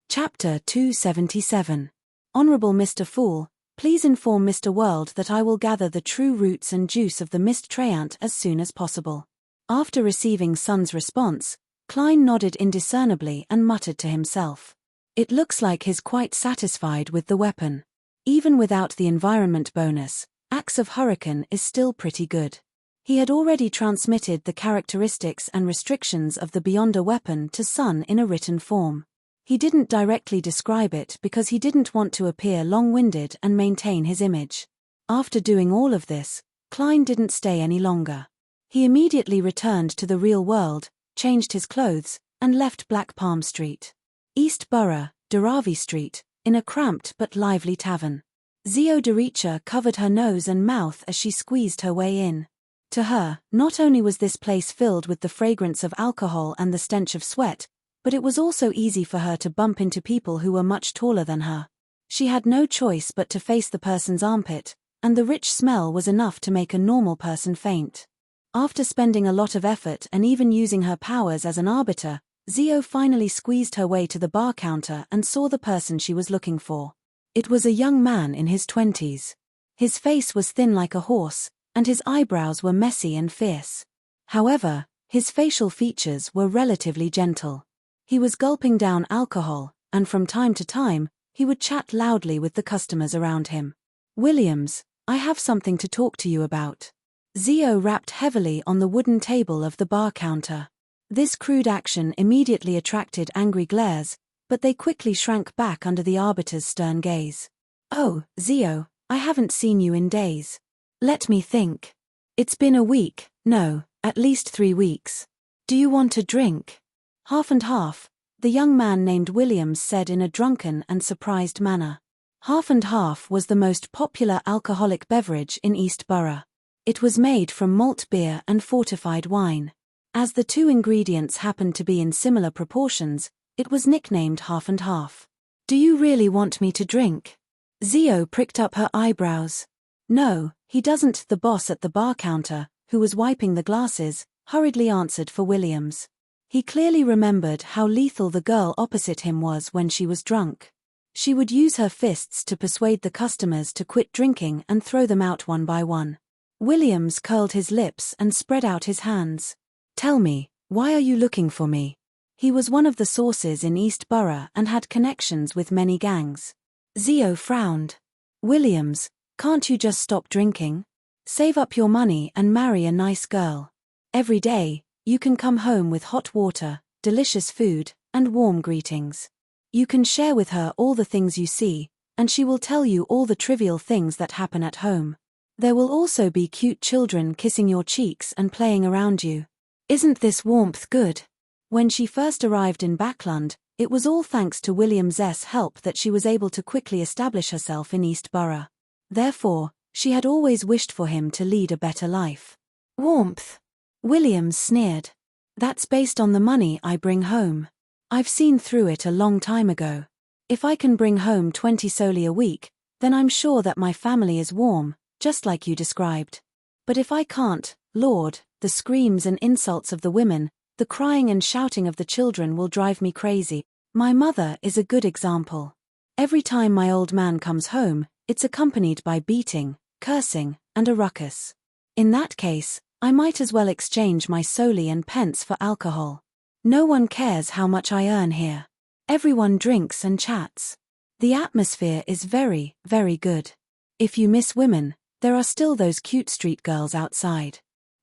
Chapter 277. Honorable Mr. Fool, please inform Mr. World that I will gather the true roots and juice of the mist treant as soon as possible. After receiving Sun's response, Klein nodded indiscernibly and muttered to himself. It looks like he's quite satisfied with the weapon. Even without the environment bonus, Axe of Hurricane is still pretty good. He had already transmitted the characteristics and restrictions of the beyonder weapon to Sun in a written form. He didn't directly describe it because he didn't want to appear long-winded and maintain his image. After doing all of this, Klein didn't stay any longer. He immediately returned to the real world, changed his clothes, and left Black Palm Street. East Borough, Dharavi Street, in a cramped but lively tavern. Zio Doricha covered her nose and mouth as she squeezed her way in. To her, not only was this place filled with the fragrance of alcohol and the stench of sweat, but it was also easy for her to bump into people who were much taller than her. She had no choice but to face the person's armpit, and the rich smell was enough to make a normal person faint. After spending a lot of effort and even using her powers as an arbiter, Zio finally squeezed her way to the bar counter and saw the person she was looking for. It was a young man in his 20s. His face was thin like a horse, and his eyebrows were messy and fierce. However, his facial features were relatively gentle. He was gulping down alcohol, and from time to time, he would chat loudly with the customers around him. "Williams, I have something to talk to you about." Zio rapped heavily on the wooden table of the bar counter. This crude action immediately attracted angry glares, but they quickly shrank back under the arbiter's stern gaze. "Oh, Zio, I haven't seen you in days. Let me think. It's been a week, no, at least 3 weeks. Do you want a drink?" "Half and half," the young man named Williams said in a drunken and surprised manner. Half and half was the most popular alcoholic beverage in East Borough. It was made from malt beer and fortified wine. As the two ingredients happened to be in similar proportions, it was nicknamed half and half. "Do you really want me to drink?" Zio pricked up her eyebrows. "No, he doesn't." The boss at the bar counter, who was wiping the glasses, hurriedly answered for Williams. He clearly remembered how lethal the girl opposite him was when she was drunk. She would use her fists to persuade the customers to quit drinking and throw them out one by one. Williams curled his lips and spread out his hands. "Tell me, why are you looking for me?" He was one of the sources in East Borough and had connections with many gangs. Zio frowned. "Williams, can't you just stop drinking? Save up your money and marry a nice girl. Every day, you can come home with hot water, delicious food, and warm greetings. You can share with her all the things you see, and she will tell you all the trivial things that happen at home. There will also be cute children kissing your cheeks and playing around you. Isn't this warmth good?" When she first arrived in Backland, it was all thanks to Williams's help that she was able to quickly establish herself in East Borough. Therefore, she had always wished for him to lead a better life. "Warmth?" Williams sneered. "That's based on the money I bring home. I've seen through it a long time ago. If I can bring home 20 solely a week, then I'm sure that my family is warm, just like you described. But if I can't, Lord, the screams and insults of the women, the crying and shouting of the children will drive me crazy. My mother is a good example. Every time my old man comes home, it's accompanied by beating, cursing, and a ruckus. In that case, I might as well exchange my solely and pence for alcohol. No one cares how much I earn here. Everyone drinks and chats. The atmosphere is very, very good. If you miss women, there are still those cute street girls outside.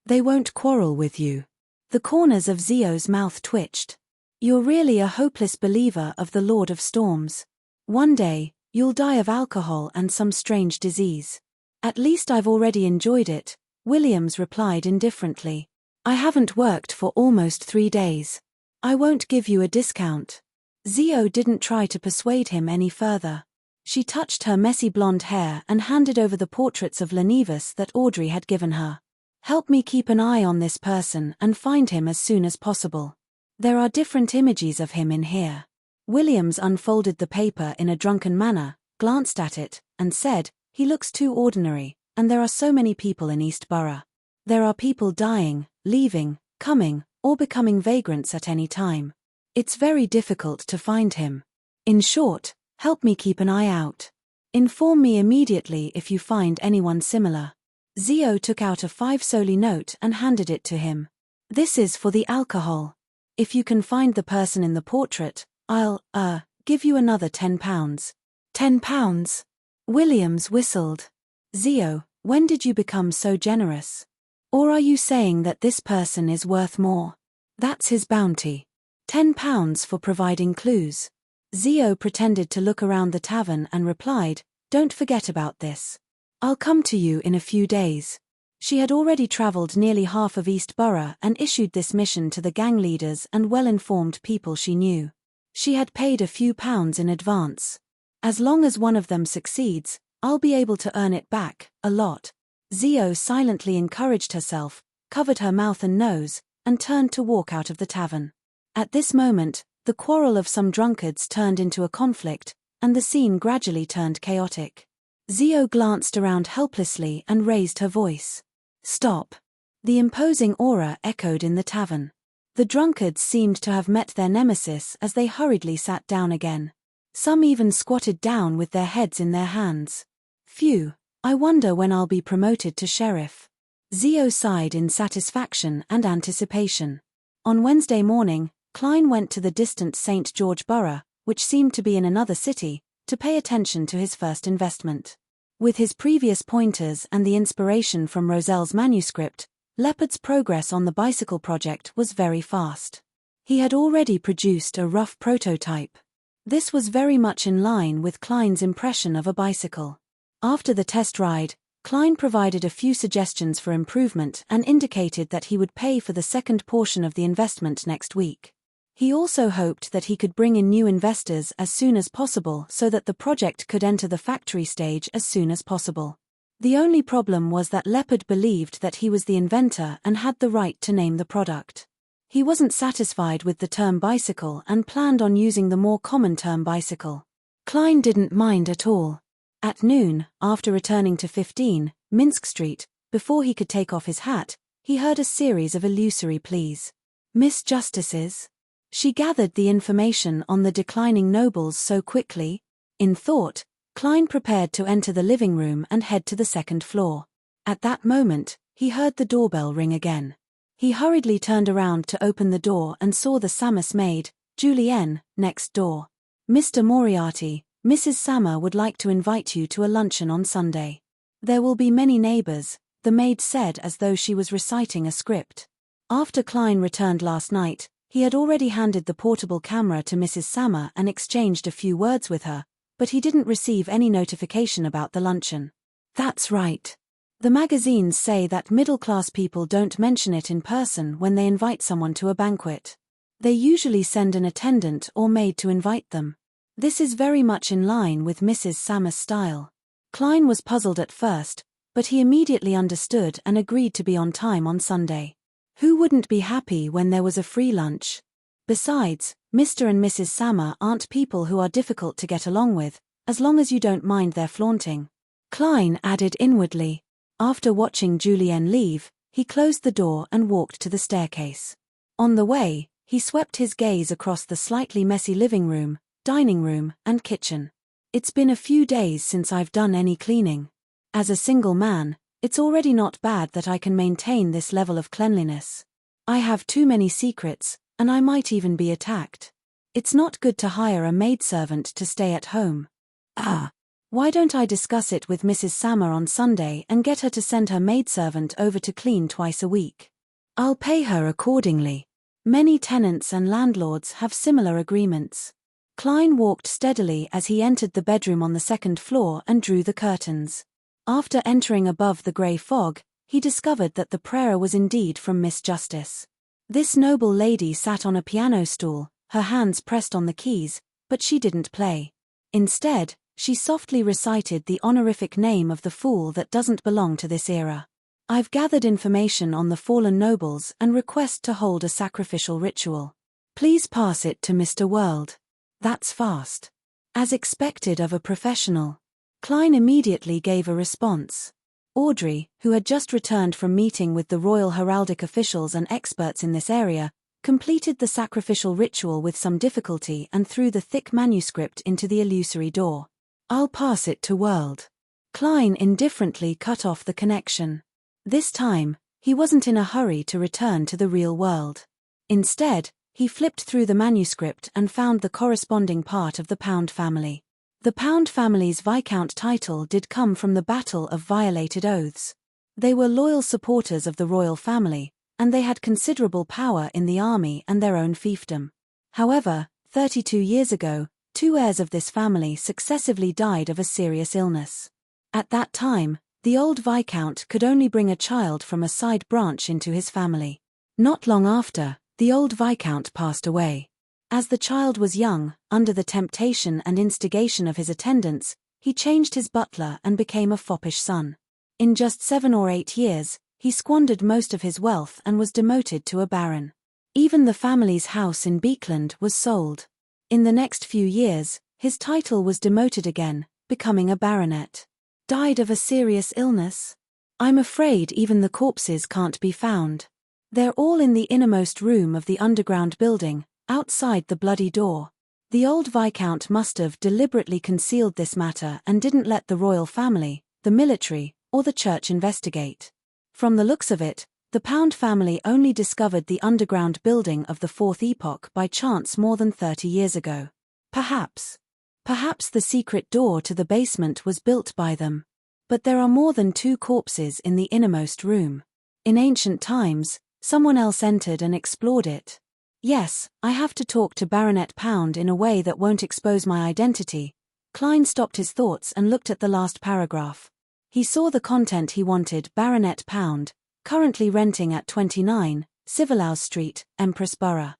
They won't quarrel with you." The corners of Zio's mouth twitched. "You're really a hopeless believer of the Lord of Storms. One day, you'll die of alcohol and some strange disease." "At least I've already enjoyed it," Williams replied indifferently. "I haven't worked for almost 3 days. I won't give you a discount." Zio didn't try to persuade him any further. She touched her messy blonde hair and handed over the portraits of Lenivus that Audrey had given her. "Help me keep an eye on this person and find him as soon as possible. There are different images of him in here." Williams unfolded the paper in a drunken manner, glanced at it, and said, "He looks too ordinary, and there are so many people in East Borough. There are people dying, leaving, coming, or becoming vagrants at any time. It's very difficult to find him. In short, help me keep an eye out. Inform me immediately if you find anyone similar." Zio took out a 5 solely note and handed it to him. "This is for the alcohol. If you can find the person in the portrait, I'll, give you another £10. £10? Williams whistled. "Zio, when did you become so generous? Or are you saying that this person is worth more? That's his bounty. £10 for providing clues." Zio pretended to look around the tavern and replied, "Don't forget about this. I'll come to you in a few days." She had already traveled nearly half of East Borough and issued this mission to the gang leaders and well-informed people she knew. She had paid a few pounds in advance. "As long as one of them succeeds, I'll be able to earn it back, a lot." Zio silently encouraged herself, covered her mouth and nose, and turned to walk out of the tavern. At this moment, the quarrel of some drunkards turned into a conflict, and the scene gradually turned chaotic. Zio glanced around helplessly and raised her voice. "Stop!" The imposing aura echoed in the tavern. The drunkards seemed to have met their nemesis as they hurriedly sat down again. Some even squatted down with their heads in their hands. "Phew, I wonder when I'll be promoted to sheriff." Zio sighed in satisfaction and anticipation. On Wednesday morning, Klein went to the distant St. George borough, which seemed to be in another city, to pay attention to his first investment. With his previous pointers and the inspiration from Roselle's manuscript, Leopard's progress on the bicycle project was very fast. He had already produced a rough prototype. This was very much in line with Klein's impression of a bicycle. After the test ride, Klein provided a few suggestions for improvement and indicated that he would pay for the second portion of the investment next week. He also hoped that he could bring in new investors as soon as possible so that the project could enter the factory stage as soon as possible. The only problem was that Leopard believed that he was the inventor and had the right to name the product. He wasn't satisfied with the term bicycle and planned on using the more common term bicycle. Klein didn't mind at all. At noon, after returning to 15 Minsk Street, before he could take off his hat, he heard a series of illusory pleas. "Miss Justices?" She gathered the information on the declining nobles so quickly. In thought, Klein prepared to enter the living room and head to the second floor. At that moment, he heard the doorbell ring again. He hurriedly turned around to open the door and saw the Samus maid, Julienne, next door. "Mr. Moriarty, Mrs. Sammer would like to invite you to a luncheon on Sunday. There will be many neighbors," the maid said as though she was reciting a script. After Klein returned last night, he had already handed the portable camera to Mrs. Sammer and exchanged a few words with her, but he didn't receive any notification about the luncheon. "That's right. The magazines say that middle-class people don't mention it in person when they invite someone to a banquet. They usually send an attendant or maid to invite them. This is very much in line with Mrs. Sammer's style." Klein was puzzled at first, but he immediately understood and agreed to be on time on Sunday. Who wouldn't be happy when there was a free lunch? Besides, Mr. and Mrs. Sammer aren't people who are difficult to get along with, as long as you don't mind their flaunting. Klein added inwardly. After watching Julienne leave, he closed the door and walked to the staircase. On the way, he swept his gaze across the slightly messy living room, dining room, and kitchen. "It's been a few days since I've done any cleaning. As a single man, it's already not bad that I can maintain this level of cleanliness. I have too many secrets, and I might even be attacked. It's not good to hire a maidservant to stay at home. Why don't I discuss it with Mrs. Sammer on Sunday and get her to send her maidservant over to clean twice a week? I'll pay her accordingly. Many tenants and landlords have similar agreements." Klein walked steadily as he entered the bedroom on the second floor and drew the curtains. After entering above the grey fog, he discovered that the prayer was indeed from Miss Justice. This noble lady sat on a piano stool, her hands pressed on the keys, but she didn't play. Instead, she softly recited the honorific name of the fool that doesn't belong to this era. "I've gathered information on the fallen nobles and request to hold a sacrificial ritual. Please pass it to Mr. World." That's fast. As expected of a professional. Klein immediately gave a response. Audrey, who had just returned from meeting with the royal heraldic officials and experts in this area, completed the sacrificial ritual with some difficulty and threw the thick manuscript into the illusory door. "I'll pass it to World." Klein indifferently cut off the connection. This time, he wasn't in a hurry to return to the real world. Instead, he flipped through the manuscript and found the corresponding part of the Pound family. The Pound family's Viscount title did come from the Battle of Violated Oaths. They were loyal supporters of the royal family, and they had considerable power in the army and their own fiefdom. However, 32 years ago, 2 heirs of this family successively died of a serious illness. At that time, the old Viscount could only bring a child from a side branch into his family. Not long after, the old Viscount passed away. As the child was young, under the temptation and instigation of his attendants, he changed his butler and became a foppish son. In just 7 or 8 years, he squandered most of his wealth and was demoted to a baron. Even the family's house in Beekland was sold. In the next few years, his title was demoted again, becoming a baronet. Died of a serious illness? I'm afraid even the corpses can't be found. They're all in the innermost room of the underground building, outside the bloody door. The old Viscount must have deliberately concealed this matter and didn't let the royal family, the military, or the church investigate. From the looks of it, the Pound family only discovered the underground building of the Fourth Epoch by chance more than 30 years ago. Perhaps the secret door to the basement was built by them. But there are more than 2 corpses in the innermost room. In ancient times, someone else entered and explored it. Yes, I have to talk to Baronet Pound in a way that won't expose my identity. Klein stopped his thoughts and looked at the last paragraph. He saw the content he wanted. Baronet Pound, currently renting at 29, Civilhouse Street, Empress Borough.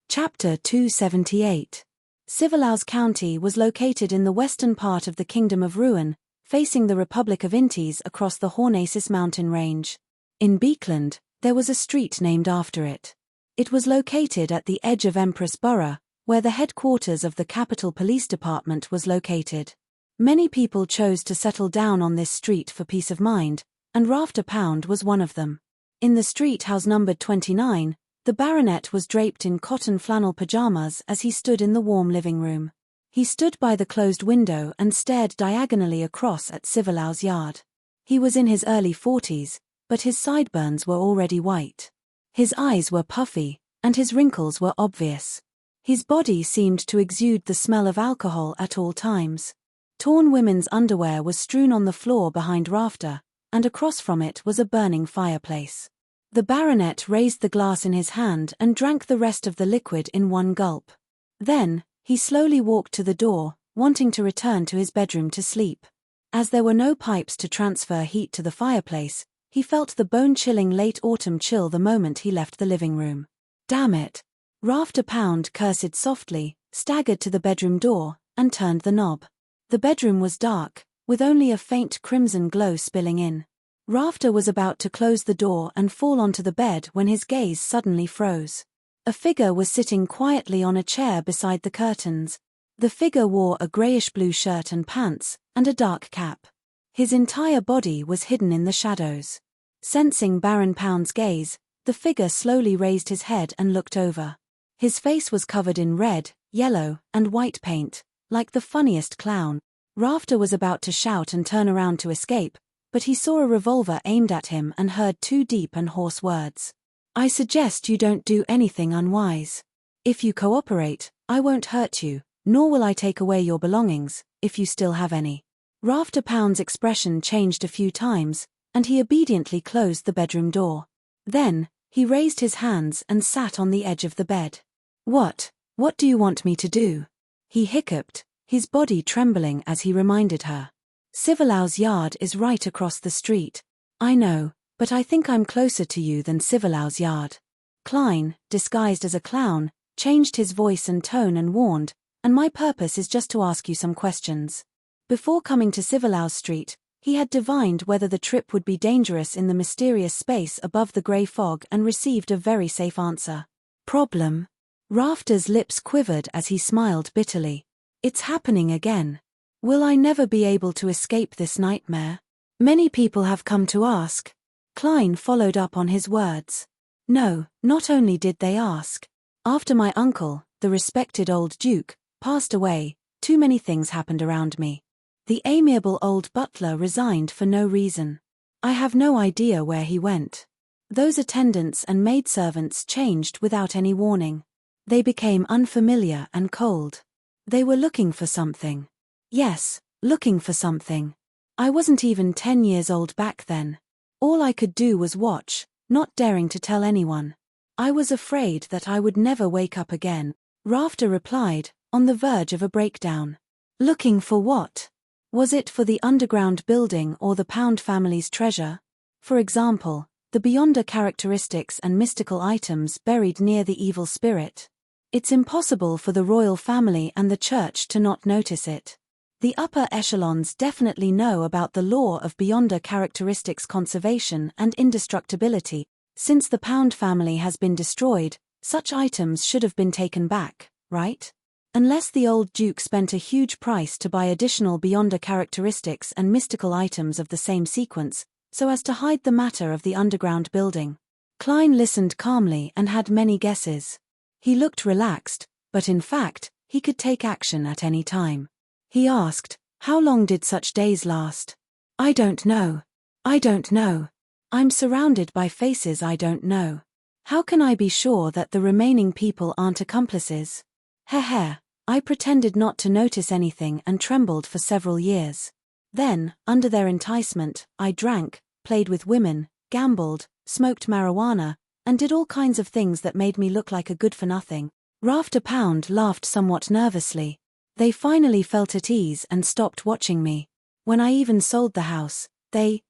Chapter 278. Civilhouse County was located in the western part of the Kingdom of Ruin, facing the Republic of Intis across the Hornacis mountain range. In Beekland, there was a street named after it. It was located at the edge of Empress Borough, where the headquarters of the Capital Police Department was located. Many people chose to settle down on this street for peace of mind, and Rafter Pound was one of them. In the street house numbered 29, the baronet was draped in cotton flannel pajamas as he stood in the warm living room. He stood by the closed window and stared diagonally across at Civilhouse Yard. He was in his early 40s, but his sideburns were already white. His eyes were puffy, and his wrinkles were obvious. His body seemed to exude the smell of alcohol at all times. Torn women's underwear was strewn on the floor behind Rafter, and across from it was a burning fireplace. The baronet raised the glass in his hand and drank the rest of the liquid in one gulp. Then, he slowly walked to the door, wanting to return to his bedroom to sleep. As there were no pipes to transfer heat to the fireplace, he felt the bone-chilling late autumn chill the moment he left the living room. Damn it! Rafter Pound cursed softly, staggered to the bedroom door, and turned the knob. The bedroom was dark, with only a faint crimson glow spilling in. Rafter was about to close the door and fall onto the bed when his gaze suddenly froze. A figure was sitting quietly on a chair beside the curtains. The figure wore a grayish-blue shirt and pants, and a dark cap. His entire body was hidden in the shadows. Sensing Baron Pound's gaze, the figure slowly raised his head and looked over. His face was covered in red, yellow, and white paint, like the funniest clown. Rafter was about to shout and turn around to escape, but he saw a revolver aimed at him and heard 2 deep and hoarse words. I suggest you don't do anything unwise. If you cooperate, I won't hurt you, nor will I take away your belongings, if you still have any. Rafter Pound's expression changed a few times, and he obediently closed the bedroom door. Then, he raised his hands and sat on the edge of the bed. What do you want me to do? He hiccuped, his body trembling as he reminded her. Civilhouse Yard is right across the street. I know, but I think I'm closer to you than Civilhouse Yard. Klein, disguised as a clown, changed his voice and tone and warned, and my purpose is just to ask you some questions. Before coming to Civilhouse Street, he had divined whether the trip would be dangerous in the mysterious space above the grey fog and received a very safe answer. Problem? Rafter's lips quivered as he smiled bitterly. It's happening again. Will I never be able to escape this nightmare? Many people have come to ask. Klein followed up on his words. No, not only did they ask. After my uncle, the respected old duke, passed away, too many things happened around me. The amiable old butler resigned for no reason. I have no idea where he went. Those attendants and maidservants changed without any warning. They became unfamiliar and cold. They were looking for something. Yes, looking for something. I wasn't even 10 years old back then. All I could do was watch, not daring to tell anyone. I was afraid that I would never wake up again. Rafter replied, on the verge of a breakdown. Looking for what? Was it for the underground building or the Pound family's treasure? For example, the beyonder characteristics and mystical items buried near the evil spirit. It's impossible for the royal family and the church to not notice it. The upper echelons definitely know about the law of beyonder characteristics conservation and indestructibility. Since the Pound family has been destroyed, such items should have been taken back, right? Unless the old Duke spent a huge price to buy additional beyonder characteristics and mystical items of the same sequence, so as to hide the matter of the underground building. Klein listened calmly and had many guesses. He looked relaxed, but in fact, he could take action at any time. He asked, "How long did such days last?" "I don't know. I don't know. I'm surrounded by faces I don't know. How can I be sure that the remaining people aren't accomplices?" Heh. I pretended not to notice anything and trembled for several years. Then, under their enticement, I drank, played with women, gambled, smoked marijuana, and did all kinds of things that made me look like a good-for-nothing. Rafter Pound laughed somewhat nervously. They finally felt at ease and stopped watching me. When I even sold the house, they,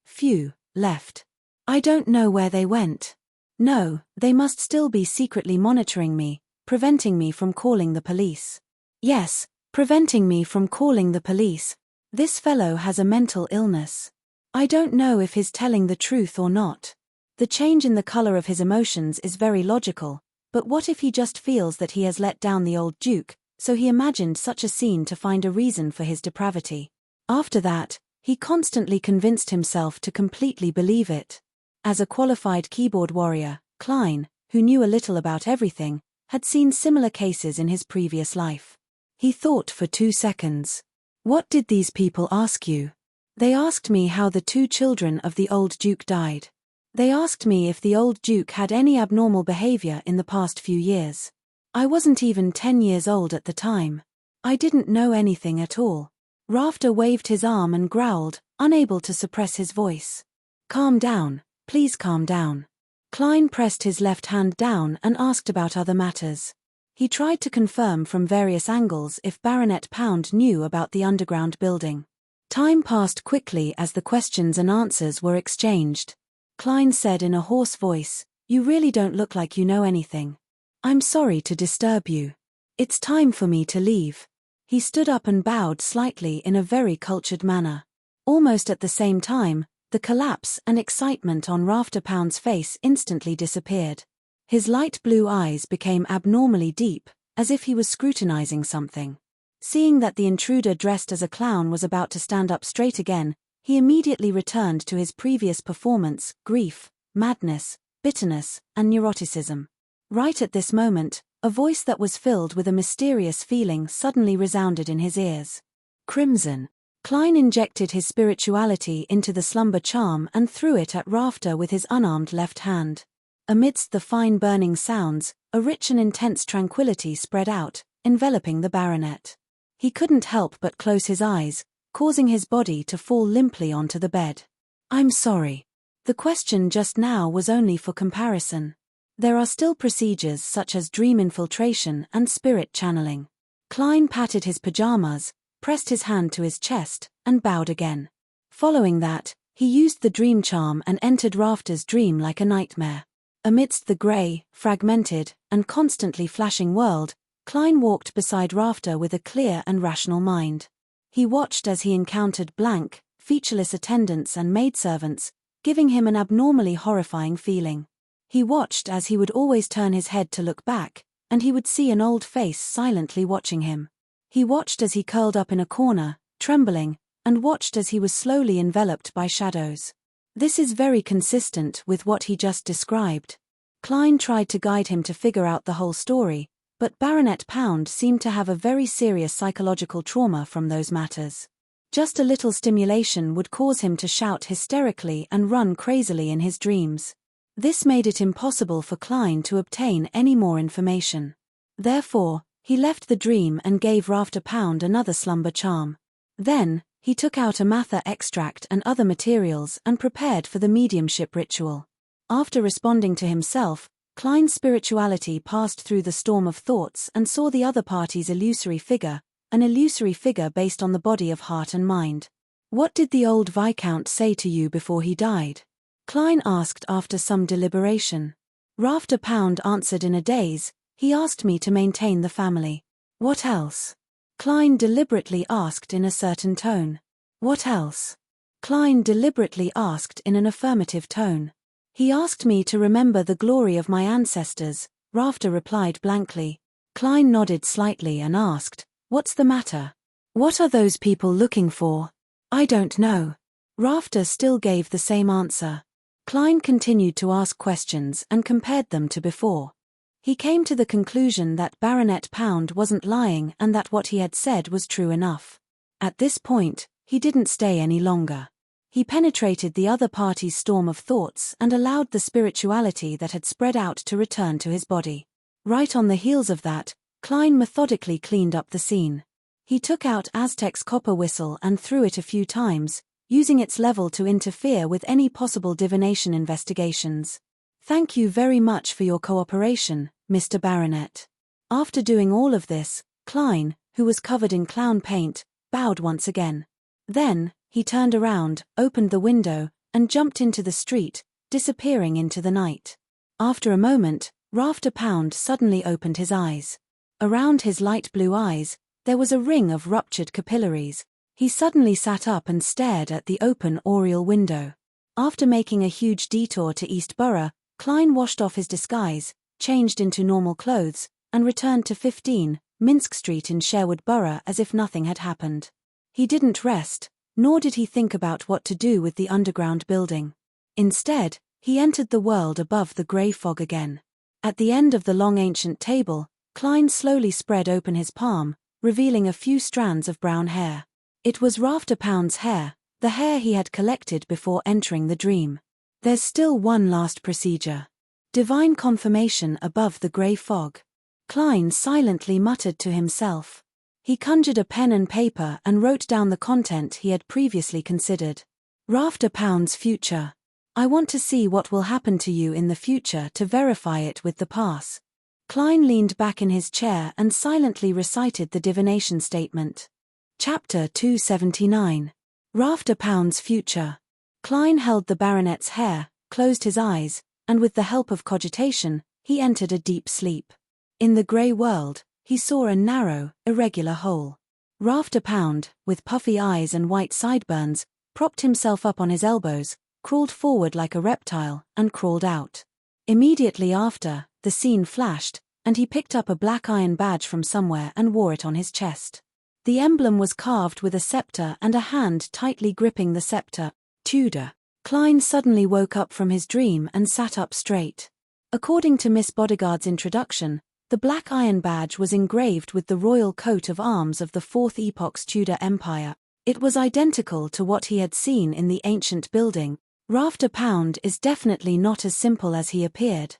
left. I don't know where they went. No, they must still be secretly monitoring me, preventing me from calling the police. Yes, preventing me from calling the police. This fellow has a mental illness. I don't know if he's telling the truth or not. The change in the color of his emotions is very logical, but what if he just feels that he has let down the old Duke, so he imagined such a scene to find a reason for his depravity. After that, he constantly convinced himself to completely believe it. As a qualified keyboard warrior, Klein, who knew a little about everything, had seen similar cases in his previous life. He thought for 2 seconds. "What did these people ask you?" "They asked me how the 2 children of the old Duke died. They asked me if the old Duke had any abnormal behavior in the past few years. I wasn't even 10 years old at the time. I didn't know anything at all." Rafter waved his arm and growled, unable to suppress his voice. "Calm down, please calm down." Klein pressed his left hand down and asked about other matters. He tried to confirm from various angles if Baronet Pound knew about the underground building. Time passed quickly as the questions and answers were exchanged. Klein said in a hoarse voice, "You really don't look like you know anything. I'm sorry to disturb you. It's time for me to leave." He stood up and bowed slightly in a very cultured manner. Almost at the same time, the collapse and excitement on Rafter Pound's face instantly disappeared. His light blue eyes became abnormally deep, as if he was scrutinizing something. Seeing that the intruder dressed as a clown was about to stand up straight again, he immediately returned to his previous performance: grief, madness, bitterness, and neuroticism. Right at this moment, a voice that was filled with a mysterious feeling suddenly resounded in his ears. "Crimson." Klein injected his spirituality into the slumber charm and threw it at Rafter with his unarmed left hand. Amidst the fine burning sounds, a rich and intense tranquility spread out, enveloping the baronet. He couldn't help but close his eyes, causing his body to fall limply onto the bed. "I'm sorry. The question just now was only for comparison. There are still procedures such as dream infiltration and spirit channeling." Klein patted his pajamas, pressed his hand to his chest, and bowed again. Following that, he used the dream charm and entered Rafter's dream like a nightmare. Amidst the grey, fragmented, and constantly flashing world, Klein walked beside Rafter with a clear and rational mind. He watched as he encountered blank, featureless attendants and maidservants, giving him an abnormally horrifying feeling. He watched as he would always turn his head to look back, and he would see an old face silently watching him. He watched as he curled up in a corner, trembling, and watched as he was slowly enveloped by shadows. This is very consistent with what he just described. Klein tried to guide him to figure out the whole story, but Baronet Pound seemed to have a very serious psychological trauma from those matters. Just a little stimulation would cause him to shout hysterically and run crazily in his dreams. This made it impossible for Klein to obtain any more information. Therefore, he left the dream and gave Rafter Pound another slumber charm. Then, he took out a matha extract and other materials and prepared for the mediumship ritual. After responding to himself, Klein's spirituality passed through the storm of thoughts and saw the other party's illusory figure, an illusory figure based on the body of heart and mind. "What did the old Viscount say to you before he died?" Klein asked after some deliberation. Rafter Pound answered in a daze, "He asked me to maintain the family." "What else?" Klein deliberately asked in a certain tone. What else? Klein deliberately asked in an affirmative tone. He asked me to remember the glory of my ancestors, Rafter replied blankly. Klein nodded slightly and asked, What's the matter? What are those people looking for? I don't know. Rafter still gave the same answer. Klein continued to ask questions and compared them to before. He came to the conclusion that Baronet Pound wasn't lying and that what he had said was true enough. At this point, he didn't stay any longer. He penetrated the other party's storm of thoughts and allowed the spirituality that had spread out to return to his body. Right on the heels of that, Klein methodically cleaned up the scene. He took out Aztec's copper whistle and threw it a few times, using its level to interfere with any possible divination investigations. Thank you very much for your cooperation, Mr. Baronet. After doing all of this, Klein, who was covered in clown paint, bowed once again. Then, he turned around, opened the window, and jumped into the street, disappearing into the night. After a moment, Rafter Pound suddenly opened his eyes. Around his light blue eyes, there was a ring of ruptured capillaries. He suddenly sat up and stared at the open oriel window. After making a huge detour to East Borough, Klein washed off his disguise, changed into normal clothes, and returned to 15 Minsk Street in Sherwood Borough as if nothing had happened. He didn't rest, nor did he think about what to do with the underground building. Instead, he entered the world above the grey fog again. At the end of the long ancient table, Klein slowly spread open his palm, revealing a few strands of brown hair. It was Rafter Pound's hair, the hair he had collected before entering the dream. There's still one last procedure. Divine confirmation above the grey fog. Klein silently muttered to himself. He conjured a pen and paper and wrote down the content he had previously considered. Rafter Pound's future. I want to see what will happen to you in the future to verify it with the pass. Klein leaned back in his chair and silently recited the divination statement. Chapter 279. Rafter Pound's future. Klein held the baronet's hair, closed his eyes, and with the help of cogitation, he entered a deep sleep. In the grey world, he saw a narrow, irregular hole. Rafter Pound, with puffy eyes and white sideburns, propped himself up on his elbows, crawled forward like a reptile, and crawled out. Immediately after, the scene flashed, and he picked up a black iron badge from somewhere and wore it on his chest. The emblem was carved with a scepter and a hand tightly gripping the scepter. Tudor. Klein suddenly woke up from his dream and sat up straight. According to Miss Bodyguard's introduction, the black iron badge was engraved with the royal coat of arms of the Fourth Epoch's Tudor Empire. It was identical to what he had seen in the ancient building. Rafter Pound is definitely not as simple as he appeared.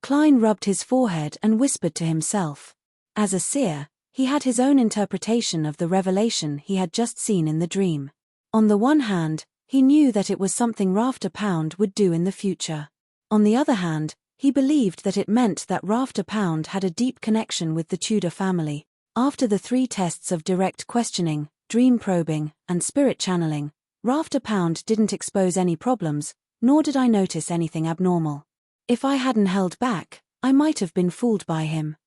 Klein rubbed his forehead and whispered to himself. As a seer, he had his own interpretation of the revelation he had just seen in the dream. On the one hand, he knew that it was something Rafter Pound would do in the future. On the other hand, he believed that it meant that Rafter Pound had a deep connection with the Tudor family. After the 3 tests of direct questioning, dream probing, and spirit channeling, Rafter Pound didn't expose any problems, nor did I notice anything abnormal. If I hadn't held back, I might have been fooled by him.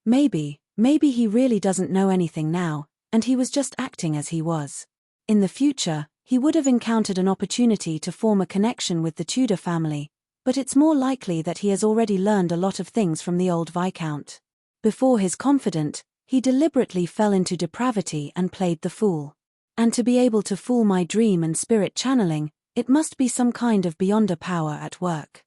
Maybe he really doesn't know anything now, and he was just acting as he was. In the future, he would have encountered an opportunity to form a connection with the Tudor family, but it's more likely that he has already learned a lot of things from the old Viscount. Before his confidant, he deliberately fell into depravity and played the fool. And to be able to fool my dream and spirit channeling, it must be some kind of beyonder power at work.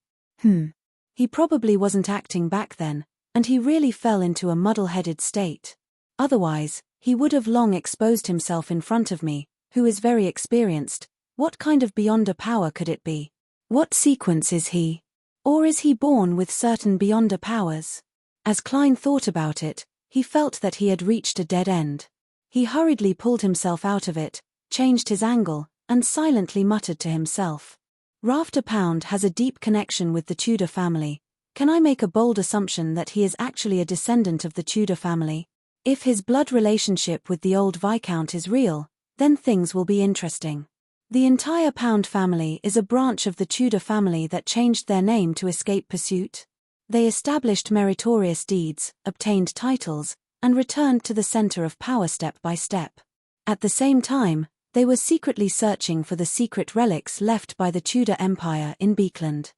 He probably wasn't acting back then, and he really fell into a muddle-headed state. Otherwise, he would have long exposed himself in front of me, who is very experienced. What kind of beyonder power could it be? What sequence is he? Or is he born with certain beyonder powers? As Klein thought about it, he felt that he had reached a dead end. He hurriedly pulled himself out of it, changed his angle, and silently muttered to himself. Rafter Pound has a deep connection with the Tudor family. Can I make a bold assumption that he is actually a descendant of the Tudor family? If his blood relationship with the old Viscount is real, then things will be interesting. The entire Pound family is a branch of the Tudor family that changed their name to escape pursuit. They established meritorious deeds, obtained titles, and returned to the center of power step by step. At the same time, they were secretly searching for the secret relics left by the Tudor Empire in Beekland.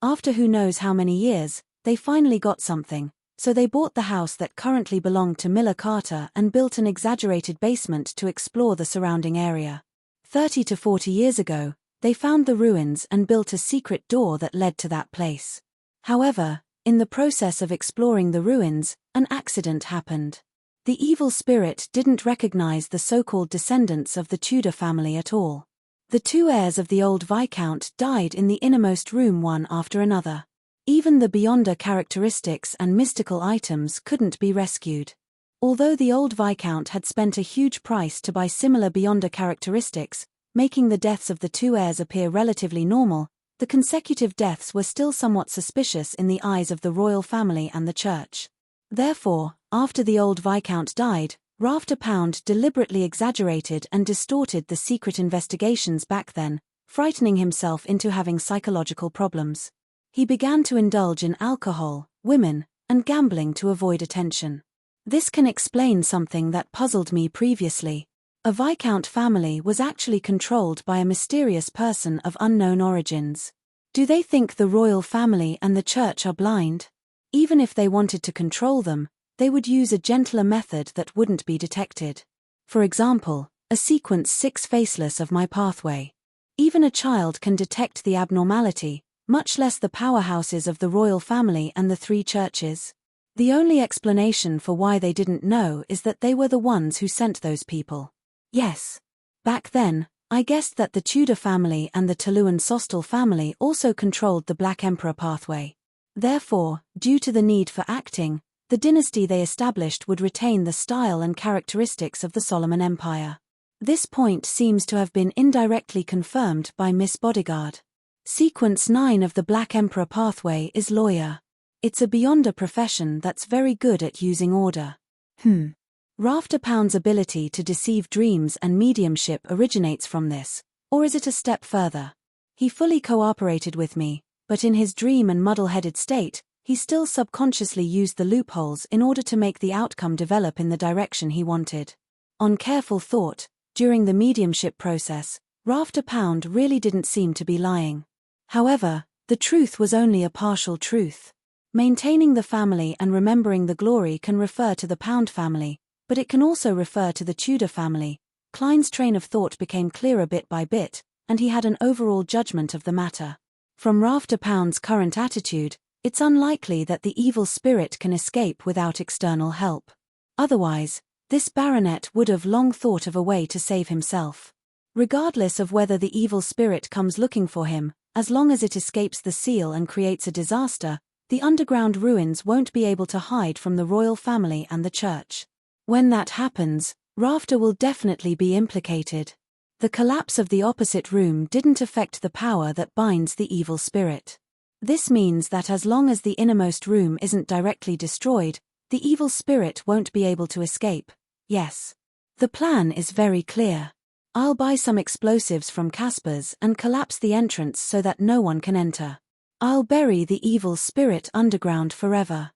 After who knows how many years, they finally got something, so they bought the house that currently belonged to Miller Carter and built an exaggerated basement to explore the surrounding area. 30 to 40 years ago, they found the ruins and built a secret door that led to that place. However, in the process of exploring the ruins, an accident happened. The evil spirit didn't recognize the so-called descendants of the Tudor family at all. The two heirs of the old Viscount died in the innermost room one after another. Even the Beyonder characteristics and mystical items couldn't be rescued. Although the old Viscount had spent a huge price to buy similar Beyonder characteristics, making the deaths of the two heirs appear relatively normal, the consecutive deaths were still somewhat suspicious in the eyes of the royal family and the church. Therefore, after the old Viscount died, Rafter Pound deliberately exaggerated and distorted the secret investigations back then, frightening himself into having psychological problems. He began to indulge in alcohol, women, and gambling to avoid attention. This can explain something that puzzled me previously. A Viscount family was actually controlled by a mysterious person of unknown origins. Do they think the royal family and the church are blind? Even if they wanted to control them, they would use a gentler method that wouldn't be detected. For example, a sequence 6 faceless of my pathway. Even a child can detect the abnormality, much less the powerhouses of the royal family and the 3 churches. The only explanation for why they didn't know is that they were the ones who sent those people. Yes. Back then, I guessed that the Tudor family and the Toluan-Sostal family also controlled the Black Emperor pathway. Therefore, due to the need for acting, the dynasty they established would retain the style and characteristics of the Solomon Empire. This point seems to have been indirectly confirmed by Miss Bodyguard. Sequence 9 of the Black Emperor pathway is lawyer. It's a Beyonder profession that's very good at using order. Rafter Pound's ability to deceive dreams and mediumship originates from this, or is it a step further? He fully cooperated with me, but in his dream and muddle-headed state, he still subconsciously used the loopholes in order to make the outcome develop in the direction he wanted. On careful thought, during the mediumship process, Rafter Pound really didn't seem to be lying. However, the truth was only a partial truth. Maintaining the family and remembering the glory can refer to the Pound family, but it can also refer to the Tudor family. Klein's train of thought became clearer bit by bit, and he had an overall judgment of the matter. From Rafter Pound's current attitude, it's unlikely that the evil spirit can escape without external help. Otherwise, this baronet would have long thought of a way to save himself. Regardless of whether the evil spirit comes looking for him, as long as it escapes the seal and creates a disaster, the underground ruins won't be able to hide from the royal family and the church. When that happens, Rafter will definitely be implicated. The collapse of the opposite room didn't affect the power that binds the evil spirit. This means that as long as the innermost room isn't directly destroyed, the evil spirit won't be able to escape. Yes. The plan is very clear. I'll buy some explosives from Casper's and collapse the entrance so that no one can enter. I'll bury the evil spirit underground forever.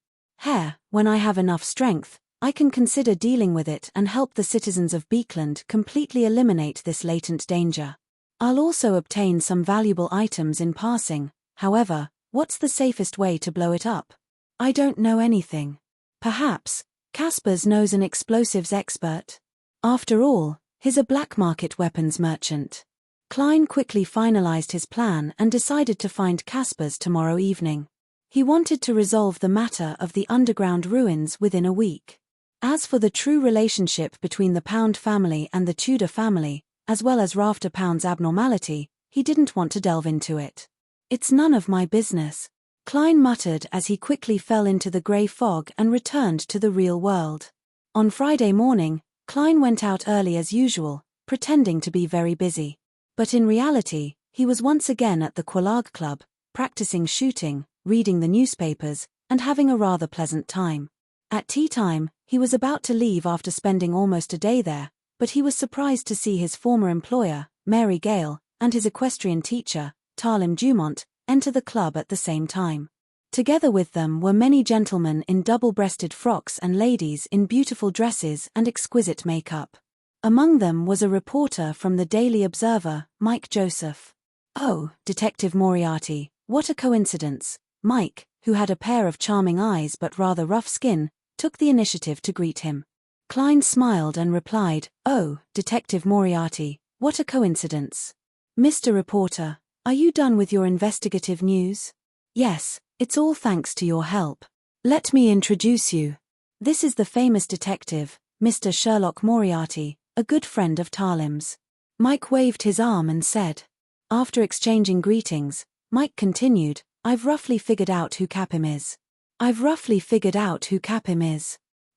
When I have enough strength, I can consider dealing with it and help the citizens of Beekland completely eliminate this latent danger. I'll also obtain some valuable items in passing. However, what's the safest way to blow it up? I don't know anything. Perhaps Casper's knows an explosives expert. After all, he's a black market weapons merchant. Klein quickly finalized his plan and decided to find Casper's tomorrow evening. He wanted to resolve the matter of the underground ruins within a week. As for the true relationship between the Pound family and the Tudor family, as well as Rafter Pound's abnormality, he didn't want to delve into it. It's none of my business, Klein muttered as he quickly fell into the grey fog and returned to the real world. On Friday morning, Klein went out early as usual, pretending to be very busy. But in reality, he was once again at the Quelaag Club, practicing shooting, reading the newspapers, and having a rather pleasant time. At tea time, he was about to leave after spending almost a day there, but he was surprised to see his former employer, Mary Gale, and his equestrian teacher, Talim Dumont, enter the club at the same time. Together with them were many gentlemen in double-breasted frocks and ladies in beautiful dresses and exquisite makeup. Among them was a reporter from the Daily Observer, Mike Joseph. "Oh, Detective Moriarty, what a coincidence." Mike, who had a pair of charming eyes but rather rough skin, took the initiative to greet him. Klein smiled and replied, "Oh, Detective Moriarty, what a coincidence. Mr. Reporter, are you done with your investigative news?" "Yes, it's all thanks to your help. Let me introduce you. This is the famous detective, Mr. Sherlock Moriarty, a good friend of Talim's." Mike waved his arm and said. After exchanging greetings, Mike continued, "I've roughly figured out who Capim is.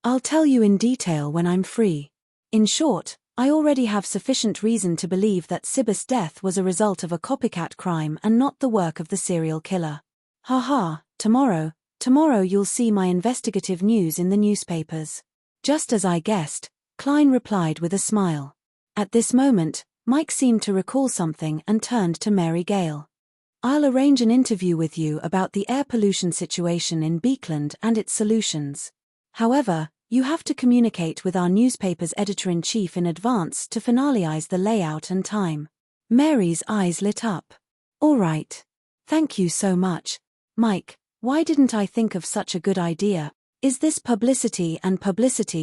I'll tell you in detail when I'm free. In short, I already have sufficient reason to believe that Sibyl's death was a result of a copycat crime and not the work of the serial killer. Haha, tomorrow you'll see my investigative news in the newspapers." "Just as I guessed," Klein replied with a smile. At this moment, Mike seemed to recall something and turned to Mary Gale. "I'll arrange an interview with you about the air pollution situation in Beekland and its solutions. However, you have to communicate with our newspaper's editor-in-chief in advance to finalize the layout and time." Mary's eyes lit up. "All right. Thank you so much. Mike, why didn't I think of such a good idea? Is this publicity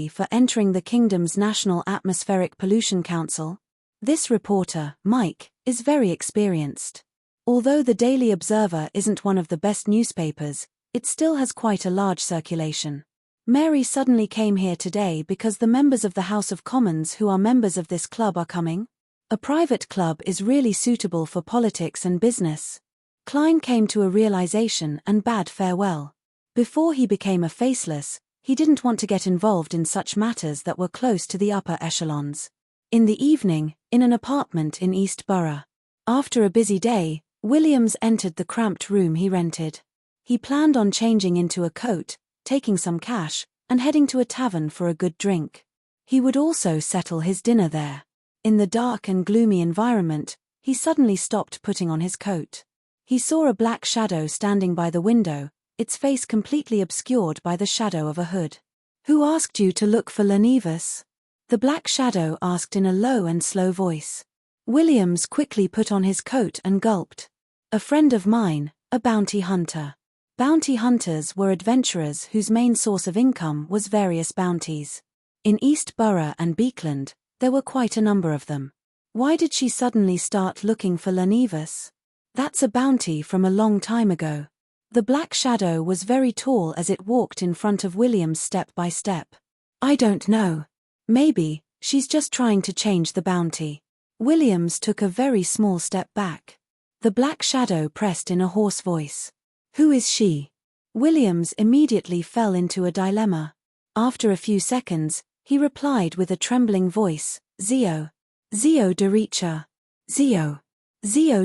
for entering the kingdom's National Atmospheric Pollution Council?" This reporter, Mike, is very experienced. Although the Daily Observer isn't one of the best newspapers, it still has quite a large circulation. "Mary suddenly came here today because the members of the House of Commons who are members of this club are coming. A private club is really suitable for politics and business." Klein came to a realization and bade farewell. Before he became a faceless, he didn't want to get involved in such matters that were close to the upper echelons. In the evening, in an apartment in East Borough. After a busy day, Williams entered the cramped room he rented. He planned on changing into a coat, taking some cash, and heading to a tavern for a good drink. He would also settle his dinner there. In the dark and gloomy environment, he suddenly stopped putting on his coat. He saw a black shadow standing by the window, its face completely obscured by the shadow of a hood. "Who asked you to look for Enigmas?" the black shadow asked in a low and slow voice. Williams quickly put on his coat and gulped. "A friend of mine, a bounty hunter." Bounty hunters were adventurers whose main source of income was various bounties. In East Borough and Beekland, there were quite a number of them. Why did she suddenly start looking for Enigmas? "That's a bounty from a long time ago." The black shadow was very tall as it walked in front of Williams step by step. "I don't know. Maybe, she's just trying to change the bounty." Williams took a very small step back. The black shadow pressed in a hoarse voice. "Who is she?" Williams immediately fell into a dilemma. After a few seconds, he replied with a trembling voice, Zio de Richa. Zio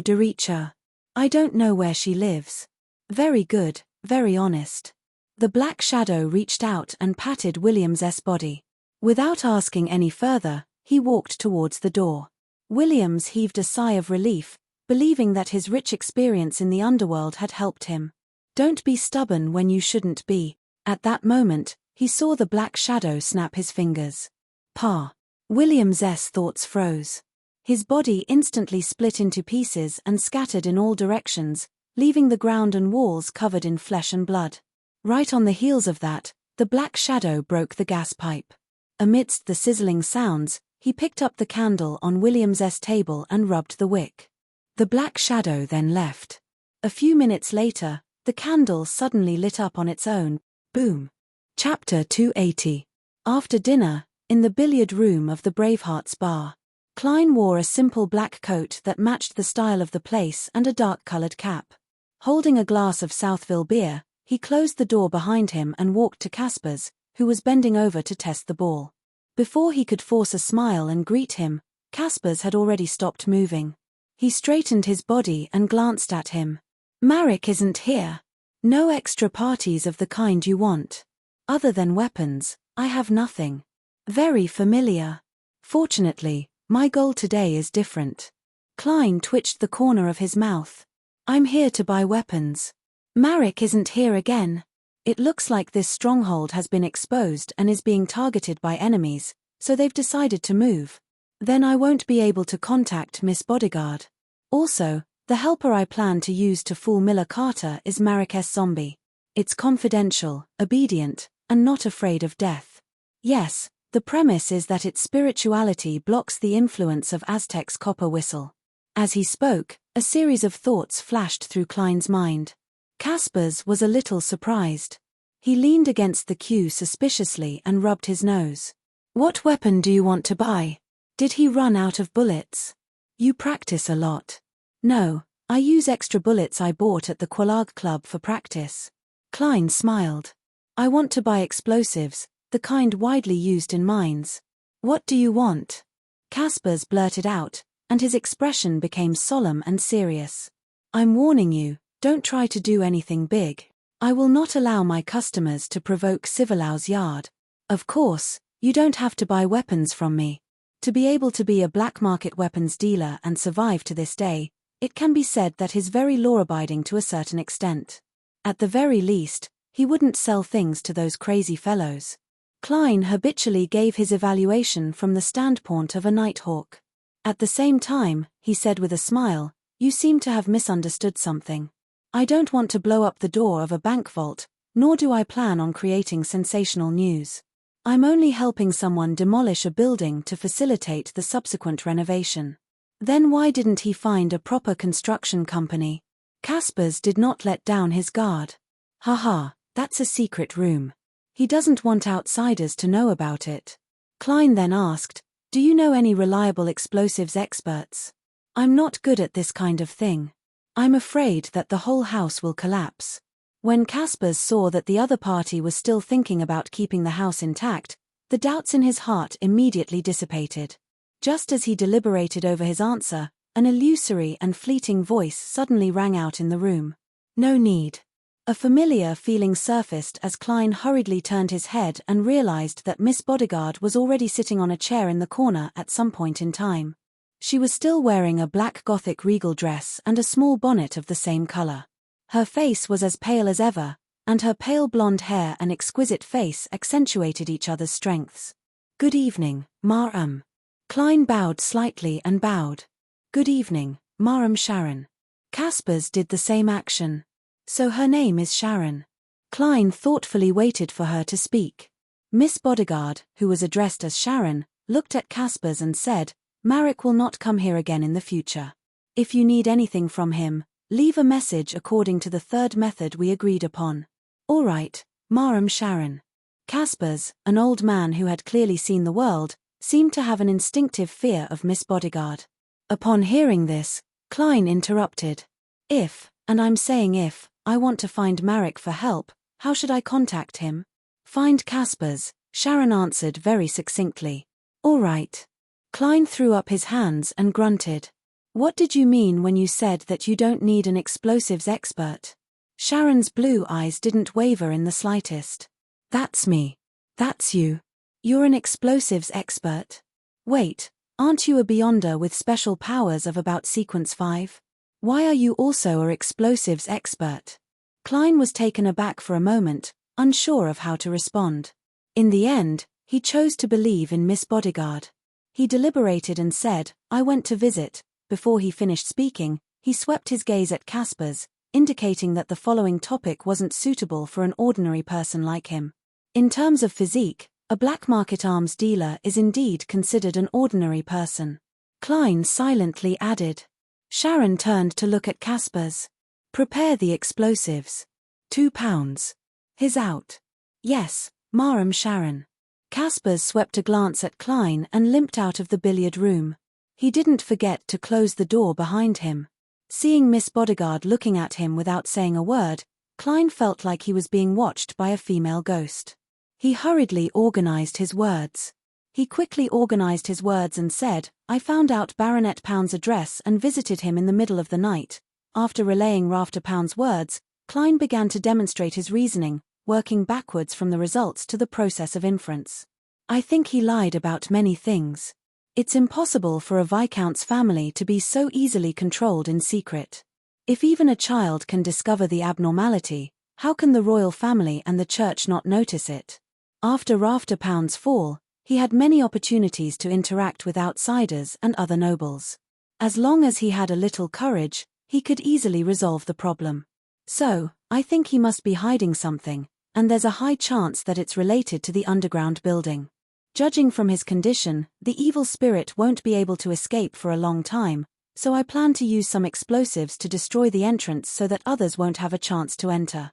de Richa. I don't know where she lives." "Very good, very honest." The black shadow reached out and patted Williams's body. Without asking any further, he walked towards the door. Williams heaved a sigh of relief, believing that his rich experience in the underworld had helped him. Don't be stubborn when you shouldn't be. At that moment, he saw the black shadow snap his fingers. "Pa." Williams's thoughts froze. His body instantly split into pieces and scattered in all directions, leaving the ground and walls covered in flesh and blood. Right on the heels of that, the black shadow broke the gas pipe. Amidst the sizzling sounds, he picked up the candle on Williams's table and rubbed the wick. The black shadow then left. A few minutes later, the candle suddenly lit up on its own. Boom. Chapter 280. After dinner, in the billiard room of the Bravehearts Bar, Klein wore a simple black coat that matched the style of the place and a dark-colored cap. Holding a glass of Southville beer, he closed the door behind him and walked to Casper's, who was bending over to test the ball. Before he could force a smile and greet him, Casper's had already stopped moving. He straightened his body and glanced at him. "Marek isn't here. No extra parties of the kind you want. Other than weapons, I have nothing." Very familiar. "Fortunately, my goal today is different." Klein twitched the corner of his mouth. "I'm here to buy weapons." Marek isn't here again. It looks like this stronghold has been exposed and is being targeted by enemies, so they've decided to move. Then I won't be able to contact Miss Bodyguard. Also, the helper I plan to use to fool Miller Carter is Marek's zombie. It's confidential, obedient, and not afraid of death. Yes, the premise is that its spirituality blocks the influence of Aztec's copper whistle. As he spoke, a series of thoughts flashed through Klein's mind. Kaspers was a little surprised. He leaned against the queue suspiciously and rubbed his nose. What weapon do you want to buy? Did he run out of bullets? You practice a lot. No, I use extra bullets I bought at the Quelaag Club for practice. Klein smiled. I want to buy explosives, the kind widely used in mines. What do you want? Kaspers blurted out, and his expression became solemn and serious. I'm warning you, don't try to do anything big. I will not allow my customers to provoke Civilau's yard. Of course, you don't have to buy weapons from me. To be able to be a black market weapons dealer and survive to this day, it can be said that he's very law-abiding to a certain extent. At the very least, he wouldn't sell things to those crazy fellows. Klein habitually gave his evaluation from the standpoint of a nighthawk. At the same time, he said with a smile, you seem to have misunderstood something. I don't want to blow up the door of a bank vault, nor do I plan on creating sensational news. I'm only helping someone demolish a building to facilitate the subsequent renovation. Then why didn't he find a proper construction company? Kaspers did not let down his guard. Haha, that's a secret room. He doesn't want outsiders to know about it. Klein then asked, do you know any reliable explosives experts? I'm not good at this kind of thing. I'm afraid that the whole house will collapse. When Kaspers saw that the other party was still thinking about keeping the house intact, the doubts in his heart immediately dissipated. Just as he deliberated over his answer, an illusory and fleeting voice suddenly rang out in the room. No need. A familiar feeling surfaced as Klein hurriedly turned his head and realized that Miss Bodyguard was already sitting on a chair in the corner at some point in time. She was still wearing a black Gothic regal dress and a small bonnet of the same color. Her face was as pale as ever, and her pale blonde hair and exquisite face accentuated each other's strengths. Good evening, Ma'am. Klein bowed slightly and bowed. Good evening, Ma'am Sharon. Kaspers did the same action. So her name is Sharon. Klein thoughtfully waited for her to speak. Miss Bodyguard, who was addressed as Sharon, looked at Kaspers and said, Marek will not come here again in the future. If you need anything from him, leave a message according to the third method we agreed upon. All right, Ma'am Sharon. Kaspers, an old man who had clearly seen the world, seemed to have an instinctive fear of Miss Bodyguard. Upon hearing this, Klein interrupted. If, and I'm saying if, I want to find Marek for help, how should I contact him? Find Kaspers, Sharon answered very succinctly. All right. Klein threw up his hands and grunted. What did you mean when you said that you don't need an explosives expert? Sharon's blue eyes didn't waver in the slightest. That's me. That's you. You're an explosives expert. Wait, aren't you a Beyonder with special powers of about sequence 5? Why are you also an explosives expert? Klein was taken aback for a moment, unsure of how to respond. In the end, he chose to believe in Miss Bodyguard. He deliberated and said, I went to visit. Before he finished speaking, he swept his gaze at Kaspers, indicating that the following topic wasn't suitable for an ordinary person like him. In terms of physique, a black market arms dealer is indeed considered an ordinary person. Klein silently added. Sharon turned to look at Kaspers. Prepare the explosives. £2. His out. Yes, Ma'am Sharon. Kaspers swept a glance at Klein and limped out of the billiard room. He didn't forget to close the door behind him. Seeing Miss Bodyguard looking at him without saying a word, Klein felt like he was being watched by a female ghost. He hurriedly organized his words. He quickly organized his words and said, I found out Baronet Pound's address and visited him in the middle of the night. After relaying Rafter Pound's words, Klein began to demonstrate his reasoning, working backwards from the results to the process of inference. I think he lied about many things. It's impossible for a Viscount's family to be so easily controlled in secret. If even a child can discover the abnormality, how can the royal family and the church not notice it? After Rafter-Pound's fall, he had many opportunities to interact with outsiders and other nobles. As long as he had a little courage, he could easily resolve the problem. So, I think he must be hiding something, and there's a high chance that it's related to the underground building. Judging from his condition, the evil spirit won't be able to escape for a long time, so I plan to use some explosives to destroy the entrance so that others won't have a chance to enter.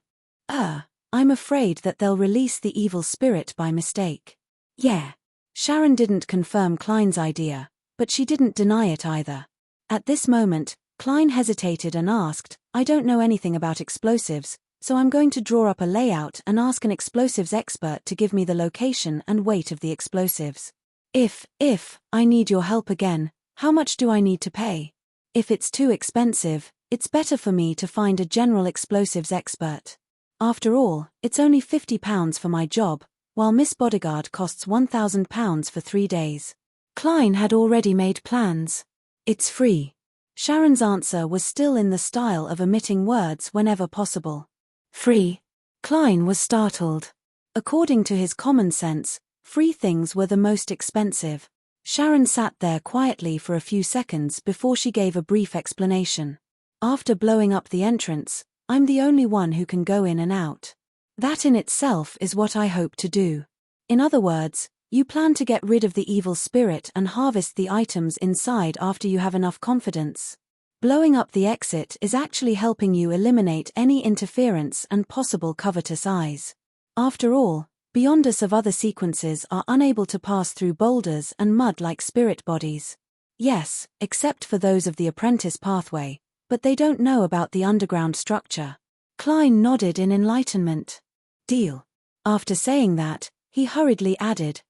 I'm afraid that they'll release the evil spirit by mistake. Yeah. Sharon didn't confirm Klein's idea, but she didn't deny it either. At this moment, Klein hesitated and asked, I don't know anything about explosives, so I'm going to draw up a layout and ask an explosives expert to give me the location and weight of the explosives. If I need your help again, how much do I need to pay? If it's too expensive, it's better for me to find a general explosives expert. After all, it's only £50 for my job, while Miss Bodyguard costs £1,000 for 3 days. Klein had already made plans. It's free. Sharon's answer was still in the style of omitting words whenever possible. Free? Klein was startled. According to his common sense, free things were the most expensive. Sharon sat there quietly for a few seconds before she gave a brief explanation. After blowing up the entrance, I'm the only one who can go in and out. That in itself is what I hope to do. In other words, you plan to get rid of the evil spirit and harvest the items inside after you have enough confidence. Blowing up the exit is actually helping you eliminate any interference and possible covetous eyes. After all, beyond us of other sequences are unable to pass through boulders and mud like spirit bodies. Yes, except for those of the apprentice pathway, but they don't know about the underground structure. Klein nodded in enlightenment. Deal. After saying that, he hurriedly added,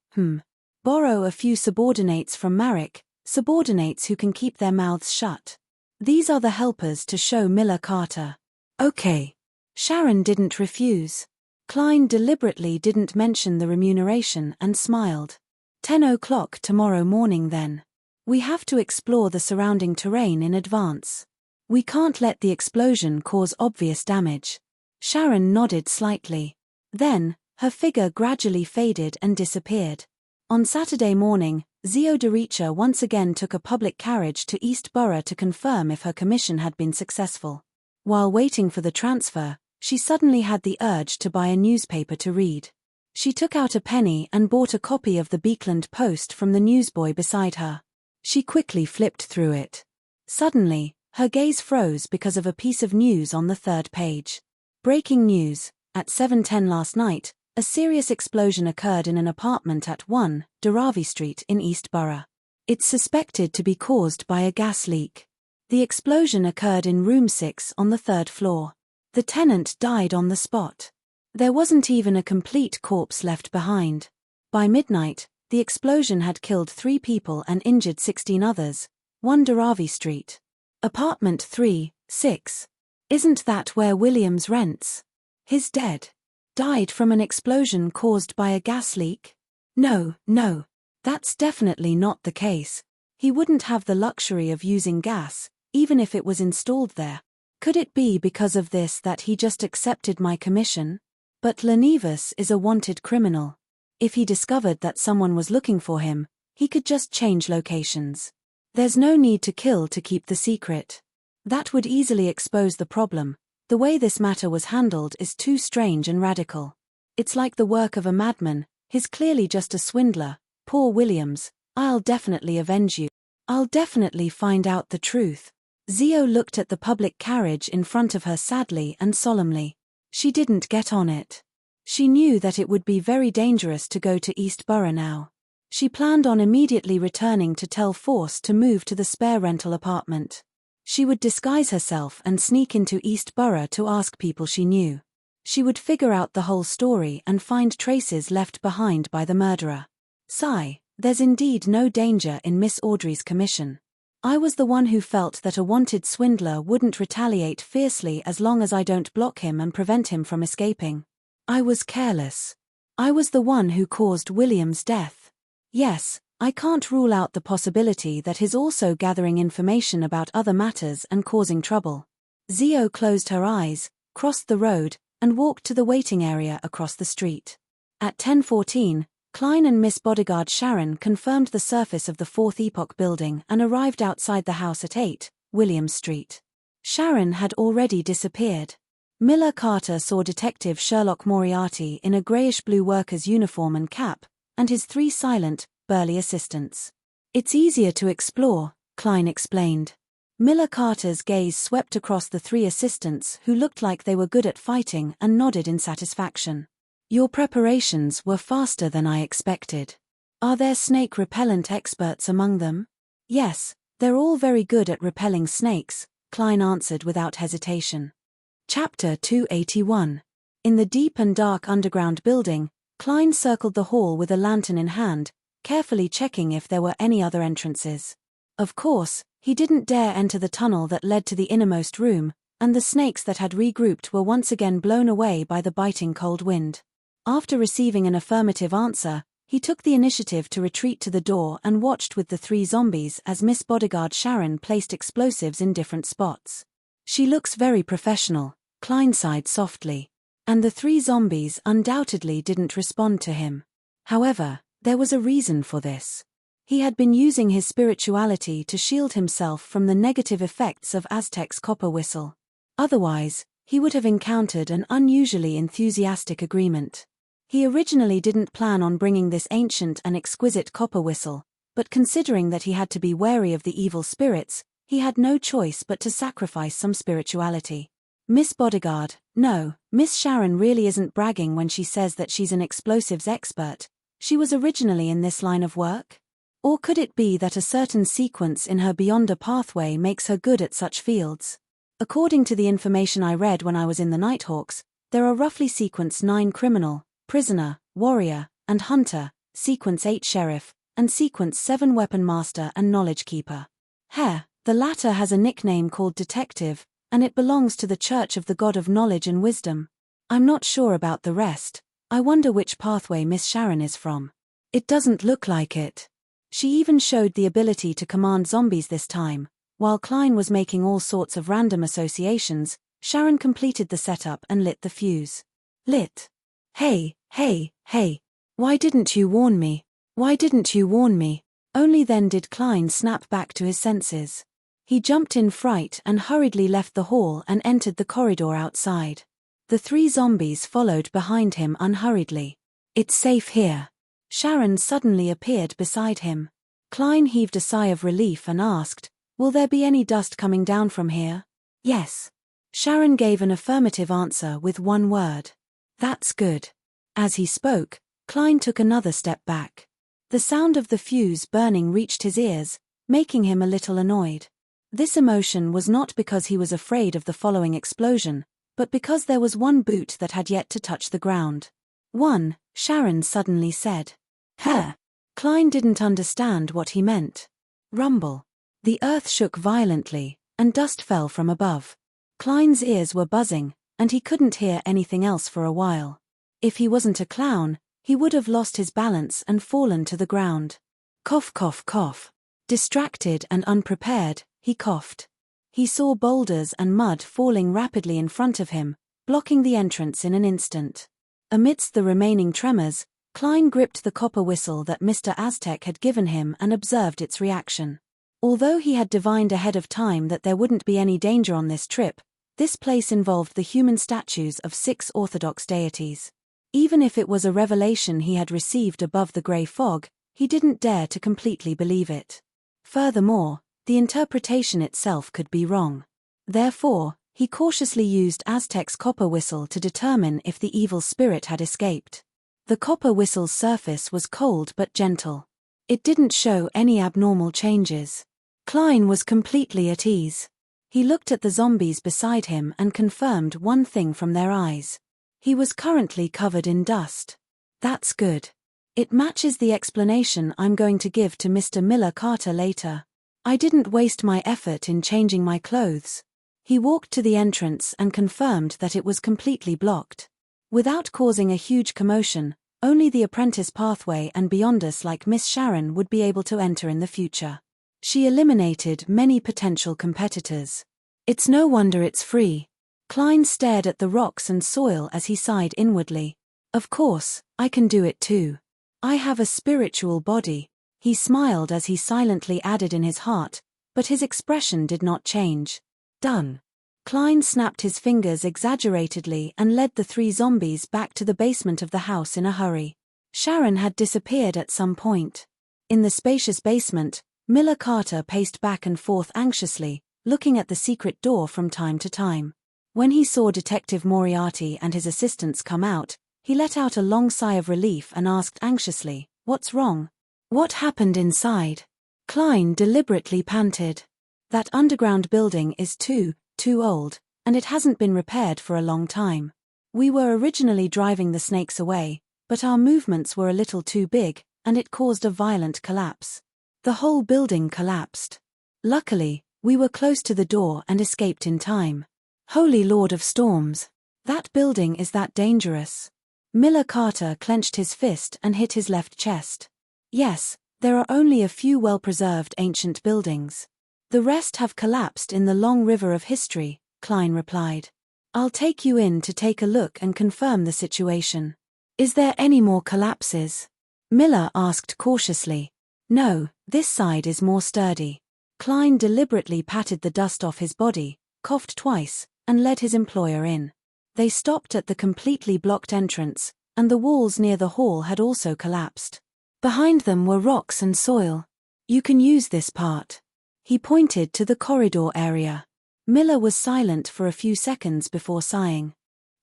borrow a few subordinates from Marek, subordinates who can keep their mouths shut. These are the helpers to show Miller Carter. Okay. Sharon didn't refuse. Klein deliberately didn't mention the remuneration and smiled. 10 o'clock tomorrow morning then. We have to explore the surrounding terrain in advance. We can't let the explosion cause obvious damage. Sharon nodded slightly. Then, her figure gradually faded and disappeared. On Saturday morning, Zio de Richa once again took a public carriage to East Borough to confirm if her commission had been successful. While waiting for the transfer, she suddenly had the urge to buy a newspaper to read. She took out a penny and bought a copy of the Beekland Post from the newsboy beside her. She quickly flipped through it. Suddenly, her gaze froze because of a piece of news on the third page. Breaking news: at 7:10 last night, a serious explosion occurred in an apartment at 1 Dharavi Street in East Borough. It's suspected to be caused by a gas leak. The explosion occurred in room 6 on the 3rd floor. The tenant died on the spot. There wasn't even a complete corpse left behind. By midnight, the explosion had killed 3 people and injured 16 others. 1 Dharavi Street. Apartment 3, 6. Isn't that where Williams rents? He's dead. Died from an explosion caused by a gas leak? No, that's definitely not the case. He wouldn't have the luxury of using gas, even if it was installed there. Could it be because of this that he just accepted my commission? But Lenivas is a wanted criminal. If he discovered that someone was looking for him, he could just change locations. There's no need to kill to keep the secret. That would easily expose the problem. The way this matter was handled is too strange and radical. It's like the work of a madman. He's clearly just a swindler. Poor Williams. I'll definitely avenge you. I'll definitely find out the truth. Zio looked at the public carriage in front of her sadly and solemnly. She didn't get on it. She knew that it would be very dangerous to go to East Borough now. She planned on immediately returning to tell Force to move to the spare rental apartment. She would disguise herself and sneak into East Borough to ask people she knew. She would figure out the whole story and find traces left behind by the murderer. Sigh, there's indeed no danger in Miss Audrey's commission. I was the one who felt that a wanted swindler wouldn't retaliate fiercely as long as I don't block him and prevent him from escaping. I was careless. I was the one who caused William's death. Yes, I can't rule out the possibility that he's also gathering information about other matters and causing trouble. Zio closed her eyes, crossed the road, and walked to the waiting area across the street. At 10:14, Klein and Miss Bodyguard Sharon confirmed the surface of the Fourth Epoch building and arrived outside the house at 8, Williams Street. Sharon had already disappeared. Miller Carter saw Detective Sherlock Moriarty in a grayish-blue worker's uniform and cap, and his 3 silent, burly assistants. "It's easier to explore," Klein explained. Miller Carter's gaze swept across the 3 assistants who looked like they were good at fighting and nodded in satisfaction. "Your preparations were faster than I expected. Are there snake repellent experts among them?" "Yes, they're all very good at repelling snakes," Klein answered without hesitation. Chapter 281. In the deep and dark underground building, Klein circled the hall with a lantern in hand, carefully checking if there were any other entrances. Of course, he didn't dare enter the tunnel that led to the innermost room, and the snakes that had regrouped were once again blown away by the biting cold wind. After receiving an affirmative answer, he took the initiative to retreat to the door and watched with the 3 zombies as Miss Bodyguard Sharon placed explosives in different spots. "She looks very professional," Klein sighed softly. And the 3 zombies undoubtedly didn't respond to him. However, there was a reason for this. He had been using his spirituality to shield himself from the negative effects of Aztec's copper whistle. Otherwise, he would have encountered an unusually enthusiastic agreement. He originally didn't plan on bringing this ancient and exquisite copper whistle, but considering that he had to be wary of the evil spirits, he had no choice but to sacrifice some spirituality. "Miss Bodyguard, no, Miss Sharon really isn't bragging when she says that she's an explosives expert. She was originally in this line of work? Or could it be that a certain sequence in her Beyonder pathway makes her good at such fields? According to the information I read when I was in the Nighthawks, there are roughly sequence 9 criminal, prisoner, warrior, and hunter, sequence 8 sheriff, and sequence 7 weapon master and knowledge keeper. The latter has a nickname called detective, and it belongs to the Church of the God of Knowledge and Wisdom. I'm not sure about the rest. I wonder which pathway Miss Sharon is from. It doesn't look like it." She even showed the ability to command zombies this time. While Klein was making all sorts of random associations, Sharon completed the setup and lit the fuse. "Lit. Hey. Why didn't you warn me? Why didn't you warn me?" Only then did Klein snap back to his senses. He jumped in fright and hurriedly left the hall and entered the corridor outside. The 3 zombies followed behind him unhurriedly. "It's safe here." Sharon suddenly appeared beside him. Klein heaved a sigh of relief and asked, "Will there be any dust coming down from here?" "Yes." Sharon gave an affirmative answer with one word. "That's good." As he spoke, Klein took another step back. The sound of the fuse burning reached his ears, making him a little annoyed. This emotion was not because he was afraid of the following explosion, but because there was one boot that had yet to touch the ground. "One," Sharon suddenly said. Klein didn't understand what he meant. Rumble. The earth shook violently, and dust fell from above. Klein's ears were buzzing, and he couldn't hear anything else for a while. If he wasn't a clown, he would have lost his balance and fallen to the ground. Cough, cough, cough. Distracted and unprepared, he coughed. He saw boulders and mud falling rapidly in front of him, blocking the entrance in an instant. Amidst the remaining tremors, Klein gripped the copper whistle that Mr. Aztec had given him and observed its reaction. Although he had divined ahead of time that there wouldn't be any danger on this trip, this place involved the human statues of 6 Orthodox deities. Even if it was a revelation he had received above the grey fog, he didn't dare to completely believe it. Furthermore, the interpretation itself could be wrong. Therefore, he cautiously used Aztec's copper whistle to determine if the evil spirit had escaped. The copper whistle's surface was cold but gentle. It didn't show any abnormal changes. Klein was completely at ease. He looked at the zombies beside him and confirmed one thing from their eyes. He was currently covered in dust. That's good. It matches the explanation I'm going to give to Mr. Miller Carter later. I didn't waste my effort in changing my clothes. He walked to the entrance and confirmed that it was completely blocked. Without causing a huge commotion, only the apprentice pathway and beyonders like Miss Sharon would be able to enter in the future. She eliminated many potential competitors. It's no wonder it's free. Klein stared at the rocks and soil as he sighed inwardly. Of course, I can do it too. I have a spiritual body. He smiled as he silently added in his heart, but his expression did not change. Done. Klein snapped his fingers exaggeratedly and led the 3 zombies back to the basement of the house in a hurry. Sharon had disappeared at some point. In the spacious basement, Miller Carter paced back and forth anxiously, looking at the secret door from time to time. When he saw Detective Moriarty and his assistants come out, he let out a long sigh of relief and asked anxiously, "What's wrong? What happened inside?" Klein deliberately panted. "That underground building is too old, and it hasn't been repaired for a long time. We were originally driving the snakes away, but our movements were a little too big, and it caused a violent collapse. The whole building collapsed. Luckily, we were close to the door and escaped in time. Holy Lord of Storms! That building is that dangerous." Miller Carter clenched his fist and hit his left chest. "Yes, there are only a few well-preserved ancient buildings. The rest have collapsed in the long river of history," Klein replied. "I'll take you in to take a look and confirm the situation." "Is there any more collapses?" Miller asked cautiously. "No, this side is more sturdy." Klein deliberately patted the dust off his body, coughed twice, and led his employer in. They stopped at the completely blocked entrance, and the walls near the hall had also collapsed. Behind them were rocks and soil. "You can use this part." He pointed to the corridor area. Miller was silent for a few seconds before sighing.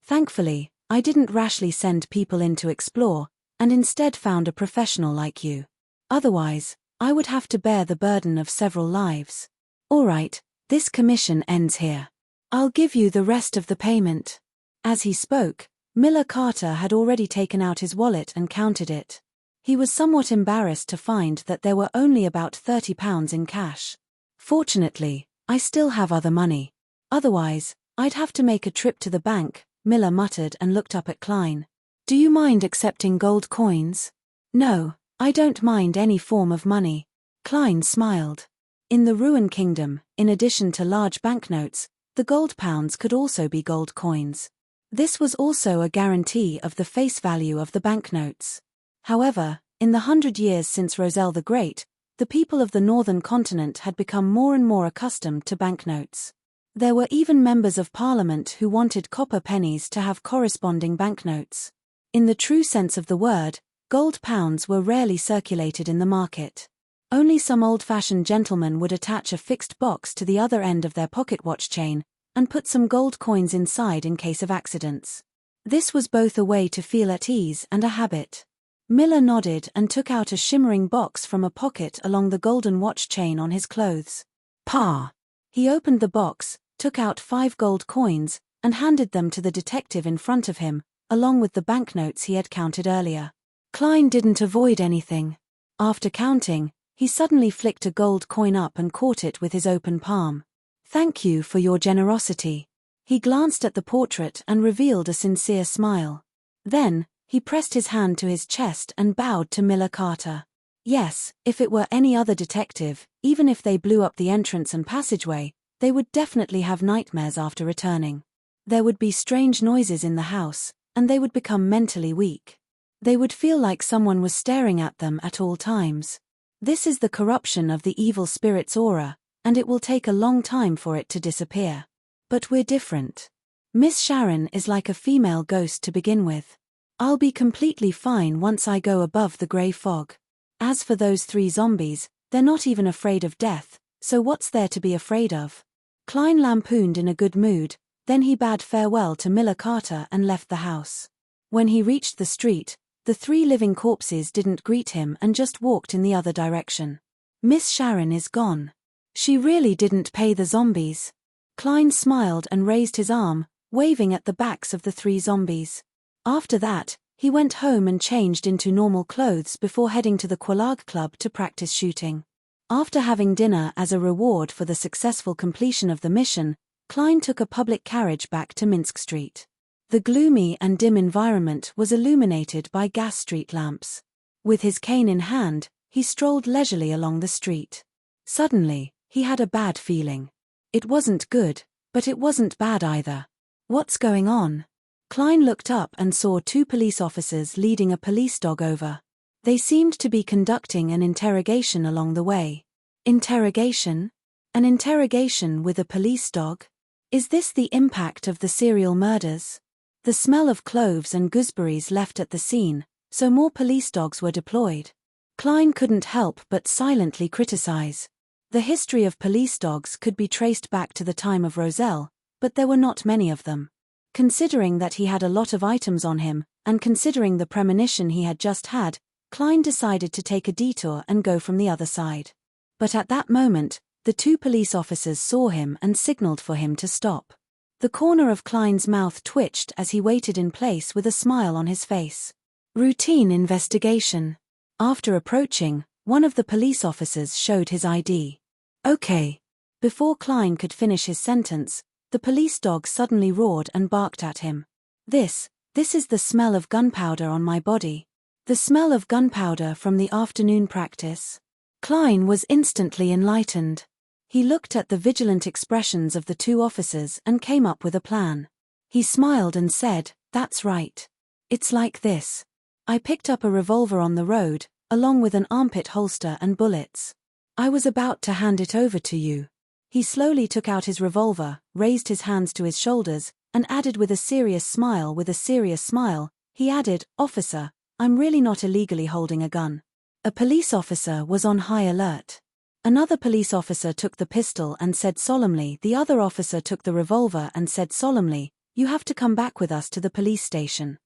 "Thankfully, I didn't rashly send people in to explore, and instead found a professional like you. Otherwise, I would have to bear the burden of several lives. All right, this commission ends here. I'll give you the rest of the payment." As he spoke, Miller Carter had already taken out his wallet and counted it. He was somewhat embarrassed to find that there were only about £30 in cash. "Fortunately, I still have other money. Otherwise, I'd have to make a trip to the bank," Miller muttered and looked up at Klein. "Do you mind accepting gold coins?" "No, I don't mind any form of money." Klein smiled. In the Ruin Kingdom, in addition to large banknotes, the gold pounds could also be gold coins. This was also a guarantee of the face value of the banknotes. However, in the 100 years since Roselle the Great, the people of the northern continent had become more and more accustomed to banknotes. There were even members of parliament who wanted copper pennies to have corresponding banknotes. In the true sense of the word, gold pounds were rarely circulated in the market. Only some old-fashioned gentlemen would attach a fixed box to the other end of their pocket watch chain and put some gold coins inside in case of accidents. This was both a way to feel at ease and a habit. Miller nodded and took out a shimmering box from a pocket along the golden watch chain on his clothes. "Pa!" He opened the box, took out 5 gold coins, and handed them to the detective in front of him, along with the banknotes he had counted earlier. Klein didn't avoid anything. After counting, he suddenly flicked a gold coin up and caught it with his open palm. "Thank you for your generosity." He glanced at the portrait and revealed a sincere smile. Then, he pressed his hand to his chest and bowed to Miller Carter. Yes, if it were any other detective, even if they blew up the entrance and passageway, they would definitely have nightmares after returning. There would be strange noises in the house, and they would become mentally weak. They would feel like someone was staring at them at all times. This is the corruption of the evil spirit's aura, and it will take a long time for it to disappear. But we're different. Miss Sharon is like a female ghost to begin with. I'll be completely fine once I go above the grey fog. As for those 3 zombies, they're not even afraid of death, so what's there to be afraid of? Klein lampooned in a good mood, then he bade farewell to Miller Carter and left the house. When he reached the street, the 3 living corpses didn't greet him and just walked in the other direction. "Miss Sharon is gone. She really didn't pay the zombies." Klein smiled and raised his arm, waving at the backs of the 3 zombies. After that, he went home and changed into normal clothes before heading to the Quelaag Club to practice shooting. After having dinner as a reward for the successful completion of the mission, Klein took a public carriage back to Minsk Street. The gloomy and dim environment was illuminated by gas street lamps. With his cane in hand, he strolled leisurely along the street. Suddenly, he had a bad feeling. It wasn't good, But it wasn't bad either. What's going on? Klein looked up and saw two police officers leading a police dog over. They seemed to be conducting an interrogation along the way. Interrogation? An interrogation with a police dog? Is this the impact of the serial murders? The smell of cloves and gooseberries left at the scene, so more police dogs were deployed. Klein couldn't help but silently criticize. The history of police dogs could be traced back to the time of Roselle, but there were not many of them. Considering that he had a lot of items on him, and considering the premonition he had just had, Klein decided to take a detour and go from the other side. But at that moment, the two police officers saw him and signaled for him to stop. The corner of Klein's mouth twitched as he waited in place with a smile on his face. Routine investigation. After approaching, one of the police officers showed his ID. Okay. Before Klein could finish his sentence, the police dog suddenly roared and barked at him. This is the smell of gunpowder on my body. The smell of gunpowder from the afternoon practice. Klein was instantly enlightened. He looked at the vigilant expressions of the two officers and came up with a plan. He smiled and said, "That's right. It's like this. I picked up a revolver on the road, along with an armpit holster and bullets. I was about to hand it over to you." He slowly took out his revolver, raised his hands to his shoulders, and added with a serious smile, he added, "Officer, I'm really not illegally holding a gun." A police officer was on high alert. Another police officer took the pistol and said solemnly, the other officer took the revolver and said solemnly, "You have to come back with us to the police station."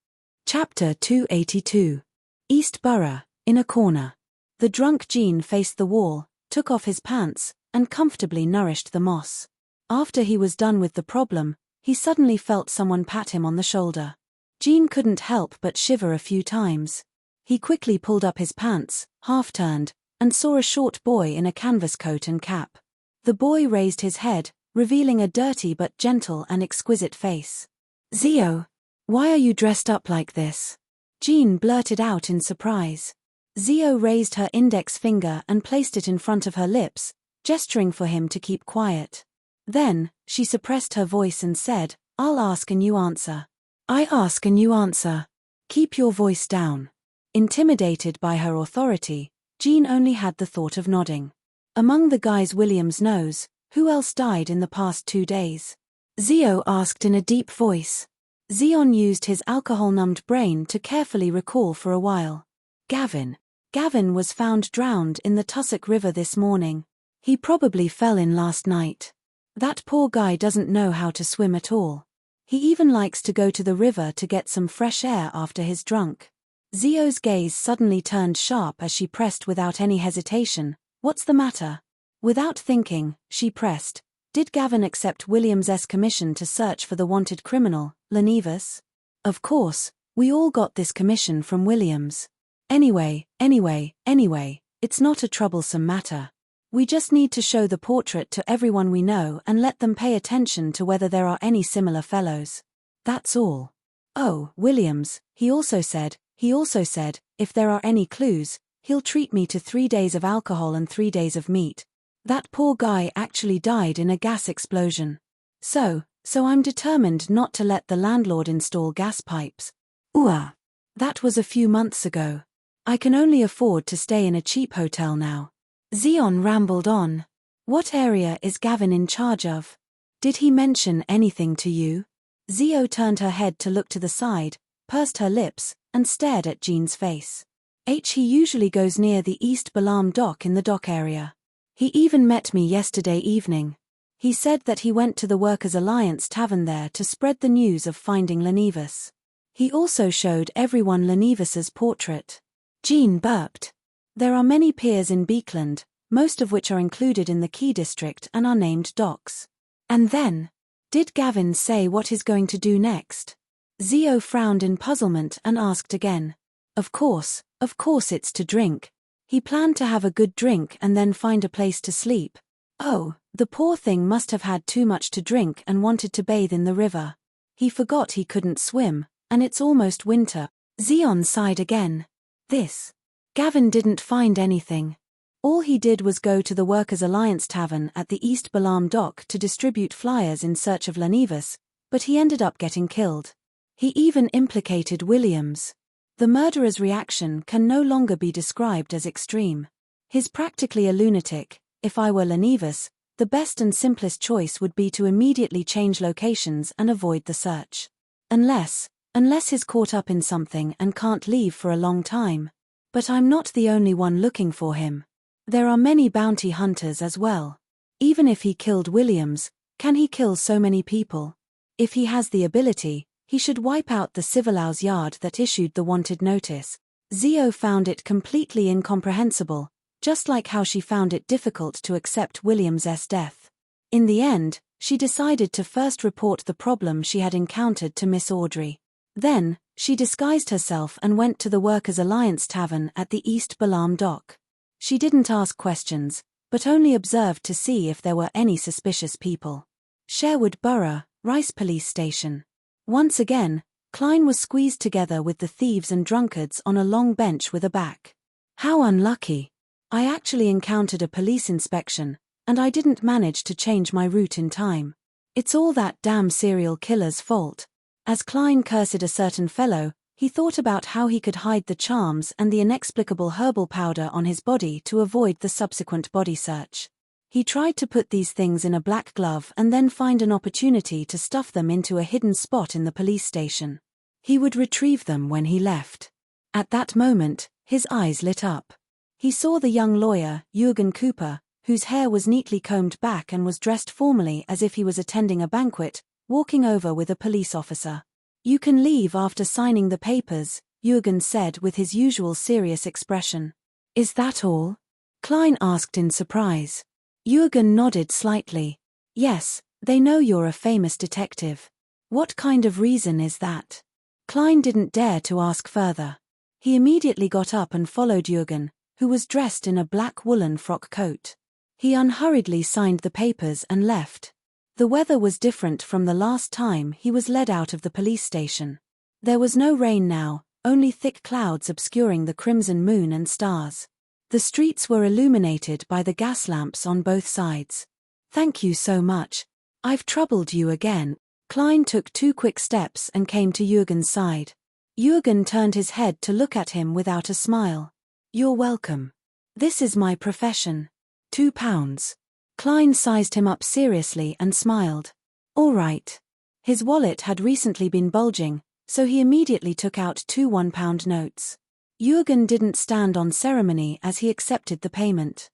Chapter 282. East Borough, in a corner. The drunk Jean faced the wall, took off his pants, and comfortably nourished the moss. After he was done with the problem, he suddenly felt someone pat him on the shoulder. Jean couldn't help but shiver a few times. He quickly pulled up his pants, half-turned, and saw a short boy in a canvas coat and cap. The boy raised his head, revealing a dirty but gentle and exquisite face. "Zio, why are you dressed up like this?" Jean blurted out in surprise. Zio raised her index finger and placed it in front of her lips, gesturing for him to keep quiet. Then, she suppressed her voice and said, "I'll ask and you answer." "I ask and you answer. Keep your voice down." Intimidated by her authority, Jean only had the thought of nodding. "Among the guys Williams knows, who else died in the past 2 days?" Zio asked in a deep voice. Zion used his alcohol-numbed brain to carefully recall for a while. Gavin. Gavin was found drowned in the Tussock River this morning. He probably fell in last night. That poor guy doesn't know how to swim at all. He even likes to go to the river to get some fresh air after he's drunk. Zio's gaze suddenly turned sharp as she pressed without any hesitation, "What's the matter?" Without thinking, she pressed, "Did Gavin accept Williams' commission to search for the wanted criminal, Enigmas?" "Of course, we all got this commission from Williams. Anyway, it's not a troublesome matter. We just need to show the portrait to everyone we know and let them pay attention to whether there are any similar fellows. That's all. Oh, Williams, he also said, if there are any clues, he'll treat me to 3 days of alcohol and 3 days of meat. That poor guy actually died in a gas explosion. So I'm determined not to let the landlord install gas pipes. That was a few months ago. I can only afford to stay in a cheap hotel now." Zion rambled on. "What area is Gavin in charge of? Did he mention anything to you?" Zio turned her head to look to the side, pursed her lips, and stared at Jean's face. He usually goes near the East Balam dock in the dock area. He even met me yesterday evening. He said that he went to the Workers' Alliance tavern there to spread the news of finding Enigmas. He also showed everyone Enigmas's portrait." Jean burped. There are many piers in Beekland, most of which are included in the Key District and are named docks. And then, did Gavin say what he's going to do next? Zio frowned in puzzlement and asked again. Of course it's to drink. He planned to have a good drink and then find a place to sleep. Oh, the poor thing must have had too much to drink and wanted to bathe in the river. He forgot he couldn't swim, and it's almost winter. Zion sighed again. Gavin didn't find anything. All he did was go to the Workers' Alliance Tavern at the East Balam dock to distribute flyers in search of Enigmas, but he ended up getting killed. He even implicated Williams. The murderer's reaction can no longer be described as extreme. He's practically a lunatic. If I were Enigmas, the best and simplest choice would be to immediately change locations and avoid the search. Unless he's caught up in something and can't leave for a long time. But I'm not the only one looking for him. There are many bounty hunters as well. Even if he killed Williams, can he kill so many people? If he has the ability, he should wipe out the Civilhouse yard that issued the wanted notice. Zio found it completely incomprehensible, just like how she found it difficult to accept Williams's death. In the end, she decided to first report the problem she had encountered to Miss Audrey. Then, she disguised herself and went to the Workers' Alliance Tavern at the East Balam dock. She didn't ask questions, but only observed to see if there were any suspicious people. Sherwood Borough, Rice Police Station. Once again, Klein was squeezed together with the thieves and drunkards on a long bench with a back. How unlucky. I actually encountered a police inspection, and I didn't manage to change my route in time. It's all that damn serial killer's fault. As Klein cursed a certain fellow, he thought about how he could hide the charms and the inexplicable herbal powder on his body to avoid the subsequent body search. He tried to put these things in a black glove and then find an opportunity to stuff them into a hidden spot in the police station. He would retrieve them when he left. At that moment, his eyes lit up. He saw the young lawyer, Jürgen Cooper, whose hair was neatly combed back and was dressed formally as if he was attending a banquet, walking over with a police officer. "You can leave after signing the papers," Jürgen said with his usual serious expression. "Is that all?" Klein asked in surprise. Jürgen nodded slightly. "Yes, they know you're a famous detective." "What kind of reason is that?" Klein didn't dare to ask further. He immediately got up and followed Jürgen, who was dressed in a black woolen frock coat. He unhurriedly signed the papers and left. The weather was different from the last time he was led out of the police station. There was no rain now, only thick clouds obscuring the crimson moon and stars. The streets were illuminated by the gas lamps on both sides. "Thank you so much. I've troubled you again." Klein took 2 quick steps and came to Jürgen's side. Jürgen turned his head to look at him without a smile. "You're welcome. This is my profession. £2. Klein sized him up seriously and smiled. "All right." His wallet had recently been bulging, so he immediately took out 2 £1 notes. Jürgen didn't stand on ceremony as he accepted the payment.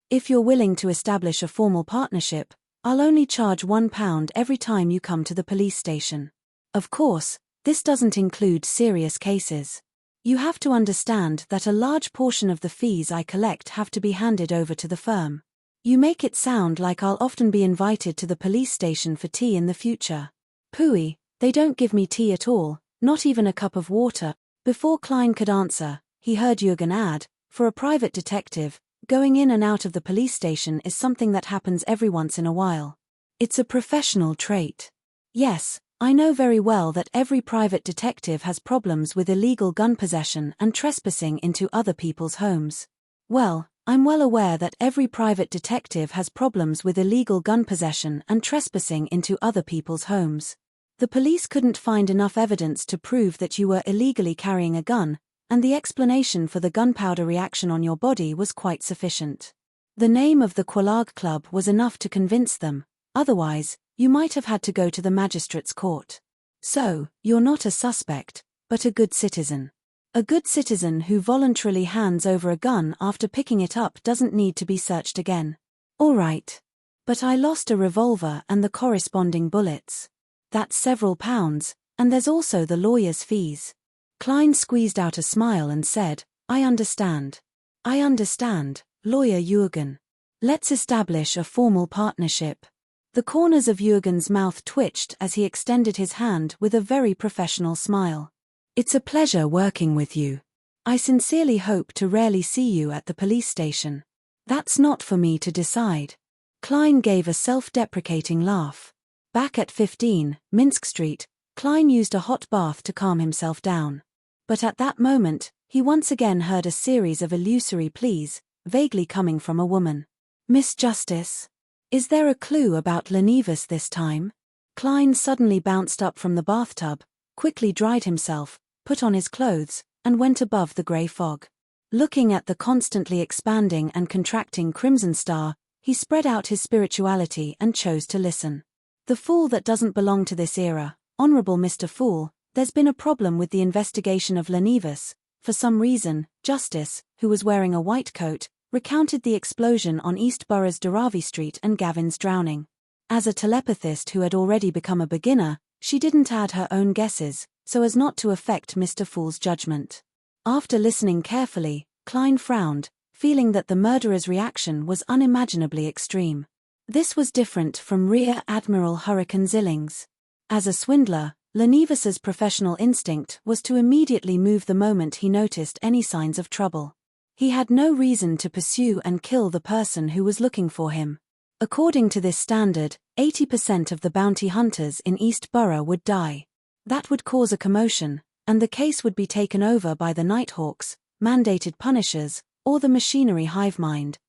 "If you're willing to establish a formal partnership, I'll only charge £1 every time you come to the police station. Of course, this doesn't include serious cases. You have to understand that a large portion of the fees I collect have to be handed over to the firm. You make it sound like I'll often be invited to the police station for tea in the future. Pooey, they don't give me tea at all, not even a cup of water." Before Klein could answer, he heard Jürgen add, "For a private detective, going in and out of the police station is something that happens every once in a while. It's a professional trait. Yes, I know very well that every private detective has problems with illegal gun possession and trespassing into other people's homes. Well, I'm well aware that every private detective has problems with illegal gun possession and trespassing into other people's homes. The police couldn't find enough evidence to prove that you were illegally carrying a gun, and the explanation for the gunpowder reaction on your body was quite sufficient. The name of the Quelaag Club was enough to convince them, otherwise, you might have had to go to the magistrate's court. So, you're not a suspect, but a good citizen. A good citizen who voluntarily hands over a gun after picking it up doesn't need to be searched again. All right. But I lost a revolver and the corresponding bullets. That's several pounds, and there's also the lawyer's fees." Klein squeezed out a smile and said, "I understand. I understand, Lawyer Jürgen. Let's establish a formal partnership." The corners of Jürgen's mouth twitched as he extended his hand with a very professional smile. "It's a pleasure working with you. I sincerely hope to rarely see you at the police station." "That's not for me to decide." Klein gave a self-deprecating laugh. Back at 15, Minsk Street, Klein used a hot bath to calm himself down. But at that moment, he once again heard a series of illusory pleas, vaguely coming from a woman. "Miss Justice? Is there a clue about Lenivus this time?" Klein suddenly bounced up from the bathtub, quickly dried himself, put on his clothes, and went above the grey fog. Looking at the constantly expanding and contracting crimson star, he spread out his spirituality and chose to listen. "The fool that doesn't belong to this era, Honorable Mr. Fool, there's been a problem with the investigation of Lenivus. For some reason, Justice, who was wearing a white coat, recounted the explosion on East Borough's Daravi Street and Gavin's drowning. As a telepathist who had already become a beginner, she didn't add her own guesses, so as not to affect Mr. Fool's judgment." After listening carefully, Klein frowned, feeling that the murderer's reaction was unimaginably extreme. This was different from Rear Admiral Hurricane Zilling's. As a swindler, Lenivus's professional instinct was to immediately move the moment he noticed any signs of trouble. He had no reason to pursue and kill the person who was looking for him. According to this standard, 80% of the bounty hunters in East Borough would die. That would cause a commotion, and the case would be taken over by the Nighthawks, mandated punishers, or the machinery hive mind.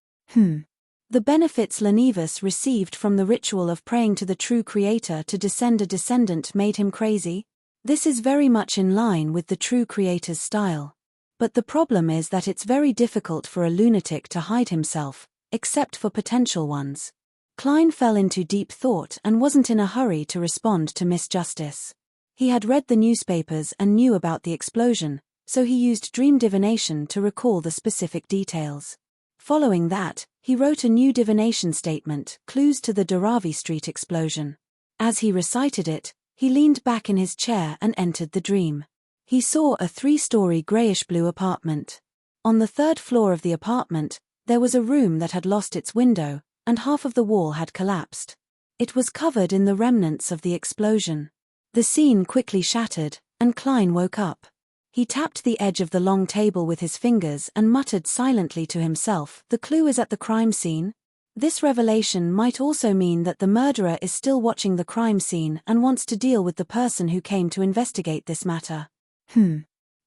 The benefits Lenivus received from the ritual of praying to the true creator to descend a descendant made him crazy? This is very much in line with the true creator's style. But the problem is that it's very difficult for a lunatic to hide himself, except for potential ones. Klein fell into deep thought and wasn't in a hurry to respond to Miss Justice. He had read the newspapers and knew about the explosion, so he used dream divination to recall the specific details. Following that, he wrote a new divination statement, clues to the Daravi Street explosion. As he recited it, he leaned back in his chair and entered the dream. He saw a 3-story grayish-blue apartment. On the 3rd floor of the apartment, there was a room that had lost its window, and half of the wall had collapsed. It was covered in the remnants of the explosion. The scene quickly shattered, and Klein woke up. He tapped the edge of the long table with his fingers and muttered silently to himself, "The clue is at the crime scene?" This revelation might also mean that the murderer is still watching the crime scene and wants to deal with the person who came to investigate this matter.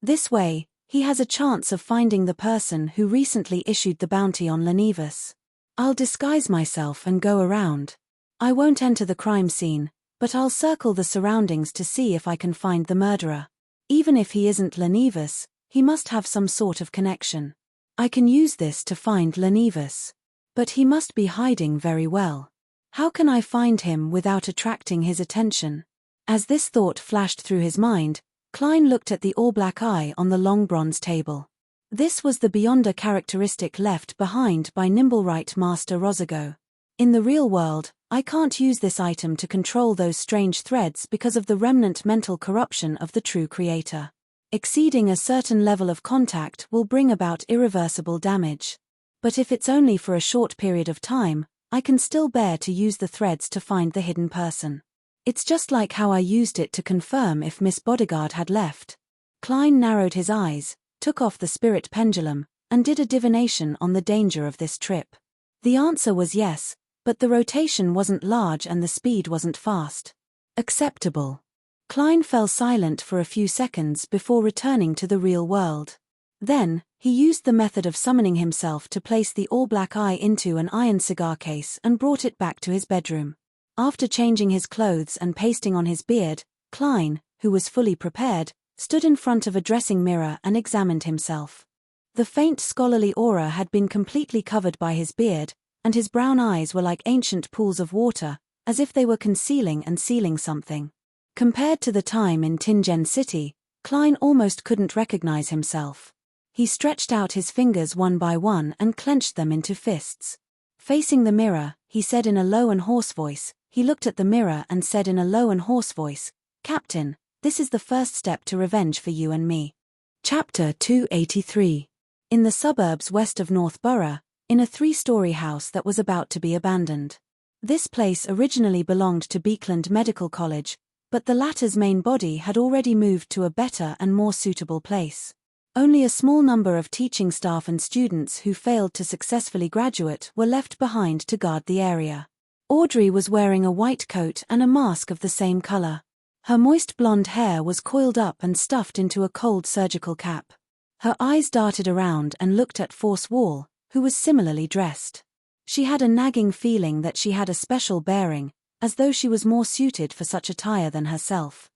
This way, he has a chance of finding the person who recently issued the bounty on Lenivus. "I'll disguise myself and go around. I won't enter the crime scene, but I'll circle the surroundings to see if I can find the murderer. Even if he isn't Lenivus, he must have some sort of connection. I can use this to find Lenivus. But he must be hiding very well. How can I find him without attracting his attention?" As this thought flashed through his mind, Klein looked at the all-black eye on the long bronze table. This was the Beyonder characteristic left behind by Nimblewright Master Rozigo. In the real world, I can't use this item to control those strange threads because of the remnant mental corruption of the true creator. Exceeding a certain level of contact will bring about irreversible damage. But if it's only for a short period of time, I can still bear to use the threads to find the hidden person. It's just like how I used it to confirm if Miss Bodyguard had left. Klein narrowed his eyes, took off the spirit pendulum, and did a divination on the danger of this trip. The answer was yes, but the rotation wasn't large and the speed wasn't fast. Acceptable. Klein fell silent for a few seconds before returning to the real world. Then, he used the method of summoning himself to place the all-black eye into an iron cigar case and brought it back to his bedroom. After changing his clothes and pasting on his beard, Klein, who was fully prepared, stood in front of a dressing mirror and examined himself. The faint scholarly aura had been completely covered by his beard, and his brown eyes were like ancient pools of water, as if they were concealing and sealing something. Compared to the time in Tingen City, Klein almost couldn't recognize himself. He stretched out his fingers one by one and clenched them into fists. Facing the mirror, he said in a low and hoarse voice. He looked at the mirror and said in a low and hoarse voice, "Captain, this is the first step to revenge for you and me." Chapter 283. In the suburbs west of North Borough, in a 3-story house that was about to be abandoned. This place originally belonged to Beekland Medical College, but the latter's main body had already moved to a better and more suitable place. Only a small number of teaching staff and students who failed to successfully graduate were left behind to guard the area. Audrey was wearing a white coat and a mask of the same color. Her moist blonde hair was coiled up and stuffed into a cold surgical cap. Her eyes darted around and looked at Force Wall, who was similarly dressed. She had a nagging feeling that she had a special bearing, as though she was more suited for such attire than herself.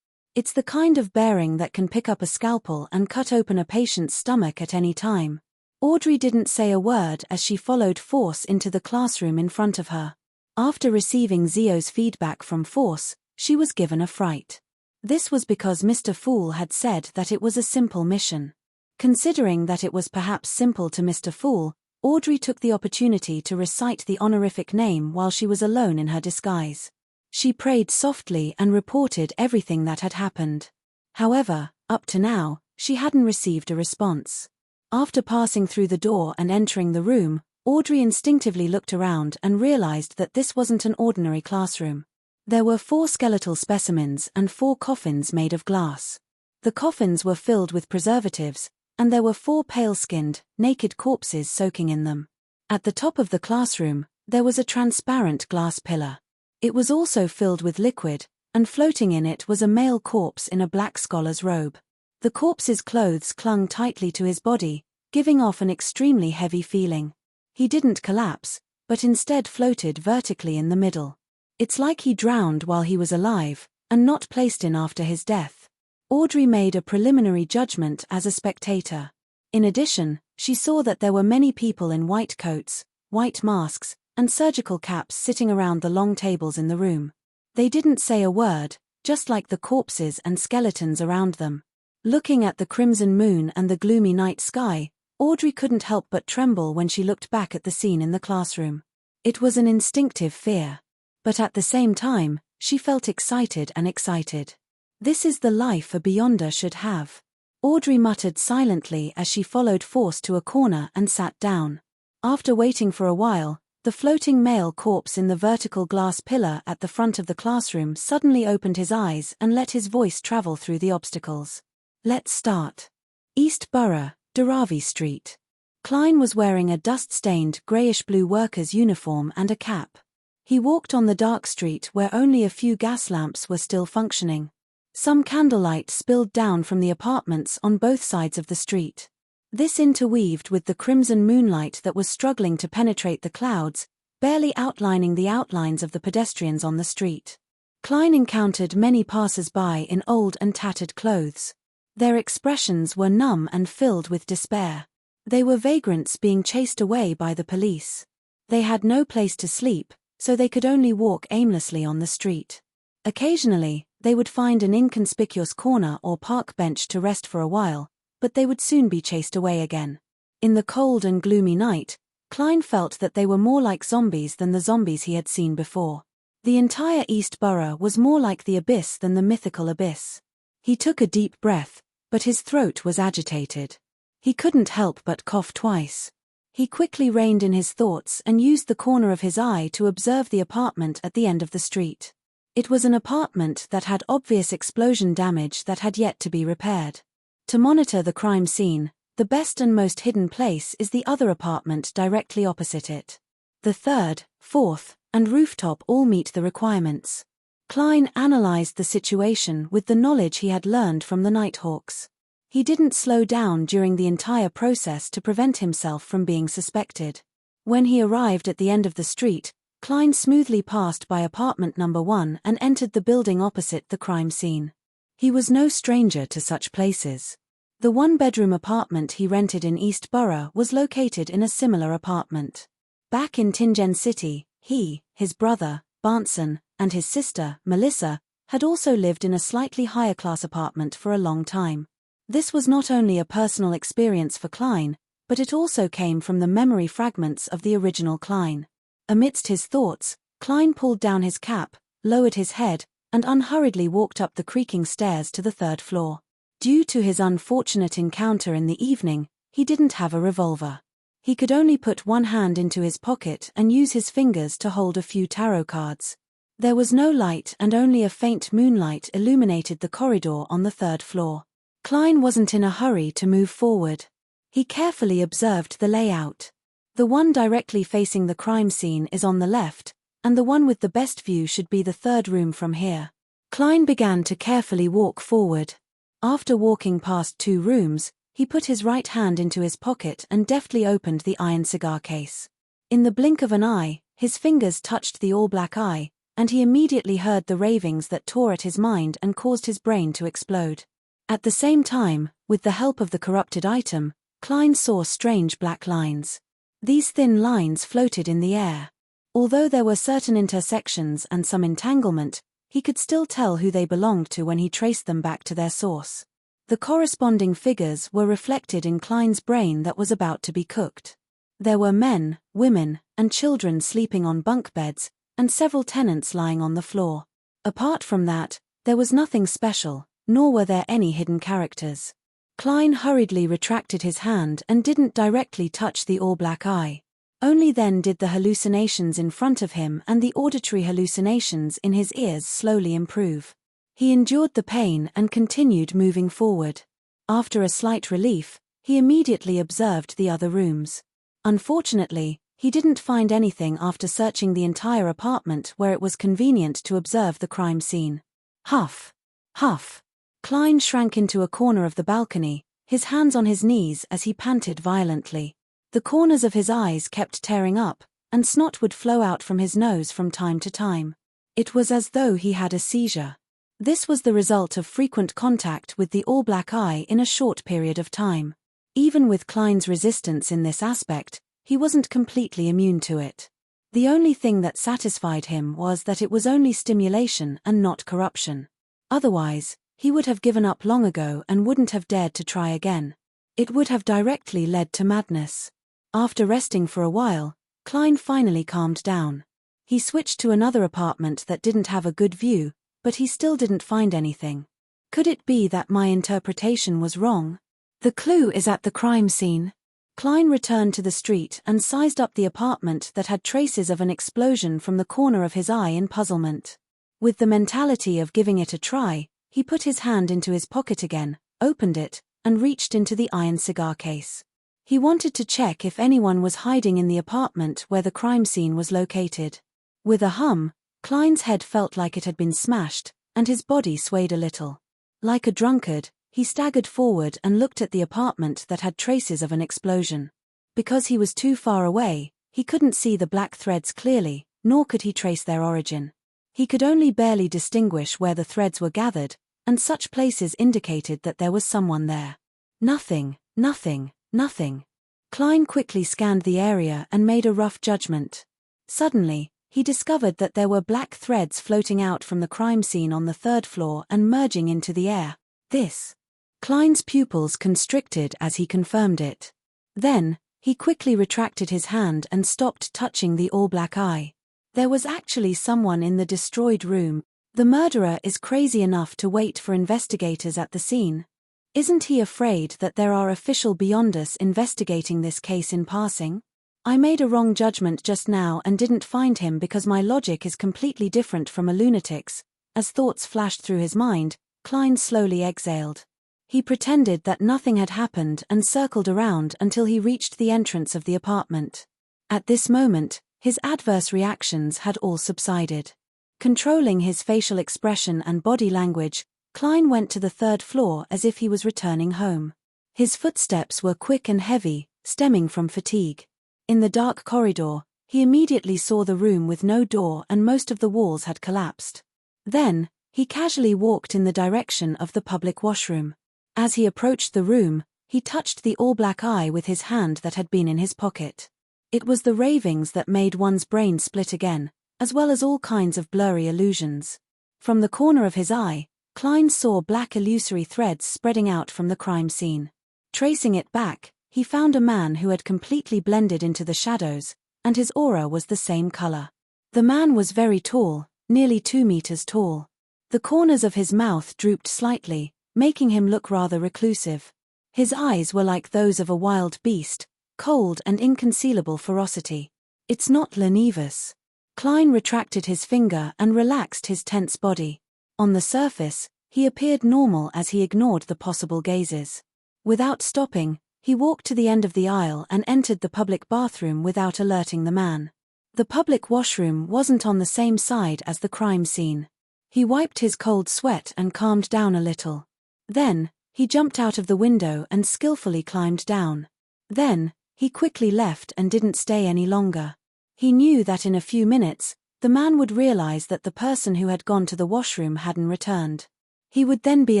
It's the kind of bearing that can pick up a scalpel and cut open a patient's stomach at any time. Audrey didn't say a word as she followed Force into the classroom in front of her. After receiving Zio's feedback from Force, she was given a fright. This was because Mr. Fool had said that it was a simple mission. Considering that it was perhaps simple to Mr. Fool, Audrey took the opportunity to recite the honorific name while she was alone in her disguise. She prayed softly and reported everything that had happened. However, up to now, she hadn't received a response. After passing through the door and entering the room, Audrey instinctively looked around and realized that this wasn't an ordinary classroom. There were 4 skeletal specimens and 4 coffins made of glass. The coffins were filled with preservatives, and there were 4 pale-skinned, naked corpses soaking in them. At the top of the classroom, there was a transparent glass pillar. It was also filled with liquid, and floating in it was a male corpse in a black scholar's robe. The corpse's clothes clung tightly to his body, giving off an extremely heavy feeling. He didn't collapse, but instead floated vertically in the middle. It's like he drowned while he was alive, and not placed in after his death. Audrey made a preliminary judgment as a spectator. In addition, she saw that there were many people in white coats, white masks, and surgical caps sitting around the long tables in the room. They didn't say a word, just like the corpses and skeletons around them. Looking at the crimson moon and the gloomy night sky, Audrey couldn't help but tremble when she looked back at the scene in the classroom. It was an instinctive fear. But at the same time, she felt excited and excited. This is the life a Beyonder should have. Audrey muttered silently as she followed Force to a corner and sat down. After waiting for a while, the floating male corpse in the vertical glass pillar at the front of the classroom suddenly opened his eyes and let his voice travel through the obstacles. Let's start. East Borough, Dharavi Street. Klein was wearing a dust-stained grayish-blue worker's uniform and a cap. He walked on the dark street where only a few gas lamps were still functioning. Some candlelight spilled down from the apartments on both sides of the street. This interweaved with the crimson moonlight that was struggling to penetrate the clouds, barely outlining the outlines of the pedestrians on the street. Klein encountered many passers-by in old and tattered clothes. Their expressions were numb and filled with despair. They were vagrants being chased away by the police. They had no place to sleep, so they could only walk aimlessly on the street. Occasionally, they would find an inconspicuous corner or park bench to rest for a while, but they would soon be chased away again. In the cold and gloomy night, Klein felt that they were more like zombies than the zombies he had seen before. The entire East Borough was more like the abyss than the mythical abyss. He took a deep breath, but his throat was agitated. He couldn't help but cough twice. He quickly reined in his thoughts and used the corner of his eye to observe the apartment at the end of the street. It was an apartment that had obvious explosion damage that had yet to be repaired. To monitor the crime scene, the best and most hidden place is the other apartment directly opposite it. The third, fourth, and rooftop all meet the requirements. Klein analyzed the situation with the knowledge he had learned from the Nighthawks. He didn't slow down during the entire process to prevent himself from being suspected. When he arrived at the end of the street, Klein smoothly passed by apartment number 1 and entered the building opposite the crime scene. He was no stranger to such places. The one-bedroom apartment he rented in East Borough was located in a similar apartment. Back in Tingen City, he, his brother, Barnson, and his sister, Melissa, had also lived in a slightly higher-class apartment for a long time. This was not only a personal experience for Klein, but it also came from the memory fragments of the original Klein. Amidst his thoughts, Klein pulled down his cap, lowered his head, and unhurriedly walked up the creaking stairs to the 3rd floor. Due to his unfortunate encounter in the evening, he didn't have a revolver. He could only put one hand into his pocket and use his fingers to hold a few tarot cards. There was no light and only a faint moonlight illuminated the corridor on the 3rd floor. Klein wasn't in a hurry to move forward. He carefully observed the layout. The one directly facing the crime scene is on the left, and the one with the best view should be the 3rd room from here. Klein began to carefully walk forward. After walking past 2 rooms, He put his right hand into his pocket and deftly opened the iron cigar case. In the blink of an eye, his fingers touched the all-black eye, and he immediately heard the ravings that tore at his mind and caused his brain to explode. At the same time, with the help of the corrupted item, Klein saw strange black lines. These thin lines floated in the air. Although there were certain intersections and some entanglement, he could still tell who they belonged to when he traced them back to their source. The corresponding figures were reflected in Klein's brain that was about to be cooked. There were men, women, and children sleeping on bunk beds, and several tenants lying on the floor. Apart from that, there was nothing special, nor were there any hidden characters. Klein hurriedly retracted his hand and didn't directly touch the all-black eye. Only then did the hallucinations in front of him and the auditory hallucinations in his ears slowly improve. He endured the pain and continued moving forward. After a slight relief, he immediately observed the other rooms. Unfortunately, he didn't find anything after searching the entire apartment where it was convenient to observe the crime scene. Huff! Huff! Klein shrank into a corner of the balcony, his hands on his knees as he panted violently. The corners of his eyes kept tearing up, and snot would flow out from his nose from time to time. It was as though he had a seizure. This was the result of frequent contact with the all-black eye in a short period of time. Even with Klein's resistance in this aspect, he wasn't completely immune to it. The only thing that satisfied him was that it was only stimulation and not corruption. Otherwise, he would have given up long ago and wouldn't have dared to try again. It would have directly led to madness. After resting for a while, Klein finally calmed down. He switched to another apartment that didn't have a good view, but he still didn't find anything. Could it be that my interpretation was wrong? The clue is at the crime scene. Klein returned to the street and sized up the apartment that had traces of an explosion from the corner of his eye in puzzlement. With the mentality of giving it a try, he put his hand into his pocket again, opened it, and reached into the iron cigar case. He wanted to check if anyone was hiding in the apartment where the crime scene was located. With a hum, Klein's head felt like it had been smashed, and his body swayed a little. Like a drunkard, he staggered forward and looked at the apartment that had traces of an explosion. Because he was too far away, he couldn't see the black threads clearly, nor could he trace their origin. He could only barely distinguish where the threads were gathered, and such places indicated that there was someone there. Nothing, nothing, nothing. Klein quickly scanned the area and made a rough judgment. Suddenly, he discovered that there were black threads floating out from the crime scene on the third floor and merging into the air. This. Klein's pupils constricted as he confirmed it. Then, he quickly retracted his hand and stopped touching the all-black eye. There was actually someone in the destroyed room. The murderer is crazy enough to wait for investigators at the scene. Isn't he afraid that there are officials beyond us investigating this case in passing? I made a wrong judgment just now and didn't find him because my logic is completely different from a lunatic's. As thoughts flashed through his mind, Klein slowly exhaled. He pretended that nothing had happened and circled around until he reached the entrance of the apartment. At this moment, his adverse reactions had all subsided. Controlling his facial expression and body language, Klein went to the third floor as if he was returning home. His footsteps were quick and heavy, stemming from fatigue. In the dark corridor, he immediately saw the room with no door and most of the walls had collapsed. Then, he casually walked in the direction of the public washroom. As he approached the room, he touched the all-black eye with his hand that had been in his pocket. It was the ravings that made one's brain split again, as well as all kinds of blurry illusions. From the corner of his eye, Klein saw black illusory threads spreading out from the crime scene. Tracing it back, he found a man who had completely blended into the shadows, and his aura was the same color. The man was very tall, nearly 2 meters tall. The corners of his mouth drooped slightly, making him look rather reclusive. His eyes were like those of a wild beast, cold and inconcealable ferocity. It's not Enigmas. Klein retracted his finger and relaxed his tense body. On the surface, he appeared normal as he ignored the possible gazes. Without stopping, he walked to the end of the aisle and entered the public bathroom without alerting the man. The public washroom wasn't on the same side as the crime scene. He wiped his cold sweat and calmed down a little. Then, He jumped out of the window and skillfully climbed down. Then, he quickly left and didn't stay any longer. He knew that in a few minutes, the man would realize that the person who had gone to the washroom hadn't returned. He would then be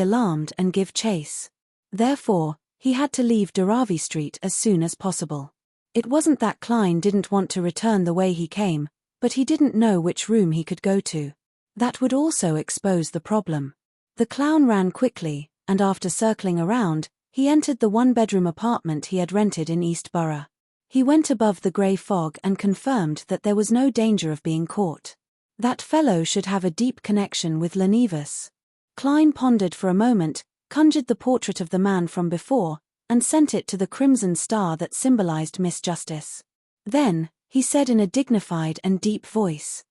alarmed and give chase. Therefore, he had to leave Dharavi Street as soon as possible. It wasn't that Klein didn't want to return the way he came, but he didn't know which room he could go to. That would also expose the problem. The clown ran quickly, and after circling around, he entered the one-bedroom apartment he had rented in East Borough. He went above the grey fog and confirmed that there was no danger of being caught. That fellow should have a deep connection with Enigmas. Klein pondered for a moment, conjured the portrait of the man from before, and sent it to the crimson star that symbolized misjustice. Then, he said in a dignified and deep voice.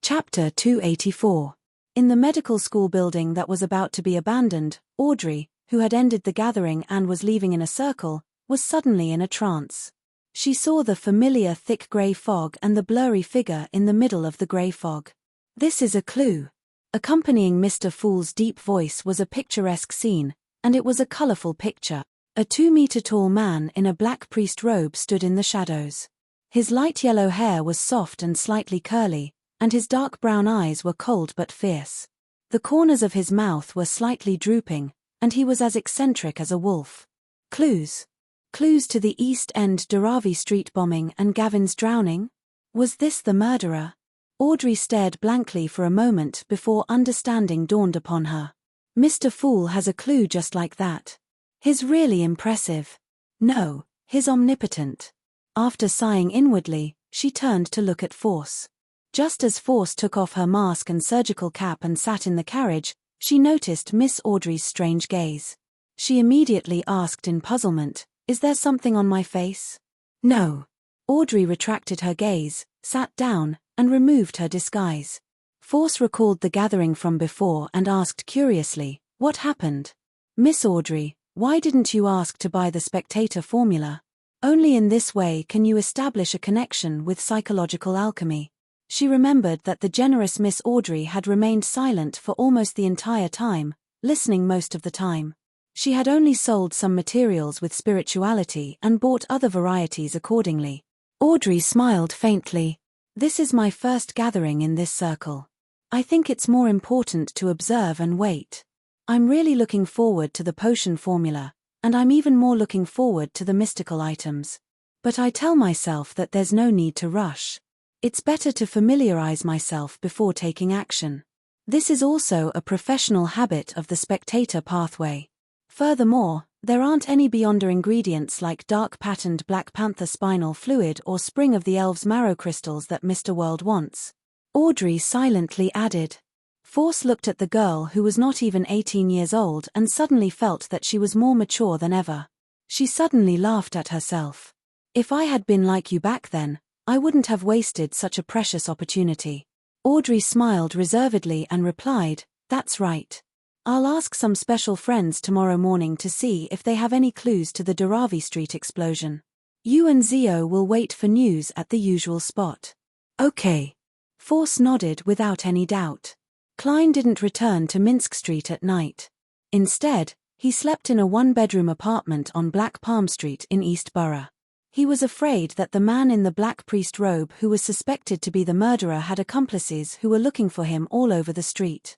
Chapter 284. In the medical school building that was about to be abandoned, Audrey, who had ended the gathering and was leaving in a circle, was suddenly in a trance. She saw the familiar thick grey fog and the blurry figure in the middle of the grey fog. This is a clue. Accompanying Mr. Fool's deep voice was a picturesque scene, and it was a colourful picture. A 2-metre-tall man in a black priest robe stood in the shadows. His light yellow hair was soft and slightly curly, and his dark brown eyes were cold but fierce. The corners of his mouth were slightly drooping, and he was as eccentric as a wolf. Clues. Clues to the East End Dharavi Street bombing and Gavin's drowning? Was this the murderer? Audrey stared blankly for a moment before understanding dawned upon her. Mr. Fool has a clue just like that. He's really impressive. No, he's omnipotent. After sighing inwardly, she turned to look at Force. Just as Force took off her mask and surgical cap and sat in the carriage, she noticed Miss Audrey's strange gaze. She immediately asked in puzzlement, "Is there something on my face?" "No." Audrey retracted her gaze, sat down, and removed her disguise. Force recalled the gathering from before and asked curiously, "What happened?" "Miss Audrey, why didn't you ask to buy the spectator formula? Only in this way can you establish a connection with psychological alchemy." She remembered that the generous Miss Audrey had remained silent for almost the entire time, listening most of the time. She had only sold some materials with spirituality and bought other varieties accordingly. Audrey smiled faintly. "This is my first gathering in this circle. I think it's more important to observe and wait. I'm really looking forward to the potion formula, and I'm even more looking forward to the mystical items. But I tell myself that there's no need to rush. It's better to familiarize myself before taking action. This is also a professional habit of the spectator pathway. Furthermore, there aren't any beyonder ingredients like dark patterned Black Panther spinal fluid or Spring of the Elves marrow crystals that Mr. World wants." Audrey silently added. Force looked at the girl who was not even 18 years old and suddenly felt that she was more mature than ever. She suddenly laughed at herself. "If I had been like you back then, I wouldn't have wasted such a precious opportunity." Audrey smiled reservedly and replied, "That's right. I'll ask some special friends tomorrow morning to see if they have any clues to the Dharavi Street explosion. You and Zio will wait for news at the usual spot." "Okay." Force nodded without any doubt. Klein didn't return to Minsk Street at night. Instead, he slept in a one-bedroom apartment on Black Palm Street in East Borough. He was afraid that the man in the black priest robe who was suspected to be the murderer had accomplices who were looking for him all over the street.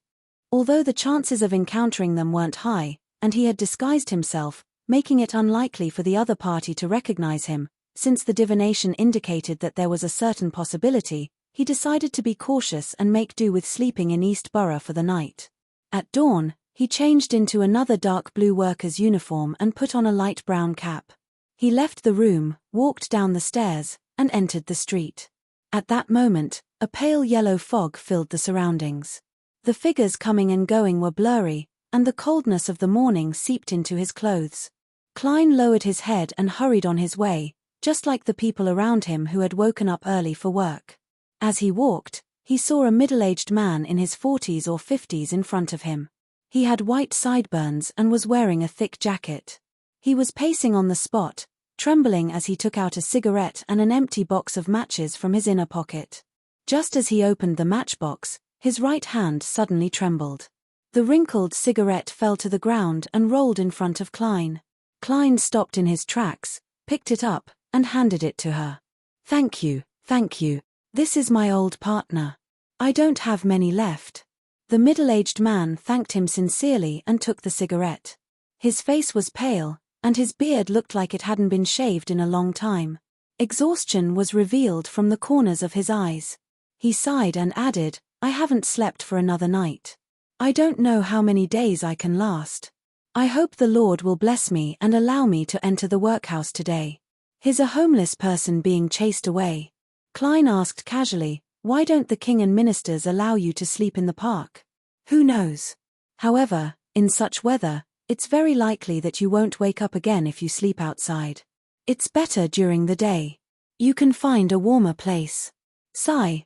Although the chances of encountering them weren't high, and he had disguised himself, making it unlikely for the other party to recognize him, since the divination indicated that there was a certain possibility, he decided to be cautious and make do with sleeping in East Borough for the night. At dawn, he changed into another dark blue worker's uniform and put on a light brown cap. He left the room, walked down the stairs, and entered the street. At that moment, a pale yellow fog filled the surroundings. The figures coming and going were blurry, and the coldness of the morning seeped into his clothes. Klein lowered his head and hurried on his way, just like the people around him who had woken up early for work. As he walked, he saw a middle-aged man in his 40s or 50s in front of him. He had white sideburns and was wearing a thick jacket. He was pacing on the spot, trembling as he took out a cigarette and an empty box of matches from his inner pocket. Just as he opened the matchbox, his right hand suddenly trembled. The wrinkled cigarette fell to the ground and rolled in front of Klein. Klein stopped in his tracks, picked it up, and handed it to her. Thank you, thank you. This is my old partner. I don't have many left. The middle-aged man thanked him sincerely and took the cigarette. His face was pale, and his beard looked like it hadn't been shaved in a long time. Exhaustion was revealed from the corners of his eyes. He sighed and added, I haven't slept for another night. I don't know how many days I can last. I hope the Lord will bless me and allow me to enter the workhouse today. He's a homeless person being chased away. Klein asked casually, why don't the king and ministers allow you to sleep in the park? Who knows? However, in such weather, it's very likely that you won't wake up again if you sleep outside. It's better during the day. You can find a warmer place.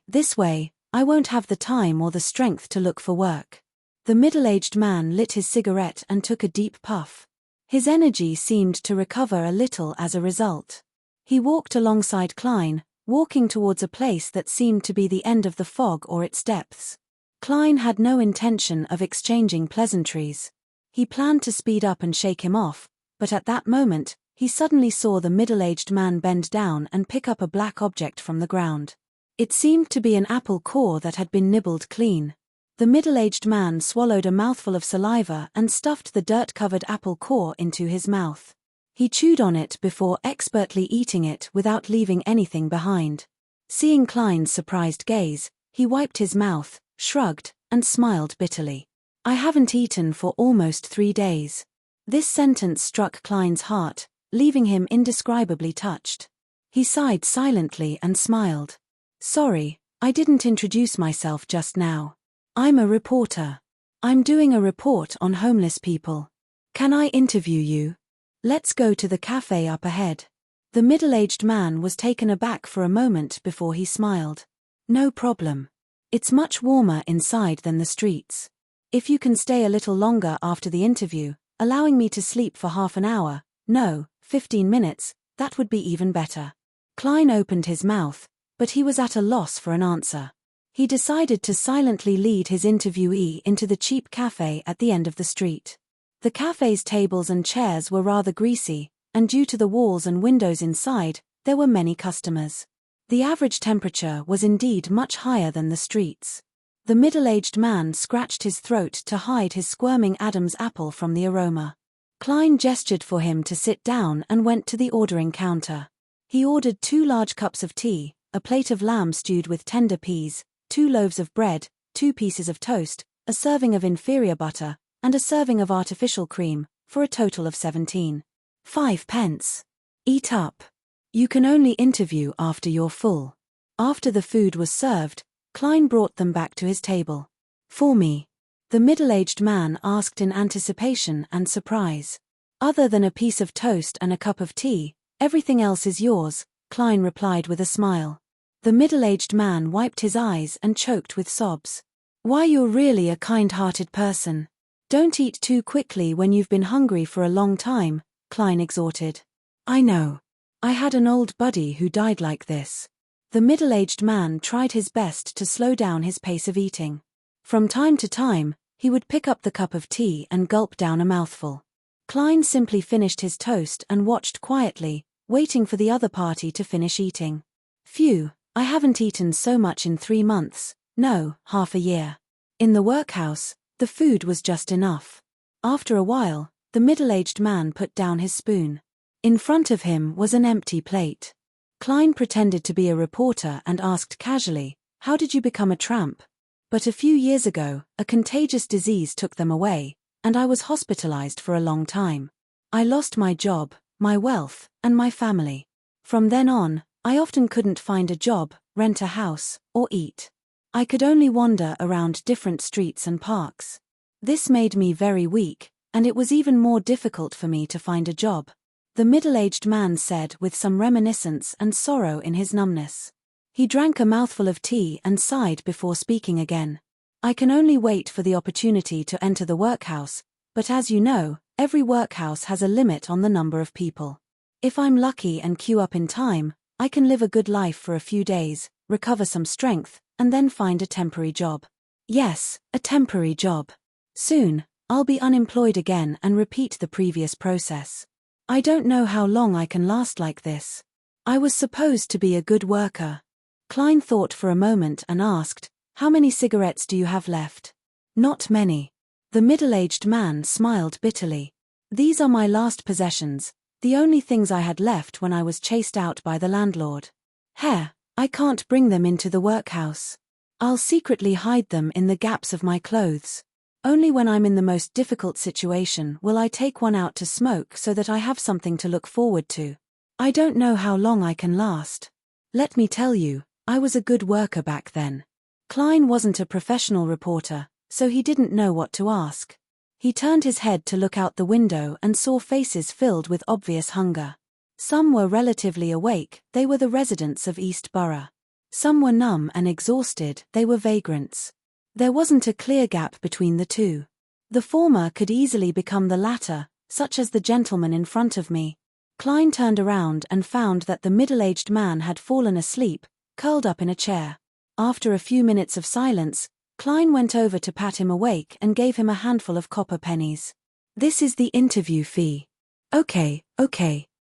This way, I won't have the time or the strength to look for work. The middle-aged man lit his cigarette and took a deep puff. His energy seemed to recover a little as a result. He walked alongside Klein, walking towards a place that seemed to be the end of the fog or its depths. Klein had no intention of exchanging pleasantries. He planned to speed up and shake him off, but at that moment, he suddenly saw the middle-aged man bend down and pick up a black object from the ground. It seemed to be an apple core that had been nibbled clean. The middle-aged man swallowed a mouthful of saliva and stuffed the dirt-covered apple core into his mouth. He chewed on it before expertly eating it without leaving anything behind. Seeing Klein's surprised gaze, he wiped his mouth, shrugged, and smiled bitterly. I haven't eaten for almost 3 days. This sentence struck Klein's heart, leaving him indescribably touched. He sighed silently and smiled. Sorry, I didn't introduce myself just now. I'm a reporter. I'm doing a report on homeless people. Can I interview you? Let's go to the cafe up ahead. The middle-aged man was taken aback for a moment before he smiled. No problem. It's much warmer inside than the streets. If you can stay a little longer after the interview, allowing me to sleep for half an hour, no, 15 minutes, that would be even better. Klein opened his mouth, but he was at a loss for an answer. He decided to silently lead his interviewee into the cheap cafe at the end of the street. The cafe's tables and chairs were rather greasy, and due to the walls and windows inside, there were many customers. The average temperature was indeed much higher than the streets. The middle-aged man scratched his throat to hide his squirming Adam's apple from the aroma. Klein gestured for him to sit down and went to the ordering counter. He ordered 2 large cups of tea, a plate of lamb stewed with tender peas, 2 loaves of bread, 2 pieces of toast, a serving of inferior butter, and a serving of artificial cream, for a total of 17.5 pence. Eat up. You can only interview after you're full. After the food was served, Klein brought them back to his table. For me? The middle-aged man asked in anticipation and surprise. Other than a piece of toast and a cup of tea, everything else is yours, Klein replied with a smile. The middle-aged man wiped his eyes and choked with sobs. Why, you're really a kind-hearted person. Don't eat too quickly when you've been hungry for a long time, Klein exhorted. I know. I had an old buddy who died like this. The middle-aged man tried his best to slow down his pace of eating. From time to time, he would pick up the cup of tea and gulp down a mouthful. Klein simply finished his toast and watched quietly, waiting for the other party to finish eating. Phew, I haven't eaten so much in 3 months, no, half a year. In the workhouse, the food was just enough. After a while, the middle-aged man put down his spoon. In front of him was an empty plate. Klein pretended to be a reporter and asked casually, how did you become a tramp? But a few years ago, a contagious disease took them away, and I was hospitalized for a long time. I lost my job, my wealth, and my family. From then on, I often couldn't find a job, rent a house, or eat. I could only wander around different streets and parks. This made me very weak, and it was even more difficult for me to find a job. The middle-aged man said with some reminiscence and sorrow in his numbness. He drank a mouthful of tea and sighed before speaking again. I can only wait for the opportunity to enter the workhouse, but as you know, every workhouse has a limit on the number of people. If I'm lucky and queue up in time, I can live a good life for a few days, recover some strength, and then find a temporary job. Yes, a temporary job. Soon, I'll be unemployed again and repeat the previous process. I don't know how long I can last like this. I was supposed to be a good worker. Klein thought for a moment and asked, "How many cigarettes do you have left?" "Not many." The middle-aged man smiled bitterly. "These are my last possessions, the only things I had left when I was chased out by the landlord. Herr, I can't bring them into the workhouse. I'll secretly hide them in the gaps of my clothes. Only when I'm in the most difficult situation will I take one out to smoke so that I have something to look forward to. I don't know how long I can last. Let me tell you, I was a good worker back then." Klein wasn't a professional reporter, so he didn't know what to ask. He turned his head to look out the window and saw faces filled with obvious hunger. Some were relatively awake, they were the residents of East Borough. Some were numb and exhausted, they were vagrants. There wasn't a clear gap between the two. The former could easily become the latter, such as the gentleman in front of me. Klein turned around and found that the middle-aged man had fallen asleep, curled up in a chair. After a few minutes of silence, Klein went over to pat him awake and gave him a handful of copper pennies. "This is the interview fee." Okay.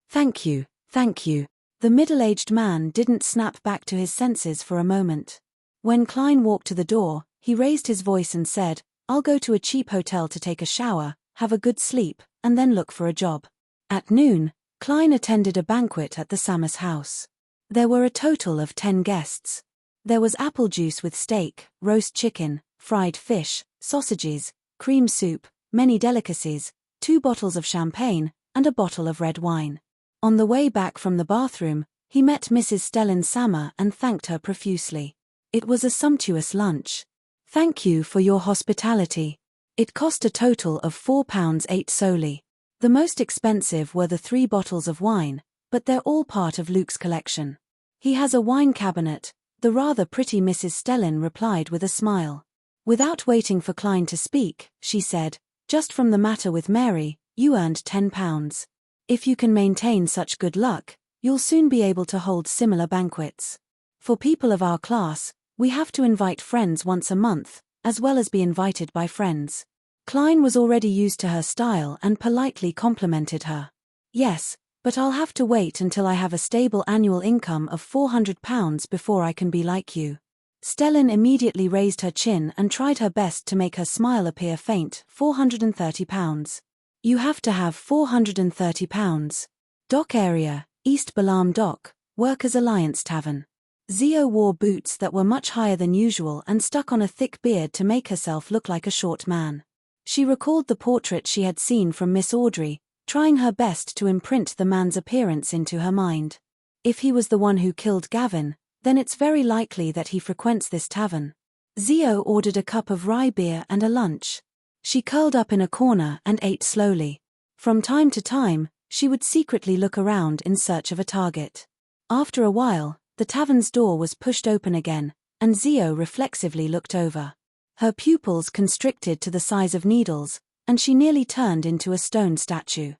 Thank you. The middle-aged man didn't snap back to his senses for a moment. When Klein walked to the door, he raised his voice and said, "I'll go to a cheap hotel to take a shower, have a good sleep, and then look for a job." At noon, Klein attended a banquet at the Samus house. There were a total of 10 guests. There was apple juice with steak, roast chicken, fried fish, sausages, cream soup, many delicacies, 2 bottles of champagne, and a bottle of red wine. On the way back from the bathroom, he met Mrs. Stellan Sammer and thanked her profusely. It was a sumptuous lunch. "Thank you for your hospitality. It cost a total of £4.08 solely. The most expensive were the 3 bottles of wine, but they're all part of Luke's collection. He has a wine cabinet," the rather pretty Mrs. Stellan replied with a smile. Without waiting for Klein to speak, she said, "Just from the matter with Mary, you earned £10. If you can maintain such good luck, you'll soon be able to hold similar banquets. For people of our class, we have to invite friends once a month, as well as be invited by friends." Klein was already used to her style and politely complimented her. "Yes, but I'll have to wait until I have a stable annual income of £400 before I can be like you." Stellan immediately raised her chin and tried her best to make her smile appear faint. £430. You have to have £430. Dock area, East Balam Dock, Workers' Alliance Tavern. Zio wore boots that were much higher than usual and stuck on a thick beard to make herself look like a short man. She recalled the portrait she had seen from Miss Audrey, trying her best to imprint the man's appearance into her mind. If he was the one who killed Gavin, then it's very likely that he frequents this tavern. Zio ordered a cup of rye beer and a lunch. She curled up in a corner and ate slowly. From time to time, she would secretly look around in search of a target. After a while, the tavern's door was pushed open again, and Zio reflexively looked over. Her pupils constricted to the size of needles, and she nearly turned into a stone statue.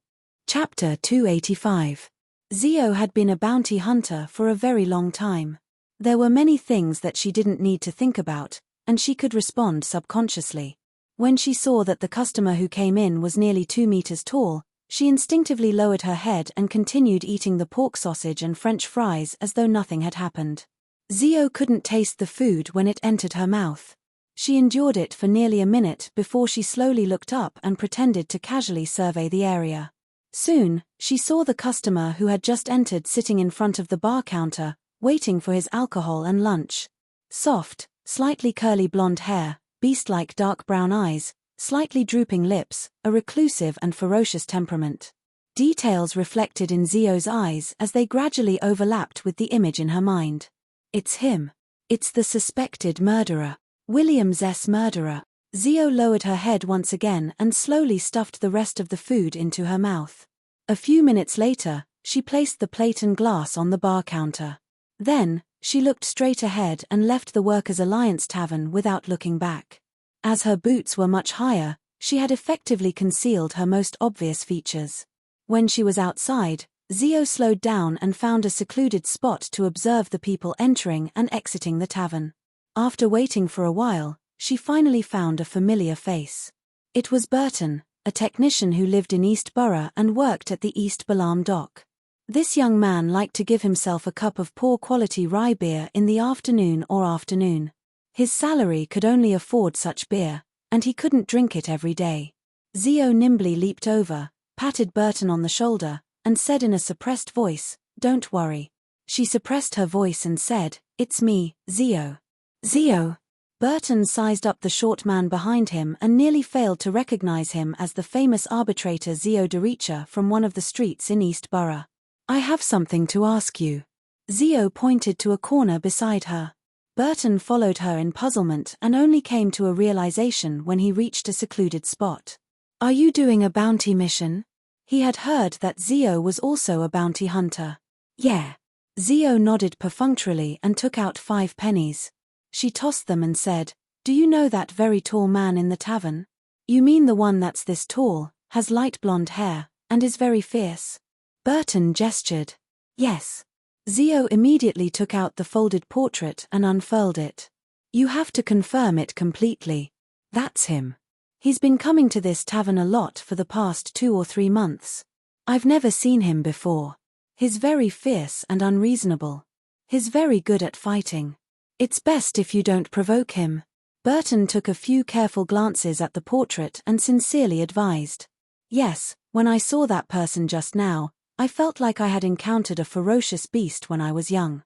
Chapter 285. Zio had been a bounty hunter for a very long time. There were many things that she didn't need to think about, and she could respond subconsciously. When she saw that the customer who came in was nearly 2 meters tall, she instinctively lowered her head and continued eating the pork sausage and French fries as though nothing had happened. Zio couldn't taste the food when it entered her mouth. She endured it for nearly a minute before she slowly looked up and pretended to casually survey the area. Soon, she saw the customer who had just entered sitting in front of the bar counter, waiting for his alcohol and lunch. Soft, slightly curly blonde hair, beast-like dark brown eyes, slightly drooping lips, a reclusive and ferocious temperament. Details reflected in Zio's eyes as they gradually overlapped with the image in her mind. It's him. It's the suspected murderer. William's murderer. Zio lowered her head once again and slowly stuffed the rest of the food into her mouth. A few minutes later, she placed the plate and glass on the bar counter. Then, she looked straight ahead and left the Workers' Alliance Tavern without looking back. As her boots were much higher, she had effectively concealed her most obvious features. When she was outside, Zio slowed down and found a secluded spot to observe the people entering and exiting the tavern. After waiting for a while, she finally found a familiar face. It was Burton, a technician who lived in East Borough and worked at the East Balam dock. This young man liked to give himself a cup of poor-quality rye beer in the afternoon. His salary could only afford such beer, and he couldn't drink it every day. Zio nimbly leaped over, patted Burton on the shoulder, and said in a suppressed voice, "Don't worry." She suppressed her voice and said, "It's me, Zio." "Zio?" Burton sized up the short man behind him and nearly failed to recognize him as the famous arbitrator Zio Dericha from one of the streets in East Borough. "I have something to ask you." Zio pointed to a corner beside her. Burton followed her in puzzlement and only came to a realization when he reached a secluded spot. "Are you doing a bounty mission?" He had heard that Zio was also a bounty hunter. "Yeah." Zio nodded perfunctorily and took out 5 pennies. She tossed them and said, "Do you know that very tall man in the tavern?" "You mean the one that's this tall, has light blonde hair, and is very fierce?" Burton gestured. "Yes." Zio immediately took out the folded portrait and unfurled it. "You have to confirm it completely. That's him. He's been coming to this tavern a lot for the past 2 or 3 months. I've never seen him before. He's very fierce and unreasonable. He's very good at fighting. It's best if you don't provoke him." Burton took a few careful glances at the portrait and sincerely advised. "Yes, when I saw that person just now, I felt like I had encountered a ferocious beast when I was young.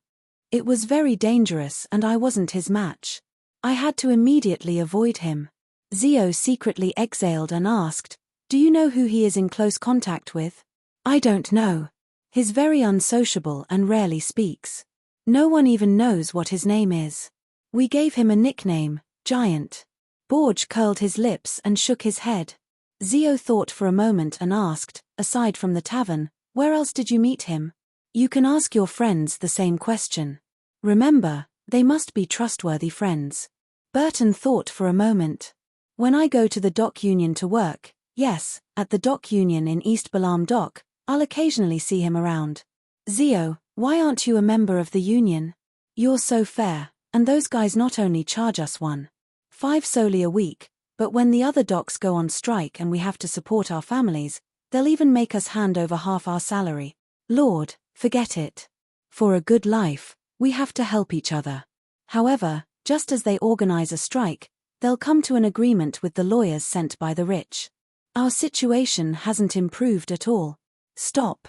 It was very dangerous and I wasn't his match. I had to immediately avoid him." Zio secretly exhaled and asked, "Do you know who he is in close contact with?" "I don't know. He's very unsociable and rarely speaks. No one even knows what his name is. We gave him a nickname, Giant." Borge curled his lips and shook his head. Zio thought for a moment and asked, "Aside from the tavern, where else did you meet him?" "You can ask your friends the same question. Remember, they must be trustworthy friends." Burton thought for a moment. "When I go to the dock union to work, yes, at the dock union in East Balam dock, I'll occasionally see him around." "Zio, why aren't you a member of the union? You're so fair, and those guys not only charge us 1.5 solely a week, but when the other docks go on strike and we have to support our families, they'll even make us hand over half our salary. Lord, forget it. For a good life, we have to help each other. However, just as they organize a strike, they'll come to an agreement with the lawyers sent by the rich. Our situation hasn't improved at all." Stop.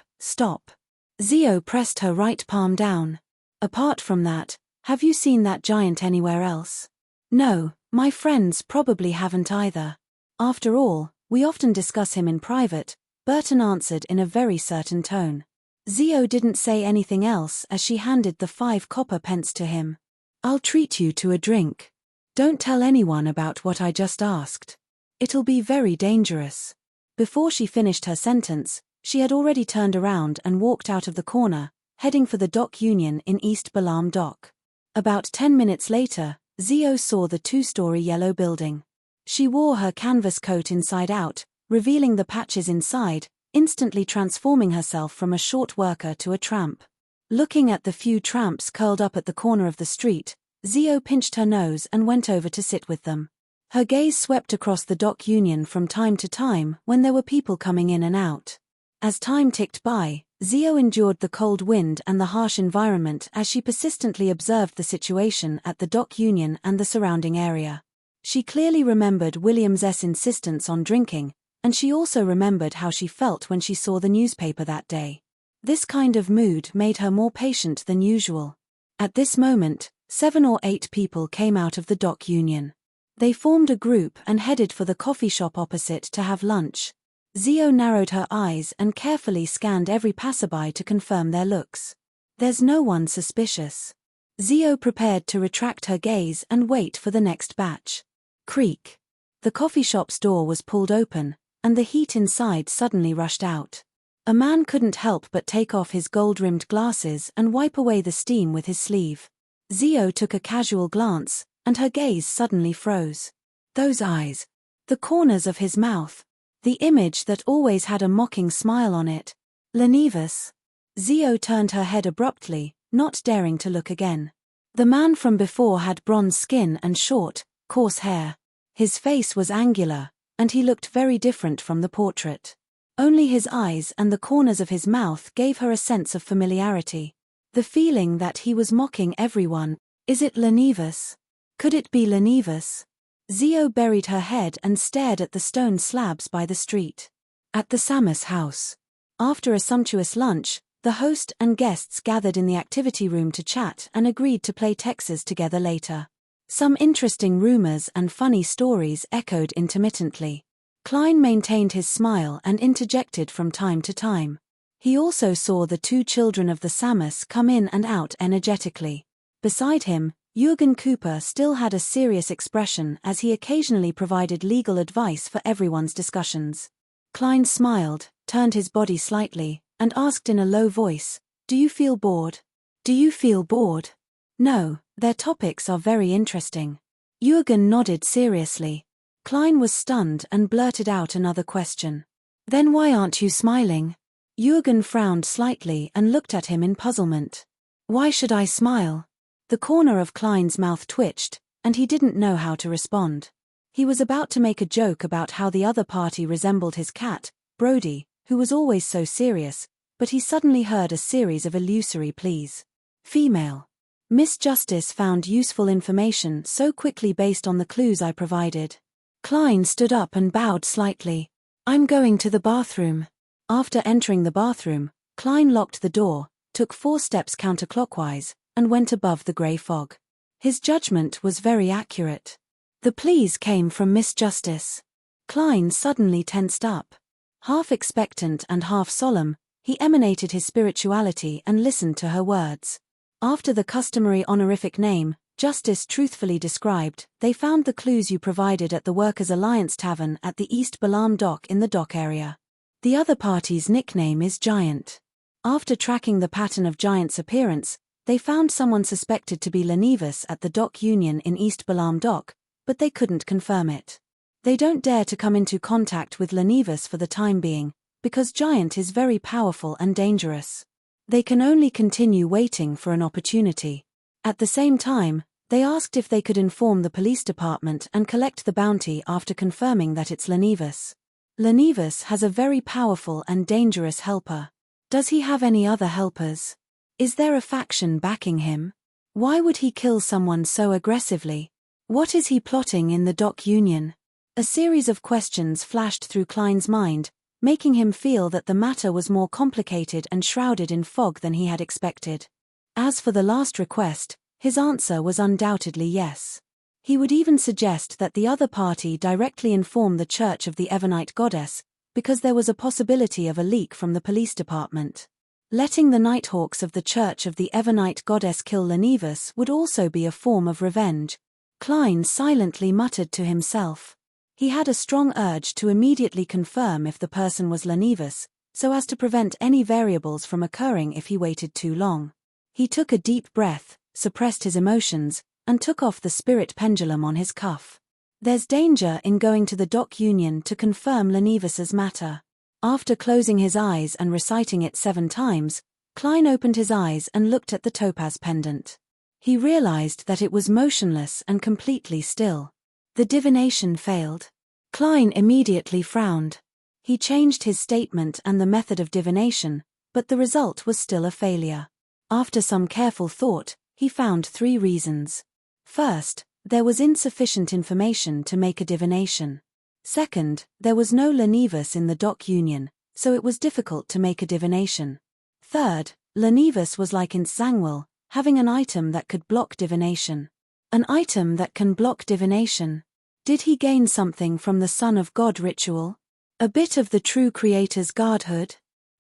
Zio pressed her right palm down. "Apart from that, have you seen that giant anywhere else?" "No, my friends probably haven't either. After all, we often discuss him in private," Burton answered in a very certain tone. Zio didn't say anything else as she handed the 5 copper pence to him. "I'll treat you to a drink. Don't tell anyone about what I just asked. It'll be very dangerous." Before she finished her sentence, she had already turned around and walked out of the corner, heading for the dock union in East Balam dock. About 10 minutes later, Zio saw the 2-story yellow building. She wore her canvas coat inside out, revealing the patches inside, instantly transforming herself from a short worker to a tramp. Looking at the few tramps curled up at the corner of the street, Zio pinched her nose and went over to sit with them. Her gaze swept across the dock union from time to time when there were people coming in and out. As time ticked by, Zio endured the cold wind and the harsh environment as she persistently observed the situation at the dock union and the surrounding area. She clearly remembered William's insistence on drinking, and she also remembered how she felt when she saw the newspaper that day. This kind of mood made her more patient than usual. At this moment, 7 or 8 people came out of the dock union. They formed a group and headed for the coffee shop opposite to have lunch. Zio narrowed her eyes and carefully scanned every passerby to confirm their looks. "There's no one suspicious." Zio prepared to retract her gaze and wait for the next batch. Creak. The coffee shop's door was pulled open, and the heat inside suddenly rushed out. A man couldn't help but take off his gold-rimmed glasses and wipe away the steam with his sleeve. Zio took a casual glance, and her gaze suddenly froze. Those eyes. The corners of his mouth. The image that always had a mocking smile on it. Lenivus. Zio turned her head abruptly, not daring to look again. The man from before had bronze skin and short, coarse hair. His face was angular, and he looked very different from the portrait. Only his eyes and the corners of his mouth gave her a sense of familiarity. The feeling that he was mocking everyone. Is it Lenivus? Could it be Lenivus? Zio buried her head and stared at the stone slabs by the street. At the Samus house. After a sumptuous lunch, the host and guests gathered in the activity room to chat and agreed to play Texas together later. Some interesting rumors and funny stories echoed intermittently. Klein maintained his smile and interjected from time to time. He also saw the two children of the Samus come in and out energetically. Beside him, Jürgen Cooper still had a serious expression as he occasionally provided legal advice for everyone's discussions. Klein smiled, turned his body slightly, and asked in a low voice, "Do you feel bored?" "Do you feel bored?" "No, their topics are very interesting." Jürgen nodded seriously. Klein was stunned and blurted out another question. "Then why aren't you smiling?" Jürgen frowned slightly and looked at him in puzzlement. "Why should I smile?" The corner of Klein's mouth twitched, and he didn't know how to respond. He was about to make a joke about how the other party resembled his cat, Brody, who was always so serious, but he suddenly heard a series of illusory pleas. Female. Miss Justice found useful information so quickly based on the clues I provided. Klein stood up and bowed slightly. "I'm going to the bathroom." After entering the bathroom, Klein locked the door, took 4 steps counterclockwise, and went above the grey fog. His judgment was very accurate. The pleas came from Miss Justice. Klein suddenly tensed up. Half expectant and half solemn, he emanated his spirituality and listened to her words. After the customary honorific name, Justice truthfully described, "They found the clues you provided at the Workers' Alliance Tavern at the East Balam dock in the dock area. The other party's nickname is Giant. After tracking the pattern of Giant's appearance, they found someone suspected to be Lenivus at the dock union in East Balam dock, but they couldn't confirm it. They don't dare to come into contact with Lenivus for the time being, because Giant is very powerful and dangerous. They can only continue waiting for an opportunity. At the same time, they asked if they could inform the police department and collect the bounty after confirming that it's Lenivus. Lenivus has a very powerful and dangerous helper. Does he have any other helpers? Is there a faction backing him? Why would he kill someone so aggressively? What is he plotting in the dock union?" A series of questions flashed through Klein's mind, making him feel that the matter was more complicated and shrouded in fog than he had expected. As for the last request, his answer was undoubtedly yes. He would even suggest that the other party directly inform the Church of the Evernite Goddess, because there was a possibility of a leak from the police department. Letting the Nighthawks of the Church of the Evernite Goddess kill Lenivus would also be a form of revenge. Klein silently muttered to himself. He had a strong urge to immediately confirm if the person was Lenivus, so as to prevent any variables from occurring if he waited too long. He took a deep breath, suppressed his emotions, and took off the spirit pendulum on his cuff. There's danger in going to the dock union to confirm Lenivus's matter. After closing his eyes and reciting it 7 times, Klein opened his eyes and looked at the topaz pendant. He realized that it was motionless and completely still. The divination failed. Klein immediately frowned. He changed his statement and the method of divination, but the result was still a failure. After some careful thought, he found 3 reasons. First, there was insufficient information to make a divination. Second, there was no Lenivus in the dock union, so it was difficult to make a divination. Third, Lenivus was like in Zangwill, having an item that could block divination. An item that can block divination. Did he gain something from the Son of God ritual? A bit of the true Creator's godhood?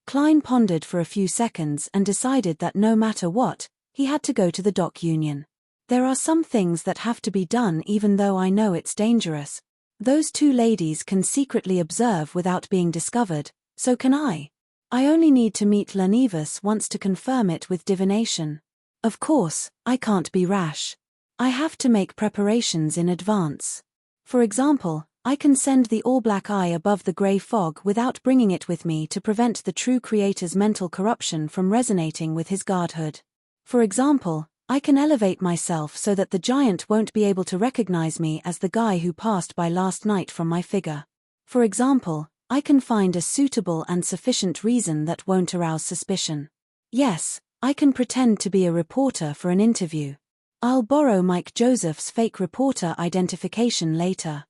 Klein pondered for a few seconds and decided that no matter what, he had to go to the dock union. There are some things that have to be done even though I know it's dangerous. Those 2 ladies can secretly observe without being discovered, so can I. I only need to meet Lenivus once to confirm it with divination. Of course, I can't be rash. I have to make preparations in advance. For example, I can send the all-black eye above the grey fog without bringing it with me to prevent the true Creator's mental corruption from resonating with his godhood. For example, I can elevate myself so that the Giant won't be able to recognize me as the guy who passed by last night from my figure. For example, I can find a suitable and sufficient reason that won't arouse suspicion. Yes, I can pretend to be a reporter for an interview. I'll borrow Mike Joseph's fake reporter identification later.